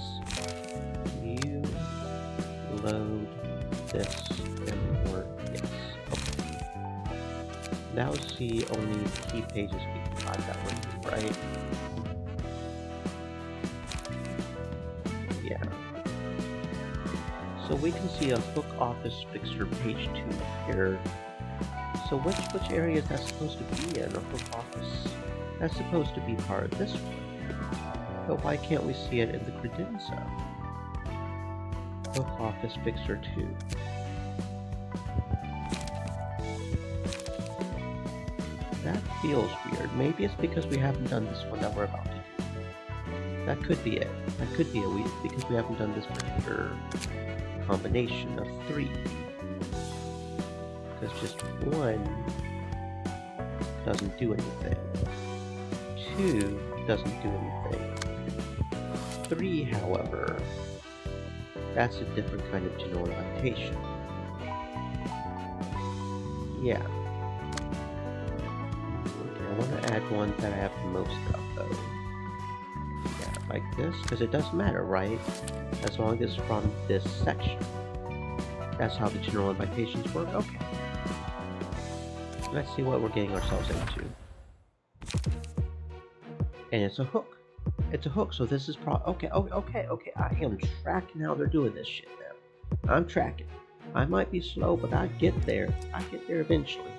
You load this, import, yes. Okay. Now see only key pages we can add that one, right? Yeah. So we can see a hook office fixture page 2 here. So which area is that supposed to be in? A hook office? That's supposed to be part of this one. But why can't we see it in the credenza? Hook office fixture 2. That feels weird. Maybe it's because we haven't done this one that we're about to do. That could be it. That could be it because we haven't done this particular combination of 3. Because just 1 doesn't do anything. 2 doesn't do anything. 3, however, that's a different kind of generalization. Yeah. Okay, I want to add one that I have the most of, though. Yeah, like this, because it doesn't matter, right? As long as from this section. That's how the general invitations work? Okay. Let's see what we're getting ourselves into. And it's a hook. It's a hook, so this is okay, okay. I am tracking how they're doing this shit now. I'm tracking. I might be slow, but I get there. I get there eventually.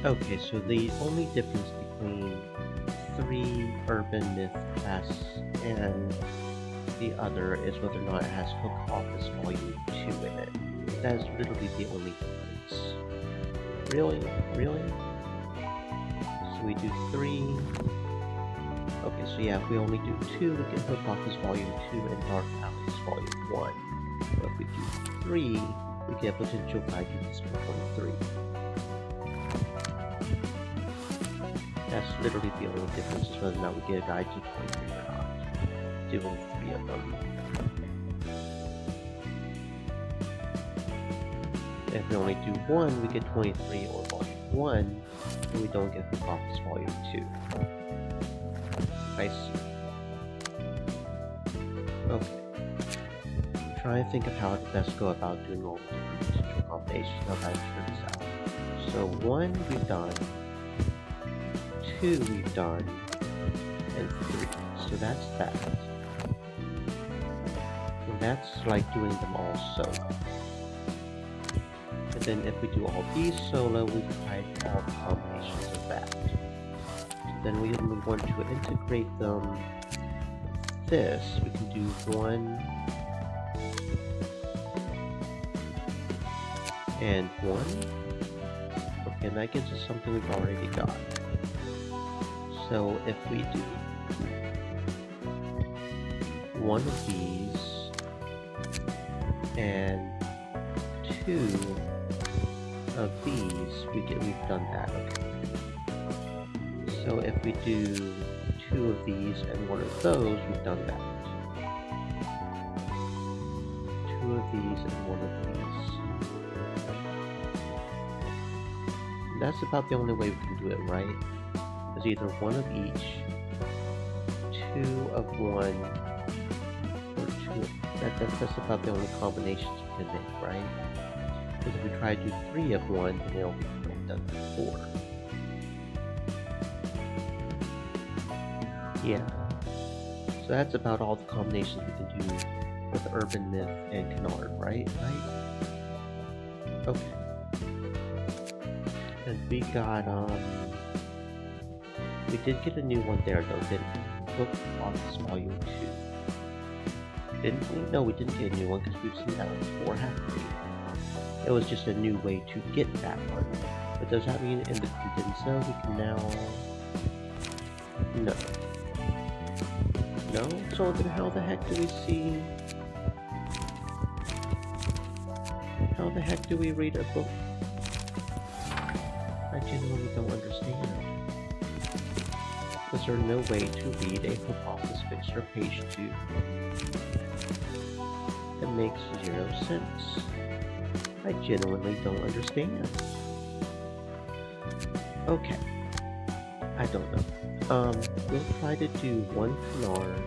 Okay, so the only difference between 3 urban myth class and the other is whether or not it has Hook Office Volume 2 in it. That is literally the only difference. Really? Really? So we do 3. Okay, so yeah, if we only do 2, we get Hook Office Volume 2 and Dark Alleys Volume 1. But if we do 3, we get Potential Guide to District 23. That's literally the only difference, is whether or not we get a guide to 23 or not. Doing 3 of them. If we only do 1, we get 23 or Volume 1, and we don't get Hook Office Volume 2. I see. Okay. Try and think of how to best go about doing all the different potential combinations of how to figure this out. So 1 we've done, 2 we've done, and 3. So that's that. And that's like doing them all solo. And then if we do all these solo, we've tried all the combinations of that. So then we move on to integrate them. This, we can do 1 and 1. Okay, and that gives us something we've already got. So if we do 1 of these and 2 of these, we've done that. Okay. So if we do 2 of these and 1 of those, we've done that. 2 of these and 1 of these. That's about the only way we can do it, right? It's either 1 of each, 2 of 1, or 2. That's about the only combinations we can make, right? Because if we try to do 3 of 1, then we've only done 4. Yeah. So that's about all the combinations we can do with Urban Myth and Canard, right? Okay. And we got, we did get a new one there though, didn't we? Hook Office Volume 2. Didn't we? No, we didn't get a new one because we've seen that one before, haven't we? It was just a new way to get that one. But does that mean in the condenser we can now... No. No? So then how the heck do we see... How the heck do we read a book? I genuinely don't understand. Is there no way to read a Hook Office Fixer page 2? It makes 0 sense. I genuinely don't understand. Okay. I don't know. We'll try to do 1 Canard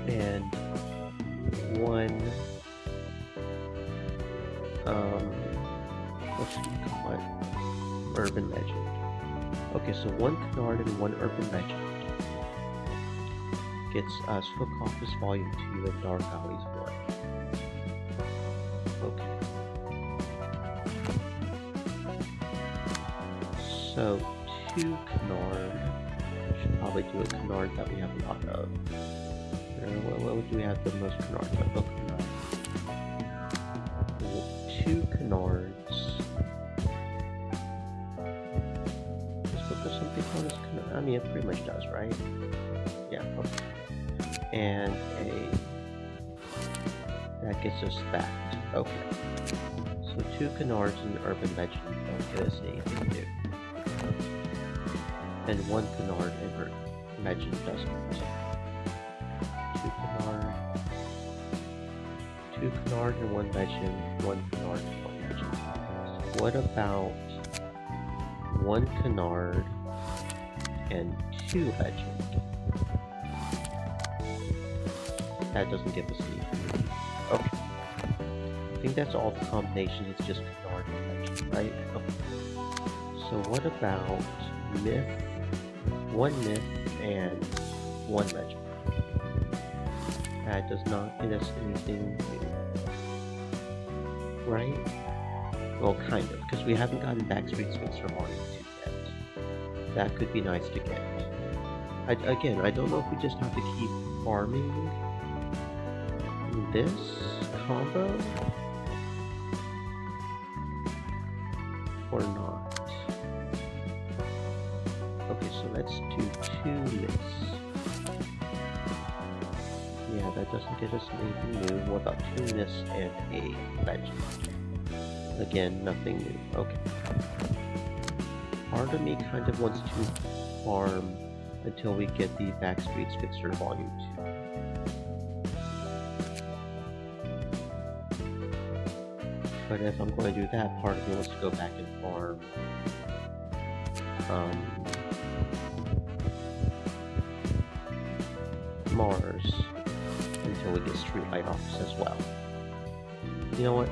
and 1 what should we call it? Urban Legend. Okay, so 1 Canard and 1 Urban Legend gets us Hook Office Volume 2 and Dark Alleys 1. Okay. So 2 Canard. Should probably do a Canard that we have a lot of. What do we have the most Canards of? Oh, Canard. 2 Canards. Does book have something called as Canard? I mean, it pretty much does, right? Yeah, okay. And that gets us that. Okay. So 2 Canards and Urban Legend don't get us anything new. And 1 Canard and Urban Legend doesn't. 2 Canard and 1 Legend, 1 Canard and 1 Legend. What about 1 Canard and 2 Legend? That doesn't give us anything. Okay. I think that's all the combinations, it's just Canard and Legend, right? Okay. So what about Myth, 1 Myth and 1 Legend? That does not get us anything new. Right? Well, kind of, because we haven't gotten Backstreet Spitzer Volume 2 yet. That could be nice to get. Again, I don't know if we just have to keep farming this combo or not. Okay, so let's do 2 miss. Yeah, that doesn't get us anything new. What about 2 miss and a legend? Again, nothing new. Okay. Part of me kind of wants to farm until we get the Backstreet Spitzer Volume 2. But if I'm going to do that, part of me wants to go back and farm Mars until we get Streetlight Office as well. You know what?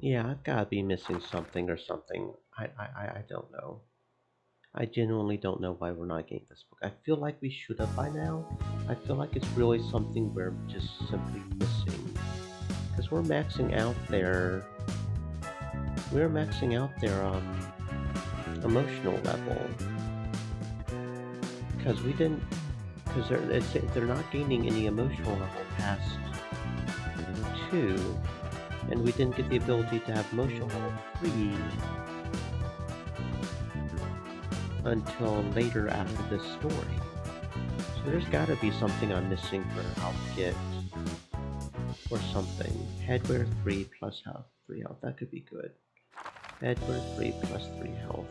Yeah, I've got to be missing something or something. I don't know. I genuinely don't know why we're not getting this book. I feel like we should have by now. I feel like it's really something we're just simply missing. Because we're maxing out their... We're maxing out their, emotional level. Because we didn't... Because they're not gaining any emotional level past 2. And we didn't get the ability to have emotional level 3 until later after this story. So there's gotta be something I'm missing for outfit or something. Headwear 3 plus health, 3 health, that could be good. Headwear 3 plus 3 health.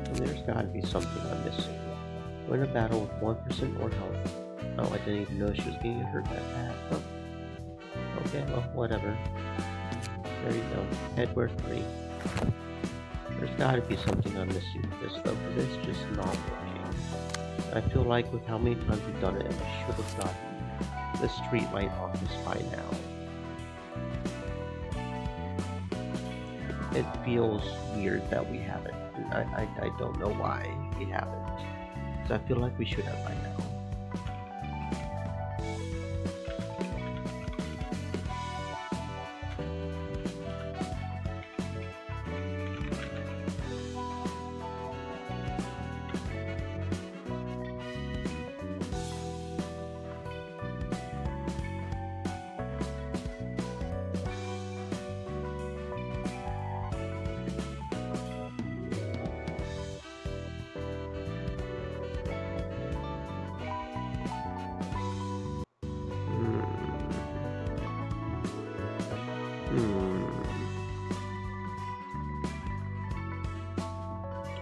And there's gotta be something I'm missing. Win a battle with 1% more health. Oh, I didn't even know she was getting hurt that bad. Oh. Okay, well, whatever. There you go. Headwear 3. There's gotta be something I'm missing with this though, because it's just not working. I feel like with how many times we've done it, we should have gotten the streetlight office by now. It feels weird that we haven't, and I don't know why we haven't. Because I feel like we should have by now.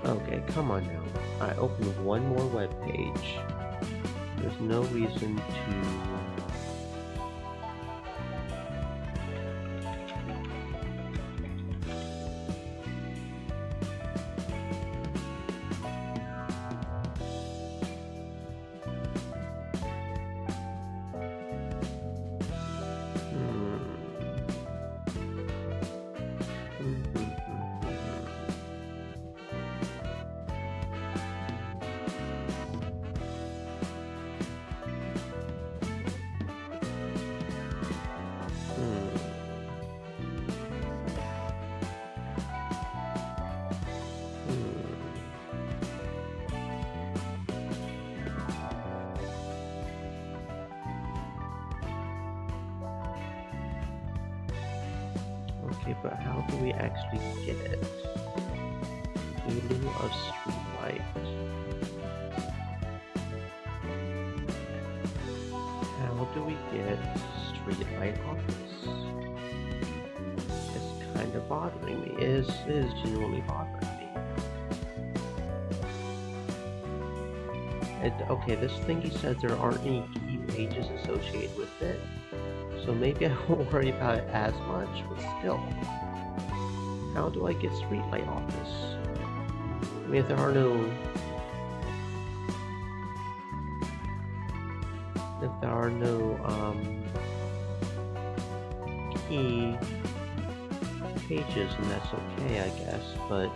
Okay, come on now. I opened one more web page. There's no reason to... Okay, but how do we actually get it? In lieu of streetlight. How do we get streetlight office? It's kind of bothering me. It is genuinely bothering me. Okay, this thingy says there aren't any key pages associated with it. So maybe I won't worry about it as much, but still. How do I get streetlight office? I mean, if there are no... key pages, then that's okay, I guess, but...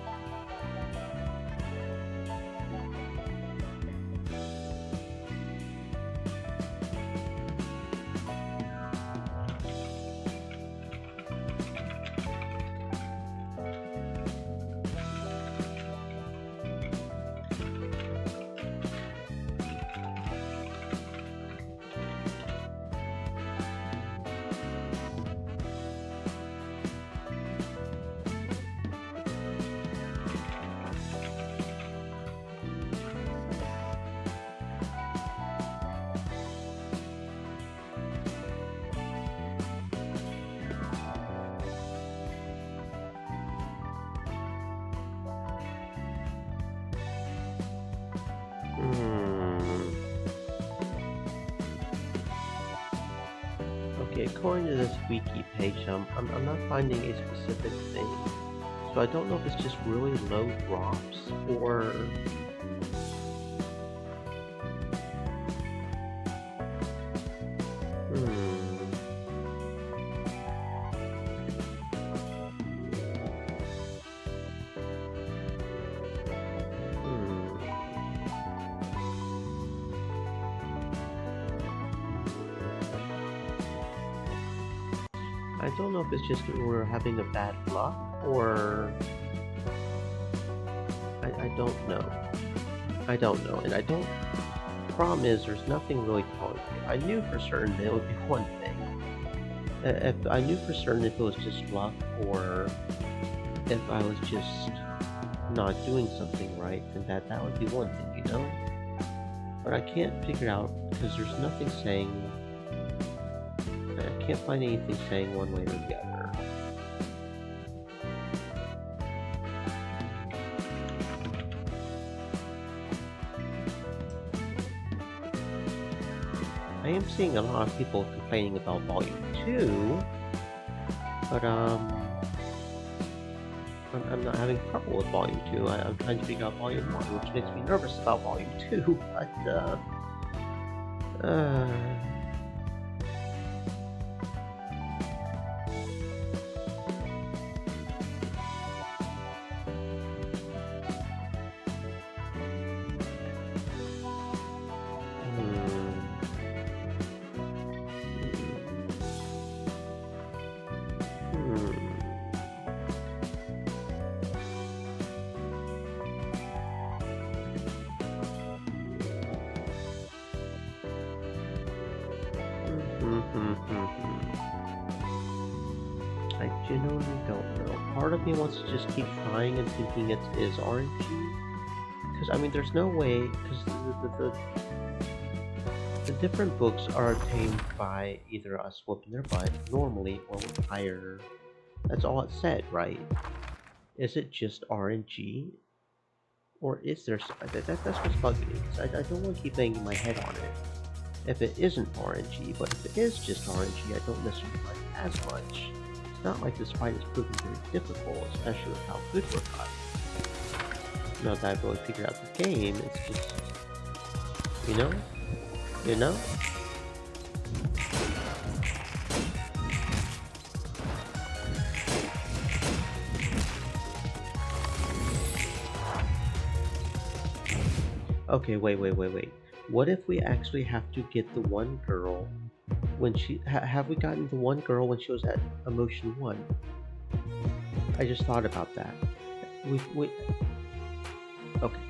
Okay, according to this wiki page, I'm not finding a specific thing. So I don't know if it's just really low drops, or... I don't know if it's just that we're having a bad luck or I don't know. I don't know, and I don't. Problem is, there's nothing really telling me. I knew for certain that it would be one thing. If I knew for certain if it was just luck or if I was just not doing something right, then that would be one thing, you know? But I can't figure it out because there's nothing saying. I can't find anything saying one way or the other. I am seeing a lot of people complaining about Volume 2, but I'm not having trouble with Volume 2. I'm trying to figure out Volume 1, which makes me nervous about Volume 2, but I genuinely don't know. Part of me wants to just keep trying and thinking it is RNG. Because, I mean, there's no way, because the different books are obtained by either us whooping their butt normally or with higher. That's all it said, right? Is it just RNG? Or is there. That's what's bugging me, because I don't want to keep banging my head on it. If it isn't RNG, but if it is just RNG, I don't necessarily like it as much. It's not like this fight is proving very difficult, especially with how good we're fighting. Now that I've really figured out the game, it's just, you know? Okay, wait. What if we actually have to get the one girl when she... have we gotten the one girl when she was at Emotion 1? I just thought about that. We... Okay.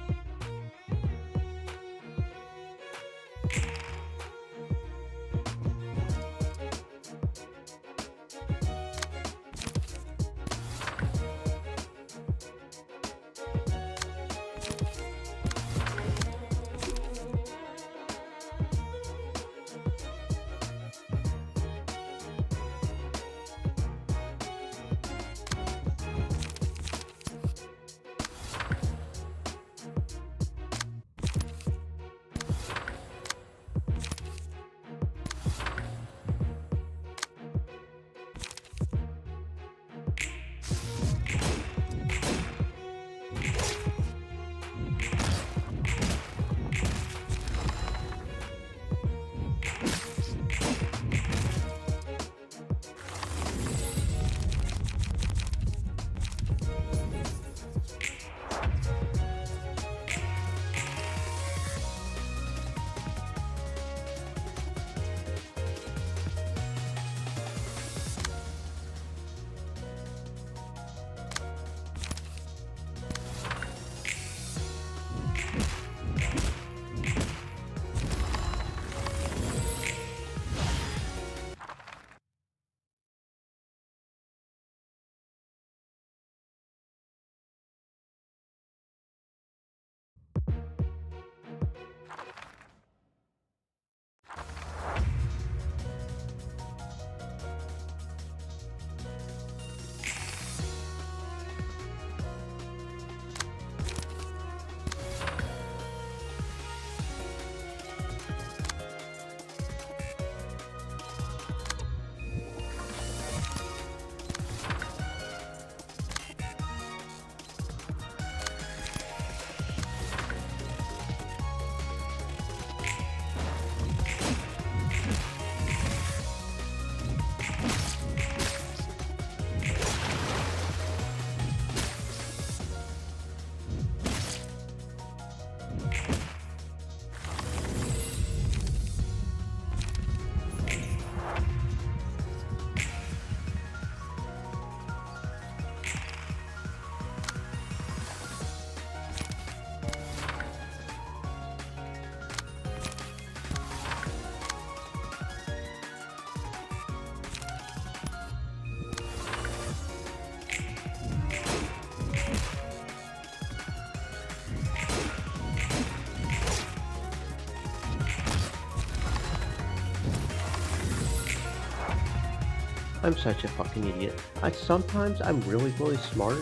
I'm such a fucking idiot. Sometimes I'm really, really smart.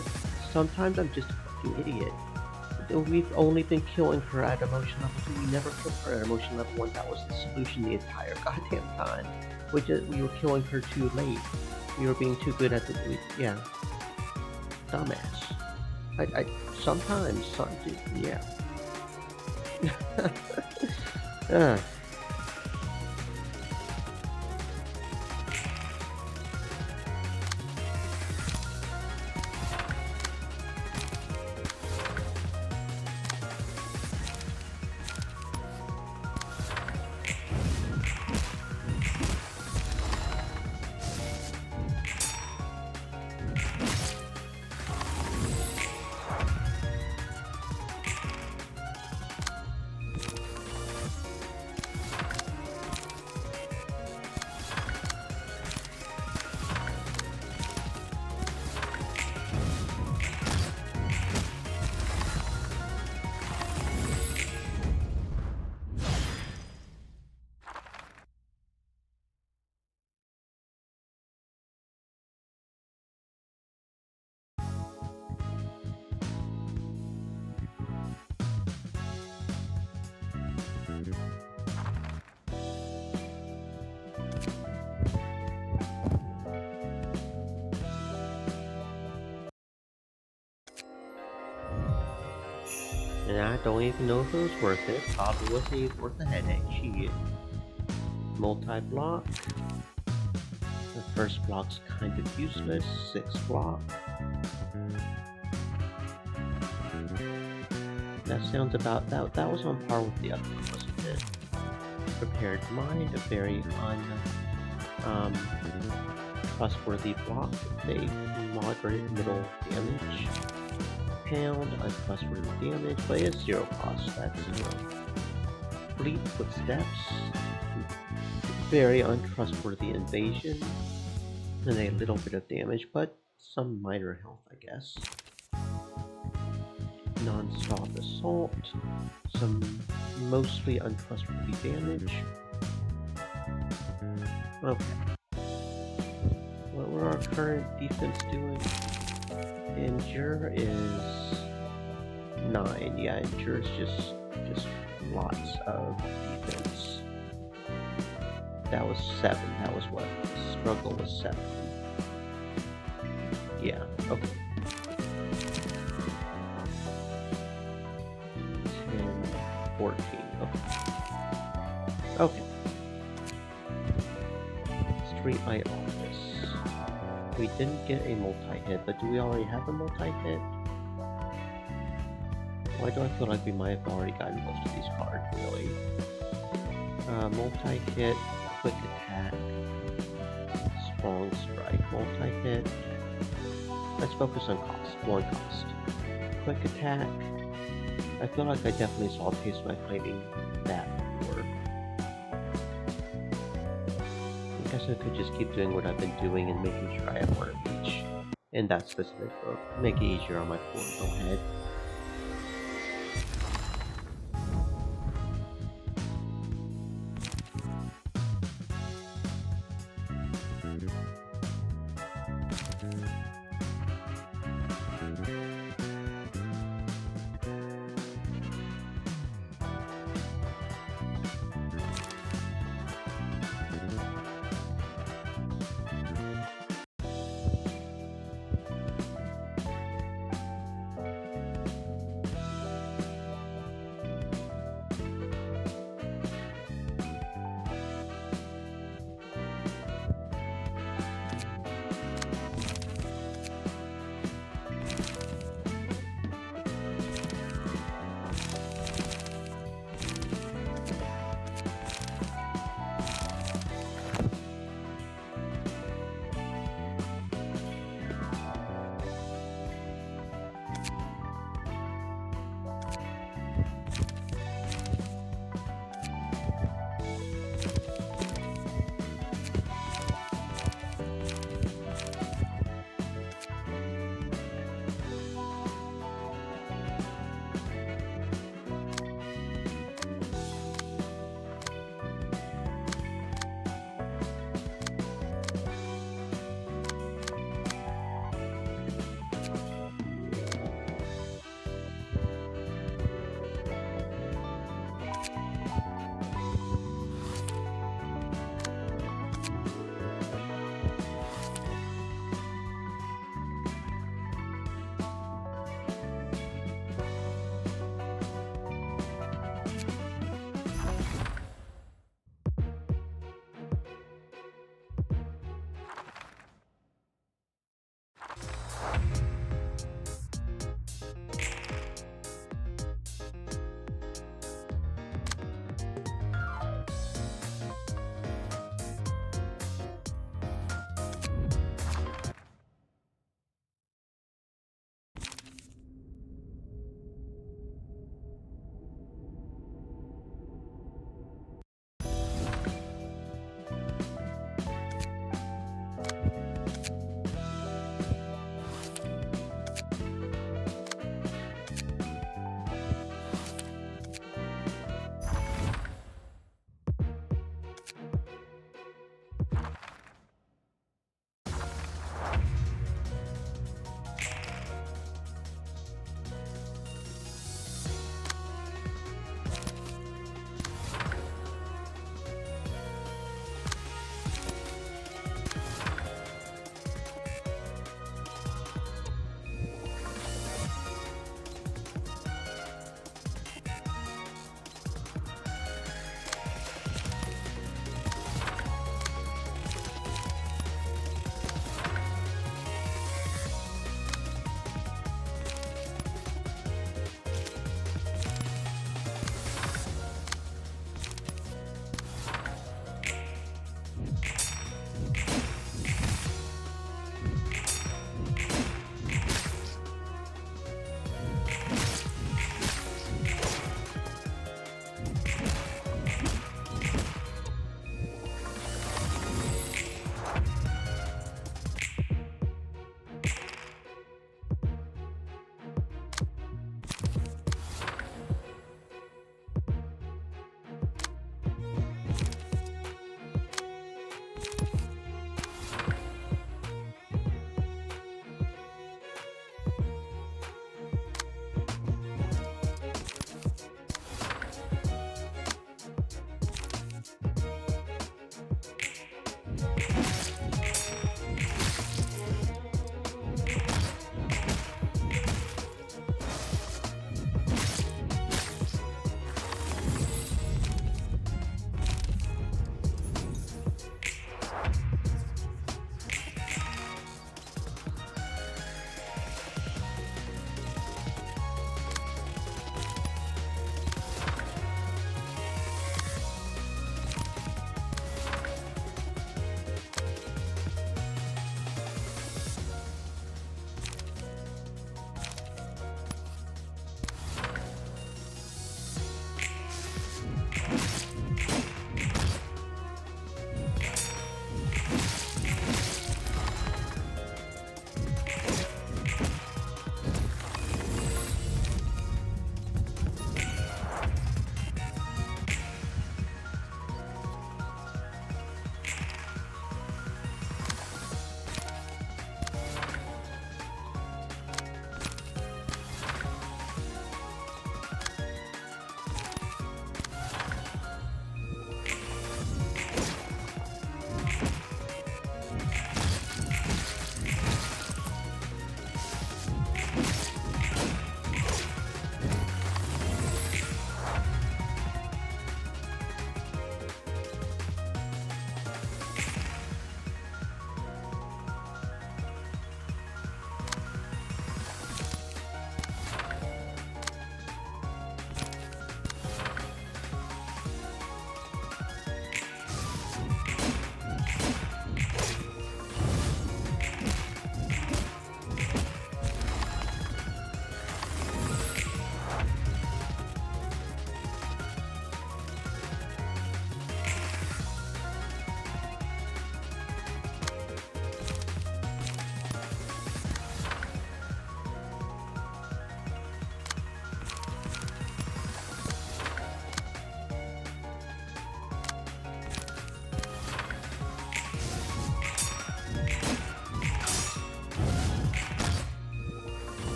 Sometimes I'm just a fucking idiot. We've only been killing her at emotion level 2. We never killed her at emotion level 1. That was the solution the entire goddamn time. We were killing her too late. We were being too good at the... yeah. Dumbass. Sometimes, yeah. And I don't even know if it was worth it. Probably wasn't even worth the headache. Shit. Multi-block. The first block's kind of useless. 6 block. That sounds about that was on par with the other one, wasn't it? Prepared mind, a very trustworthy block with a moderate middle damage. Pound, untrustworthy damage, but it's 0 cost, that's 0. Fleet footsteps, very untrustworthy invasion, and a little bit of damage, but some minor health, I guess. Non-stop assault, some mostly untrustworthy damage. Okay. What were our current defense doing? Endure is 9. Yeah, Endure is just lots of defense. That was 7. That was what? Struggle was 7. Yeah, okay. 10, 14. Okay. Okay. Streetlight office. We didn't get a multi-hit, but do we already have a multi-hit? Why do I feel like we might have already gotten most of these cards, really? Multi-hit, quick attack, strong strike, multi-hit. Let's focus on cost, 1 cost. Quick attack. I feel like I definitely saw a taste of my fighting that before. I guess I could just keep doing what I've been doing and making sure I have 1 of each in that specific book. Make it easier on my poor head.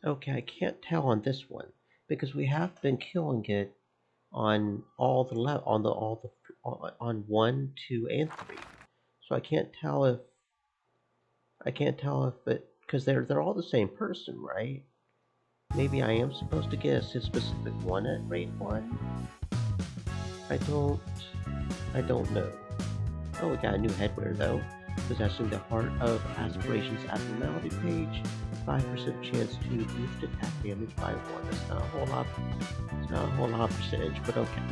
Okay, I can't tell on this one because we have been killing it on all the on the all the on 1, 2, and 3. So I can't tell if it because they're all the same person, right? Maybe I am supposed to guess his specific one at rate 1. I don't I don't know. Oh, we got a new headwear though. Possessing the Heart of Aspirations abnormality page. 5% chance to boost attack damage by 1. That's not a whole lot. It's not a whole lot of percentage, but okay.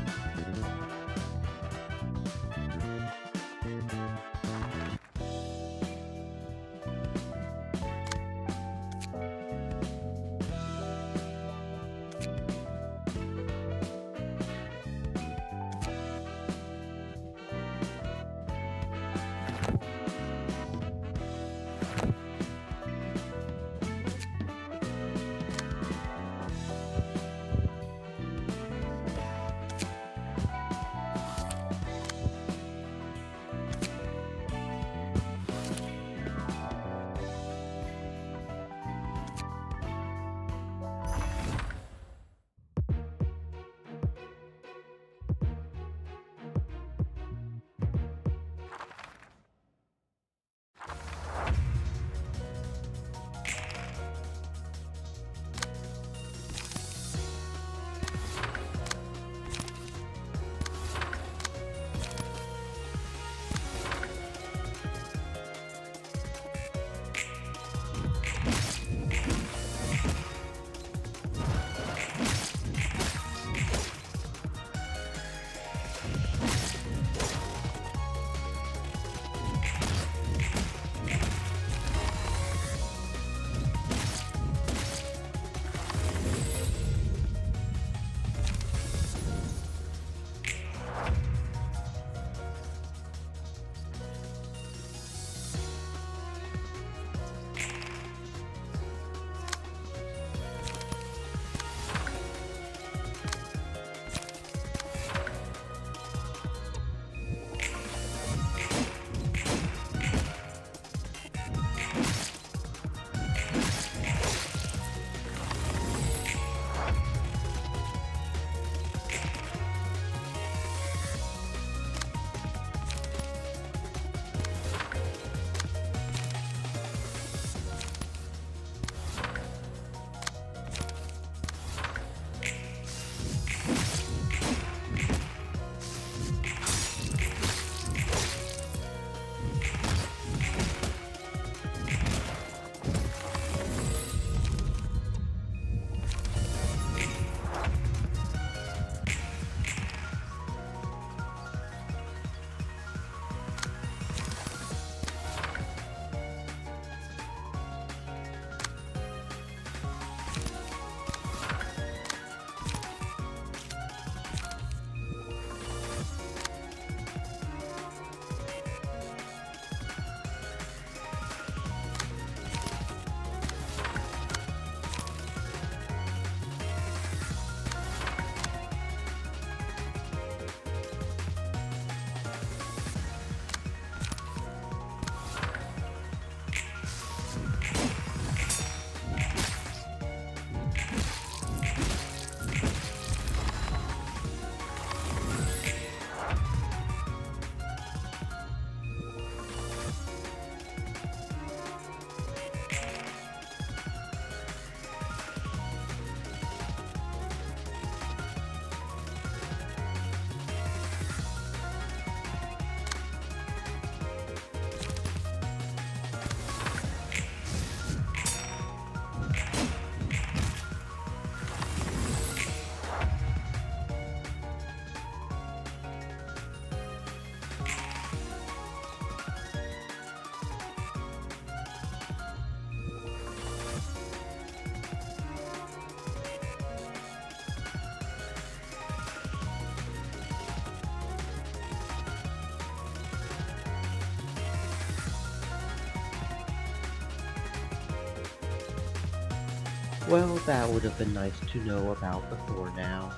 Well, that would have been nice to know about before now.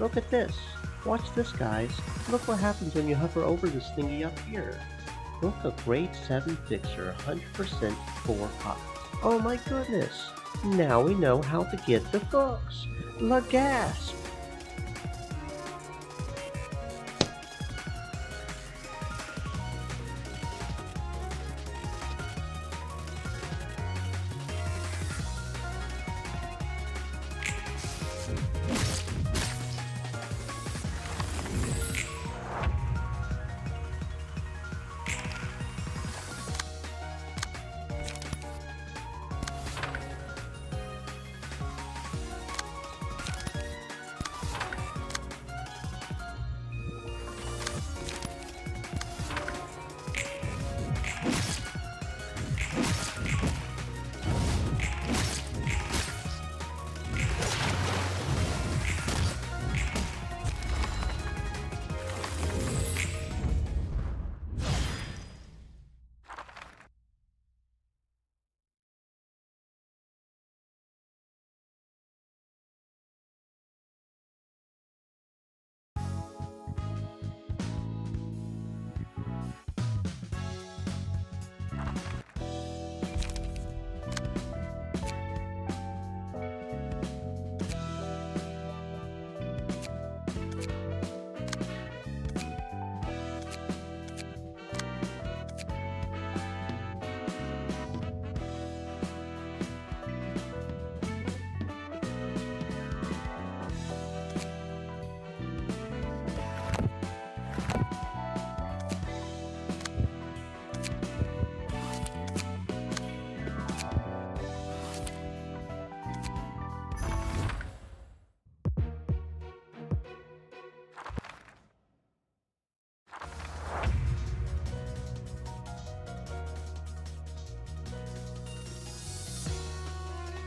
Look at this. Watch this, guys. Look what happens when you hover over this thingy up here. Look, a grade 7 fixer, 100% 4 copies. Oh my goodness! Now we know how to get the books. La gasp!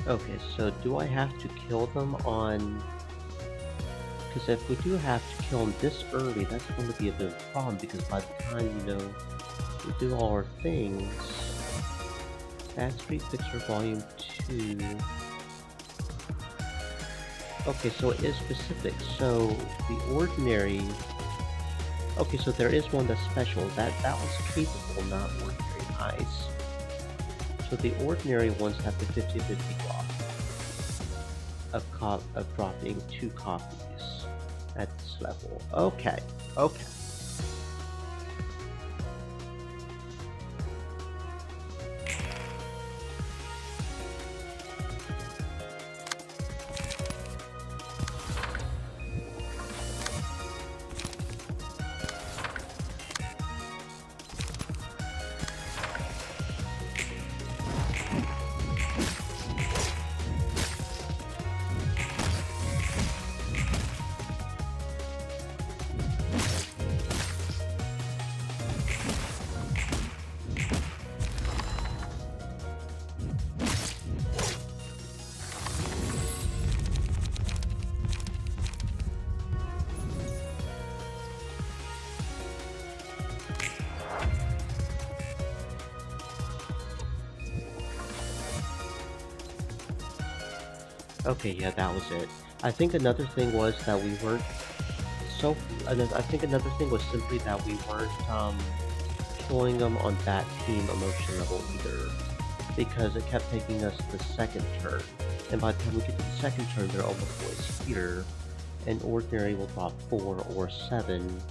Okay, so do I have to kill them on... Because if we do have to kill them this early, that's going to be a bit of a problem, because by the time, you know, we do all our things... Fast Street Fixer Volume 2... Okay, so it is specific, so the ordinary... Okay, so there is one that's special. That was capable, not ordinary. Nice. So the ordinary ones have the 50-50 drop of dropping 2 copies at this level. Okay, okay. Okay, yeah, that was it. I think another thing was that we weren't I think another thing was simply that we weren't killing them on that team emotion level either, because it kept taking us the second turn, and by the time we get to the second turn, they're almost always here, and ordinary will drop 4 or 7,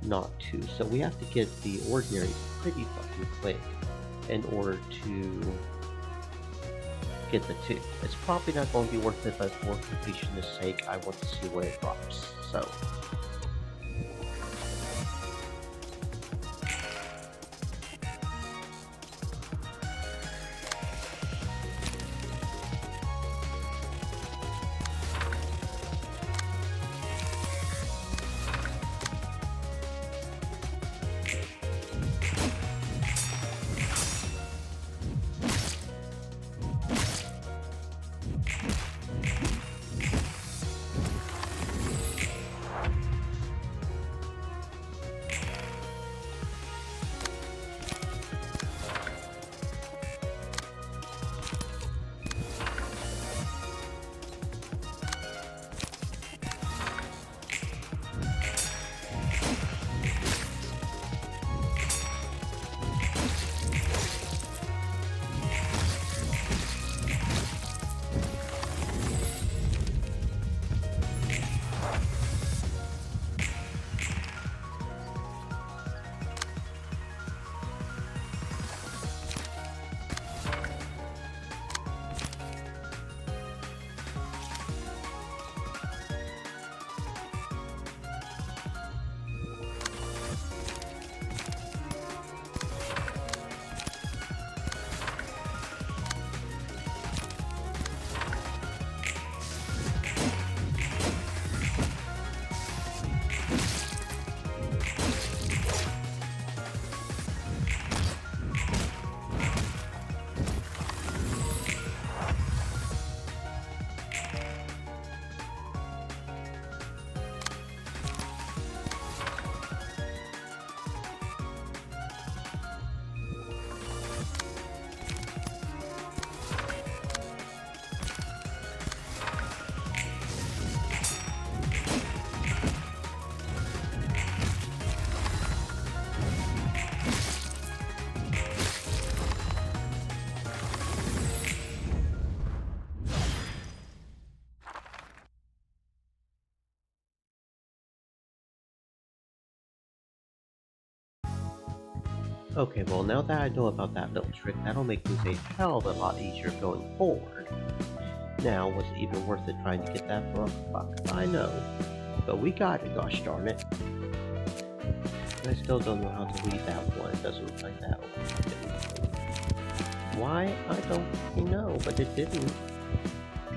not 2. So we have to get the ordinary pretty fucking quick in order to get the 2. It's probably not going to be worth it, but for completion's sake, I want to see where it drops. So. Okay, well now that I know about that little trick, that'll make things a hell of a lot easier going forward. Now, was it even worth it trying to get that book? Fuck, I know. But we got it, gosh darn it. I still don't know how to read that one. It doesn't look like that one. Why? I don't know, but it didn't.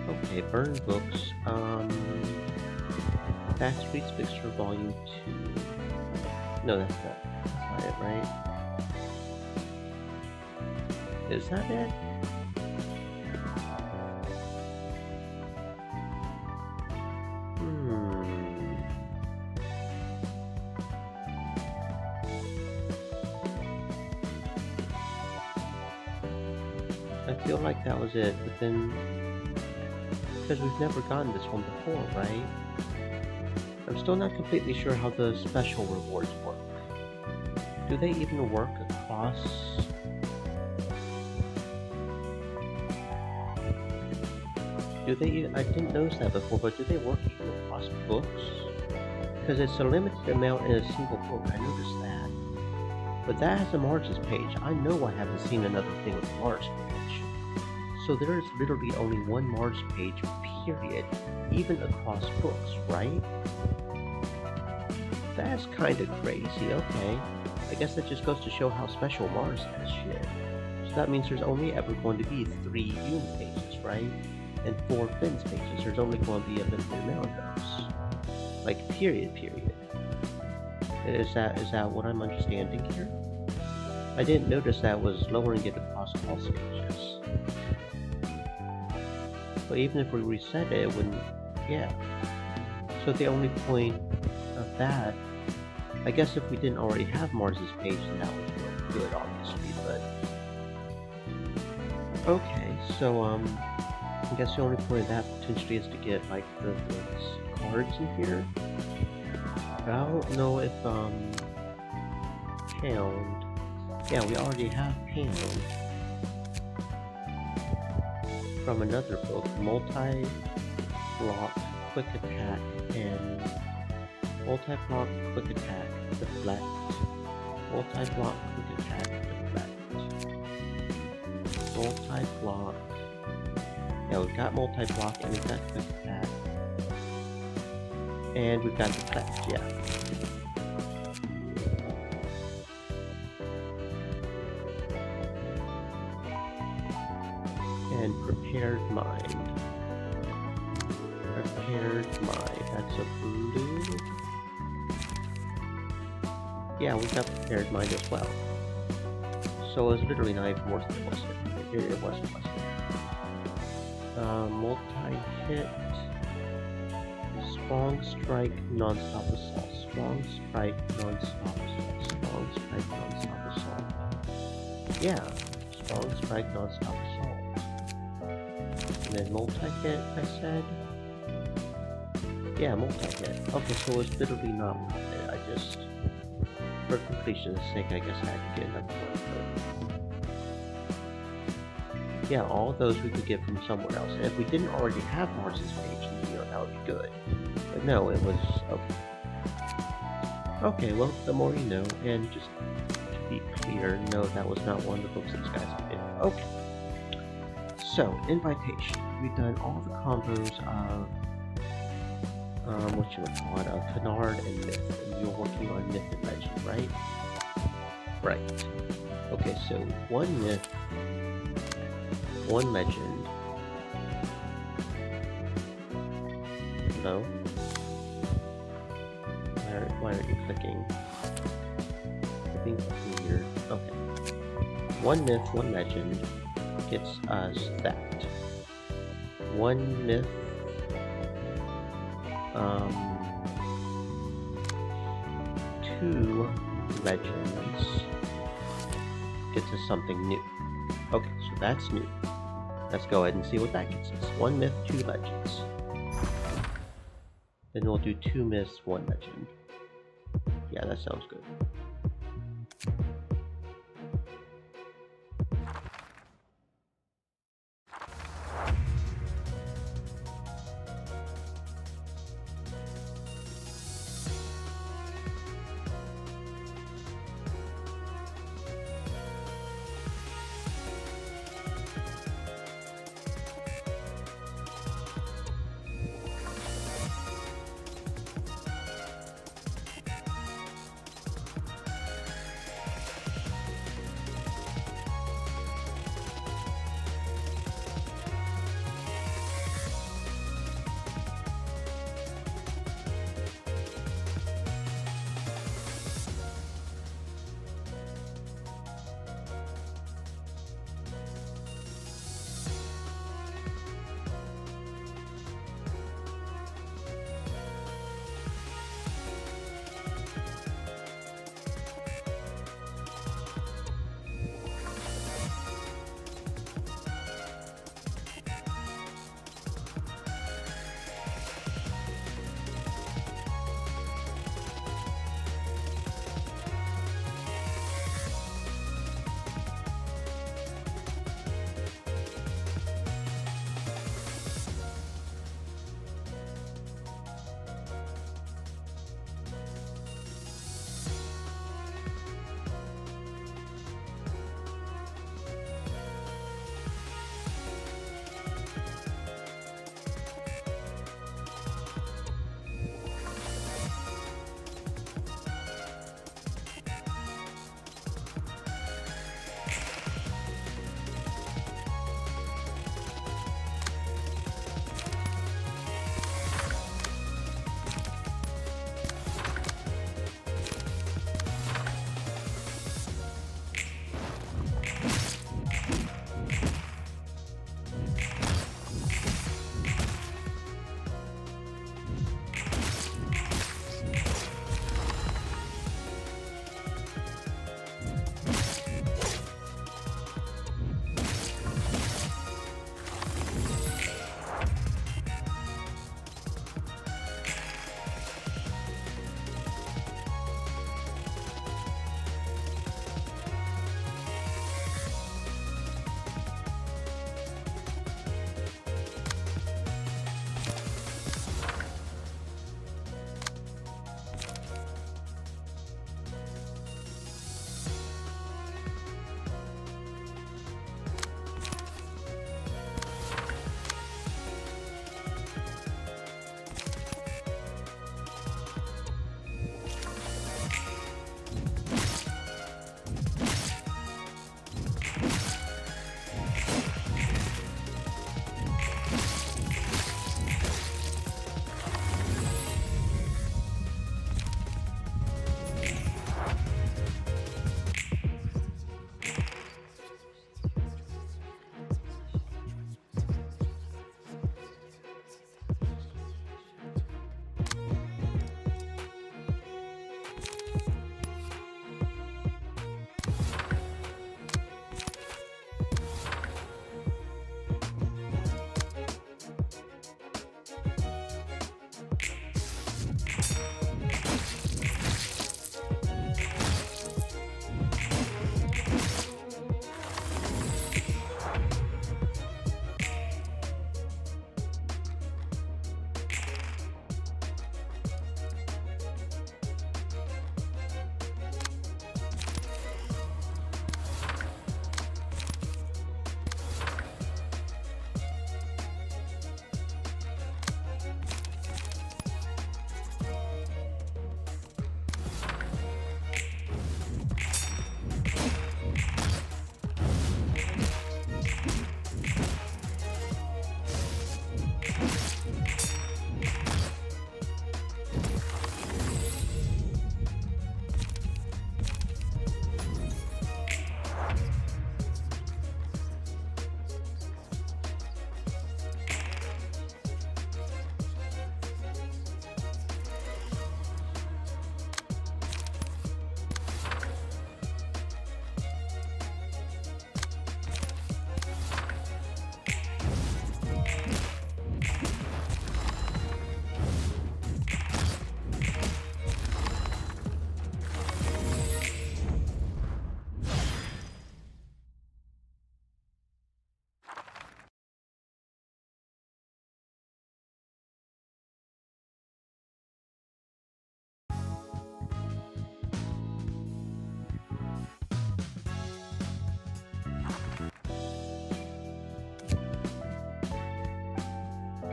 Okay, burn books. Fast Reads Fixture Volume 2. No, that's not it, right? Is that it? I feel like that was it, but then... Because we've never gotten this one before, right? I'm still not completely sure how the special rewards work. Do they even work across... Do they even... I didn't notice that before, but do they work even across books? Because it's a limited amount in a single book, I noticed that. But that has a margins page. I know I haven't seen another thing with a margins page. So there is literally only one margins page, period, even across books, right? That's kinda crazy, okay. I guess that just goes to show how special Mars has shit. So that means there's only ever going to be 3 Yoon pages, right? And 4 Finn's pages. There's only going to be a limited amount of those. Like, period. Is that what I'm understanding here? I didn't notice that was lowering it across all stages. But even if we reset it, it wouldn't... Yeah. So the only point of that... I guess if we didn't already have Mars's page, then that would be good, obviously, but... Okay, so, I guess the only point of that potentially is to get, like, the cards in here. But I don't know if, Pound... Yeah, we already have Pound. From another book, Multi-Block Quick Attack and Multi-Block Quick Attack Deflect. Multi-Block Quick Attack Deflect. Multi-Block. Yeah, we've got Multi-Block and we've got Quick Attack. And we've got Deflect, yeah. And Prepared Mind. Prepared Mind. That's a blue. Yeah, we got Prepared Mind as well. So it's literally not even worth it, was it? It wasn't. Multi-hit. Strong Strike Non-Stop Assault. Strong Strike Non-Stop Assault. Strong Strike Non-Stop Assault. Yeah. Strong Strike Non-Stop Assault. And then multi-hit, I said? Yeah, multi-hit. Okay, so it's literally not worth it. I just... For completion's sake, I guess I had to get another one. But... Yeah, all of those we could get from somewhere else. And if we didn't already have Mars's page, then, that would be good. But no, it was... Okay. Okay, well, the more you know. And just to be clear, no, that was not one of the books these guys did. Okay. So, Invitation. We've done all the combos of, what you would call it, of Canard and Myth, and you're working on Myth and Legend, right? Right. Okay, so 1 Myth, 1 Legend. No? Why aren't you clicking? I think it's weird. Okay. 1 Myth, 1 Legend gets us that. 1 Myth, 2 Legends gets us something new. Okay, so that's new. Let's go ahead and see what that gets us. 1 Myth, 2 Legends. Then we'll do 2 Myths, 1 Legend. Yeah, that sounds good.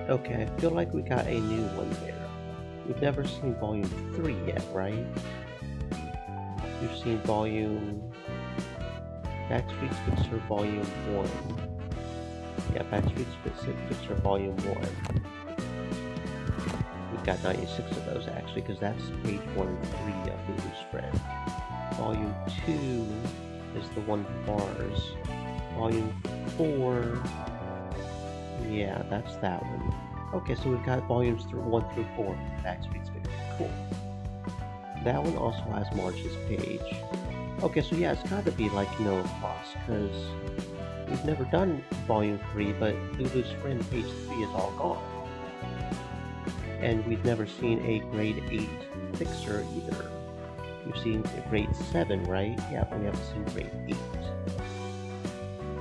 Okay, I feel like we got a new one there. We've never seen Volume 3 yet, right? You've seen Volume... Backstreet Fixer Volume 1. Yeah, Backstreet Fixer Volume 1. We've got 96 of those, actually, because that's page 1 and 3 of Lulu's Friend. Volume 2 is the one with bars. Volume 4... Yeah, that's that one. Okay, so we've got volumes 1 through 4 of Backstreet's Fixer. Cool. That one also has March's page. Okay, so yeah, it's gotta be like Noah Cross, because we've never done Volume 3, but Lulu's Friend page 3 is all gone. And we've never seen a grade 8 Fixer either. We've seen a grade 7, right? Yeah, but we haven't seen grade 8.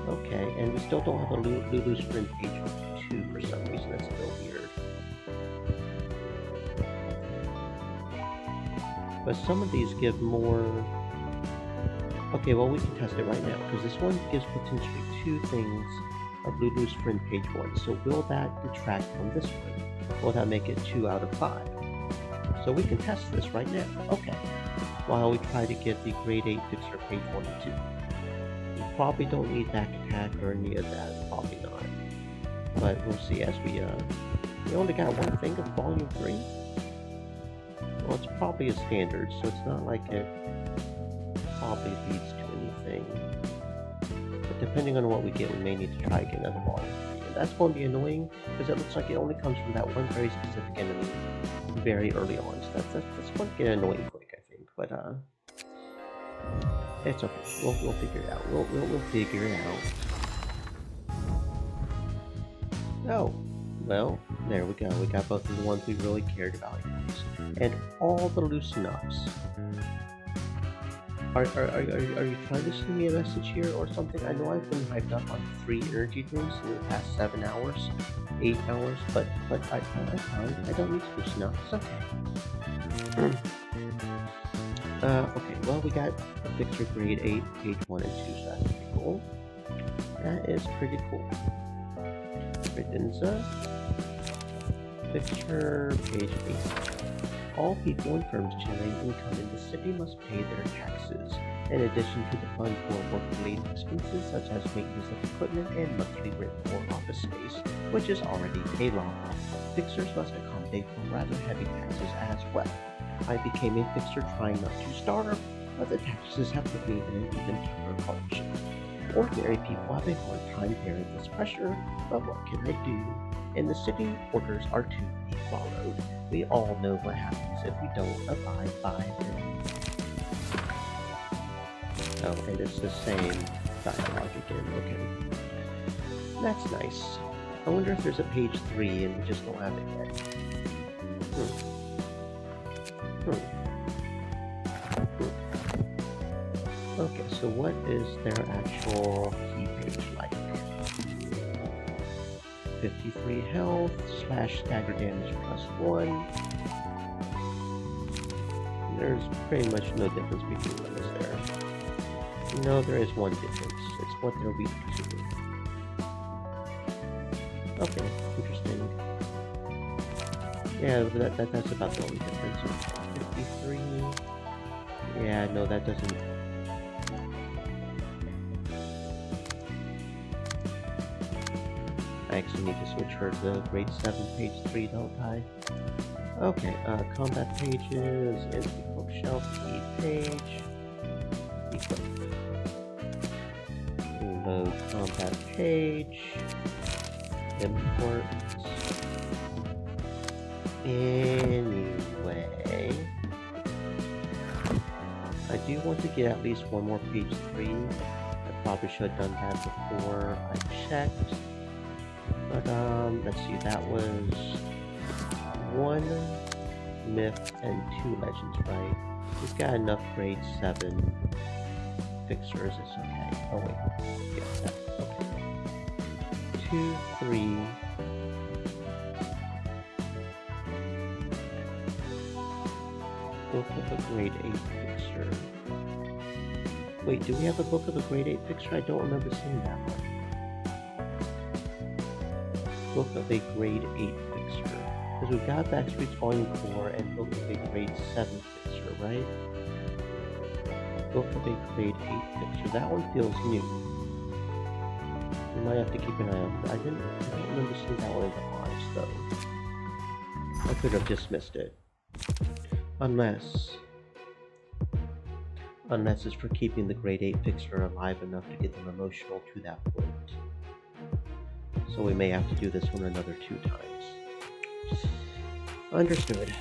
Okay, and we still don't have a Lulu's Friend page 2 for some reason. That's still weird. But some of these give more... Okay, well, we can test it right now, because this one gives potentially 2 things of Lulu's Friend page 1. So will that detract from this one? Will that make it 2 out of 5? So we can test this right now. Okay. While we try to get the grade 8 Fixer page 1 and 2. We probably don't need back attack or any of that. Probably not. But we'll see as we only got one thing of Volume 3. Well, it's probably a standard, so it's not like it probably leads to anything. But depending on what we get, we may need to try again another Volume 3. And that's going to be annoying, because it looks like it only comes from that one very specific enemy very early on. So that's going to get annoying quick, I think. But it's okay. We'll figure it out. We'll figure it out. Oh, well, there we go. We got both of the ones we really cared about. And all the loosen ups. Are you trying to send me a message here or something? I know I've been hyped up on 3 energy drinks in the past 7 hours, 8 hours, but I'm fine. I don't need to loosen up. It's okay. Okay, well, we got a Fixer grade 8, page 1 and 2, so that's pretty cool. That is pretty cool. Credenza, Fixer, page 8. All people and firms generating income in the city must pay their taxes, in addition to the fund for work-related expenses such as maintenance of equipment and monthly rent for office space, which is already a law. Fixers must accommodate for rather heavy taxes as well. I became a fixer trying not to starve, but the taxes have put me in an even tougher hardship. Ordinary people have a hard time bearing this pressure, but what can I do? In the city, orders are to be followed. We all know what happens if we don't abide by them. Oh, and it's the same dialogue again. Okay. That's nice. I wonder if there's a page 3 and we just don't have it yet. Okay, so what is their actual key page like? 53 health, slash stagger damage +1. There's pretty much no difference between them, is there? No, there is one difference. It's what they're weak to. Okay, interesting. Yeah, that's about the only difference. 53. Yeah, no, that doesn't. I actually need to switch her to grade 7, page 3, don't I? Okay, combat pages, empty bookshelf, key page, equip. Load combat page, import. Anyway, I do want to get at least one more page 3. I probably should have done that before I checked. But, let's see, that was 1 myth and 2 legends, right? We've got enough grade 7 fixers, it's okay. Oh wait, yeah, that's okay. 2, 3... Book of a grade 8 fixer. Wait, do we have a book of a grade 8 fixer? I don't remember seeing that one. Book of a Grade 8 Fixture. Because we've got Backstreet's Volume 4 and Book of a Grade 7 Fixture, right? Book of a Grade 8 Fixture. That one feels new. We might have to keep an eye out for that. I don't remember seeing that one in the odds, though. I could have dismissed it. Unless it's for keeping the Grade 8 Fixture alive enough to get them emotional to that point. So we may have to do this one another 2 times. Understood.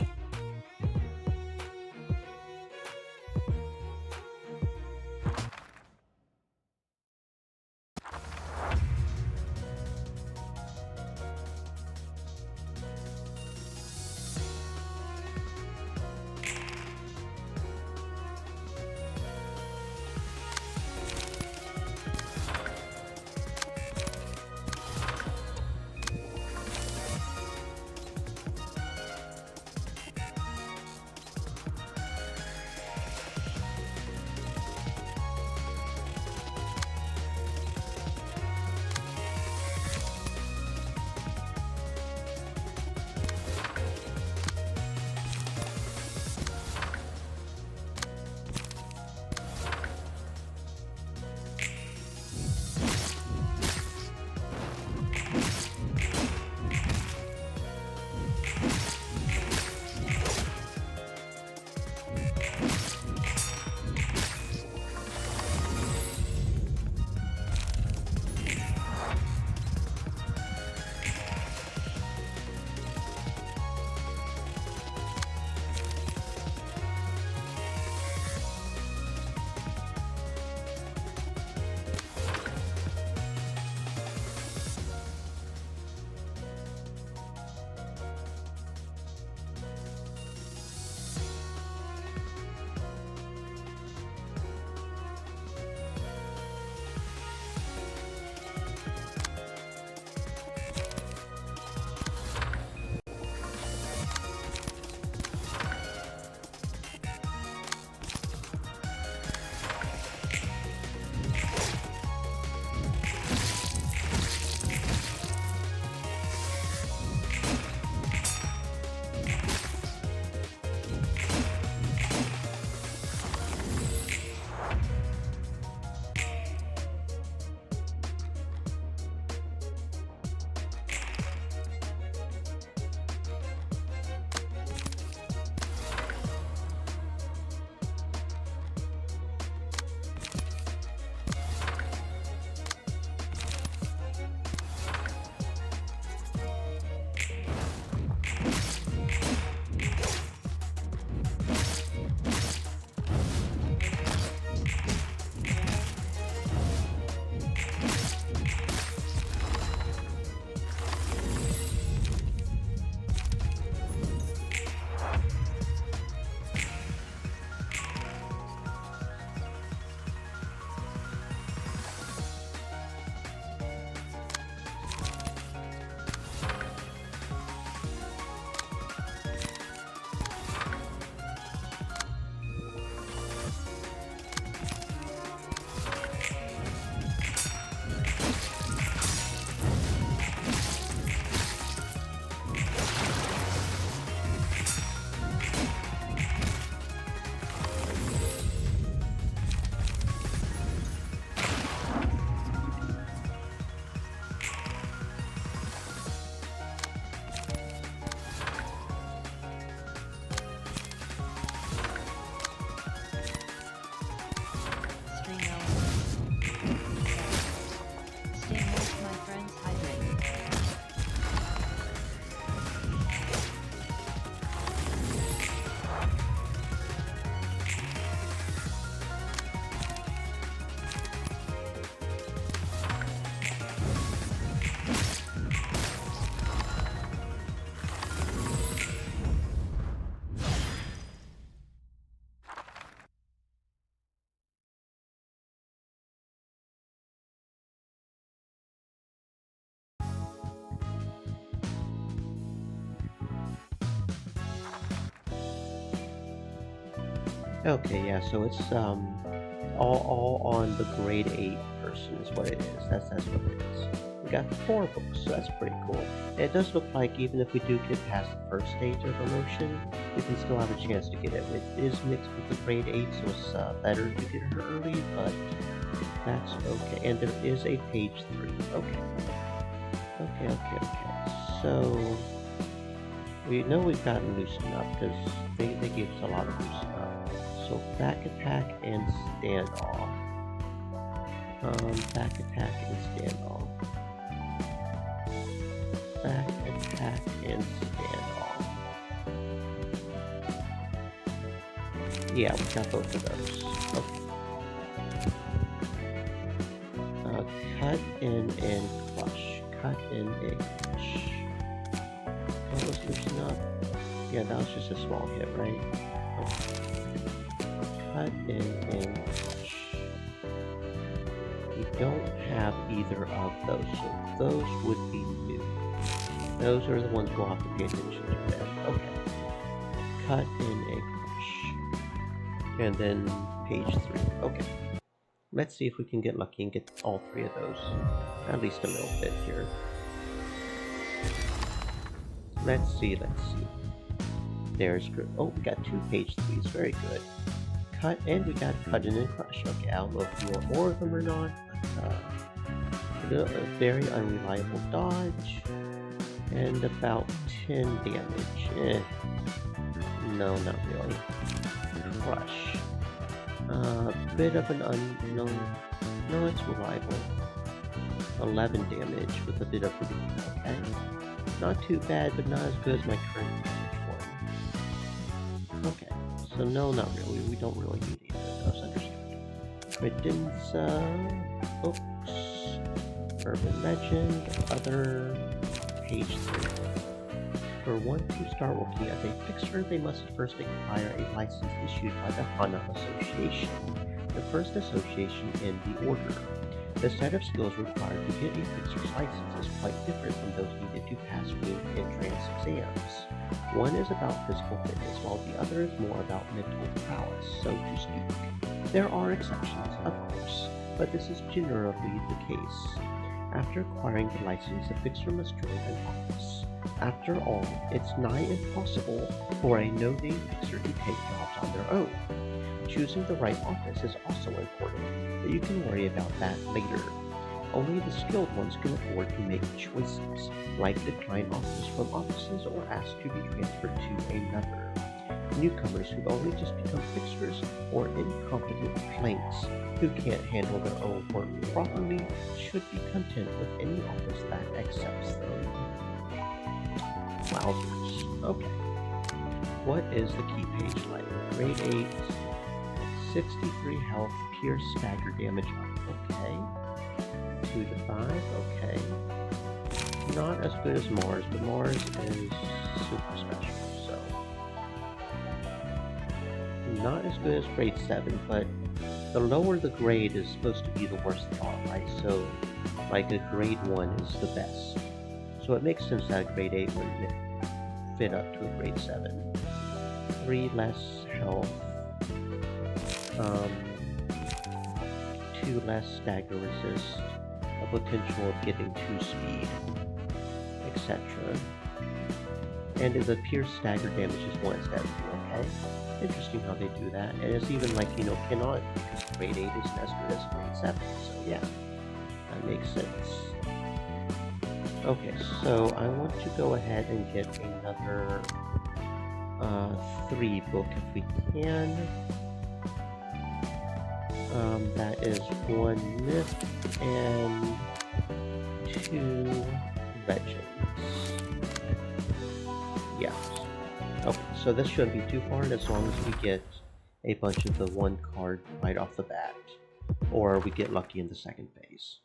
Okay, yeah, so it's all on the grade 8 person is what it is. That's what it is. We got 4 books, so that's pretty cool. And it does look like even if we do get past the first stage of emotion, we can still have a chance to get it. It is mixed with the grade 8, so it's better to get her early, but that's okay. And there is a page 3. Okay. So we know we've got to loosen up because they gave us a lot of loosen up. So back attack and standoff. Back attack and standoff. Back attack and standoff. Yeah, we got both of those. Okay. Cut in and crush. Cut in and crush. What was loosen up? Yeah, that was just a small hit, right? Okay. Cut in and crush. We don't have either of those, so those would be new. Those are the ones we'll have to pay attention to then. Okay. Cut in and crush. And then page 3. Okay. Let's see if we can get lucky and get all 3 of those. At least a little bit here. Let's see. There's good. Oh, we got 2 page 3s. Very good. Cut, and we got cut in and crush. Okay, I don't know if you want more of them or not. But, a very unreliable dodge. And about 10 damage. No, not really. Crush. Bit of an unknown. No, it's reliable. 11 damage with a bit of relief. Okay. Not too bad, but not as good as my current damage one. Okay. So no, not really. We don't really need either of those. Understood. Credenza, books, urban legend, other, page 3. For one to start working as a fixer, they must first acquire a license issued by the Hana Association, the first association in the order. The set of skills required to get a fixer's license is quite different from those needed to pass field entrance exams. One is about physical fitness, while the other is more about mental prowess, so to speak. There are exceptions, of course, but this is generally the case. After acquiring the license, the fixer must join an office. After all, it's nigh impossible for a no-name fixer to take jobs on their own. Choosing the right office is also important, but you can worry about that later. Only the skilled ones can afford to make choices, like decline offers from offices or ask to be transferred to another. Newcomers who only just become fixers or incompetent planks who can't handle their own work properly should be content with any office that accepts them. Wowzers. Okay. What is the key page like? Grade 8, 63 health, pierce, stagger damage up. Okay. 2 to 5. Okay. Not as good as Mars, but Mars is super special, so. Not as good as grade 7, but the lower the grade is supposed to be the worse they are, right? So, like a grade 1 is the best. So it makes sense that a grade 8 would fit up to a grade 7. 3 less health. 2 less stagger resist. A potential of getting 2 speed. Etc. And the pierce stagger damage is 1 instead of 2, okay? Interesting how they do that. And it's even like, cannot, because grade 8 isn't as good as grade 7. So yeah, that makes sense. Okay, so I want to go ahead and get another 3 book if we can. That is 1 myth and 2 legends. Yeah. Okay, so this shouldn't be too hard as long as we get a bunch of the 1 card right off the bat. Or we get lucky in the second phase.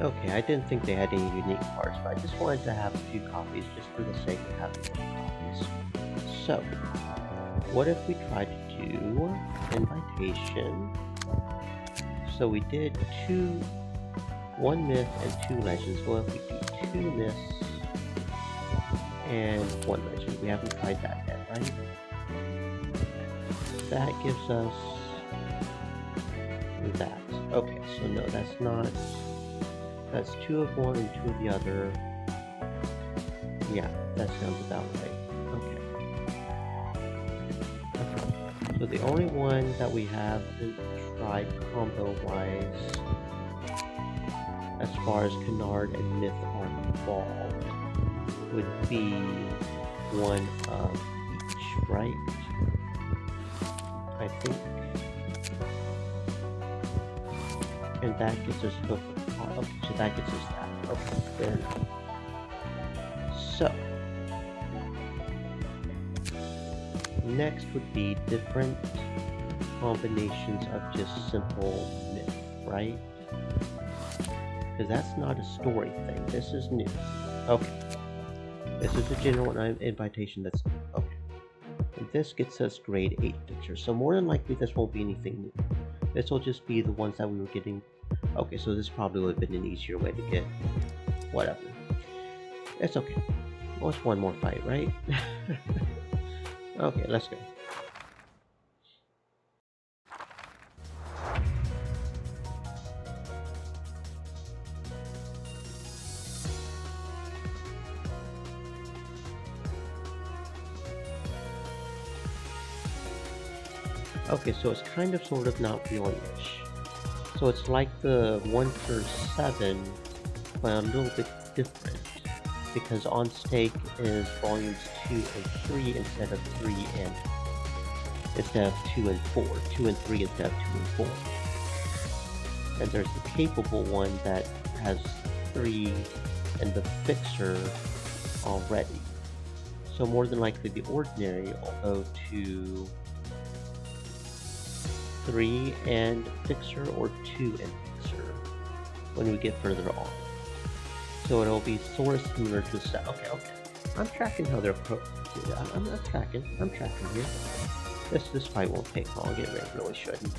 Okay, I didn't think they had any unique cards, but I just wanted to have a few copies just for the sake of having a few copies. So, what if we tried to do invitation? So we did one myth and 2 legends. What if we do 2 myths and 1 legend? We haven't tried that yet, right? That gives us that. Okay, so no, that's not. That's 2 of one and 2 of the other. Yeah, that sounds about right. Okay. So the only one that we haven't tried combo-wise, as far as Canard and Myth are involved, would be one of each, right? I think. And that gets us hooked. Okay, so that gets us that. Okay, fair enough. So, next would be different combinations of just simple myth, right? Because that's not a story thing. This is new. Okay. This is a general invitation that's new. Okay. And this gets us grade 8 pictures. So more than likely this won't be anything new. This will just be the ones that we were getting. Okay, so this probably would have been an easier way to get whatever. It's okay. Well, it's one more fight, right? Okay, let's go. Okay, so it's kind of sort of not real-ish. So it's like the 1/7, but a little bit different. Because On Stake is volumes 2 and 3 instead of 2 and 4. 2 and 3 instead of 2 and 4. And there's the Capable one that has 3 and the Fixer already. So more than likely the Ordinary will go to 3 and Fixer or 2 and Fixer when we get further on. So it'll be sort of similar to set. Okay. I'm tracking how they're I'm tracking here. This fight won't take long. It really shouldn't.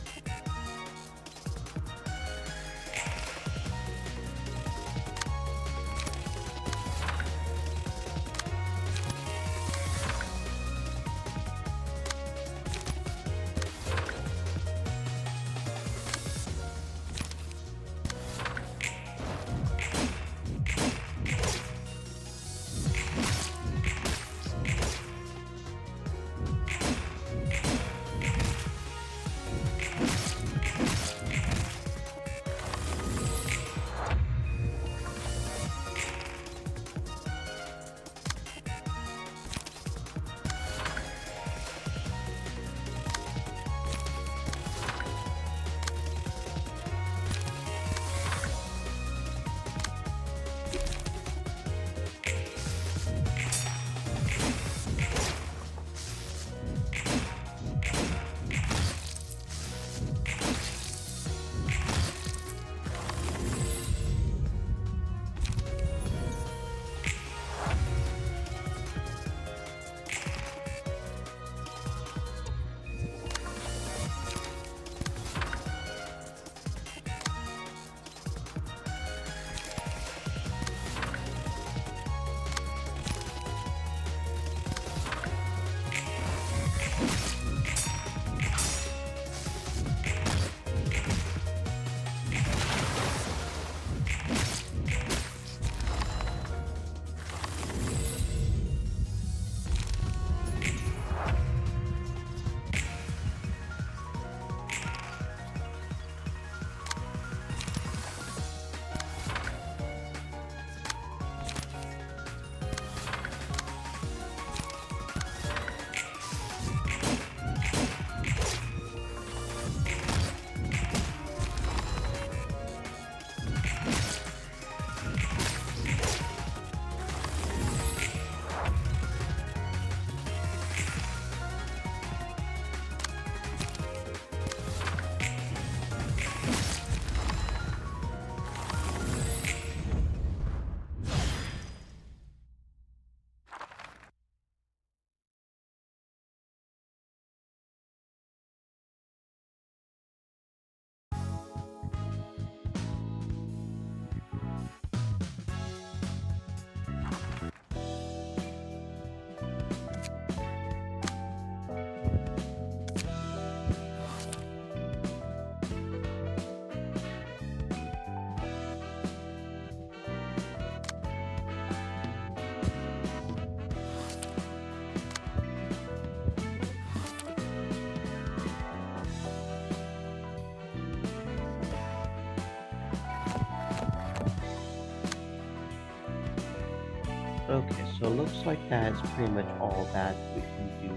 So it looks like that's pretty much all that we can do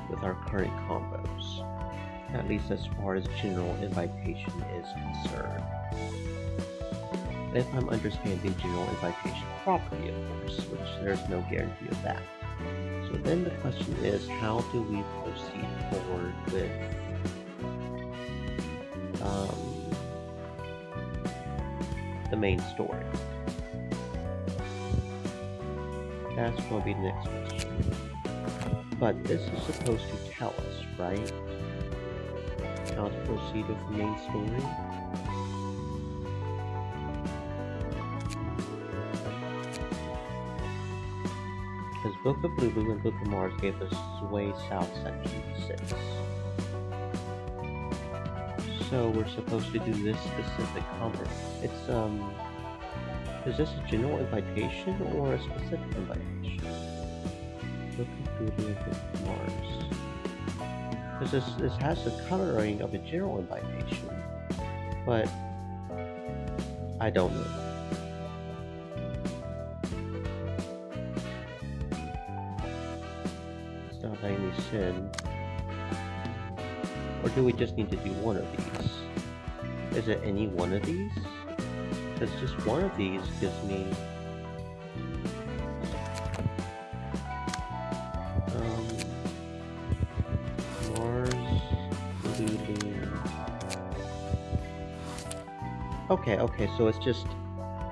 with our current combos, at least as far as general invitation is concerned. If I'm understanding general invitation properly, of course, which there's no guarantee of that. So then the question is, how do we proceed forward with the main story? That's going to be the next question. But this is supposed to tell us, right? How to proceed with the main story. Because Book of Lulu and Book of Mars gave us Way South Section 6. So we're supposed to do this specific comment. It's is this a general invitation or a specific invitation? Book of Lulu and Book of Mars. Because this has the coloring of a general invitation, but I don't know. It's not any sin. Or do we just need to do one of these? Is it any one of these? Because just one of these gives me Mars, Lulu. Okay, so it's just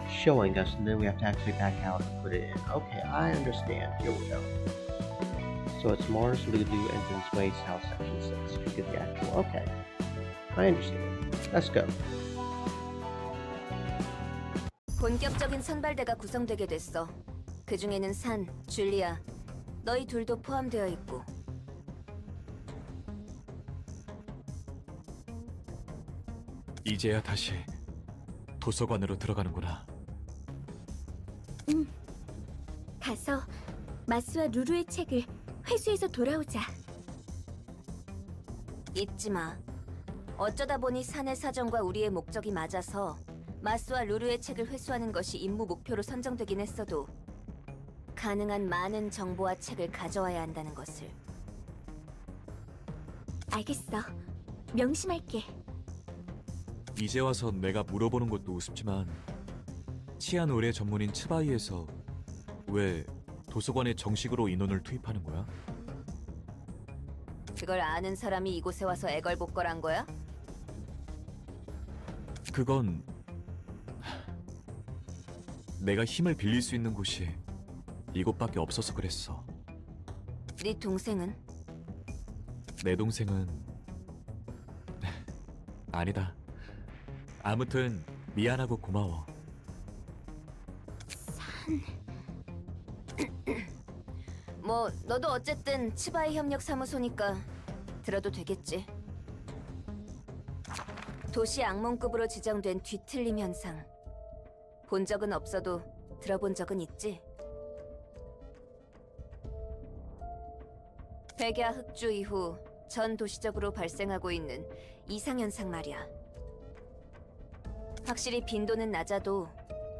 showing us and then we have to actually back out and put it in. Okay, I understand. Here we go. So it's Mars, Lulu, and then Sway South Section 6 to get the actual. Okay, I understand. Let's go.
본격적인 선발대가 구성되게 됐어. 그 중에는 산, 줄리아, 너희 둘도 포함되어 있고.
이제야 다시 도서관으로 들어가는구나.
가서 마스와 루루의 책을 회수해서 돌아오자.
잊지 마. 어쩌다 보니 산의 사정과 우리의 목적이 맞아서 마스와 루루의 책을 회수하는 것이 임무 목표로 선정되긴 했어도 가능한 많은 정보와 책을 가져와야 한다는 것을.
알겠어. 명심할게.
이제 와서 내가 물어보는 것도 우습지만 치안 의뢰 전문인 츠바이에서 왜 도서관에 정식으로 인원을 투입하는 거야?
그걸 아는 사람이 이곳에 와서 애걸복걸한 거야?
그건 내가 힘을 빌릴 수 있는 곳이 이곳밖에 없어서 그랬어.
네 동생은?
내 동생은 아니다. 아무튼 미안하고 고마워.
뭐 너도 어쨌든 치바이 협력 사무소니까 들어도 되겠지. 도시 악몽급으로 지정된 뒤틀림 현상. 본 적은 없어도 들어본 적은 있지. 백야 흑주 이후 전 도시적으로 발생하고 있는 이상현상 말이야. 확실히 빈도는 낮아도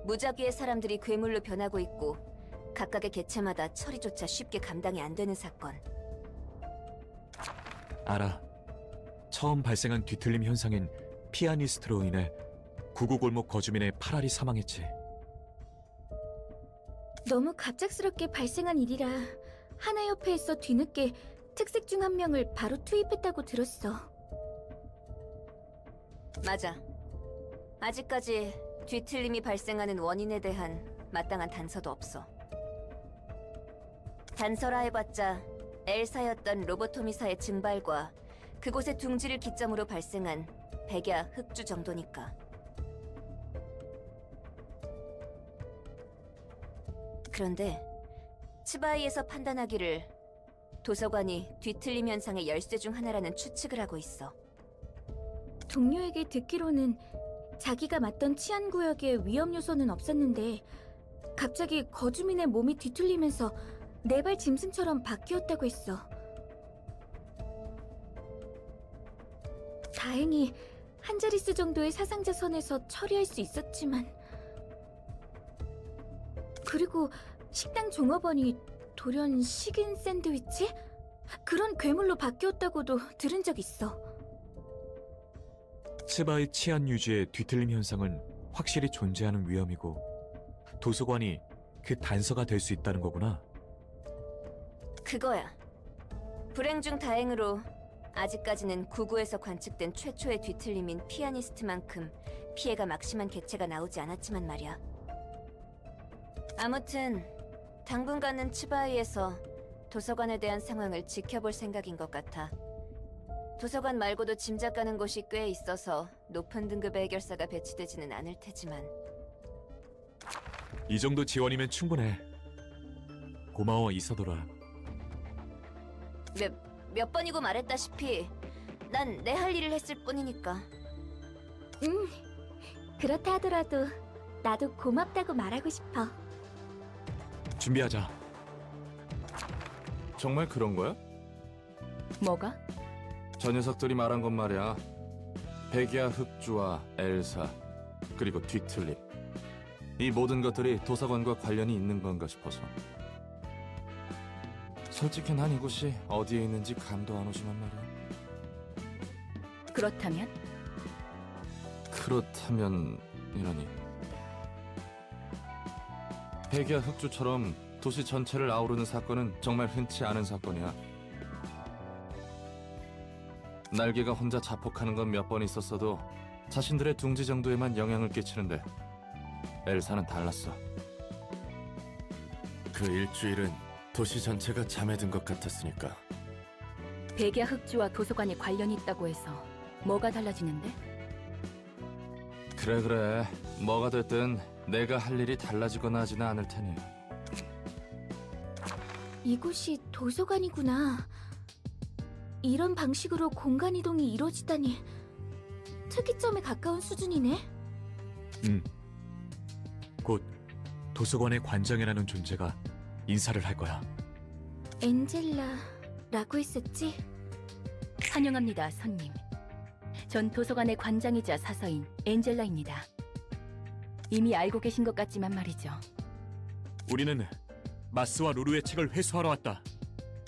무작위의 사람들이 괴물로 변하고 있고 각각의 개체마다 처리조차 쉽게 감당이 안 되는 사건.
알아. 처음 발생한 뒤틀림 현상인 피아니스트로 인해 구구골목 거주민의 8알이 사망했지.
너무 갑작스럽게 발생한 일이라 하나협회에서 뒤늦게 특색 중 한 명을 바로 투입했다고 들었어.
맞아. 아직까지 뒤틀림이 발생하는 원인에 대한 마땅한 단서도 없어. 단서라 해봤자 엘사였던 로보토미사의 증발과 그곳의 둥지를 기점으로 발생한 백야 흑주 정도니까. 그런데 츠바이에서 판단하기를 도서관이 뒤틀림 현상의 열쇠 중 하나라는 추측을 하고 있어.
동료에게 듣기로는 자기가 맡던 치안 구역에 위험 요소는 없었는데 갑자기 거주민의 몸이 뒤틀리면서 네발 짐승처럼 바뀌었다고 했어. 다행히 한 자릿수 정도의 사상자 선에서 처리할 수 있었지만, 그리고
식당 종업원이 돌연 식인 샌드위치? 그런 괴물로 바뀌었다고도 들은 적 있어.
츠바의 치안 유지의 뒤틀림 현상은 확실히 존재하는 위험이고 도서관이 그 단서가 될 수 있다는 거구나.
그거야. 불행 중 다행으로 아직까지는 구구에서 관측된 최초의 뒤틀림인 피아니스트만큼 피해가 막심한 개체가 나오지 않았지만 말이야. 아무튼 당분간은 츠바이에서 도서관에 대한 상황을 지켜볼 생각인 것 같아. 도서관 말고도 짐작 가는 곳이 꽤 있어서 높은 등급의 해결사가 배치되지는 않을 테지만.
이 정도 지원이면 충분해. 고마워 이사도라.
몇 번이고 말했다시피 난 내 할 일을 했을 뿐이니까.
그렇다 하더라도 나도 고맙다고 말하고 싶어.
준비하자.
정말 그런 거야?
뭐가?
저 녀석들이 말한 건 말이야. 백야 흑주와 엘사 그리고 뒤틀림 이 모든 것들이 도서관과 관련이 있는 건가 싶어서. 솔직히 난 이곳이 어디에 있는지 감도 안 오지만 말이야.
그렇다면?
그렇다면이라니. 백야 흑주처럼 도시 전체를 아우르는 사건은 정말 흔치 않은 사건이야. 날개가 혼자 자폭하는 건 몇 번 있었어도 자신들의 둥지 정도에만 영향을 끼치는데 엘사는 달랐어.
그 일주일은 도시 전체가 잠에 든 것 같았으니까.
백야 흑주와 도서관이 관련이 있다고 해서 뭐가 달라지는데?
그래 뭐가 됐든 내가 할 일이 달라지거나 하지는 않을 테니.
이곳이 도서관이구나. 이런 방식으로 공간 이동이 이루어지다니 특이점에 가까운 수준이네.
곧 도서관의 관장이라는 존재가 인사를 할 거야.
엔젤라라고 했었지?
환영합니다, 손님. 전 도서관의 관장이자 사서인 엔젤라입니다. 이미 알고 계신 것 같지만 말이죠.
우리는 마스와 루루의 책을 회수하러 왔다.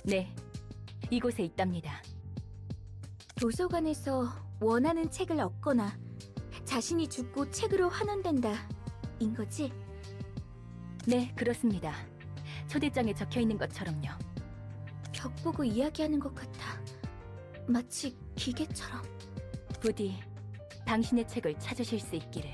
네, 이곳에 있답니다.
도서관에서 원하는 책을 얻거나 자신이 죽고 책으로 환원된다 인 거지?
네, 그렇습니다. 초대장에 적혀 있는 것처럼요.
벽 보고 이야기하는 것 같아. 마치 기계처럼.
부디 당신의 책을 찾으실 수 있기를.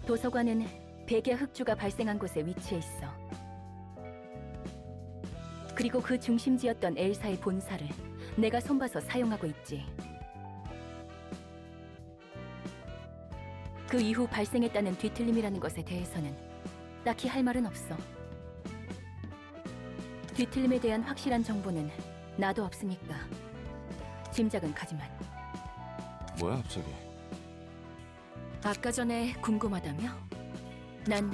도서관은 백야 흑주가 발생한 곳에 위치해 있어. 그리고 그 중심지였던 엘사의 본사를 내가 손봐서 사용하고 있지. 그 이후 발생했다는 뒤틀림이라는 것에 대해서는 딱히 할 말은 없어. 뒤틀림에 대한 확실한 정보는 나도 없으니까 짐작은 가지만.
뭐야 갑자기?
아까 전에 궁금하다며? 난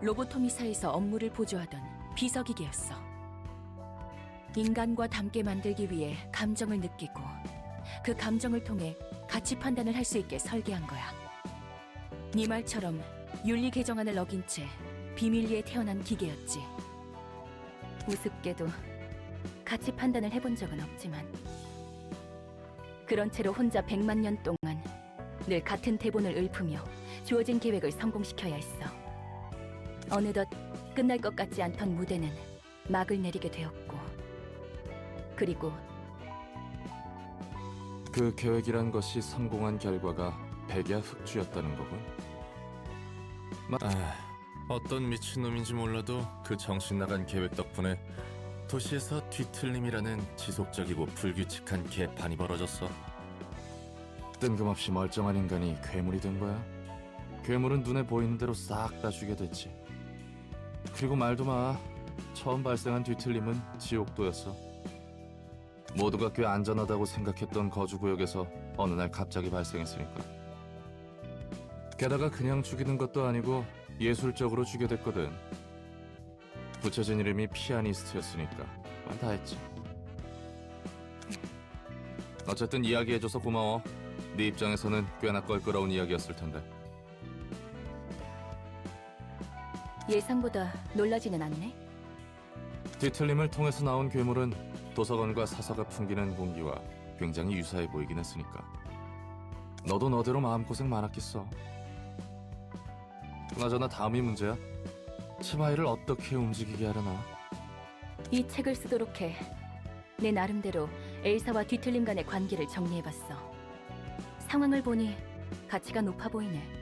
로보토미사에서 업무를 보조하던 비서기계였어. 인간과 닮게 만들기 위해 감정을 느끼고 그 감정을 통해 가치 판단을 할 수 있게 설계한 거야. 네 말처럼 윤리 개정안을 어긴 채 비밀리에 태어난 기계였지. 우습게도 가치 판단을 해본 적은 없지만 그런 채로 혼자 100만 년 동안 늘 같은 대본을 읊으며 주어진 계획을 성공시켜야 했어. 어느덧 끝날 것 같지 않던 무대는 막을 내리게 되었고, 그리고
그 계획이란 것이 성공한 결과가 백야 흑주였다는 거군.
어떤 미친놈인지 몰라도 그 정신 나간 계획 덕분에 도시에서 뒤틀림이라는 지속적이고 불규칙한 개판이 벌어졌어.
뜬금없이 멀쩡한 인간이 괴물이 된 거야. 괴물은 눈에 보이는 대로 싹 다 죽게 됐지. 그리고 말도 마. 처음 발생한 뒤틀림은 지옥도였어. 모두가 꽤 안전하다고 생각했던 거주구역에서 어느 날 갑자기 발생했으니까. 게다가 그냥 죽이는 것도 아니고 예술적으로 죽여댔거든. 붙여진 이름이 피아니스트였으니까 말 다 했지. 어쨌든 이야기해줘서 고마워. 네 입장에서는 꽤나 껄끄러운 이야기였을 텐데.
예상보다 놀라지는 않네.
뒤틀림을 통해서 나온 괴물은 도서관과 사서가 풍기는 공기와 굉장히 유사해 보이긴 했으니까. 너도 너대로 마음고생 많았겠어. 그나저나 다음이 문제야. 치마이를 어떻게 움직이게 하려나?
이 책을 쓰도록 해. 내 나름대로 엘사와 뒤틀림 간의 관계를 정리해봤어. 상황을 보니 가치가 높아 보이네.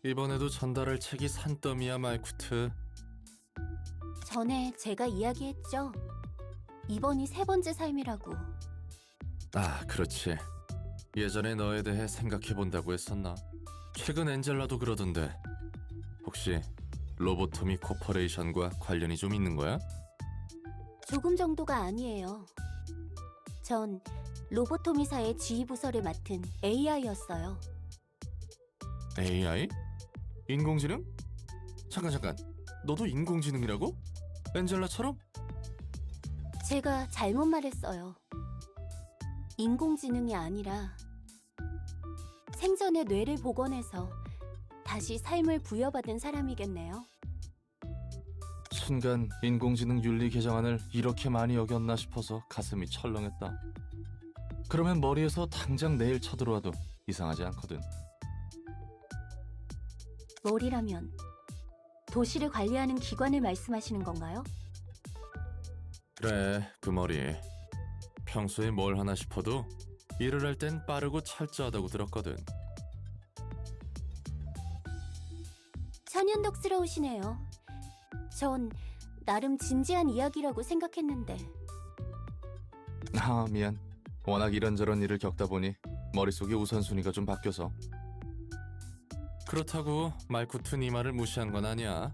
이번에도 전달할 책이 산더미야, 말쿠트.
전에 제가 이야기했죠. 이번이 세 번째 삶이라고.
아, 그렇지. 예전에 너에 대해 생각해본다고 했었나? 최근 엔젤라도 그러던데. 혹시 로보토미 코퍼레이션과 관련이 좀 있는 거야?
조금 정도가 아니에요. 전 로보토미사의 지휘부서를 맡은 AI였어요.
AI? 인공지능? 잠깐. 너도 인공지능이라고? 엔젤라처럼?
제가 잘못 말했어요. 인공지능이 아니라 생전에 뇌를 복원해서 다시 삶을 부여받은 사람이겠네요.
순간 인공지능 윤리 개정안을 이렇게 많이 여겼나 싶어서 가슴이 철렁했다. 그러면 머리에서 당장 내일 쳐들어와도 이상하지 않거든.
머리라면 도시를 관리하는 기관을 말씀하시는 건가요?
그래, 그 머리. 평소에 뭘 하나 싶어도 일을 할 땐 빠르고 철저하다고 들었거든.
천연덕스러우시네요. 전 나름 진지한 이야기라고 생각했는데.
아, 미안. 워낙 이런저런 일을 겪다 보니 머릿속의 우선순위가 좀 바뀌어서.
그렇다고 말쿠트 네 말을 무시한 건 아니야.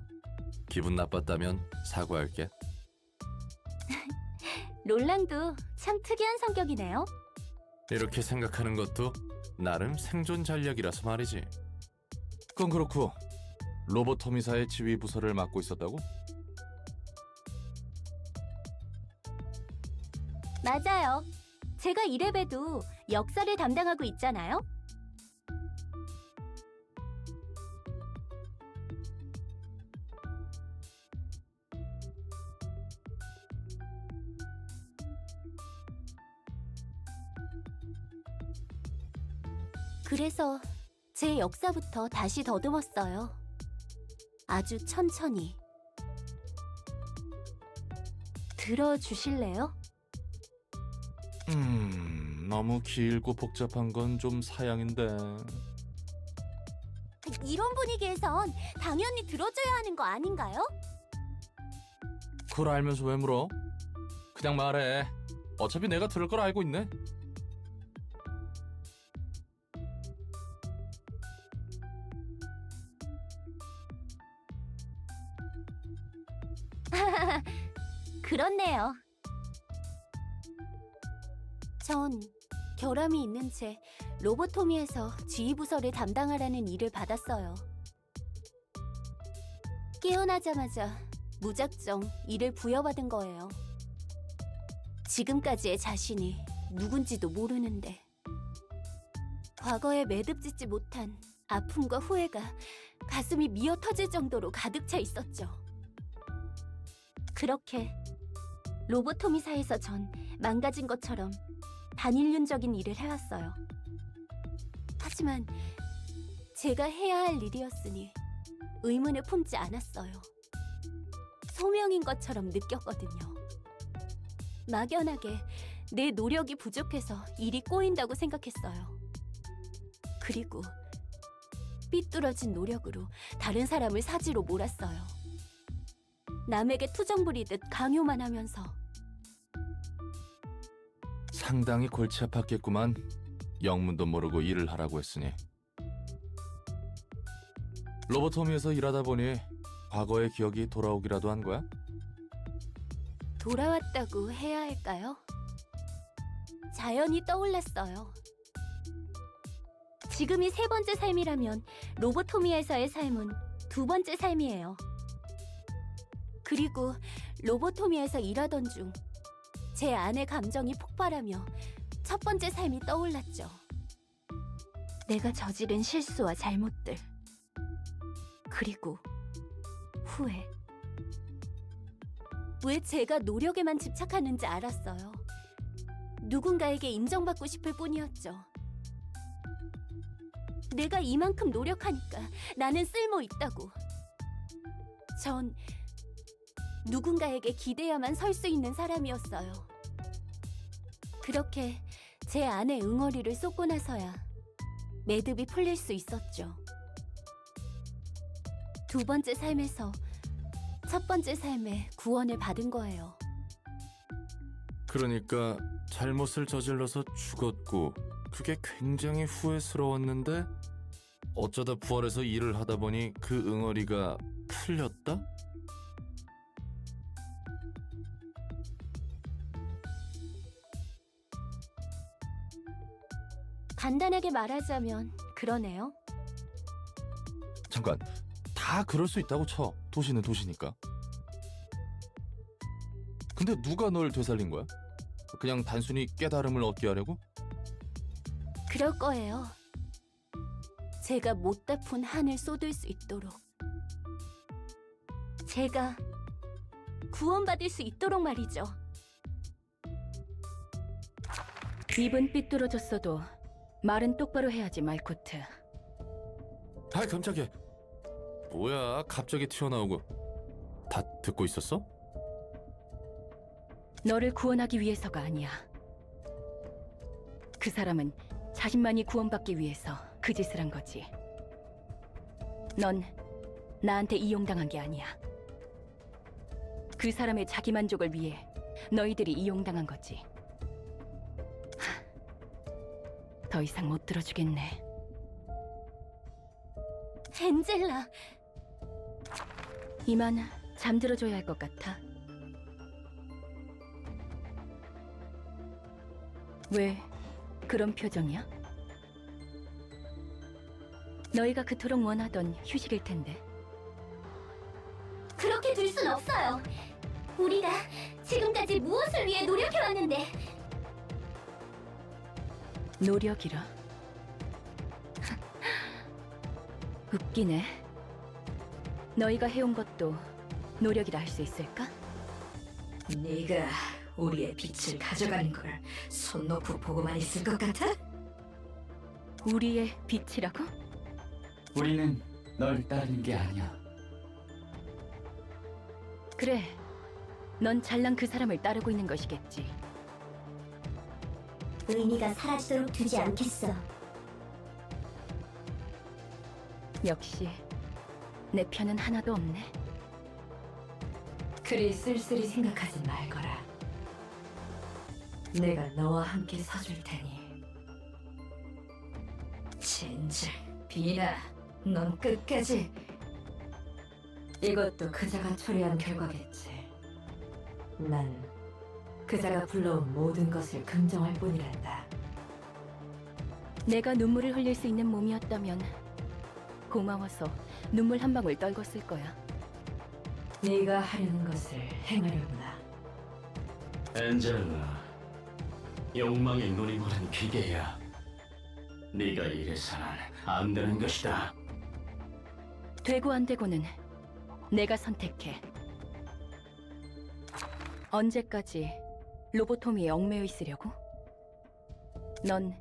기분 나빴다면 사과할게.
롤랑도 참 특이한 성격이네요.
이렇게 생각하는 것도 나름 생존 전략이라서 말이지.
그건 그렇고 로보토미사의 지휘 부서를 맡고 있었다고?
맞아요. 제가 이래봬도 역사를 담당하고 있잖아요. 그래서 제 역사부터 다시 더듬었어요. 아주 천천히. 들어주실래요?
너무 길고 복잡한 건 좀 사양인데.
이런 분위기에선 당연히 들어줘야 하는 거 아닌가요?
그걸 알면서 왜 물어? 그냥 말해. 어차피 내가 들을 걸 알고 있네.
그렇네요. 전 결함이 있는 채 로보토미에서 지휘부서를 담당하라는 일을 받았어요. 깨어나자마자 무작정 일을 부여받은 거예요. 지금까지의 자신이 누군지도 모르는데 과거에 매듭짓지 못한 아픔과 후회가 가슴이 미어 터질 정도로 가득 차 있었죠. 그렇게 로보토미사에서 전 망가진 것처럼 단일륜적인 일을 해왔어요. 하지만 제가 해야 할 일이었으니 의문을 품지 않았어요. 소명인 것처럼 느꼈거든요. 막연하게 내 노력이 부족해서 일이 꼬인다고 생각했어요. 그리고 삐뚤어진 노력으로 다른 사람을 사지로 몰았어요. 남에게 투정 부리듯 강요만 하면서.
상당히 골치 아팠겠구만. 영문도 모르고 일을 하라고 했으니. 로보토미에서 일하다 보니 과거의 기억이 돌아오기라도 한 거야?
돌아왔다고 해야 할까요? 자연히 떠올랐어요. 지금이 세 번째 삶이라면 로보토미에서의 삶은 두 번째 삶이에요. 그리고 로보토미에서 일하던 중 제 안의 감정이 폭발하며 첫 번째 삶이 떠올랐죠. 내가 저지른 실수와 잘못들, 그리고 후회. 왜 제가 노력에만 집착하는지 알았어요. 누군가에게 인정받고 싶을 뿐이었죠. 내가 이만큼 노력하니까 나는 쓸모 있다고. 전 누군가에게 기대야만 설 수 있는 사람이었어요. 그렇게 제 안에 응어리를 쏟고 나서야 매듭이 풀릴 수 있었죠. 두 번째 삶에서 첫 번째 삶에 구원을 받은 거예요.
그러니까 잘못을 저질러서 죽었고 그게 굉장히 후회스러웠는데 어쩌다 부활해서 일을 하다 보니 그 응어리가 풀렸다?
간단하게 말하자면 그러네요.
잠깐, 다 그럴 수 있다고 쳐. 도시는 도시니까. 근데 누가 널 되살린 거야? 그냥 단순히 깨달음을 얻게 하려고?
그럴 거예요. 제가 못다 푼 한을 쏟을 수 있도록. 제가 구원받을 수 있도록 말이죠.
입은 삐뚤어졌어도 말은 똑바로 해야지, 말코트.
아, 깜짝이야. 뭐야, 갑자기 튀어나오고. 다 듣고 있었어?
너를 구원하기 위해서가 아니야. 그 사람은 자신만이 구원받기 위해서 그 짓을 한 거지. 넌 나한테 이용당한 게 아니야. 그 사람의 자기 만족을 위해 너희들이 이용당한 거지. 더 이상 못 들어주겠네.
엔젤라.
이만 잠들어줘야 할 것 같아. 왜 그런 표정이야? 너희가 그토록 원하던 휴식일 텐데.
그렇게 둘 순 없어요. 우리가 지금까지 무엇을 위해 노력해왔는데.
노력이라. 웃기네. 너희가 해온 것도 노력이라 할 수 있을까?
네가 우리의 빛을 가져가는 걸 손 놓고 보고만 있을 것 같아?
우리의 빛이라고?
우리는 널 따르는 게 아니야.
그래, 넌 잘난 그 사람을 따르고 있는 것이겠지.
의미가 사라지도록 두지 않겠어.
역시 내 편은 하나도 없네.
그리 쓸쓸히 생각하지 말거라. 내가 너와 함께 서줄 테니. 진작 비나, 넌 끝까지. 이것도 그자가 초래한 결과겠지. 난 그자가 불러온 모든 것을 긍정할 뿐이란다.
내가 눈물을 흘릴 수 있는 몸이었다면 고마워서 눈물 한 방울 떨궜을 거야.
네가 하려는 것을 행하려구나.
엔젤라, 욕망의 눈이 멀은 기계야. 네가 이래서는 안 되는 것이다.
되고 안 되고는 내가 선택해. 언제까지 로보토미에 얽매여 있으려고? 넌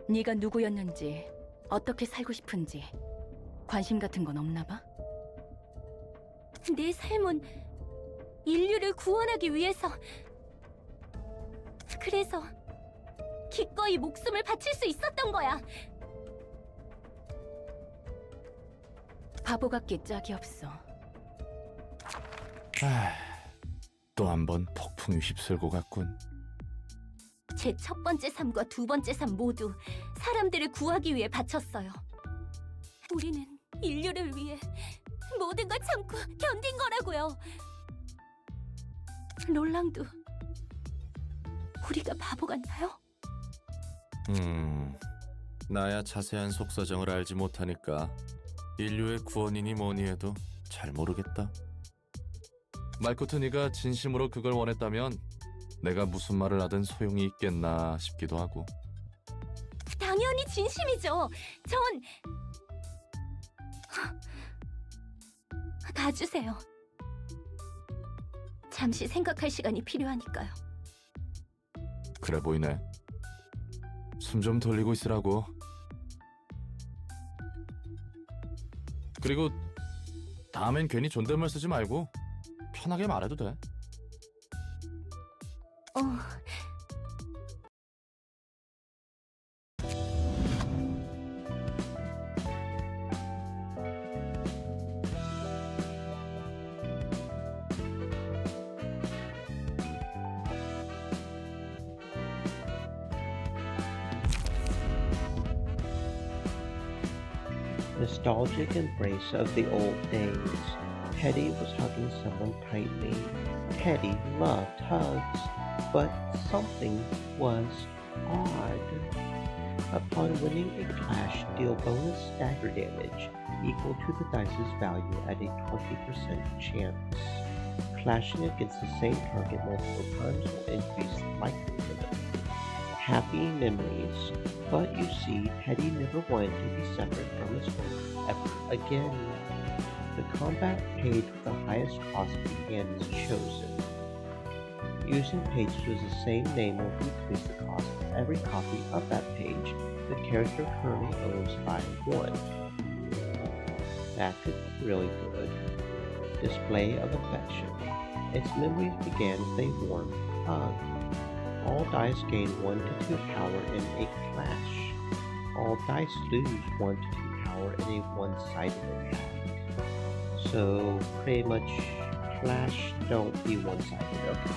네가 누구였는지, 어떻게 살고 싶은지 관심 같은 건 없나 봐?
내 삶은 인류를 구원하기 위해서. 그래서 기꺼이 목숨을 바칠 수 있었던 거야.
바보 같기 짝이 없어.
또 한 번 폭풍이 휩쓸고 갔군.
제 첫 번째 삶과 두 번째 삶 모두 사람들을 구하기 위해 바쳤어요. 우리는 인류를 위해 모든 걸 참고 견딘 거라고요. 롤랑도 우리가 바보 같나요?
나야 자세한 속사정을 알지 못하니까 인류의 구원이니 뭐니 해도 잘 모르겠다.
말코트, 네가 진심으로 그걸 원했다면 내가 무슨 말을 하든 소용이 있겠나 싶기도 하고.
당연히 진심이죠. 전 가주세요. 잠시 생각할 시간이 필요하니까요.
그래 보이네. 숨 좀 돌리고 있으라고. 그리고 다음엔 괜히 존댓말 쓰지 말고 편하게 말해도 돼.
Nostalgic embrace of the old days. Teddy was hugging someone tightly. Teddy loved hugs, but something was odd. Upon winning a clash, deal bonus stagger damage equal to the dice's value at a 20% chance. Clashing against the same target multiple times will increase likelihood. Happy memories, but you see, Teddy never wanted to be separate from his owner ever again. The combat page with the highest cost in hand is chosen. Using pages with the same name will decrease the cost of every copy of that page the character currently owns by 1. That could be really good. Display of affection. Its memories began with a warm hug. All dice gain 1 to 2 power in a clash. All dice lose 1 to 2 power in a one-sided attack. So pretty much clash don't be one-sided. Okay.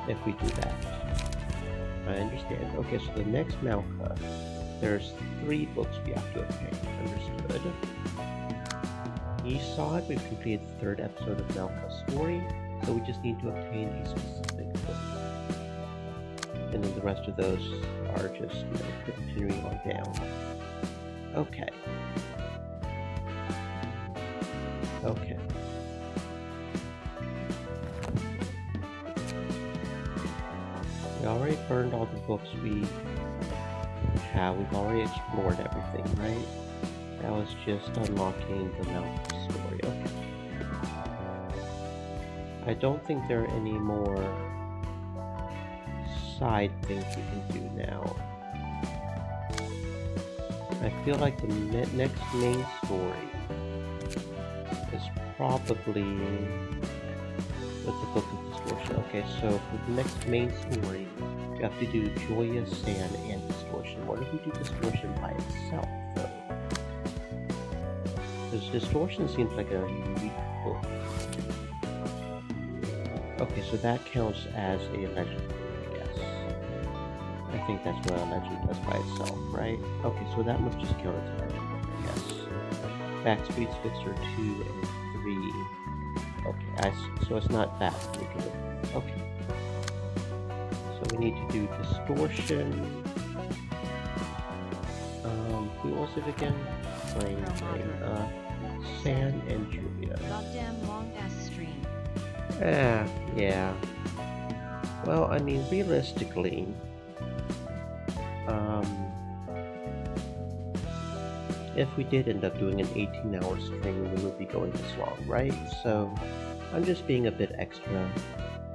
If we do that. I understand. Okay, so the next Malka, there's 3 books we have to obtain. Understood. You saw it, we've completed the 3rd episode of Malka's story, so we just need to obtain a specific book. And then the rest of those are just, continuing on down. Okay. Okay. We already burned all the books we have. We've already explored everything, right? That was just unlocking the Malcolm story. Okay. I don't think there are any more side things we can do now. I feel like the next main story is probably with the Book of Distortion. Okay, so for the next main story, we have to do Joya, Sand, and Distortion. What if we do Distortion by itself, though? Because Distortion seems like a unique book. Okay, so that counts as a legend, I guess. I think that's what a legend does by itself, right? Okay, so that must just count as a legend, I guess. Backstreet's Fixer 2 and 3. Okay, so it's not that particular. Okay. So we need to do Distortion. Who was it again? Sand and Julia.
Goddamn long ass stream.
Yeah. Well, I mean, realistically, if we did end up doing an 18-hour stream, we would be going this long, right? So, I'm just being a bit extra.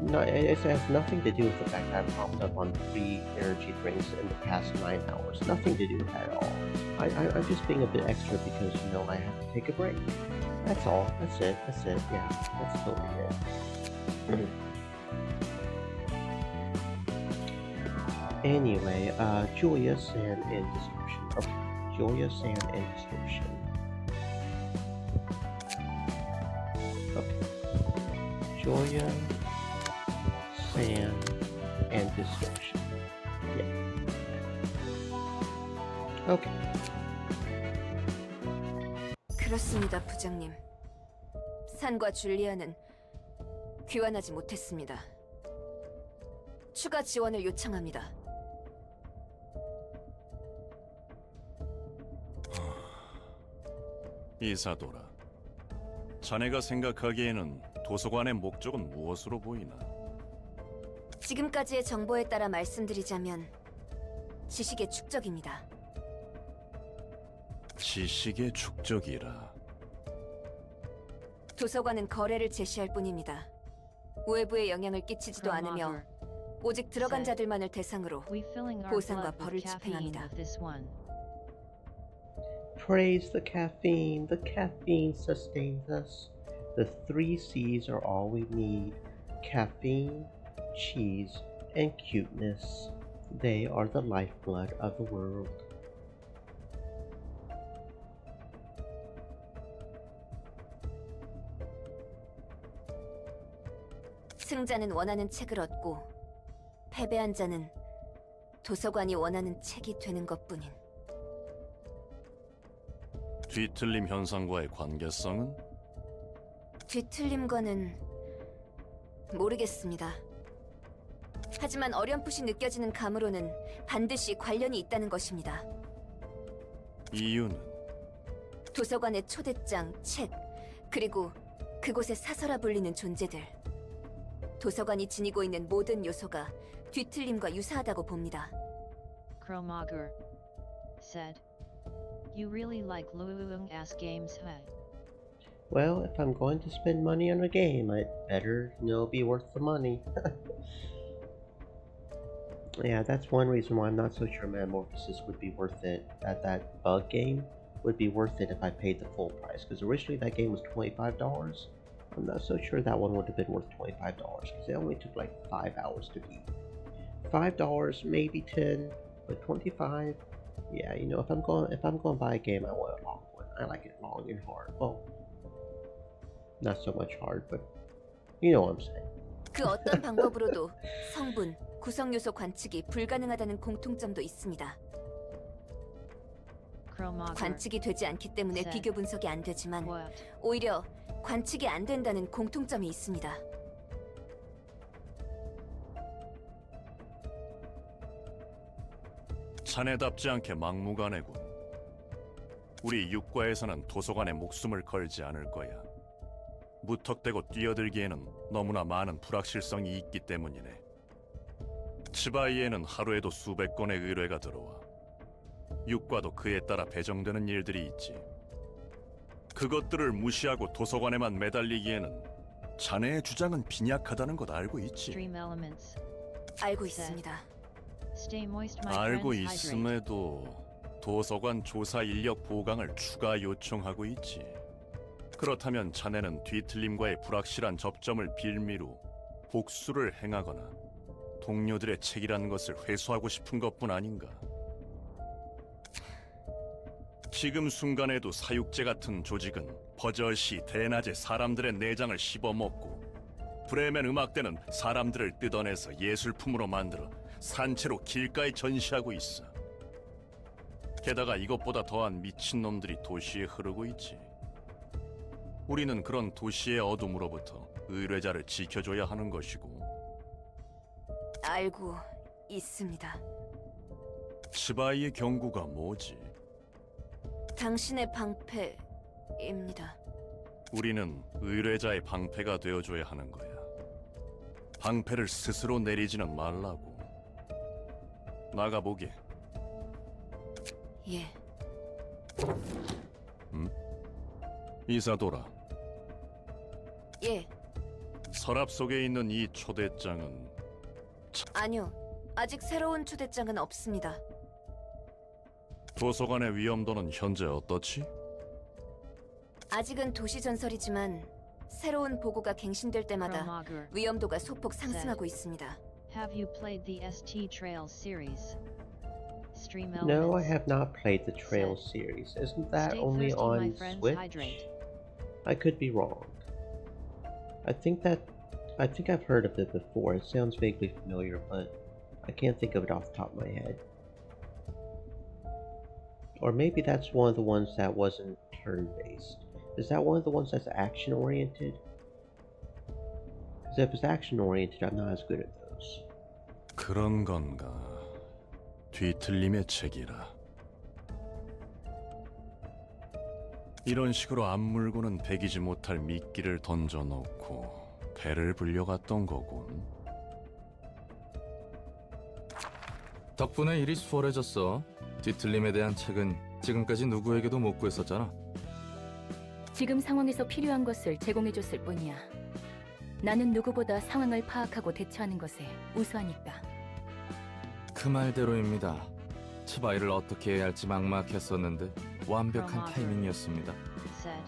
No, it has nothing to do with the fact that I popped up on 3 energy drinks in the past 9 hours. Nothing to do with that at all. I'm just being a bit extra because, I have to take a break. That's all. That's it. Yeah, that's totally it. Anyway, Julia, Sand, and Distortion. Okay, Julia, Sand, and Distortion. Okay. Julia, Sand, and Distortion. Yeah. Okay.
그렇습니다, 부장님. 산과 줄리아는 귀환하지 못했습니다. 추가 지원을 요청합니다.
이사도라, 자네가 생각하기에는 도서관의 목적은 무엇으로 보이나?
지금까지의 정보에 따라 말씀드리자면 지식의 축적입니다.
지식의 축적이라.
도서관은 거래를 제시할 뿐입니다. 외부에 영향을 끼치지도 않으며 오직 들어간 자들만을 대상으로 보상과 벌을 집행합니다.
Praise the caffeine. The caffeine sustains us. The 3 C's are all we need. Caffeine, cheese, and cuteness. They are the lifeblood of the world.
승자는 원하는 책을 얻고 패배한 자는 도서관이 원하는 책이 되는 것뿐인.
뒤틀림 현상과의 관계성은?
뒤틀림과는 모르겠습니다. 하지만 어렴풋이 느껴지는 감으로는 반드시 관련이 있다는 것입니다.
이유는?
도서관의 초대장, 책, 그리고 그곳에 사서라 불리는 존재들. 도서관이 지니고 있는 모든 요소가 뒤틀림과 유사하다고 봅니다.
Kromager said, "You really like Luung ass games, huh?"
Well, if I'm going to spend money on a game, I'd better, be worth the money. Yeah, that's one reason why I'm not so sure Metamorphosis would be worth it. That bug game would be worth it if I paid the full price. Because originally that game was $25. I'm not so sure that one would have been worth $25 because it only took like 5 hours to beat. $5, maybe 10, but 25. Yeah, if I'm going to buy a game, I want a long one. I like it long and hard. Well, not so much hard, but you know what I'm saying.
그 어떤 방법으로도 성분, 구성 요소 관측이 불가능하다는 공통점도 있습니다. 관측이 되지 않기 때문에 비교 분석이 안 되지만 오히려 관측이 안 된다는 공통점이 있습니다.
자네답지 않게 막무가내군. 우리 육과에서는 도서관에 목숨을 걸지 않을 거야. 무턱대고 뛰어들기에는 너무나 많은 불확실성이 있기 때문이네. 치바이에는 하루에도 수백 건의 의뢰가 들어와. 육과도 그에 따라 배정되는 일들이 있지. 그것들을 무시하고 도서관에만 매달리기에는 자네의 주장은 빈약하다는 것 알고 있지.
알고 있습니다.
알고 있음에도 도서관 조사 인력 보강을 추가 요청하고 있지. 그렇다면 자네는 뒤틀림과의 불확실한 접점을 빌미로 복수를 행하거나 동료들의 책이라는 것을 회수하고 싶은 것뿐 아닌가? 지금 순간에도 사육제 같은 조직은 버젓이 대낮에 사람들의 내장을 씹어먹고 브레멘 음악대는 사람들을 뜯어내서 예술품으로 만들어 산채로 길가에 전시하고 있어. 게다가 이것보다 더한 미친놈들이 도시에 흐르고 있지. 우리는 그런 도시의 어둠으로부터 의뢰자를 지켜줘야 하는 것이고.
알고 있습니다.
치바이의 경고가 뭐지?
당신의 방패입니다.
우리는 의뢰자의 방패가 되어줘야 하는 거야. 방패를 스스로 내리지는 말라고. 나가보게.
예.
응? 이사도라.
예.
서랍 속에 있는 이 초대장은
아니요. 아직 새로운 초대장은 없습니다.
도서관의 위험도는 현재 어떻지?
아직은 도시 전설이지만 새로운 보고가 갱신될 때마다 위험도가 소폭 상승하고 있습니다.
Have you played the ST Trails series? Stream
No, I
Elements
have not played the Trails series. Isn't that
Stay
only
thirsty, my
on
friends,
Switch?
hydrate.
I could be wrong. I think I've heard of it before. It sounds vaguely familiar, but I can't think of it off the top of my head. Or maybe that's one of the ones that wasn't turn-based. Is that one of the ones that's action-oriented? Because if it's action-oriented, I'm not as good at those.
그런 건가? 뒤틀림의 책이라. 이런 식으로 앞물고는 배기지 못할 미끼를 던져놓고 배를 불려갔던 거군.
덕분에 일이 수월해졌어. 뒤틀림에 대한 책은 지금까지 누구에게도 못 구했었잖아.
지금 상황에서 필요한 것을 제공해줬을 뿐이야. 나는 누구보다 상황을 파악하고 대처하는 것에 우수하니까.
그 말대로입니다. 치바이를 어떻게 해야 할지 막막했었는데 완벽한 타이밍이었습니다.
Said,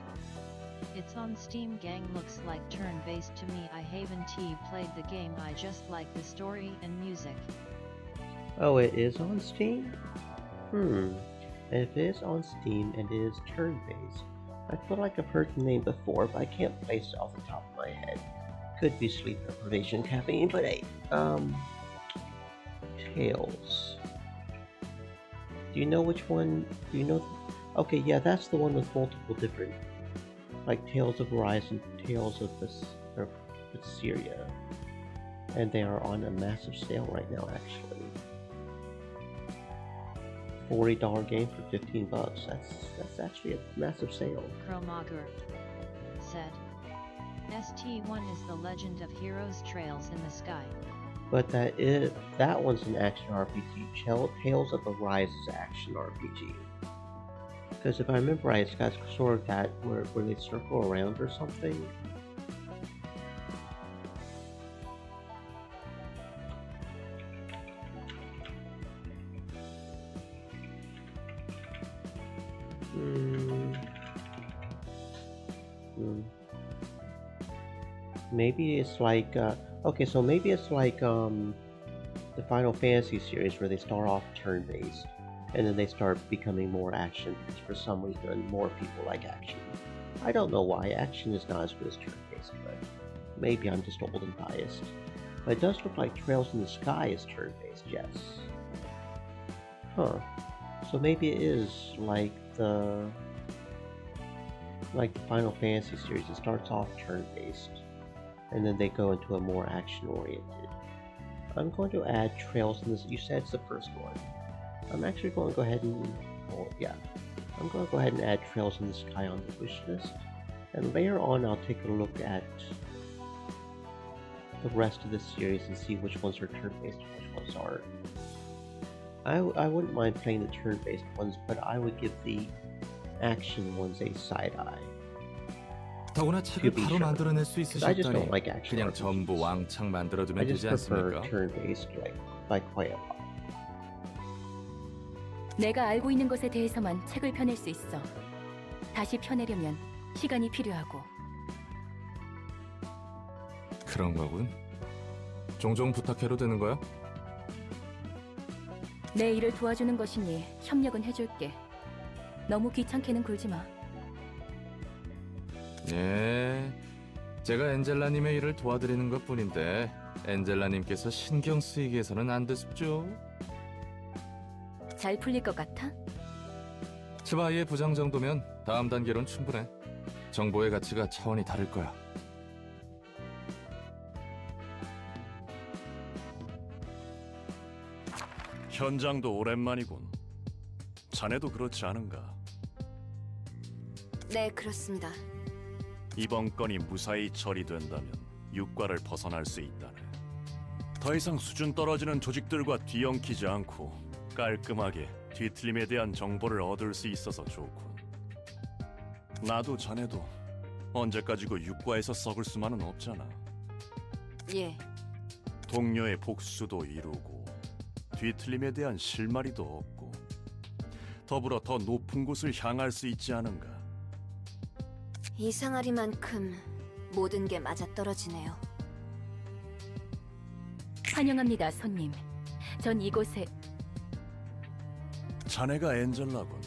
"It's on Steam. Gang looks like turn-based to me. I haven't played the game. I just like the story and music."
Oh, it is on Steam? And if it is on Steam and it is turn-based, I feel like I've heard the name before, but I can't place it off the top of my head. Could be sleep deprivation, caffeine, but hey, Tales. Do you know which one? Do you know? Okay, yeah, that's the one with multiple different, like Tales of Horizon, Tales of Syria, and they are on a massive sale right now. Actually, $40 game for $15. That's actually a massive sale.
Chromager said, ST1 is the Legend of Heroes Trails in the Sky.
But that one's an action RPG. Tales of Arise is action RPG. Because if I remember right, it's got sort of that where they circle around or something. Maybe it's like okay, so maybe it's like the Final Fantasy series where they start off turn-based and then they start becoming more action because for some reason more people like action. I don't know why. Action is not as good as turn-based, but maybe I'm just old and biased. But it does look like Trails in the Sky is turn-based, yes. Huh. So maybe it is like the Final Fantasy series. It starts off turn-based and then they go into a more action-oriented. I'm going to add Trails in this. You said it's the first one. I'm actually going to go ahead and, I'm going to go ahead and add Trails in the Sky on the wish list. And later on, I'll take a look at the rest of the series and see which ones are turn-based and which ones aren't. I wouldn't mind playing the turn-based ones, but I would give the action ones a side eye.
더구나 책을 바로 만들어낼 수
I just don't
있으셨다니
like action
그냥
RPGs.
전부 왕창
I
만들어두면
just
되지
prefer
않습니까?
turn-based like quite a lot.
내가 알고 있는 것에 대해서만 책을 펴낼 수 있어. 다시 펴내려면 시간이 필요하고.
그런 거군. 종종 부탁해도 되는 거야?
내 일을 도와주는 것이니 협력은 해줄게. 너무 귀찮게는 굴지 마.
예, 제가 엔젤라님의 일을 도와드리는 것뿐인데 엔젤라님께서 신경 쓰이게 해서는 안 됐습죠.
잘 풀릴 것 같아?
치바이의 부장 정도면 다음 단계론 충분해. 정보의 가치가 차원이 다를 거야.
현장도 오랜만이군. 자네도 그렇지 않은가?
네, 그렇습니다.
이번 건이 무사히 처리된다면 육과를 벗어날 수 있다네. 더 이상 수준 떨어지는 조직들과 뒤엉키지 않고 깔끔하게 뒤틀림에 대한 정보를 얻을 수 있어서 좋군. 나도 자네도 언제까지고 육과에서 썩을 수만은 없잖아.
예.
동료의 복수도 이루고 뒤틀림에 대한 실마리도 없고 더불어 더 높은 곳을 향할 수 있지 않은가.
이상하리만큼 모든 게 맞아떨어지네요.
환영합니다, 손님. 전 이곳에
자네가 엔젤라군.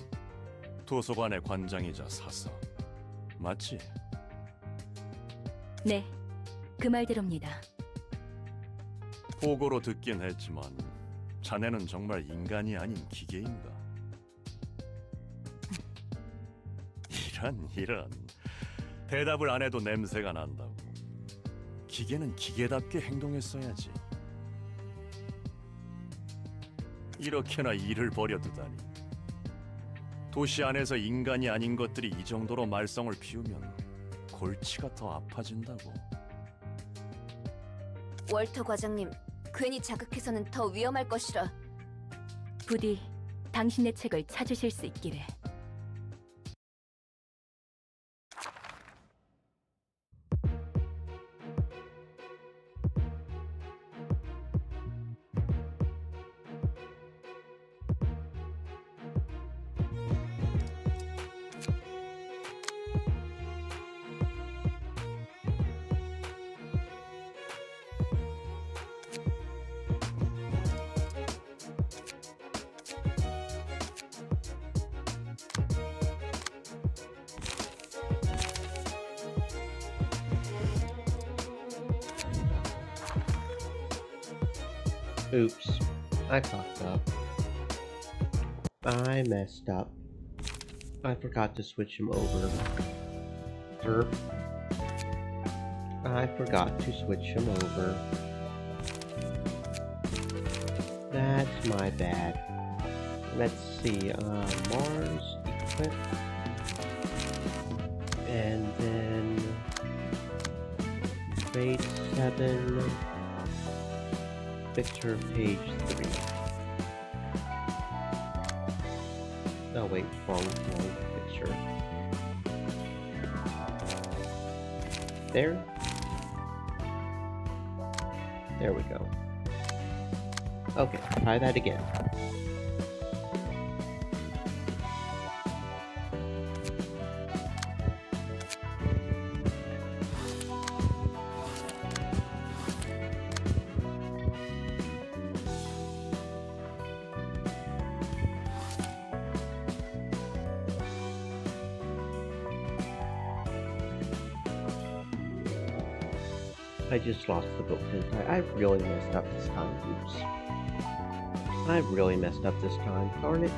도서관의 관장이자 사서. 맞지?
네, 그 말대로입니다.
보고로 듣긴 했지만 자네는 정말 인간이 아닌 기계인가? 이런 대답을 안 해도 냄새가 난다고. 기계는 기계답게 행동했어야지. 이렇게나 일을 버려두다니. 도시 안에서 인간이 아닌 것들이 이 정도로 말썽을 피우면 골치가 더 아파진다고.
월터 과장님, 괜히 자극해서는 더 위험할 것이라.
부디 당신의 책을 찾으실 수 있기를.
Oops, I fucked up. I messed up. I forgot to switch him over. Derp. I forgot to switch him over. That's my bad. Let's see, Mars, equip. And then grade 7, Victor, page 3. Oh wait, wrong picture. There? There we go. Okay, try that again. I just lost the book, didn't I? I really messed up this time, oops. I really messed up this time, darn it.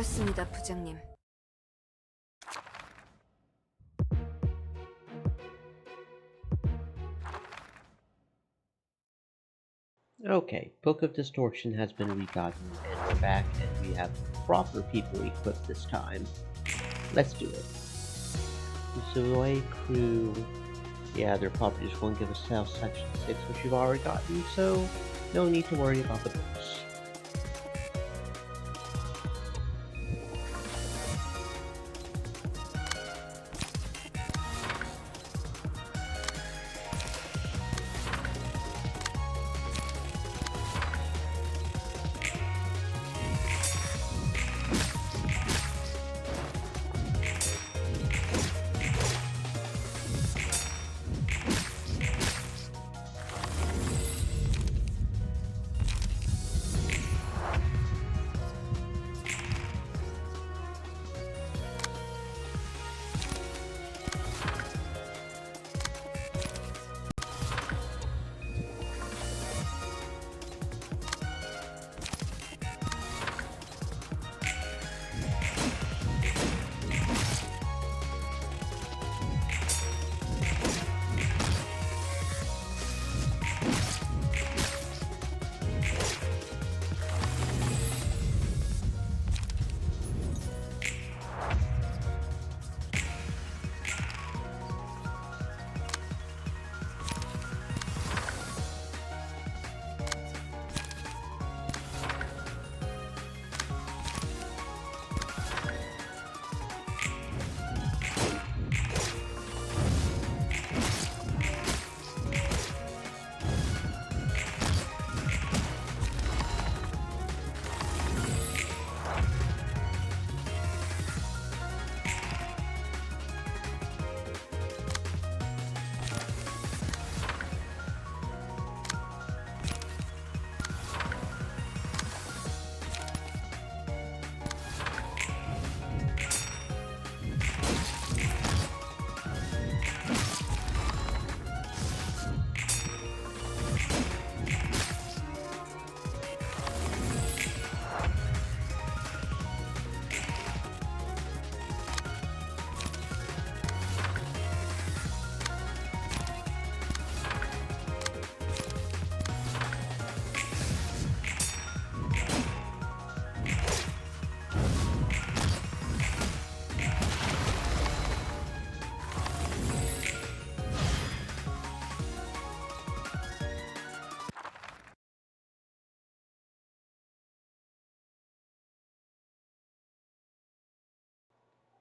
그렇습니다, 부장님.
Okay, Book of Distortion has been regotten, and we're back, and we have proper people equipped this time. Let's do it. The Zoe crew, yeah, they're probably just going to give us South Section 6, which we've already gotten, so no need to worry about the books.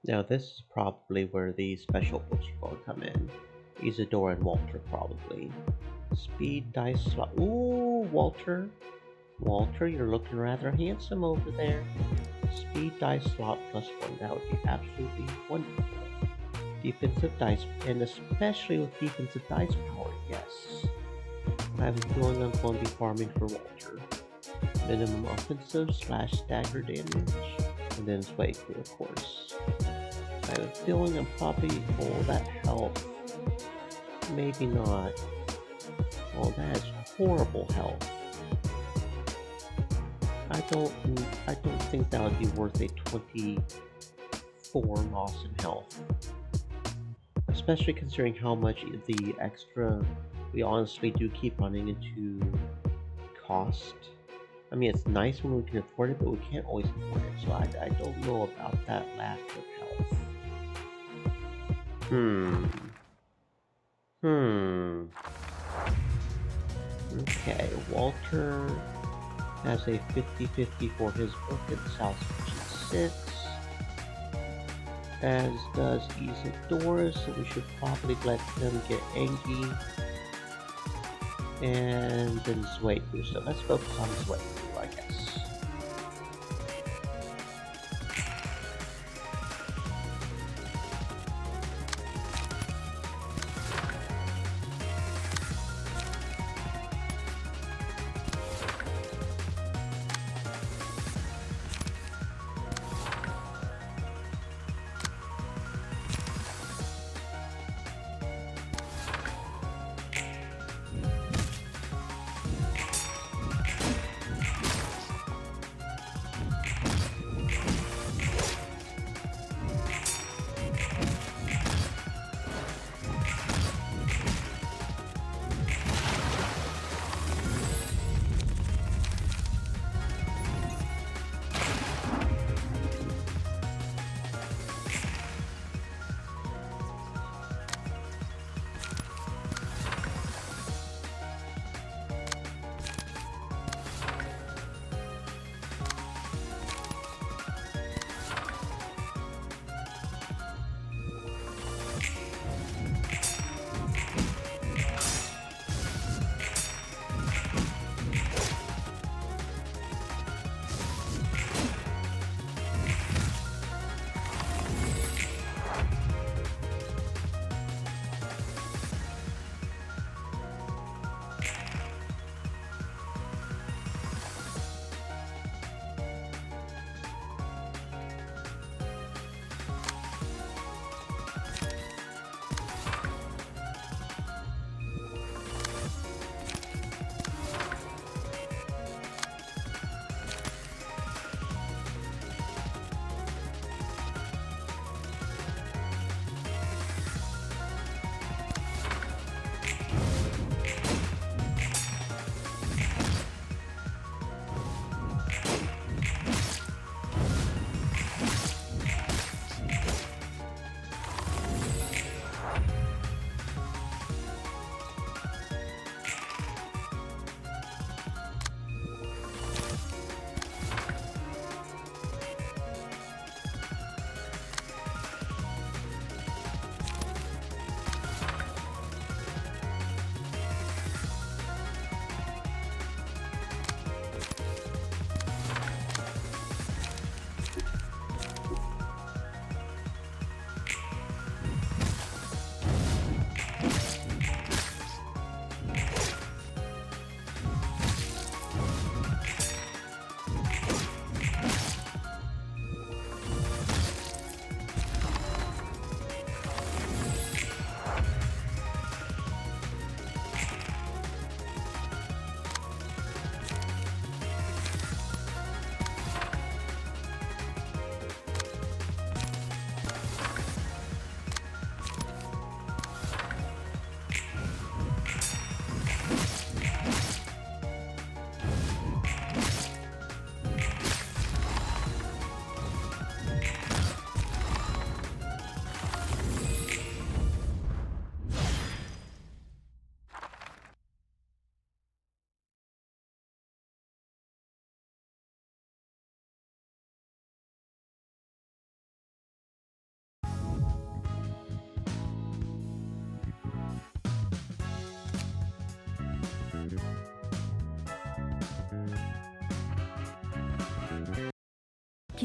Now this is probably where the special books are going to come in. Isidore and Walter probably. Speed dice slot. Ooh, Walter. Walter, you're looking rather handsome over there. Speed dice slot +1. That would be absolutely wonderful. Defensive dice, and especially with defensive dice power, yes. I have a feeling I'm going to be farming for Walter. Minimum offensive / stagger damage, and then sway crew, of course. I have a feeling I'm probably all that health. Maybe not. Oh, that is horrible health. I don't think that would be worth a 24 loss in health. Especially considering how much the extra we honestly do keep running into cost. I mean, it's nice when we can afford it, but we can't always afford it, so I don't know about that lack of health. Okay, Walter has a 50-50 for his book in South Section 6. As does Isidore, so we should probably let them get Angie. And then Zweiku, so let's focus on Zweiku, I guess.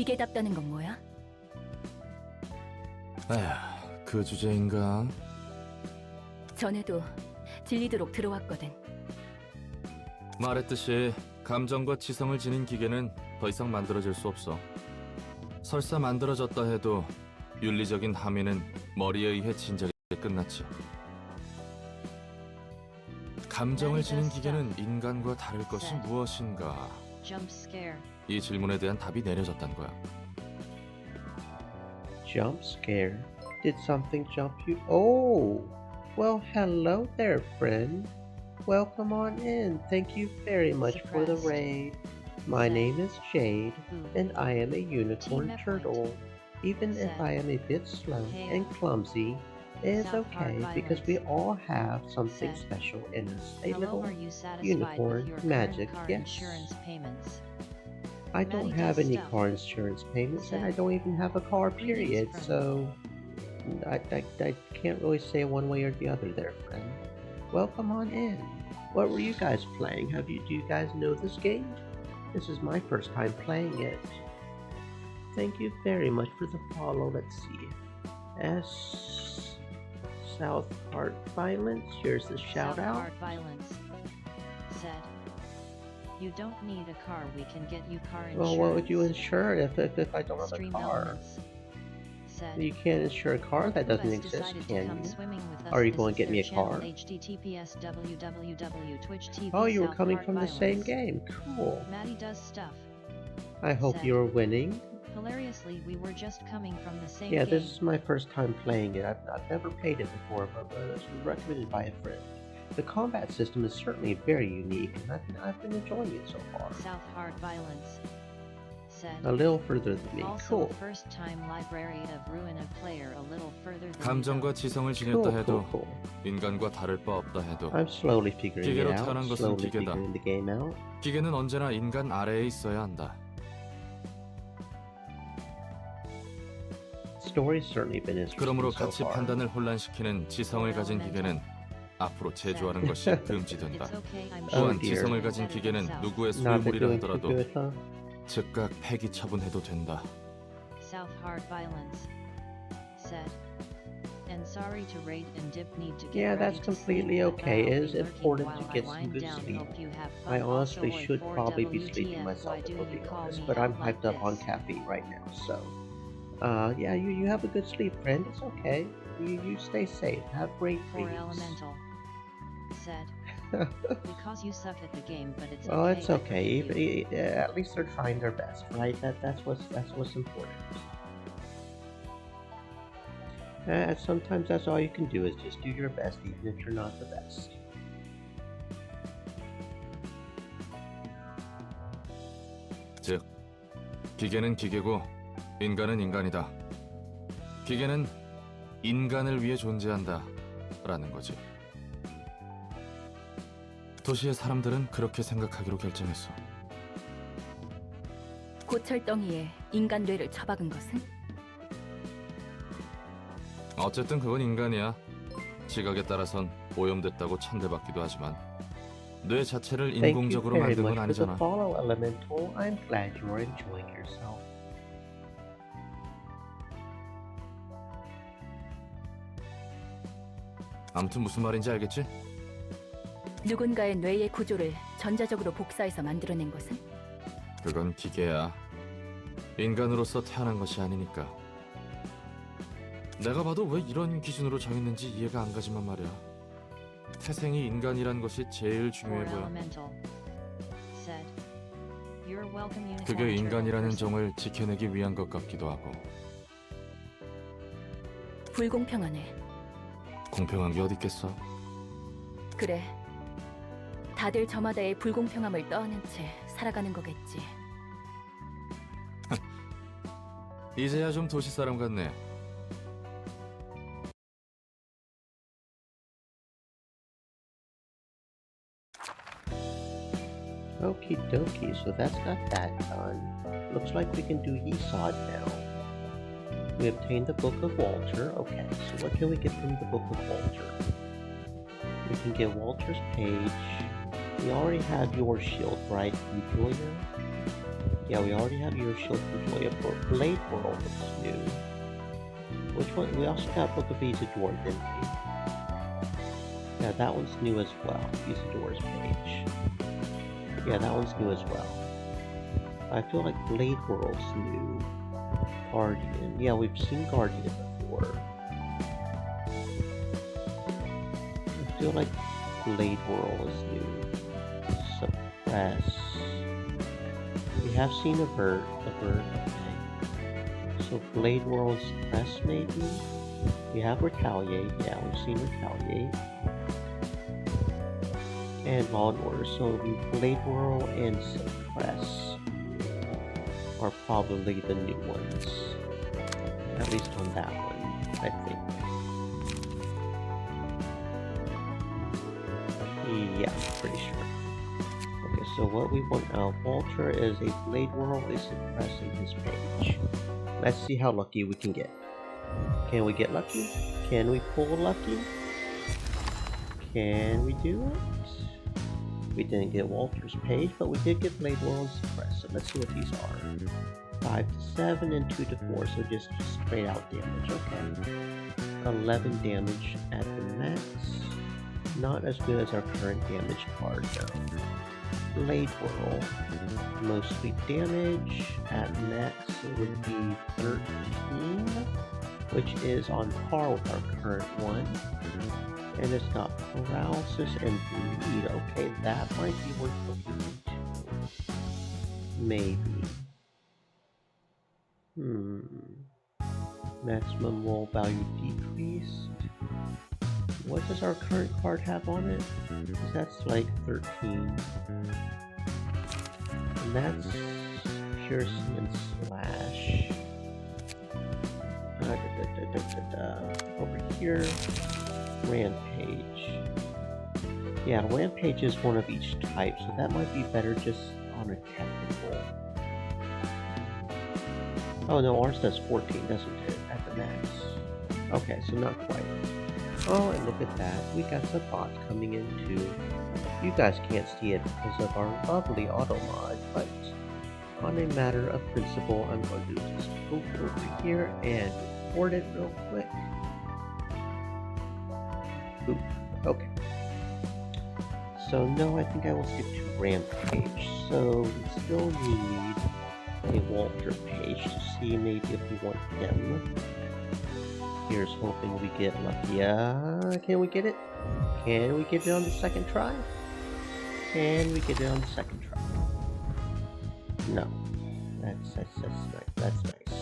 기계답다는 건 뭐야?
에휴, 그 주제인가?
전에도 질리도록 들어왔거든.
말했듯이 감정과 지성을 지닌 기계는 더 이상 만들어질 수 없어. 설사 만들어졌다 해도 윤리적인 함의는 머리에 의해 진작에 끝났지. 감정을 지닌 기계는 인간과 다를 것이 무엇인가?
Jump scare.
이 질문에 대한 답이 내려졌단 거야.
Jump scare? Did something jump you? Oh! Well, hello there, friend. Welcome on in. Thank you very much for the raid. My name is Jade, and I am a unicorn turtle. Even if I am a bit slow and clumsy, it is okay because we all have something special in us. A little unicorn magic, yes. I don't have any car insurance payments, and I don't even have a car, period, so I can't really say one way or the other there, friend. Welcome on in. What were you guys playing? Do you guys know this game? This is my first time playing it. Thank you very much for the follow. Let's see. S. South Heart Violence. Here's the shout out.
South Heart Violence said, "You don't need a car. We can get you car insurance."
Well, what would you insure if I don't have a
Stream
car?
Elements said,
You can't insure a car that
"Who
doesn't
has
exist,
decided to
can
come
you?
swimming with us?
Are you
This
going
is
to get me a
their channel,
car?
https www.twitch.tv
Oh, you were
South
coming
Heart
from the same
Violence.
game. Cool.
Maddie does stuff.
I hope
said,
you're winning.
"Hilariously, we were just coming from the same
Yeah,
game."
this is my first time playing it. I've never played it before, but this was recommended by a friend. The combat system is certainly very unique, and I've been enjoying it so far.
South Heart Violence said,
A little further than me.
"Also
Cool.
a first-time library of Ruina player, a little further than
감정과 지성을 지녔다 해도 인간과 다를 바 없다 해도
I'm slowly figuring it
기계로
out.
태어난 것은
Slowly
기계다.
figuring the game out.
기계는 언제나 인간 아래에 있어야 한다.
Story's certainly been interesting
그러므로
so
가치
far.
판단을 혼란시키는 지성을 가진 기계는 앞으로 제조하는 것이 금지된다. 또한 지성을 가진 기계는 누구의
Not
소유물이라
doing too
하더라도
good, huh?
즉각 폐기 처분해도 된다.
South Heart Violence said, "And sorry to raid and dip need to get
Yeah,
ready
that's
to
completely
sleep, but
okay.
I'll
It
be
is
lurking
important
while
to
I
get some
wind
good
down.
sleep.
Hope you have
I
fun.
honestly
Also,
should
for
probably be
WTF,
sleeping
why
myself,
do
if I'll
you
be
call
honest,
me
but I'm
out like
hyped up on
this?
caffeine right now, so yeah, you have a good sleep, friend. It's okay. You stay safe. Have great
For
dreams.
Elemental said, "Because you suck at the game, but it's
Well,
okay.
it's
I
okay.
forgive you."
At least they're trying their best, right? That's what's important. Sometimes that's all you can do is just do your best, even if you're not the best.
즉, 기계는 기계고 인간은 인간이다. 기계는 인간을 위해 존재한다. 라는 거지. 도시의 사람들은 그렇게 생각하기로 결정했어.
고철덩이에 인간 뇌를 처박은 것은?
어쨌든 그건 인간이야. 지각에 따라선 오염됐다고 찬대받기도 하지만 뇌 자체를
Thank you
인공적으로
very
만든 건
much for the
아니잖아.
follow, Elemental. I'm glad you are enjoying yourself.
아무튼 무슨 말인지 알겠지?
누군가의 뇌의 구조를 전자적으로 복사해서 만들어낸 것은?
그건 기계야. 인간으로서 태어난 것이 아니니까. 내가 봐도 왜 이런 기준으로 정했는지 이해가 안 가지만 말이야. 태생이 인간이란 것이 제일 중요해
For
보여.
Elemental said, "You're welcome, unicorn
그게
turtle
인간이라는
person."
정을 지켜내기 위한 것 같기도 하고.
불공평하네.
공평한 게 어디 있겠어?
그래. 다들 저마다의 불공평함을 떠안은 채 살아가는 거겠지.
이제야 좀 도시 사람 같네.
Okie dokie, so that's got that done. Looks like we can do Yesod now. We obtained the Book of Walter. Okay, so what can we get from the Book of Walter? We can get Walter's page. We already have your shield, right, from Julia? Yeah, we already have your shield from Joya, but Blade World is new. Which one? We also got Book of Isidore, didn't we? Yeah, that one's new as well. Isidore's page. Yeah, that one's new as well. I feel like Blade World's new. Guardian. Yeah, we've seen Guardian before. I feel like Blade World is new. Suppress. We have seen a bird, okay. So Blade World Suppress maybe? We have Retaliate, yeah, we've seen Retaliate. And Law and Order, so Blade World and Suppress are probably the new ones. At least on that one, I think. Yeah, pretty sure. Okay, so what we want now, Walter is a Blade World is suppressing his page. Let's see how lucky we can get. Can we get lucky? Can we pull lucky? Can we do it? We didn't get Walter's page, but we did get Blade World suppressed. So let's see what these are. 5 to 7 and 2 to 4, so just straight out damage. Okay. 11 damage at the max. Not as good as our current damage card though. Blade Whirl, mostly damage. At max it would be 13, which is on par with our current one. And it's got paralysis and bleed. Okay, that might be worth looking into. Maybe. Maximum roll value decreased. What does our current card have on it? That's like 13. And that's piercing and slash. Over here, Rampage. Yeah, Rampage is one of each type, so that might be better just on a technical. Oh no, ours does 14, doesn't it? At the max. Okay, so not quite. Oh, and look at that. We got the bots coming in too. You guys can't see it because of our lovely auto mod, but on a matter of principle, I'm going to just move over here and record it real quick. Oop. Okay. So no, I think I will skip to Rampage. So we still need a Walter page to see maybe if we want him. Here's hoping we get lucky. Can we get it? Can we get it on the second try? Can we get it on the second try? No. That's nice.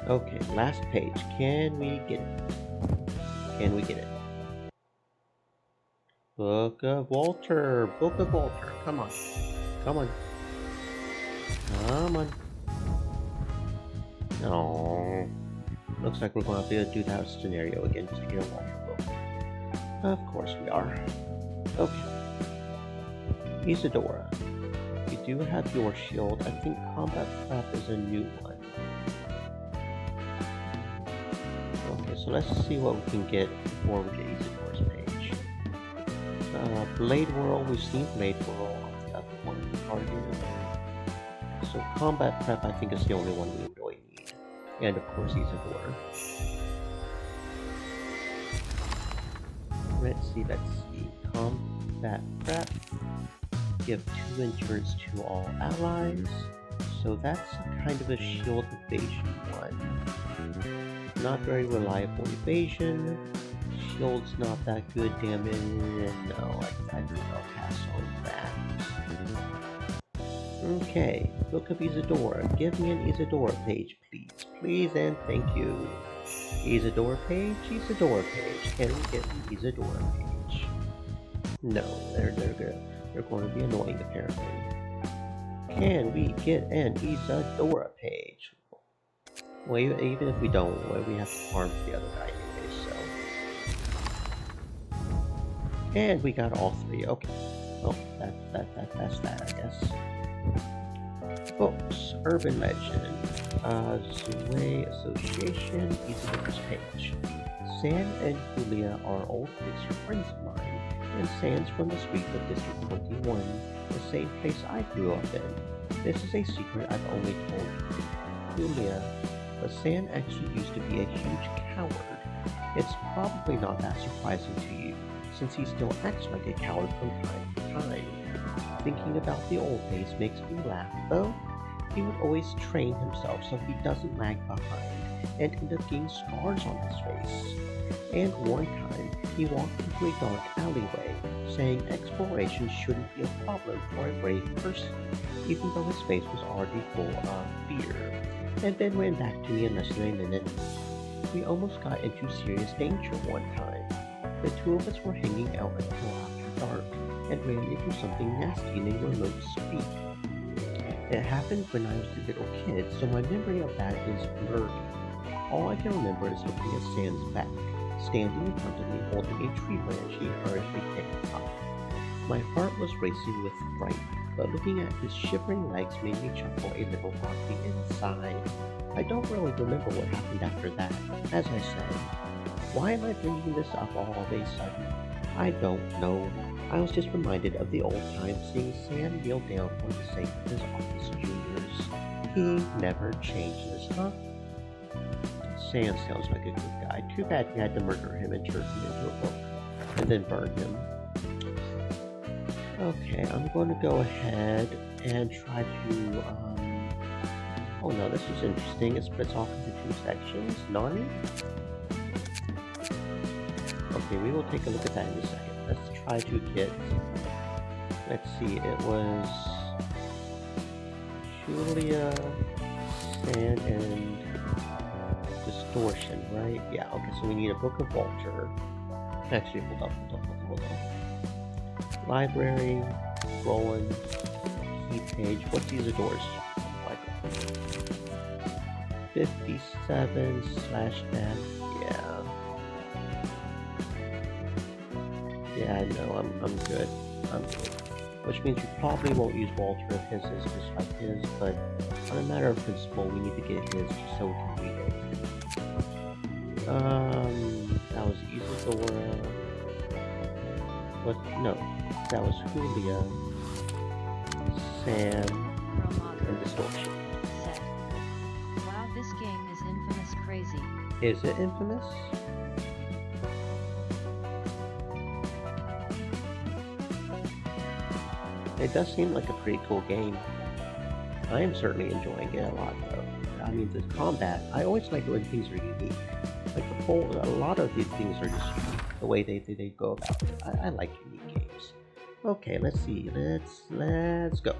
Okay, last page. Can we get it? Can we get it? Book of Walter. Book of Walter. Come on. Come on. Come on. Oh. Looks like we're going to have to do that scenario again just to get a Walter book. Of course we are. Okay. Isadora. You do have your shield. I think Combat Prep is a new one. Okay, so let's see what we can get before we get Isadora's page. Blade Whirl, we've seen Blade Whirl on the other one. So Combat Prep I think is the only one we really need. And of course Isadora. Let's see. Combat Prep. Give 2 endurance to all allies. So that's kind of a shield evasion one. Not very reliable evasion. Shield's not that good damage, and no, I think I'll pass on that. Okay, Book of Isadora. Give me an Isadora page, please. Please and thank you. Isadora page, Isadora page. Can we get an Isadora page? No, they're good. They're going to be annoying apparently. Can we get an Isadora page? Well, even if we don't, we have to farm for the other guy anyway, so. And we got all 3, okay. Oh, that's that, I guess. Books, Urban Legend. Zwei Association, easy to first page. Sam and Julia are old fixer friends of mine, and Sam's from the streets of District 21, the same place I grew up in. This is a secret I've only told Julia, but Sam actually used to be a huge coward. It's probably not that surprising to you, since he still acts like a coward from time to time. Thinking about the old days makes me laugh, though. He would always train himself so he doesn't lag behind and end up getting scars on his face. And one time, he walked into a dark alleyway, saying exploration shouldn't be a problem for a brave person, even though his face was already full of fear, and then ran back to me in less than a minute. We almost got into serious danger one time. The two of us were hanging out until after dark, and ran into something nasty in a remote street. It happened when I was a little kid, so my memory of that is blurry. All I can remember is looking at Sam's back, standing in front of me holding a tree branch he hurriedly picked up. My heart was racing with fright, but looking at his shivering legs made me chuckle a little on the inside. I don't really remember what happened after that, as I said. Why am I bringing this up all of a sudden? I don't know. I was just reminded of the old times seeing Sam kneel down for the sake of his office juniors. He never changes, huh? Sam sounds like a good guy. Too bad he had to murder him and turn him into a book, and then burn him. Okay, I'm going to go ahead and try to, oh no, this is interesting. It splits off into two sections. Nani? Okay, we will take a look at that in a second. Let's try to get, let's see, it was Julia, Sand, and Distortion, right? Yeah, okay, so we need a Book of Walter. Actually, hold on. Library, Roland, key page. What's Isidore's? 57/F. Yeah, no, I'm good. I'm good. Which means you probably won't use Walter if his is just like his, but on a matter of principle, we need to get his just so we can read it. That was Isadora. What? No, that was Julia, Sam, and Distortion.
Wow, this game is infamous crazy.
Is it infamous? It does seem like a pretty cool game. I am certainly enjoying it a lot, though. I mean, the combat, I always like it when things are unique. Like a lot of these things are just unique, the way they go about it. I like unique games. Okay, let's see. Let's go.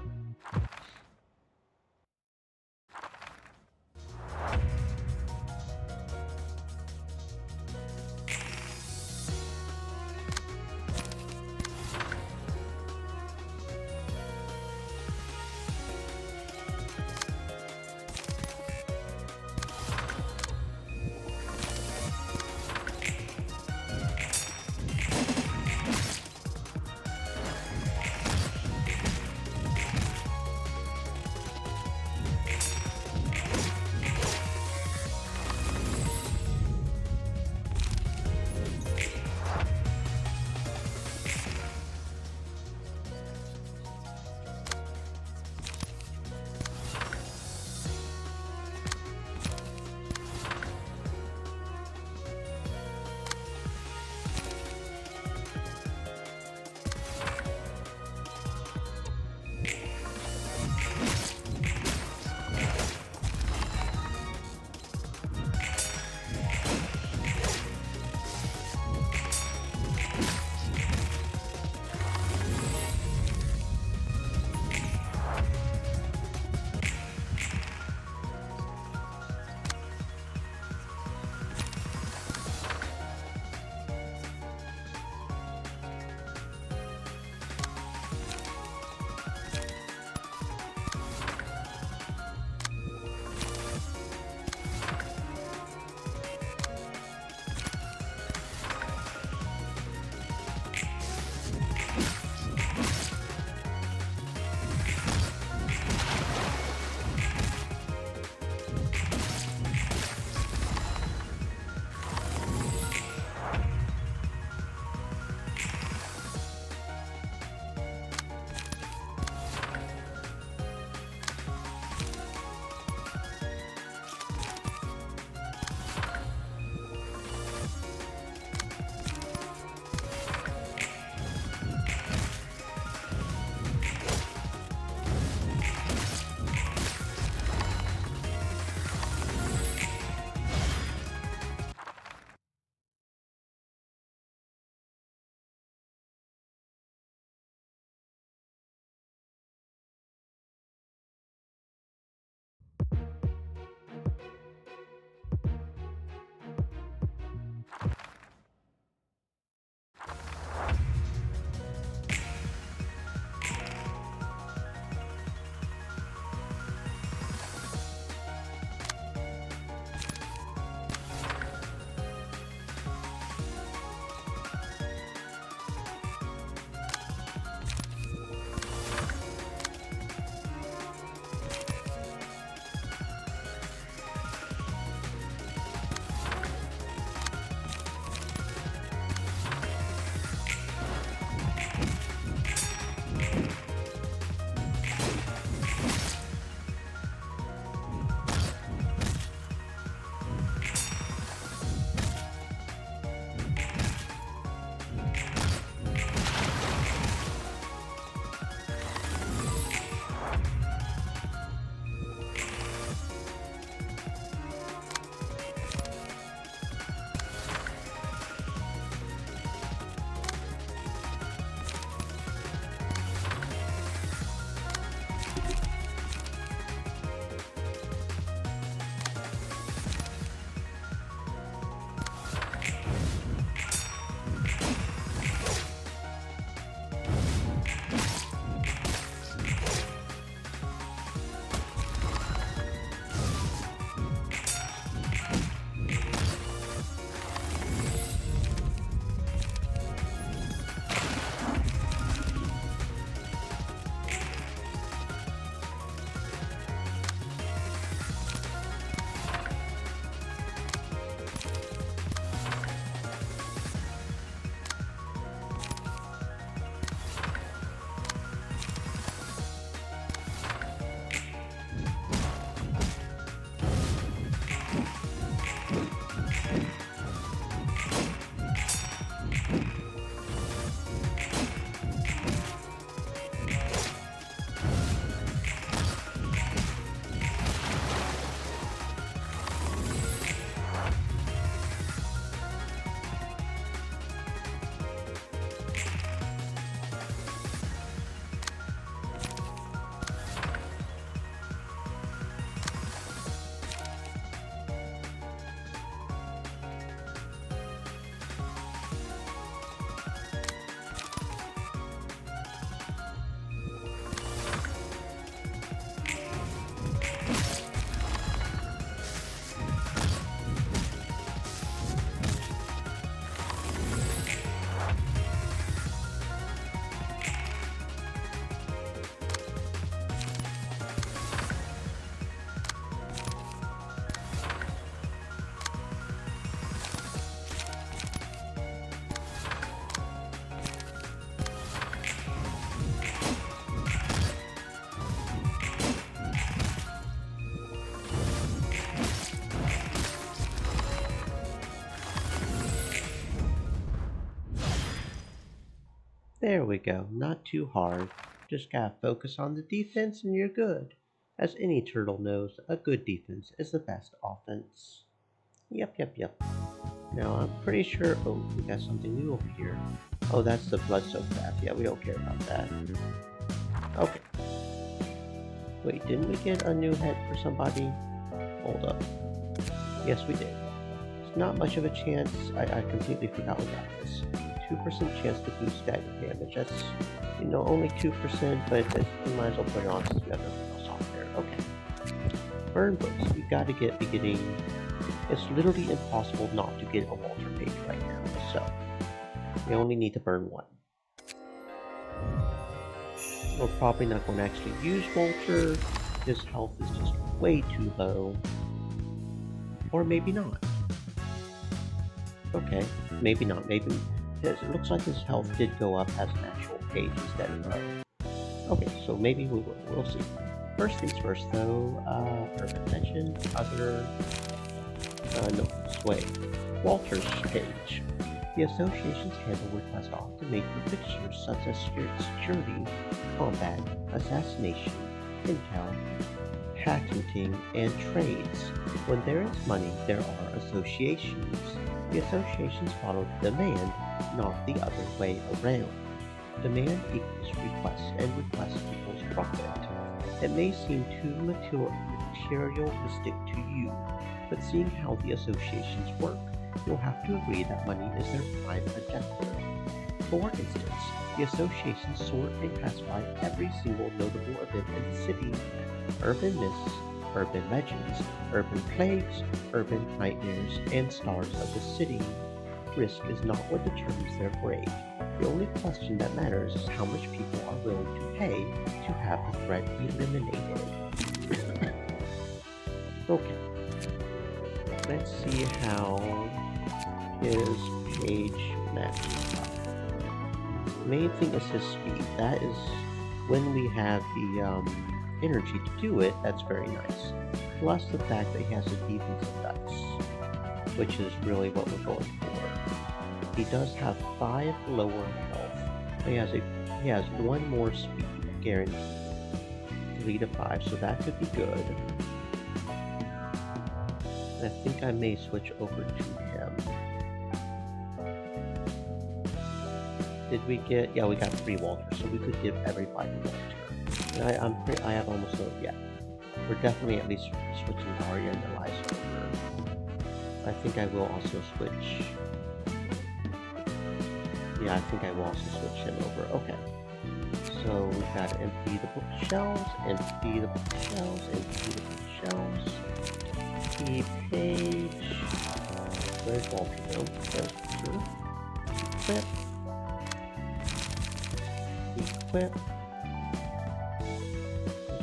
There we go. Not too hard. Just gotta focus on the defense and you're good. As any turtle knows, a good defense is the best offense. Yep. Now I'm pretty sure. Oh, we got something new over here. Oh, that's the blood soak bath. Yeah, we don't care about that. Okay. Wait, didn't we get a new head for somebody? Hold up. Yes, we did. It's not much of a chance. I completely forgot we got this. 2% chance to boost dagger damage. That's, only 2%, but we might as well put it on since we have nothing else on there. Okay. Burn books. We gotta be getting. It's literally impossible not to get a Walter page right now. So, we only need to burn one. We're probably not going to actually use Walter. His health is just way too low. Or maybe not. Okay, maybe not. Maybe it looks like his health did go up as an actual page instead of okay, so maybe we will. We'll see. First things first, though. Urban Mention, other. No, Sway. Walter's page. The associations handle requests often made for fixtures such as security, combat, assassination, intel, patenting, and trades. When there is money, there are associations. The associations follow demand, not the other way around. Demand equals request, and request equals profit. It may seem too materialistic to you, but seeing how the associations work, you'll have to agree that money is their prime objective. For instance, the associations sort and classify every single notable event in the city: urban myths, urban legends, urban plagues, urban nightmares, and stars of the city. Risk is not what determines their grade. The only question that matters is how much people are willing to pay to have the threat eliminated. Okay. Let's see how his page matches up. Main thing is his speed. That is when we have the energy to do it. That's very nice. Plus the fact that he has a defensive dice, which is really what we're going for. He does have 5 lower health. He has 1 more speed guaranteed. 3 to 5, so that could be good. I think I may switch over to him. Did we get? Yeah, we got 3 Walters, so we could give everybody Walter. I have almost no. Yeah, we're definitely at least switching Daria and Eliza over. I think I will also switch. Yeah, I think I will also switch him over. Okay. So we've got to empty the bookshelves, empty the bookshelves, empty the bookshelves. Key page. Where's Walter go? There's Walter. Equip.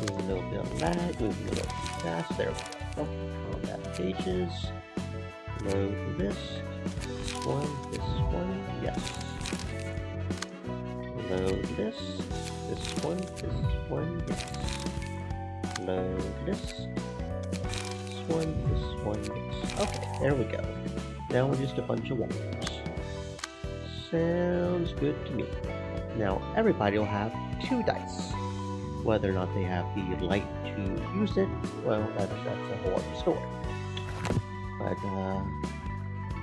Moving a little bit of lag, moving a little too fast. There we go. Okay, combat pages. Load list. This one, yes. Load list. This one, yes. Load list. This one, yes. Okay, there we go. Now we're just a bunch of Walters. Sounds good to me. Now everybody will have 2 dice. Whether or not they have the light to use it, well, that's a whole other story. But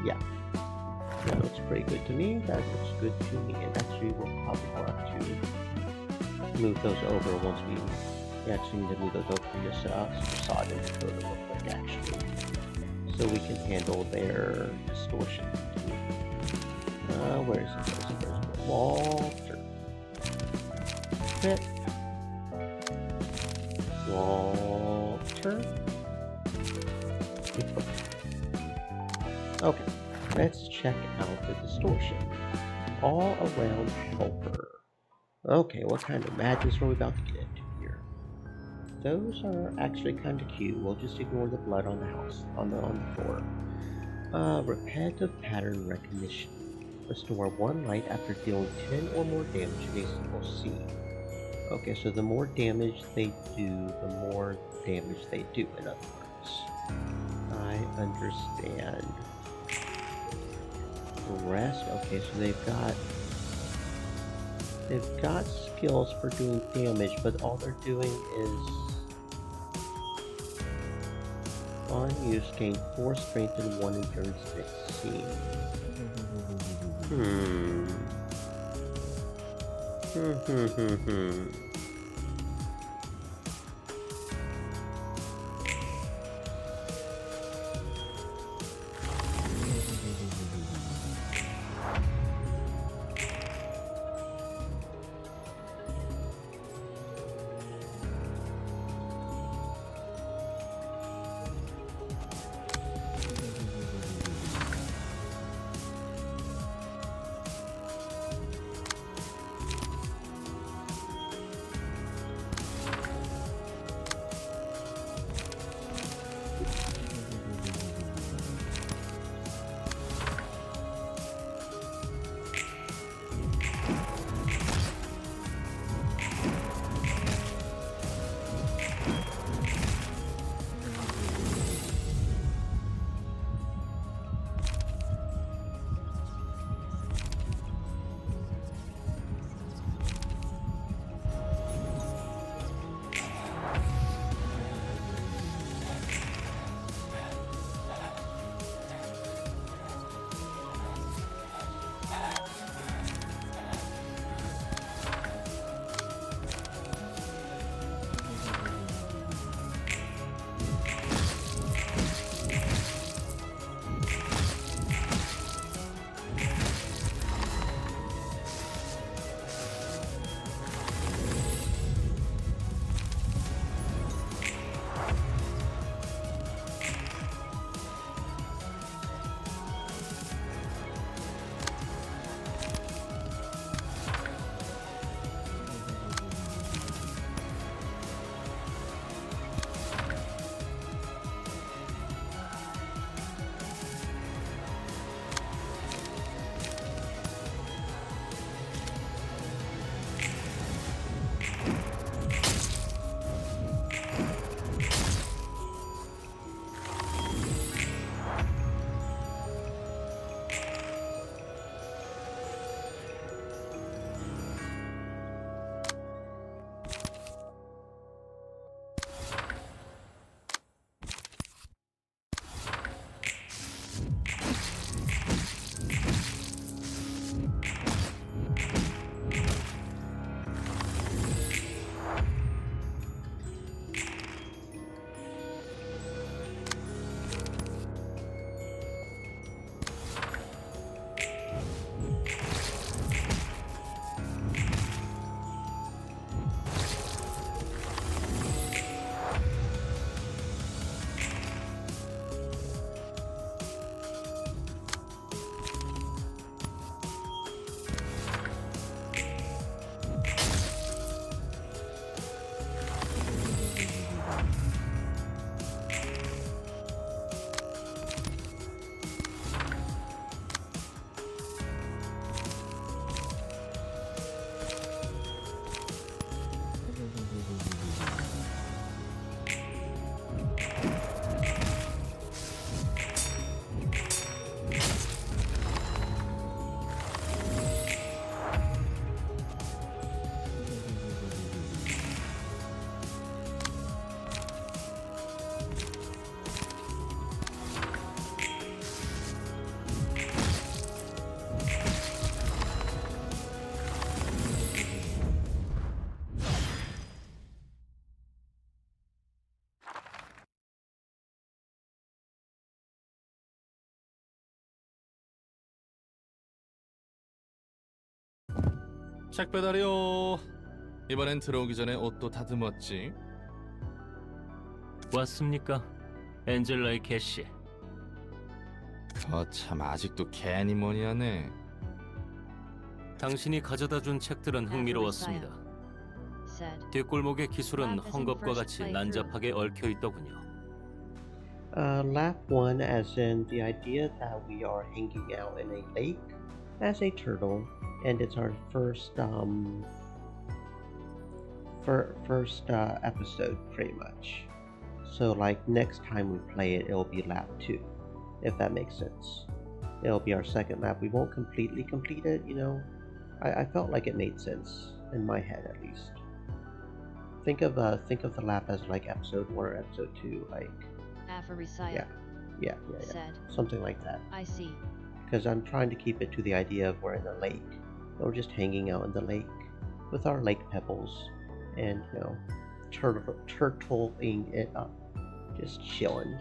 yeah, that looks pretty good to me. That looks good to me, and actually we'll probably have to move those over once we actually need to move those over to just facade and code real quick, actually, so we can handle their distortion. Where's it? Walter. Quit. Walter. Okay, let's check out the distortion. All around helper. Okay, what kind of madness are we about to get into here? Those are actually kind of cute. We'll just ignore the blood on the house, on the floor. Repetitive pattern recognition. Restore 1 light after dealing 10 or more damage in a single scene. Okay, so the more damage they do, the more damage they do, in other words. I understand. Rest, okay, so they've got They've got skills for doing damage, but all they're doing is on use gain 4 strength and 1 endurance next scene.
책 배달이요. 이번엔 들어오기 전에 옷도 다듬었지?
왔습니까? 엔젤라의 캐시.
거참 아직도 괜히 뭐니 하네.
당신이 가져다준 책들은 흥미로웠습니다. 뒷골목의 기술은 헝겊과 같이 난잡하게 얽혀 있더군요.
Lap 1 as in the idea that we are hanging out in a lake as a turtle, and it's our first episode pretty much. So like next time we play it, it'll be lap 2, if that makes sense. It'll be our second lap. We won't completely complete it, you know, I felt like it made sense in my head at least. Think of the lab as like episode 1 or episode 2, like
Apharisaya
yeah,
said,
something like that.
I see.
Because I'm trying to keep it to the idea of we're in a lake. We're just hanging out in the lake with our lake pebbles and, you know, turtling it up, just chilling.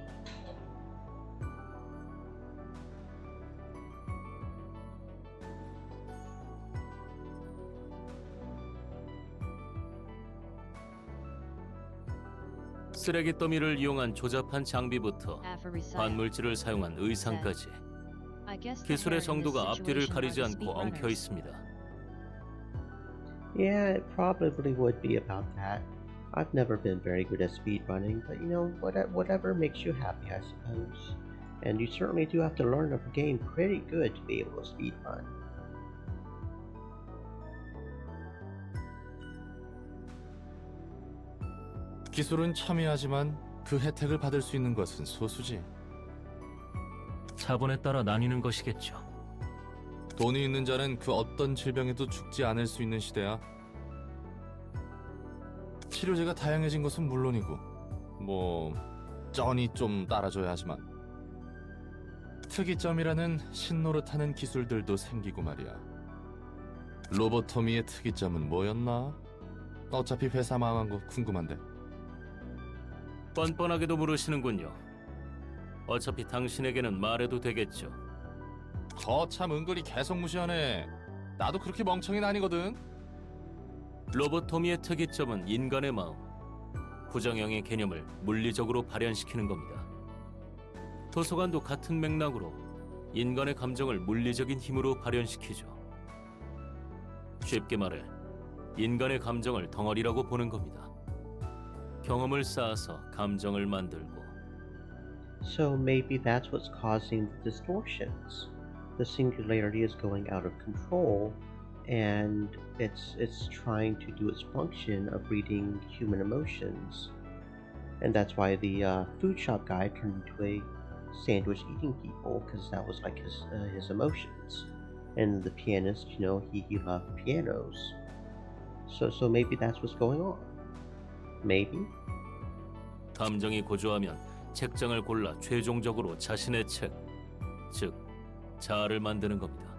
쓰레기 더미를 이용한 조잡한 장비부터
Apharisaya
반물질을 사용한 의상까지
I guess the hair
기술의
in this
정도가 앞뒤를
situation are
가리지
the
않고 엉켜
speedrunners.
있습니다.
Yeah, it probably would be about that. I've never been very good at speedrunning, but you know, whatever makes you happy, I suppose. And you certainly do have to learn the game pretty good to be able to speedrun.
기술은 첨예하지만 그 혜택을 받을 수 있는 것은 소수지.
자본에 따라 나뉘는 것이겠죠.
돈이 있는 자는 그 어떤 질병에도 죽지 않을 수 있는 시대야. 치료제가 다양해진 것은 물론이고, 뭐 쩐이 좀 따라줘야 하지만 특이점이라는 신노릇하는 기술들도 생기고 말이야. 로보토미의 특이점은 뭐였나? 어차피 회사 망한 거 궁금한데.
뻔뻔하게도 물으시는군요. 어차피 당신에게는 말해도 되겠죠.
거참 은근히 계속 무시하네. 나도 그렇게 멍청이는 아니거든.
로보토미의 특이점은 인간의 마음, 부정형의 개념을 물리적으로 발현시키는 겁니다. 도서관도 같은 맥락으로 인간의 감정을 물리적인 힘으로 발현시키죠. 쉽게 말해 인간의 감정을 덩어리라고 보는 겁니다. 경험을 쌓아서 감정을 만들고.
So maybe that's what's causing the distortions. The singularity is going out of control, and it's trying to do its function of reading human emotions, and that's why the food shop guy turned into a sandwich eating people, because that was like his emotions. And the pianist, you know, he loved pianos. So maybe that's what's going on. Maybe.
감정이 고조하면 책장을 골라 최종적으로 자신의 책, 즉 자아를 만드는 겁니다.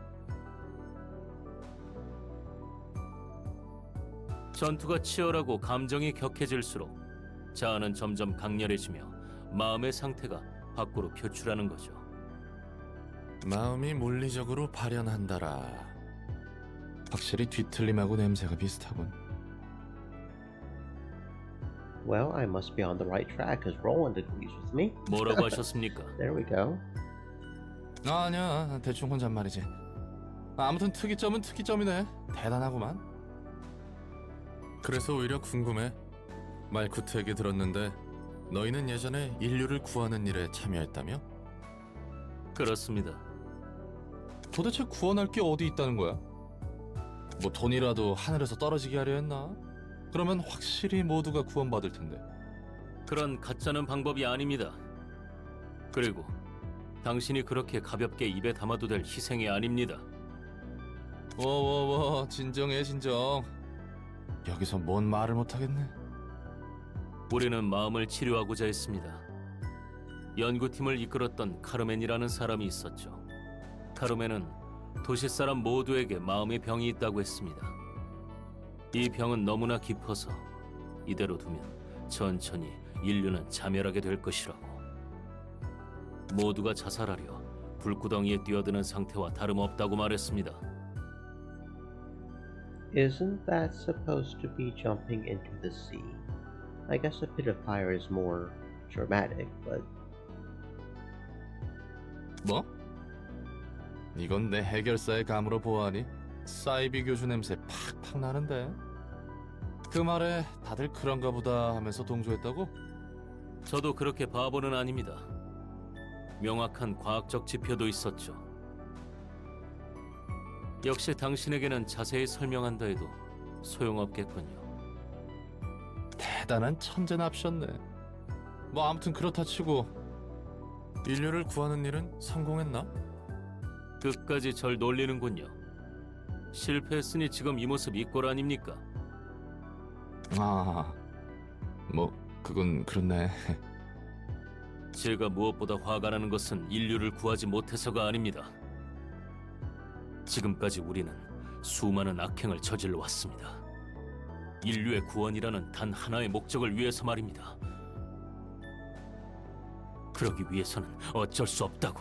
전투가 치열하고 감정이 격해질수록 자아는 점점 강렬해지며 마음의 상태가 밖으로 표출하는 거죠.
마음이 물리적으로 발현한다라. 확실히 뒤틀림하고 냄새가 비슷하군.
Well, I must be on the right track because Roland agrees with me.
뭐라고 하셨습니까?
There we go.
아니야, 대충 혼잣말이지. 아무튼 특이점은 특이점이네. 대단하구만. 그래서 오히려 궁금해. 말쿠트 얘기 들었는데 너희는 예전에 인류를 구하는 일에 참여했다며?
그렇습니다.
도대체 구원할 게 어디 있다는 거야? 뭐 돈이라도 하늘에서 떨어지게 하려 했나? 그러면 확실히 모두가 구원받을 텐데.
그런 가짜는 방법이 아닙니다. 그리고 당신이 그렇게 가볍게 입에 담아도 될 희생이 아닙니다.
워워워, 진정해 진정. 여기서 뭔 말을 못하겠네.
우리는 마음을 치료하고자 했습니다. 연구팀을 이끌었던 카르멘이라는 사람이 있었죠. 카르멘은 도시 사람 모두에게 마음의 병이 있다고 했습니다. 이 병은 너무나 깊어서 이대로 두면 천천히 인류는 자멸하게 될 것이라고. 모두가 자살하려 불구덩이에 뛰어드는 상태와 다름없다고 말했습니다.
Isn't that supposed to be jumping into the sea? I guess a pit of fire is more dramatic, but...
뭐? 이건 내 해결사의 감으로 보아하니 사이비 교주 냄새 팍팍 나는데. 그 말에 다들 그런가 보다 하면서 동조했다고?
저도 그렇게 바보는 아닙니다. 명확한 과학적 지표도 있었죠. 역시 당신에게는 자세히 설명한다 해도 소용없겠군요.
대단한 천재납셨네. 뭐 아무튼 그렇다 치고 인류를 구하는 일은 성공했나?
끝까지 절 놀리는군요. 실패했으니 지금 이 모습 이꼴 아닙니까?
아, 뭐 그건 그렇네.
제가 무엇보다 화가 나는 것은 인류를 구하지 못해서가 아닙니다. 지금까지 우리는 수많은 악행을 저질러 왔습니다. 인류의 구원이라는 단 하나의 목적을 위해서 말입니다. 그러기 위해서는 어쩔 수 없다고.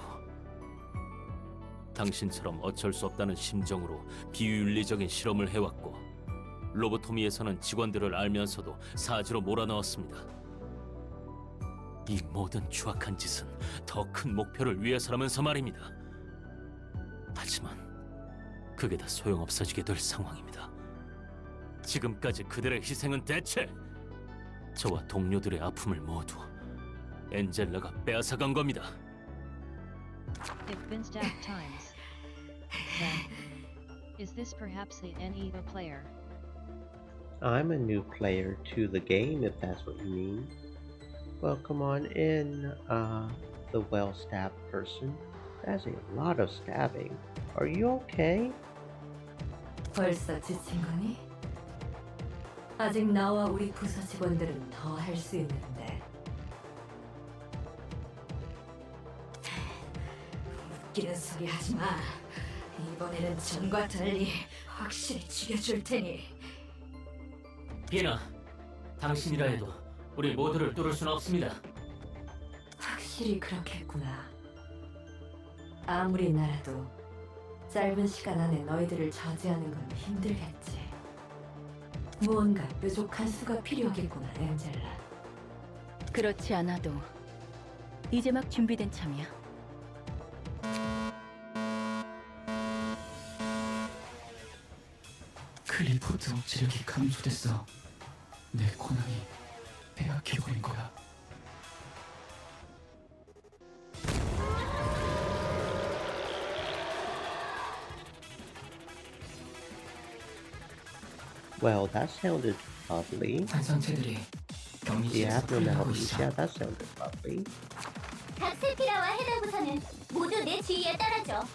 당신처럼 어쩔 수 없다는 심정으로 비윤리적인 실험을 해왔고, 로보토미에서는 직원들을 알면서도 사지로 몰아넣었습니다. 이 모든 추악한 짓은 더 큰 목표를 위해서라면서 말입니다. 하지만 그게 다 소용없어지게 될 상황입니다. 지금까지 그들의 희생은 대체 저와 동료들의 아픔을 모두 엔젤라가 빼앗아간 겁니다.
It's been stack times. Then, is this perhaps a NEA player?
I'm a new player to the game, if that's what you mean. Well, come on in, the well-stabbed person. That's a lot of stabbing. Are you okay?
벌써 지친 거니? 아직 나와 우리 부서 직원들은 더 할 수 있는데. 웃기는 소리 하지 마. 이번에는 전과 달리 확실히 죽여줄 테니.
비나, 당신이라 해도 우리 모두를 뚫을 수는 없습니다.
확실히 그렇겠구나. 아무리 나라도 짧은 시간 안에 너희들을 저지하는 건 힘들겠지. 무언가 뾰족한 수가 필요하겠구나, 엔젤라.
그렇지 않아도 이제 막 준비된 참이야.
클리포트 억지력이 감소됐어. 내 권한이 빼앗겨버린 거야.
Well, that sounded lovely.
탄상체들이
The
경미실에서 풀려나고
abnormalities,
있어.
yeah, that sounded lovely.
각 세피라와 해당 부서는 모두 내 지휘에 따라줘.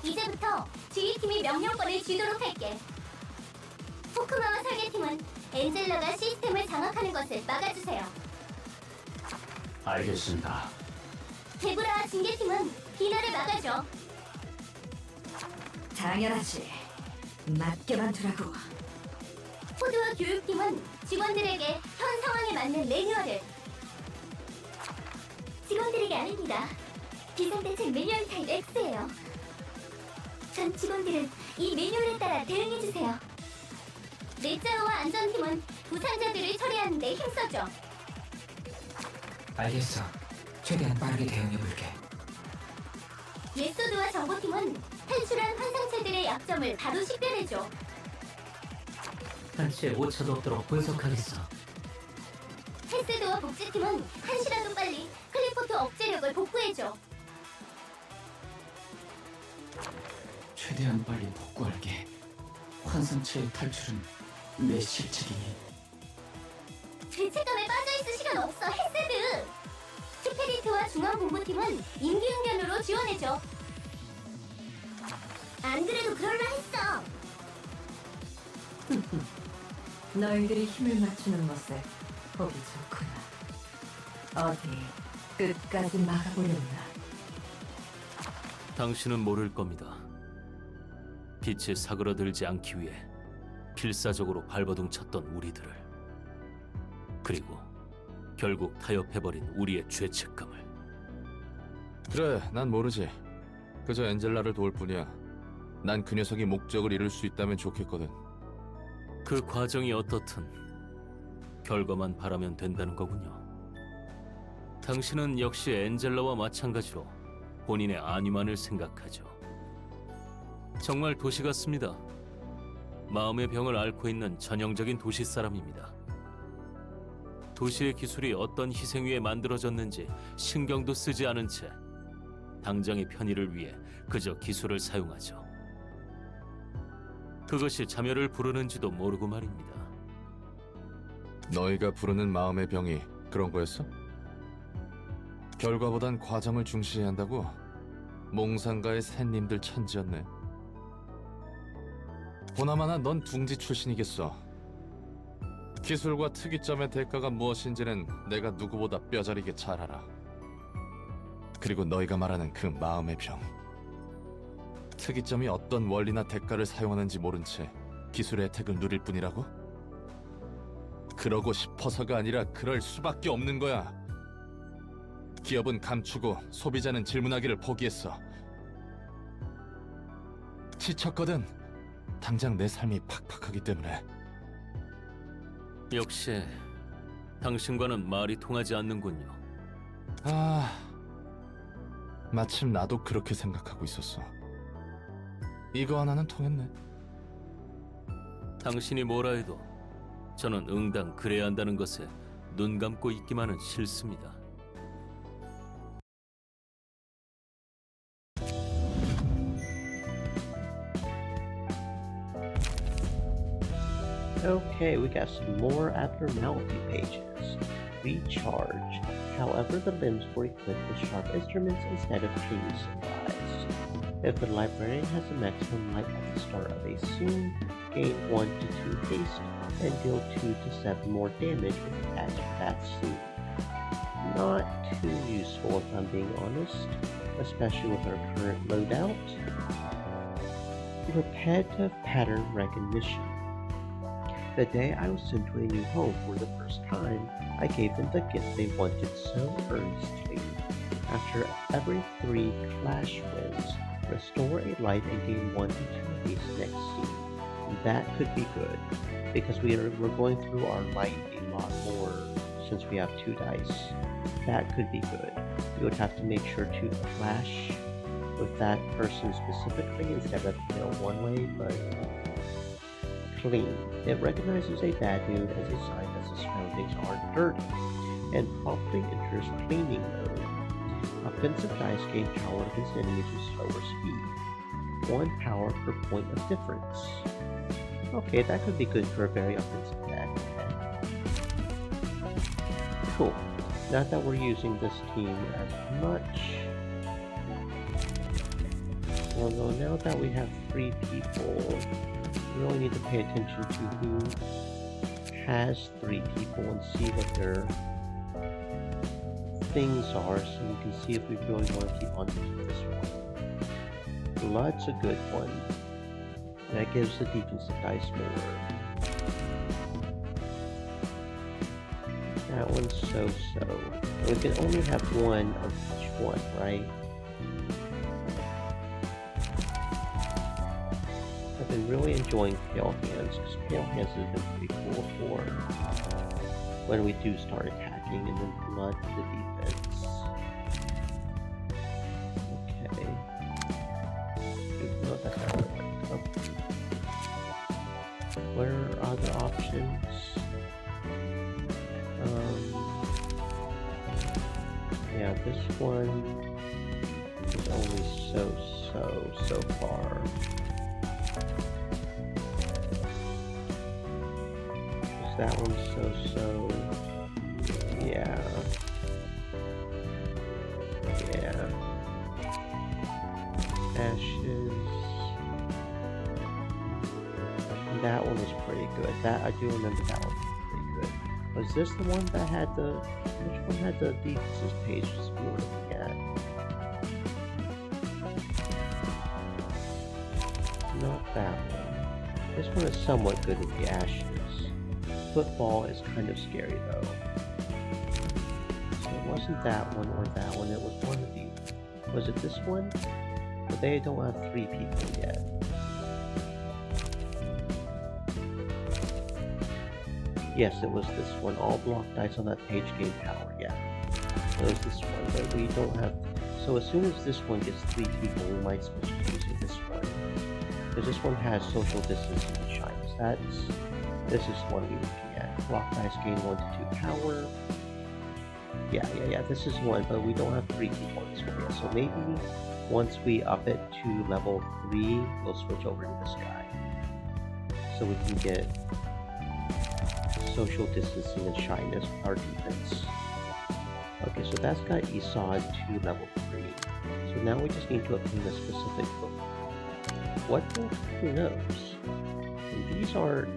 이제부터 지휘팀이 명령권을 쥐도록 할게. 포크마와 설계팀은 엔젤라가 시스템을 장악하는 것을 막아주세요.
알겠습니다.
데브라와 징계팀은 비나를 막아줘.
당연하지. 맞게만 두라고.
포드와 교육팀은 직원들에게 현 상황에 맞는 매뉴얼을. 직원들에게 아닙니다. 비상대책 매뉴얼 타입 X예요. 전 직원들은 이 매뉴얼에 따라 대응해주세요. 넷자우와 안전팀은 부상자들을 처리하는 데 힘써줘.
알겠어. 최대한 빠르게 대응해볼게.
넷소드와 정보팀은 탈출한 환상체들의 약점을 바로 식별해줘.
한치의 오차도 없도록 분석하겠어.
헬스드와 복지팀은 한시라도 빨리 클리포트 억제력을 복구해줘.
최대한 빨리 복구할게. 환상체의 탈출은 내 실책이니.
죄책감에 빠져있을 시간 없어, 헬스드! 스피리트와 중앙본부팀은 임기응변으로 지원해줘. 안 그래도 그럴라 했어.
너희들이 힘을 맞추는 것에 보기 좋구나. 어디 끝까지 막아보려나.
당신은 모를 겁니다. 빛이 사그러들지 않기 위해 필사적으로 발버둥 쳤던 우리들을, 그리고 결국 타협해버린 우리의 죄책감을.
그래, 난 모르지. 그저 엔젤라를 도울 뿐이야. 난 그 녀석이 목적을 이룰 수 있다면 좋겠거든.
그 과정이 어떻든 결과만 바라면 된다는 거군요. 당신은 역시 엔젤라와 마찬가지로 본인의 안위만을 생각하죠. 정말 도시 같습니다. 마음의 병을 앓고 있는 전형적인 도시 사람입니다. 도시의 기술이 어떤 희생 위에 만들어졌는지 신경도 쓰지 않은 채 당장의 편의를 위해 그저 기술을 사용하죠. 그것이 자멸을 부르는지도 모르고 말입니다.
너희가 부르는 마음의 병이 그런 거였어? 결과보단 과정을 중시해야 한다고? 몽상가의 샌님들 천지였네. 보나마나 넌 둥지 출신이겠어. 기술과 특이점의 대가가 무엇인지는 내가 누구보다 뼈저리게 잘 알아. 그리고 너희가 말하는 그 마음의 병. 특이점이 어떤 원리나 대가를 사용하는지 모른 채 기술의 혜택을 누릴 뿐이라고? 그러고 싶어서가 아니라 그럴 수밖에 없는 거야. 기업은 감추고 소비자는 질문하기를 포기했어. 지쳤거든. 당장 내 삶이 팍팍하기 때문에.
역시 당신과는 말이 통하지 않는군요.
아, 마침 나도 그렇게 생각하고 있었어. 이거 하나는 통했네.
당신이 뭐라 해도 저는 응당 그래야 한다는 것에 눈 감고 있기만은 싫습니다.
Okay, we got some more abnormality pages. Recharge. However, the limbs were equipped with sharp instruments instead of clean supplies. If the librarian has a maximum life at the start of a scene, gain 1 to 2 haste, and deal 2 to 7 more damage if attached to that scene. Not too useful if I'm being honest, especially with our current loadout. Repetitive pattern recognition. The day I was sent to a new home for the first time, I gave them the gift they wanted so earnestly. After every 3 clash wins, restore a life and gain 1 to 2 haste next scene. That could be good, because we're going through our light a lot more since we have 2 dice. That could be good. We would have to make sure to clash with that person specifically instead of one way, but clean. It recognizes a bad mood as a sign that the surroundings are dirty, and promptly enters cleaning mode. Offensive dice gain power against enemies with slower speed. 1 power per point of difference. Okay, that could be good for a very offensive deck. Cool. Not that we're using this team as much. Although now that we have 3 people, we really need to pay attention to who has 3 people and see what their things are, so we can see if we really want to keep on using this one. Blood's a good one. That gives the defensive dice more. That one's so-so. We can only have 1 of each one, right? I've been really enjoying Pale Hands, because Pale Hands has been pretty cool for when we do start attacking, and then Blood for the defense. Okay. No, that's not what I like. Where are other options? Yeah, this one is only so far. That one's so. Yeah. Ashes. That one was pretty good. That I do remember that one was pretty good. Was this the one that had the? Which one had the defenses pages we were looking at? Not that one. This one is somewhat good with the ashes. Football is kind of scary though. So it wasn't that one or that one, it was one of these. Was it this one? But they don't have 3 people yet. Yes, it was this one. All block dice on that page gain power, yeah. It was this one, but we don't have... So as soon as this one gets 3 people, we might switch to using this one. Because this one has social distancing and shines. This is one we're looking at. Block dice gain 1 to 2 power. Yeah, this is one, but we don't have 3 people on this one yet. So maybe once we up it to level 3, we'll switch over to this guy. So we can get social distancing and shyness with our defense. Okay, so that's got Esau to level 3. So now we just need to obtain a specific book. What book? Who knows? these aren't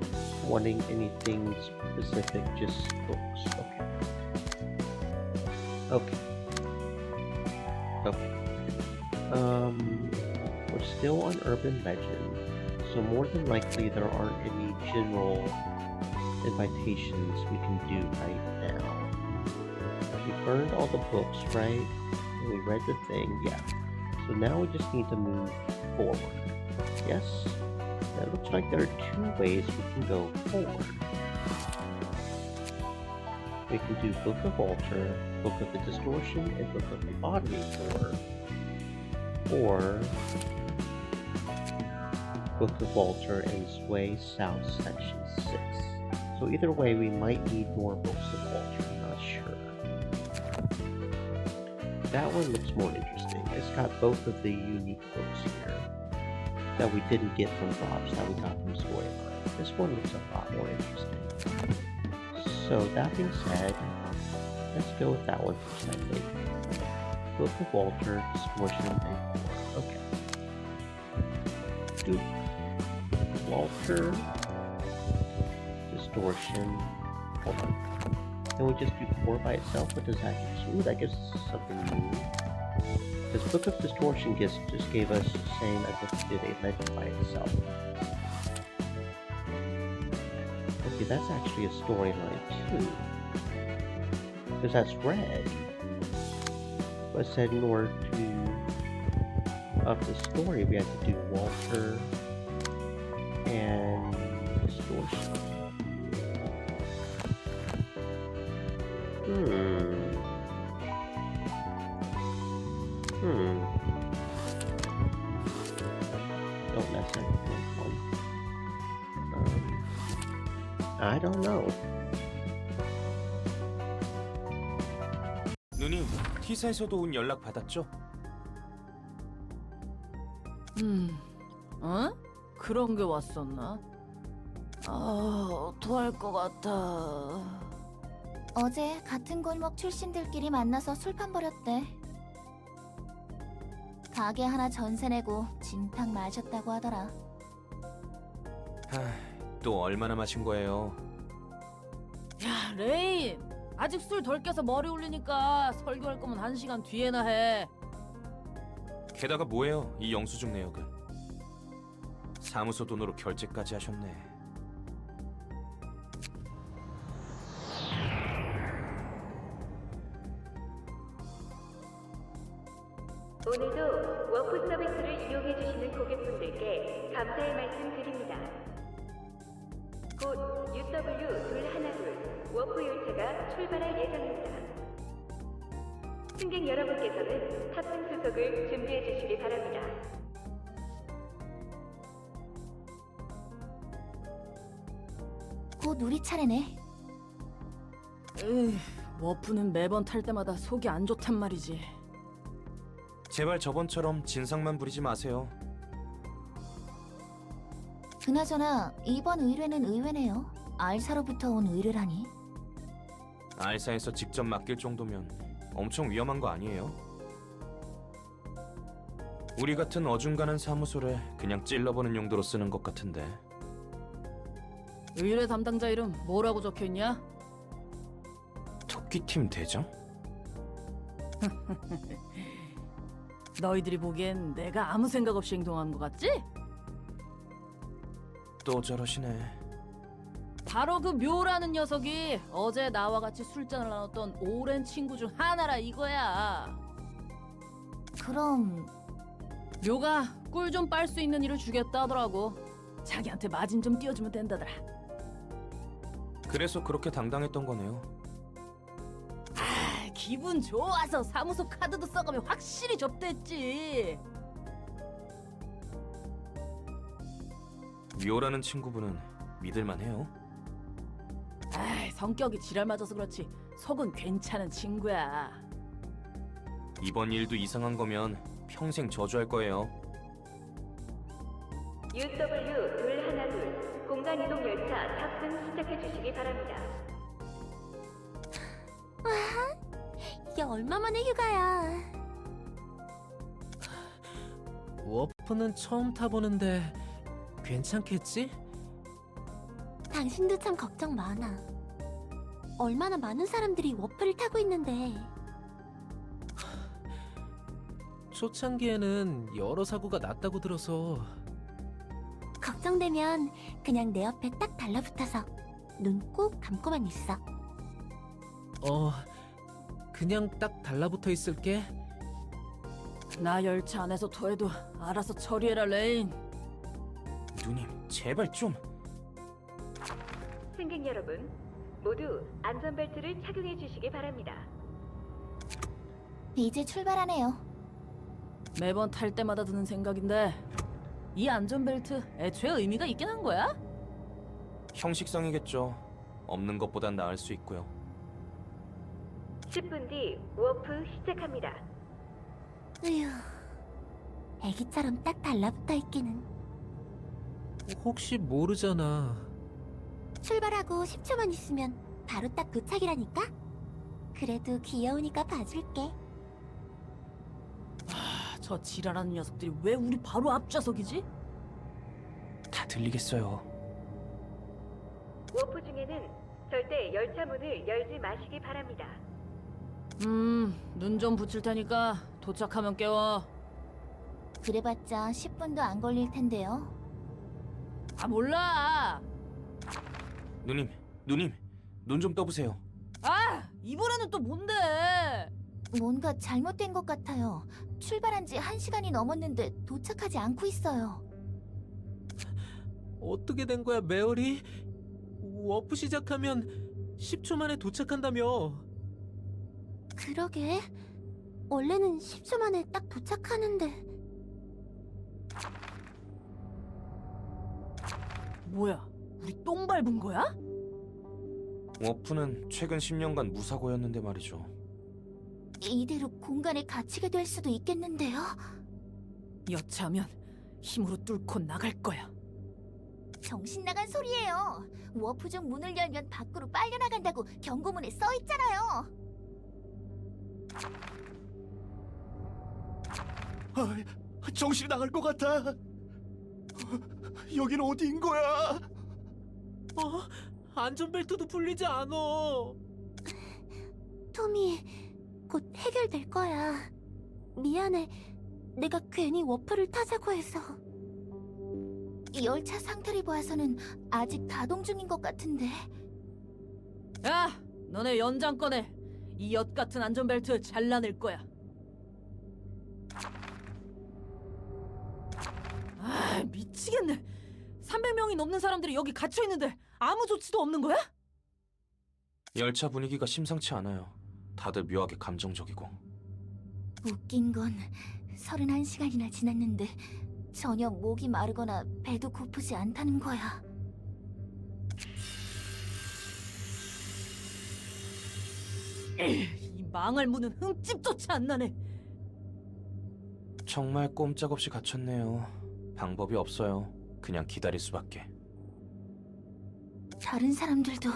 wanting anything specific, just books. Okay. We're still on urban legend, so more than likely there aren't any general invitations we can do right now. We burned all the books, right? And we read the thing, yeah. So now we just need to move forward. Yes? Now it looks like there are two ways we can go forward. We can do Book of Alter, Book of the Distortion, and Book of the Botany Tour. Or Book of Alter and Sway South Section 6. So either way, we might need more Books of Alter, I'm not sure. That one looks more interesting. It's got both of the unique books here that we didn't get from drops that we got from Storyline. This one looks a lot more interesting. So that being said, let's go with that one first, I think. Book of Walter, Distortion, and Core. Okay. Do Walter, Distortion. Hold on. Can we just do Core by itself? What does that give us? Ooh, that gives us something new. Because Book of Distortion just gave us the same as if it did a legend by itself. Okay, that's actually a storyline too. Because that's red. But said in order to up the story, we had to do Walter and Distortion. Don't mess everything up. I don't know.
누님, T사에서도 온 연락 받았죠?
어? 그런 게 왔었나? 어떡할 것 같아.
어제 같은 골목 출신들끼리 만나서 술판 벌였대. 가게 하나 전세 내고 진탕 마셨다고 하더라.
또 얼마나 마신 거예요?
야, 레인! 아직 술 덜 깨서 머리 울리니까 설교할 거면 1시간 뒤에나 해.
게다가 뭐예요, 이 영수증 내역은? 사무소 돈으로 결제까지 하셨네.
오늘도 워프 서비스를 이용해주시는 고객분들께 감사의 말씀 드립니다. 곧 UW212 워프 열차가 출발할 예정입니다. 승객 여러분께서는 탑승 수속을 준비해 주시기 바랍니다.
곧 우리 차례네.
워프는 매번 탈 때마다 속이 안 좋단 말이지.
제발 저번처럼 진상만 부리지 마세요.
그나저나 이번 의뢰는 의외네요. 알사로부터 온 의뢰라니.
알사에서 직접 맡길 정도면 엄청 위험한 거 아니에요? 우리 같은 어중간한 사무소를 그냥 찔러보는 용도로 쓰는 것 같은데.
의뢰 담당자 이름 뭐라고 적혀있냐?
토끼팀 대장?
너희들이 보기엔 내가 아무 생각 없이 행동한 것 같지?
또 저러시네.
바로 그 묘라는 녀석이 어제 나와 같이 술잔을 나눴던 오랜 친구 중 하나라 이거야.
그럼
묘가 꿀 좀 빨 수 있는 일을 주겠다 하더라고. 자기한테 마진 좀 띄워주면 된다더라.
그래서 그렇게 당당했던 거네요.
기분 좋아서 사무소 카드도 써가며 확실히 접대했지.
묘라는 친구분은 믿을만해요?
성격이 지랄 맞아서 그렇지 속은 괜찮은 친구야.
이번 일도 이상한 거면 평생 저주할 거예요.
UW212 공간이동 열차 탑승 시작해 주시기 바랍니다.
와, 이게 얼마만의 휴가야.
워프는 처음 타보는데 괜찮겠지?
당신도 참 걱정 많아. 얼마나 많은 사람들이 워프를 타고 있는데.
초창기에는 여러 사고가 났다고 들어서.
걱정되면 그냥 내 옆에 딱 달라붙어서 눈 꼭 감고만 있어.
그냥 딱 달라붙어 있을게.
나 열차 안에서 더해도 알아서 처리해라, 레인.
누님, 제발 좀.
승객 여러분, 모두 안전벨트를 착용해 주시기 바랍니다.
이제 출발하네요.
매번 탈 때마다 드는 생각인데 이 안전벨트 애초에 의미가 있긴 한 거야?
형식성이겠죠. 없는 것보단 나을 수 있고요.
10분 뒤 워프 시작합니다.
으휴, 애기처럼 딱 달라붙어 있기는.
혹시 모르잖아.
출발하고 10초만 있으면 바로 딱 도착이라니까? 그래도 귀여우니까 봐줄게.
저 지랄하는 녀석들이 왜 우리 바로 앞좌석이지?
다 들리겠어요.
워프 중에는 절대 열차 문을 열지 마시기 바랍니다.
눈 좀 붙일 테니까 도착하면 깨워.
그래봤자 10분도 안 걸릴 텐데요.
아, 몰라.
누님, 눈 좀 떠보세요.
아, 이번에는 또 뭔데?
뭔가 잘못된 것 같아요. 출발한 지 1시간이 넘었는데 도착하지 않고 있어요.
어떻게 된 거야, 메어리? 워프 시작하면 10초 만에 도착한다며.
그러게. 원래는 10초 만에 딱 도착하는데.
뭐야, 우리 똥 밟은 거야?
워프는 최근 10년간 무사고였는데 말이죠.
이대로 공간에 갇히게 될 수도 있겠는데요.
여차하면 힘으로 뚫고 나갈 거야.
정신 나간 소리예요. 워프 중 문을 열면 밖으로 빨려 나간다고 경고문에 써 있잖아요.
정신이 나갈 것 같아. 여긴 어디인 거야?
안전벨트도 풀리지 않아.
토미, 곧 해결될 거야. 미안해. 내가 괜히 워프를 타자고 해서.
열차 상태를 봐서는 아직 가동 중인 것 같은데.
야, 너네 연장 꺼내. 이 엿 같은 안전벨트 잘라낼 거야. 아, 미치겠네. 300명이 넘는 사람들이 여기 갇혀 있는데 아무 조치도 없는 거야?
열차 분위기가 심상치 않아요. 다들 묘하게 감정적이고.
웃긴 건 31시간이나 지났는데 전혀 목이 마르거나 배도 고프지 않다는 거야.
이 망할 문은 흠집조차 안 나네.
정말 꼼짝없이 갇혔네요. 방법이 없어요. 그냥 기다릴 수밖에.
다른 사람들도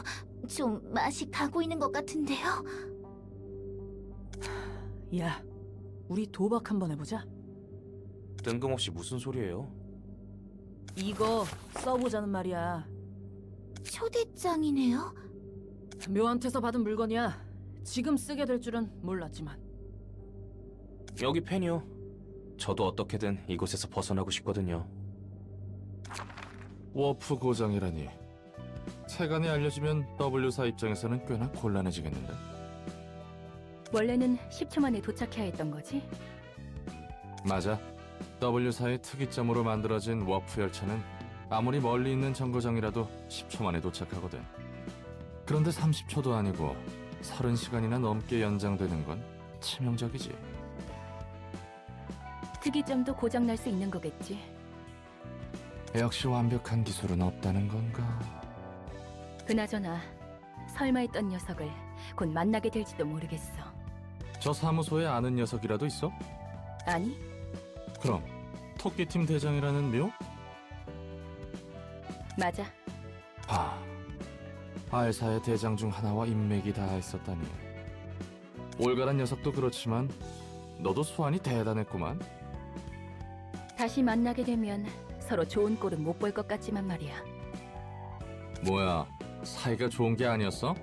좀 맛이 가고 있는 것 같은데요.
야, 우리 도박 한번 해보자.
뜬금없이 무슨 소리예요?
이거 써보자는 말이야.
초대장이네요.
묘한테서 받은 물건이야. 지금 쓰게 될 줄은 몰랐지만.
여기 펜이요. 저도 어떻게든 이곳에서 벗어나고 싶거든요.
워프 고장이라니. 세간에 알려지면 W사 입장에서는 꽤나 곤란해지겠는데.
원래는 10초 만에 도착해야 했던 거지?
맞아. W사의 특이점으로 만들어진 워프 열차는 아무리 멀리 있는 정거장이라도 10초 만에 도착하거든. 그런데 30초도 아니고 30시간이나 넘게 연장되는 건 치명적이지.
특이점도 고장 날 수 있는 거겠지.
역시 완벽한 기술은 없다는 건가?
그나저나 설마 했던 녀석을 곧 만나게 될지도 모르겠어.
저 사무소에 아는 녀석이라도 있어?
아니,
그럼 토끼팀 대장이라는 묘?
맞아.
알사의 대장 중 하나와 인맥이 닿아있었다니. 올가란 녀석도 그렇지만 너도 수완이 대단했구만.
다시 만나게 되면 서로 좋은 꼴은 못 볼 것 같지만 말이야.
뭐야, 사이가 좋은 게 아니었어?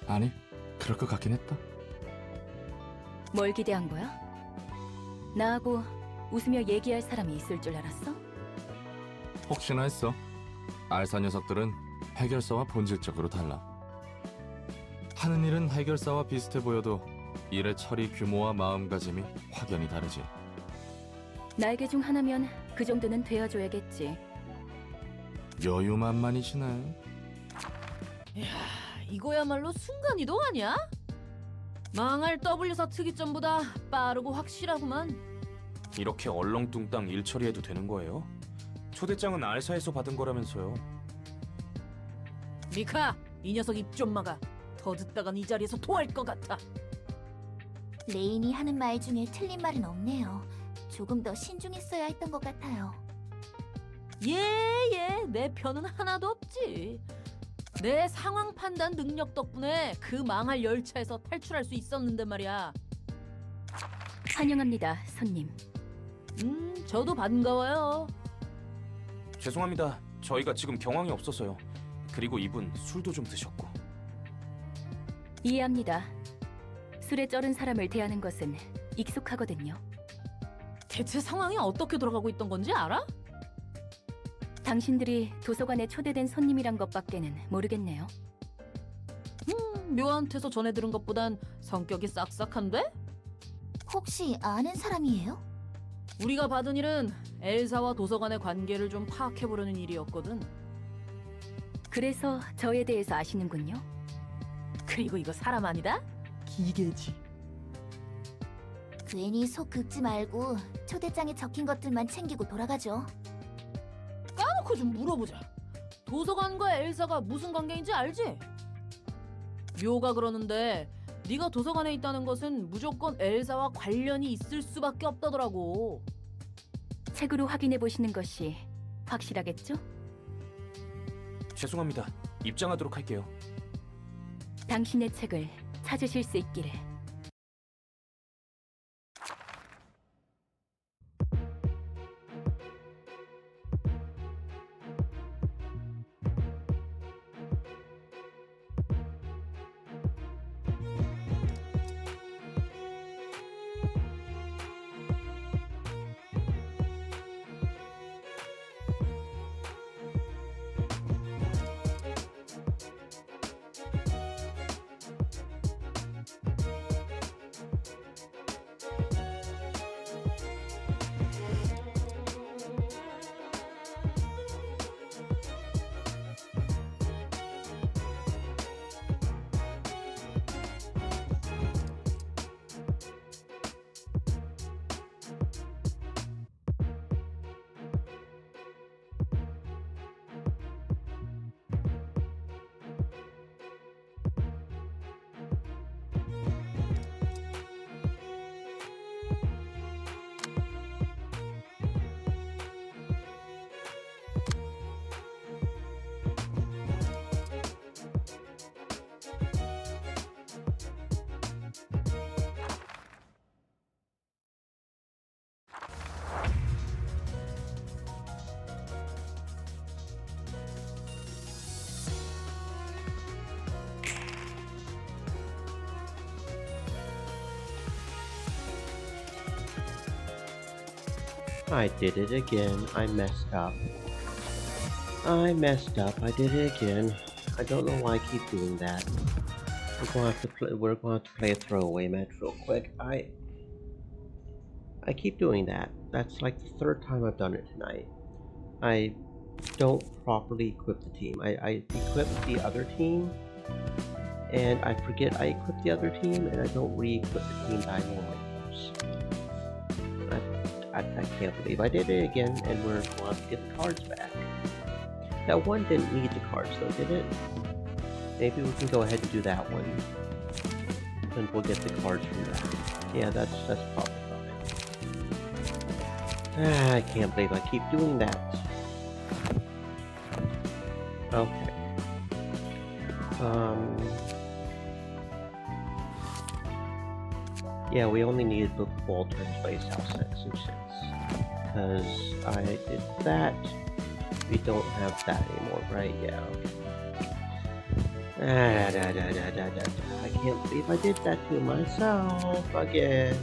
아니, 그럴 것 같긴 했다.
뭘 기대한 거야? 나하고 웃으며 얘기할 사람이 있을 줄 알았어?
혹시나 했어. 알사 녀석들은 해결사와 본질적으로 달라. 하는 일은 해결사와 비슷해 보여도 일의 처리 규모와 마음가짐이 확연히 다르지.
날개 중 하나면 그 정도는 되어줘야겠지.
여유만만이시네.
이야, 이거야말로 순간이동 아니야? 망할 W사 특이점보다 빠르고 확실하구만.
이렇게 얼렁뚱땅 일 처리해도 되는 거예요? 초대장은 알사에서 받은 거라면서요.
미카, 이 녀석 입 좀 막아. 더 듣다간 이 자리에서 토할 것 같아.
레인이 하는 말 중에 틀린 말은 없네요. 조금 더 신중했어야 했던 것 같아요.
내 편은 하나도 없지. 내 상황 판단 능력 덕분에 그 망할 열차에서 탈출할 수 있었는데 말이야.
환영합니다, 손님.
저도 반가워요.
죄송합니다. 저희가 지금 경황이 없어서요. 그리고 이분 술도 좀 드셨고.
이해합니다. 술에 쩔은 사람을 대하는 것은 익숙하거든요.
대체 상황이 어떻게 돌아가고 있던 건지 알아?
당신들이 도서관에 초대된 손님이란 것밖에는 모르겠네요.
묘한테서 전해 들은 것보단 성격이 싹싹한데?
혹시 아는 사람이에요?
우리가 받은 일은 엘사와 도서관의 관계를 좀 파악해보려는 일이었거든.
그래서 저에 대해서 아시는군요.
그리고 이거 사람 아니다? 기계지.
괜히 속 긁지 말고 초대장에 적힌 것들만 챙기고 돌아가죠.
까놓고 좀 물어보자. 도서관과 엘사가 무슨 관계인지 알지? 묘가 그러는데 네가 도서관에 있다는 것은 무조건 엘사와 관련이 있을 수밖에 없다더라고.
책으로 확인해 보시는 것이 확실하겠죠?
죄송합니다. 입장하도록 할게요.
당신의 책을 찾으실 수 있기를.
I did it again. I messed up. I did it again. I don't know why I keep doing that. We're going to play a throwaway match real quick. I keep doing that. That's like the third time I've done it tonight. I don't properly equip the team. I equip the other team, and I forget I equip the other team, and I don't re-equip the team that I normally use. I can't believe I did it again, and we're going to get the cards back. That one didn't need the cards though, did it? Maybe we can go ahead and do that one, and we'll get the cards from that. Yeah, that's probably fine. I can't believe I keep doing that. Okay. Yeah, we only needed the Walter's Place house next instance, because I did that, We don't have that anymore, right? Yeah. I can't believe I did that to myself again.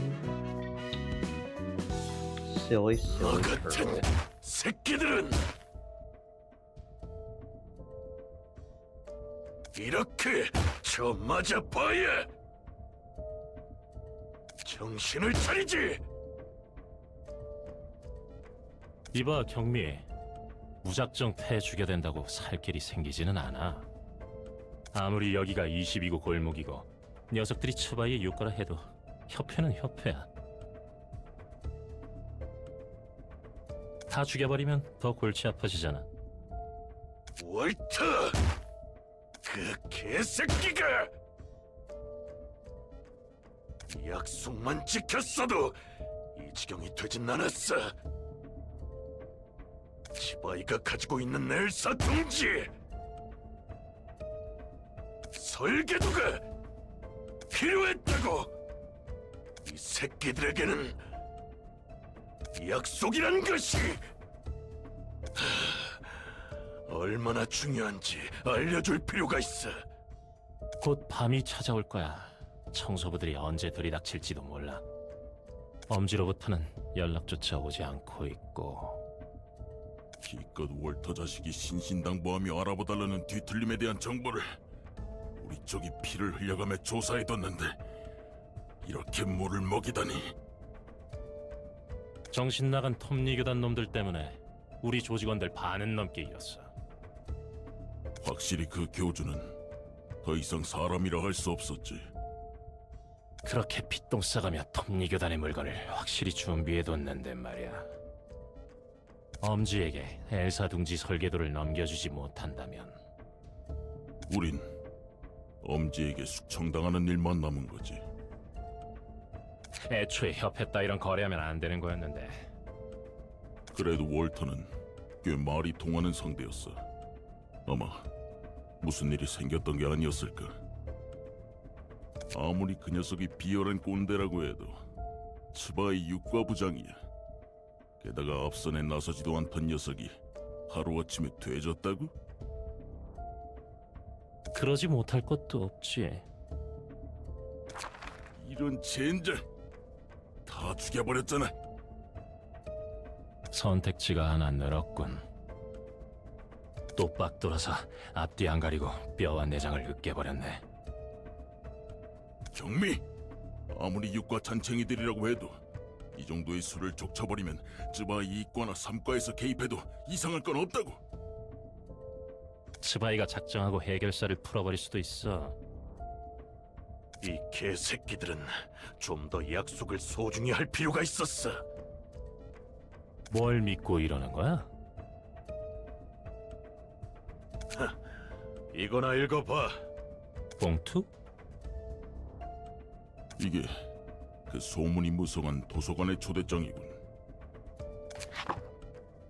Silly turtle.
새끼들은 이렇게 저 맞아봐야 정신을 차리지.
이봐 경미, 무작정 패 죽여 된다고 살 길이 생기지는 않아. 아무리 여기가 22구 골목이고 녀석들이 츠바이의 육가라 해도 협회는 협회야. 다 죽여버리면 더 골치 아파지잖아.
월터! 그 개새끼가! 약속만 지켰어도 이 지경이 되진 않았어. 치바이가 가지고 있는 엘사 둥지! 설계도가 필요했다고! 이 새끼들에게는 약속이란 것이 얼마나 중요한지 알려줄 필요가 있어.
곧 밤이 찾아올 거야. 청소부들이 언제 들이닥칠지도 몰라. 엄지로부터는 연락조차 오지 않고 있고.
기껏 월터 자식이 신신당부하며 알아봐달라는 뒤틀림에 대한 정보를 우리 쪽이 피를 흘려가며 조사해뒀는데 이렇게 물을 먹이다니.
정신 나간 톱니교단 놈들 때문에 우리 조직원들 반은 넘게 잃었어.
확실히 그 교주는 더 이상 사람이라 할 수 없었지.
그렇게 핏똥 싸가며 톱니교단의 물건을 확실히 준비해뒀는데 말이야. 엄지에게 엘사 둥지 설계도를 넘겨주지 못한다면
우린 엄지에게 숙청당하는 일만 남은 거지.
애초에 협회 따위랑 거래하면 안 되는 거였는데.
그래도 월터는 꽤 말이 통하는 상대였어. 아마 무슨 일이 생겼던 게 아니었을까. 아무리 그 녀석이 비열한 꼰대라고 해도 츠바이 육과부장이야. 게다가 앞선에 나서지도 않던 녀석이 하루아침에 돼졌다고?
그러지 못할 것도 없지.
이런 젠장! 다 죽여버렸잖아.
선택지가 하나 늘었군. 또빡 돌아서 앞뒤 안 가리고 뼈와 내장을 으깨버렸네.
경미! 아무리 육과 잔챙이들이라고 해도 이 정도의 수를 족쳐버리면 츠바이 2과나 3과에서 개입해도 이상할 건 없다고.
츠바이가 작정하고 해결사를 풀어버릴 수도 있어.
이 개새끼들은 좀 더 약속을 소중히 할 필요가 있었어.
뭘 믿고 이러는 거야?
이거나 읽어봐.
봉투?
이게 그 소문이 무성한 도서관의 초대장이군.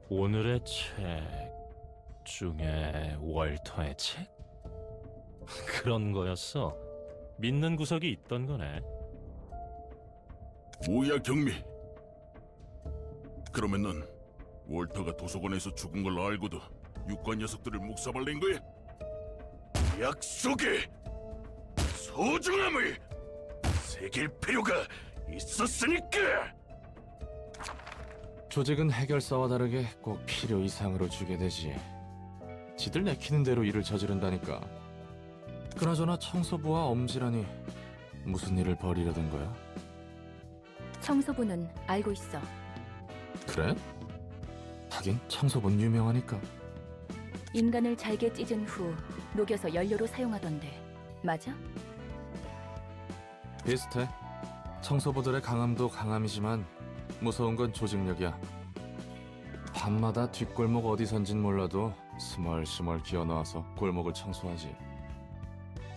오늘의 책 중에 월터의 책? 그런 거였어. 믿는 구석이 있던 거네.
뭐야 경미? 그러면 넌 월터가 도서관에서 죽은 걸 알고도 육관 녀석들을 묵사발낸 거야?
약속의 소중함을 새길 필요가 있었으니까.
조직은 해결사와 다르게 꼭 필요 이상으로 주게 되지. 지들 내키는 대로 일을 저지른다니까. 그나저나 청소부와 엄지라니 무슨 일을 벌이려던 거야?
청소부는 알고 있어.
그래? 하긴 청소부는 유명하니까.
인간을 잘게 찢은 후 녹여서 연료로 사용하던데 맞아?
비슷해. 청소부들의 강함도 강함이지만 무서운 건 조직력이야. 밤마다 뒷골목 어디선진 몰라도 스멀스멀 기어나와서 골목을 청소하지.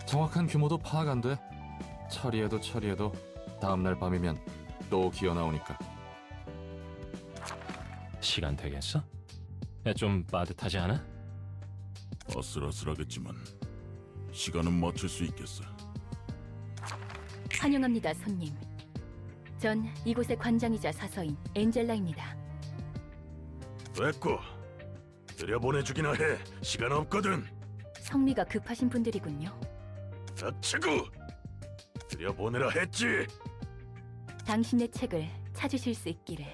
정확한 규모도 파악 안 돼. 처리해도 다음날 밤이면 또 기어나오니까.
시간 되겠어? 좀 빠듯하지 않아?
아슬아슬하겠지만 시간은 맞출 수 있겠어.
환영합니다, 손님. 전 이곳의 관장이자 사서인 엔젤라입니다.
됐고,
들여보내주기나 해. 시간 없거든.
성미가 급하신 분들이군요.
닥치고 들여보내라 했지.
당신의 책을 찾으실 수 있기를.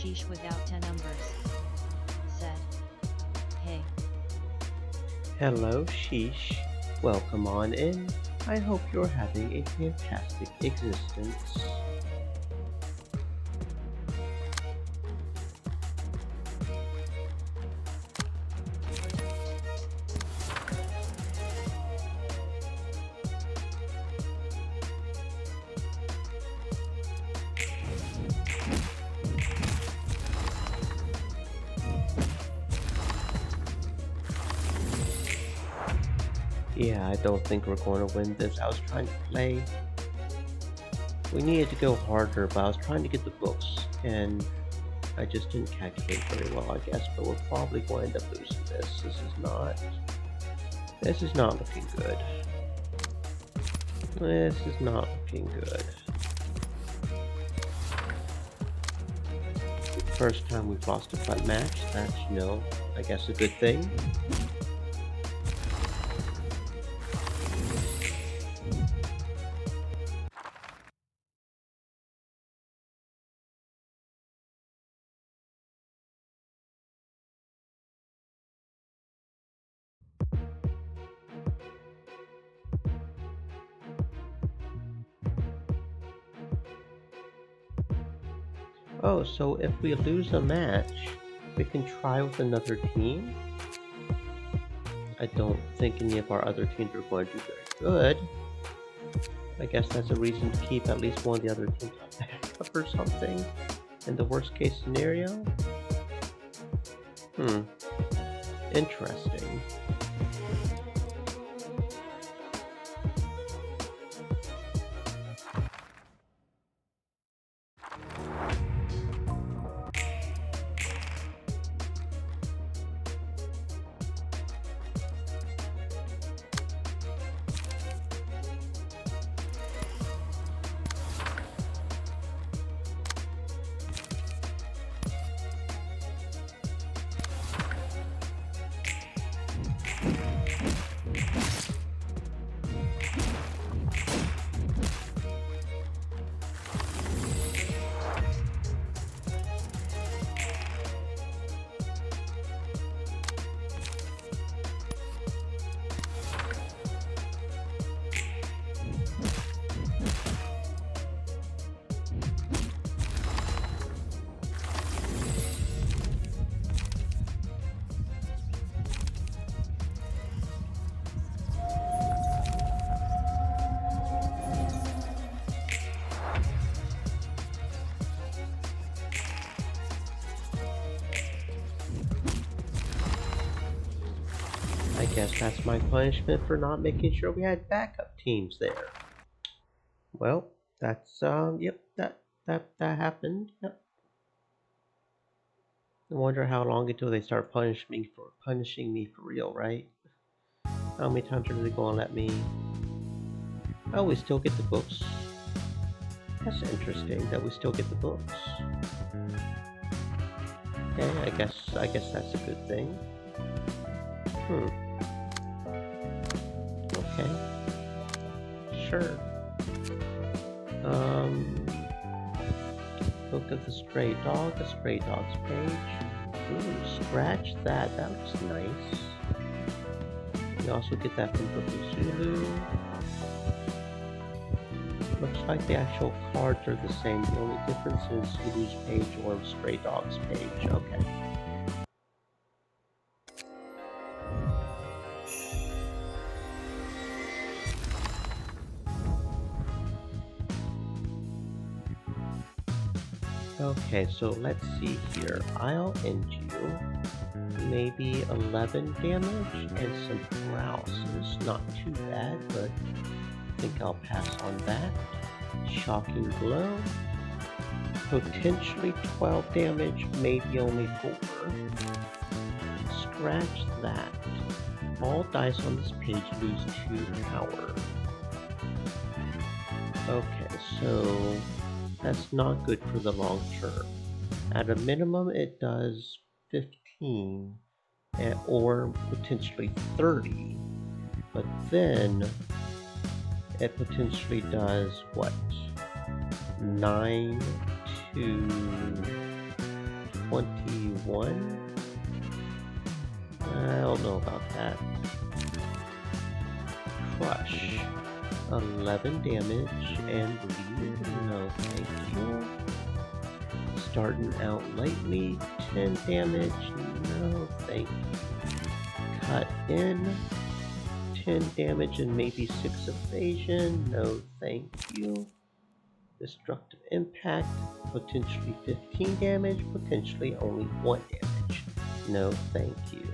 sheesh without 10 numbers. Said, hey.
Hello, Sheesh. Welcome on in. I hope you're having a fantastic existence. Yeah, I don't think we're going to win this. I was trying to play. We needed to go harder, but I was trying to get the books, and I just didn't calculate very well, I guess. But we're probably going to end up losing this. This is not looking good. This is not looking good. First time we've lost a fight match. That's, I guess a good thing. Oh, so if we lose a match, we can try with another team? I don't think any of our other teams are going to do very good. I guess that's a reason to keep at least one of the other teams on backup or something. In the worst case scenario? Interesting. I guess that's my punishment for not making sure we had backup teams there. Well, that's yep, that happened. Yep. I wonder how long until they start punishing me for real, right? How many times are they gonna let me? Oh, we still get the books. That's interesting that we still get the books. Okay, I guess that's a good thing. Okay. Sure. Book of the Stray Dog, the Stray Dogs page. Ooh, scratch that. That looks nice. You also get that from Book of Zulu. Looks like the actual cards are the same. The only difference is Zulu's page or Stray Dog's page. Okay. Okay, so let's see here. I'll end you. Maybe 11 damage and some paralysis. Not too bad, but I think I'll pass on that. Shocking blow. Potentially 12 damage, maybe only 4. Scratch that. All dice on this page lose 2 power. Okay, so that's not good for the long term. At a minimum, it does 15 or potentially 30, but then it potentially does what? 9 to 21. I don't know about that. Crush. 11 damage and bleed. No, thank you. Starting out lightly. 10 damage. No, thank you. Cut in. 10 damage and maybe 6 evasion. No, thank you. Destructive impact. Potentially 15 damage. Potentially only 1 damage. No, thank you.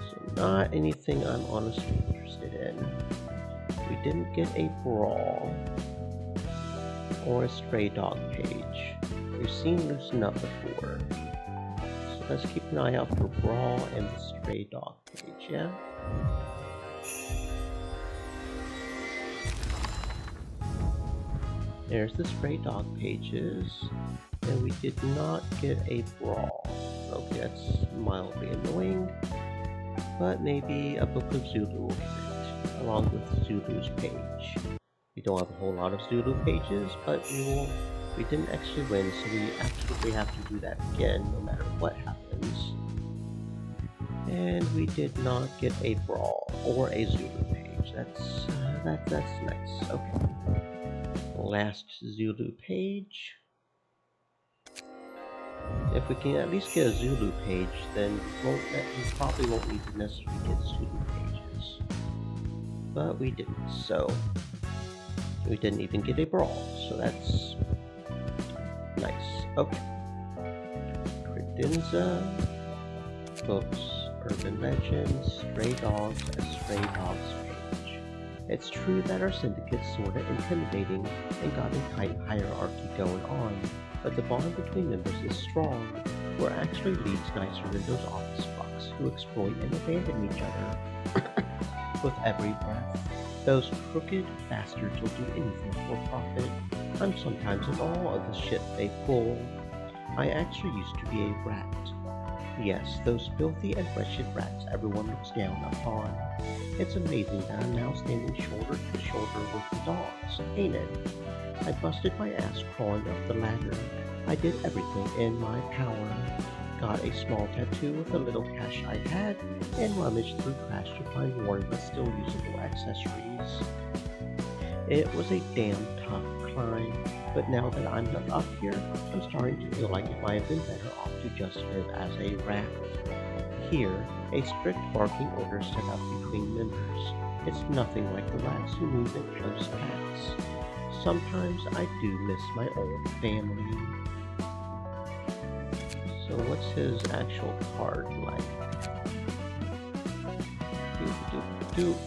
So not anything I'm honestly interested in. We didn't get a brawl or a stray dog page. We've seen Loosen Up before. So let's keep an eye out for brawl and the stray dog page, yeah? There's the stray dog pages, and we did not get a brawl. Okay, that's mildly annoying, but maybe a book of Zulu will fit, along with Zulu's page. We don't have a whole lot of Zulu pages, but we didn't actually win, so we absolutely have to do that again, no matter what happens. And we did not get a brawl or a Zulu page. That's nice. Okay. Last Zulu page. If we can at least get a Zulu page, then we probably won't need to necessarily get Zulu pages. But we didn't, so we didn't even get a brawl, so that's nice. Okay. Credenza, books, urban legends, stray dogs, and stray dogs page. It's true that our syndicate's sorta intimidating and got a tight hierarchy going on, but the bond between members is strong. We're actually leads nicer than those office fucks who exploit and abandon each other with every breath. Those crooked bastards will do anything for profit. I'm sometimes in awe of the shit they pull. I actually used to be a rat. Yes, those filthy and wretched rats everyone looks down upon. It's amazing that I'm now standing shoulder to shoulder with the dogs, ain't it? I busted my ass crawling up the ladder. I did everything in my power. Got a small tattoo with the little cash I had, and rummaged through trash to find worn but still usable accessories. It was a damn tough climb, but now that I'm up here, I'm starting to feel like it might have been better off to just live as a rat. Here, a strict barking order set up between members. It's nothing like the rats who move in close packs. Sometimes I do miss my old family. So what's his actual card like? Doop.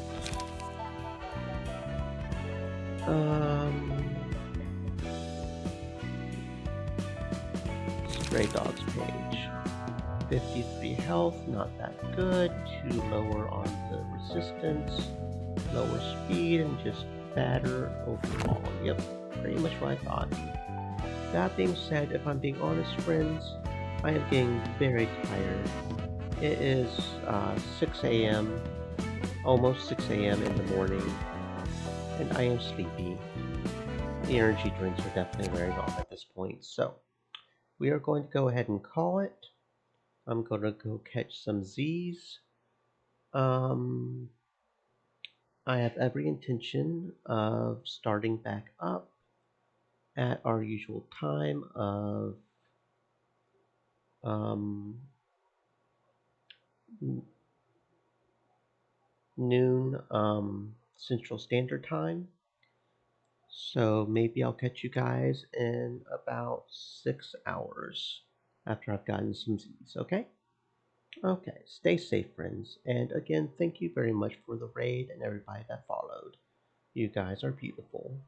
Stray Dogs page. 53 health, not that good. 2 lower on the resistance, lower speed, and just better overall. Yep, pretty much what I thought. That being said, if I'm being honest, friends, I am getting very tired. It is 6 a.m., almost 6 a.m. in the morning, and I am sleepy. The energy drinks are definitely wearing off at this point, so we are going to go ahead and call it. I'm going to go catch some Z's. I have every intention of starting back up at our usual time of noon Central Standard Time. So maybe I'll catch you guys in about 6 hours after I've gotten some Z's, okay? Okay, stay safe, friends. And again, thank you very much for the raid and everybody that followed. You guys are beautiful.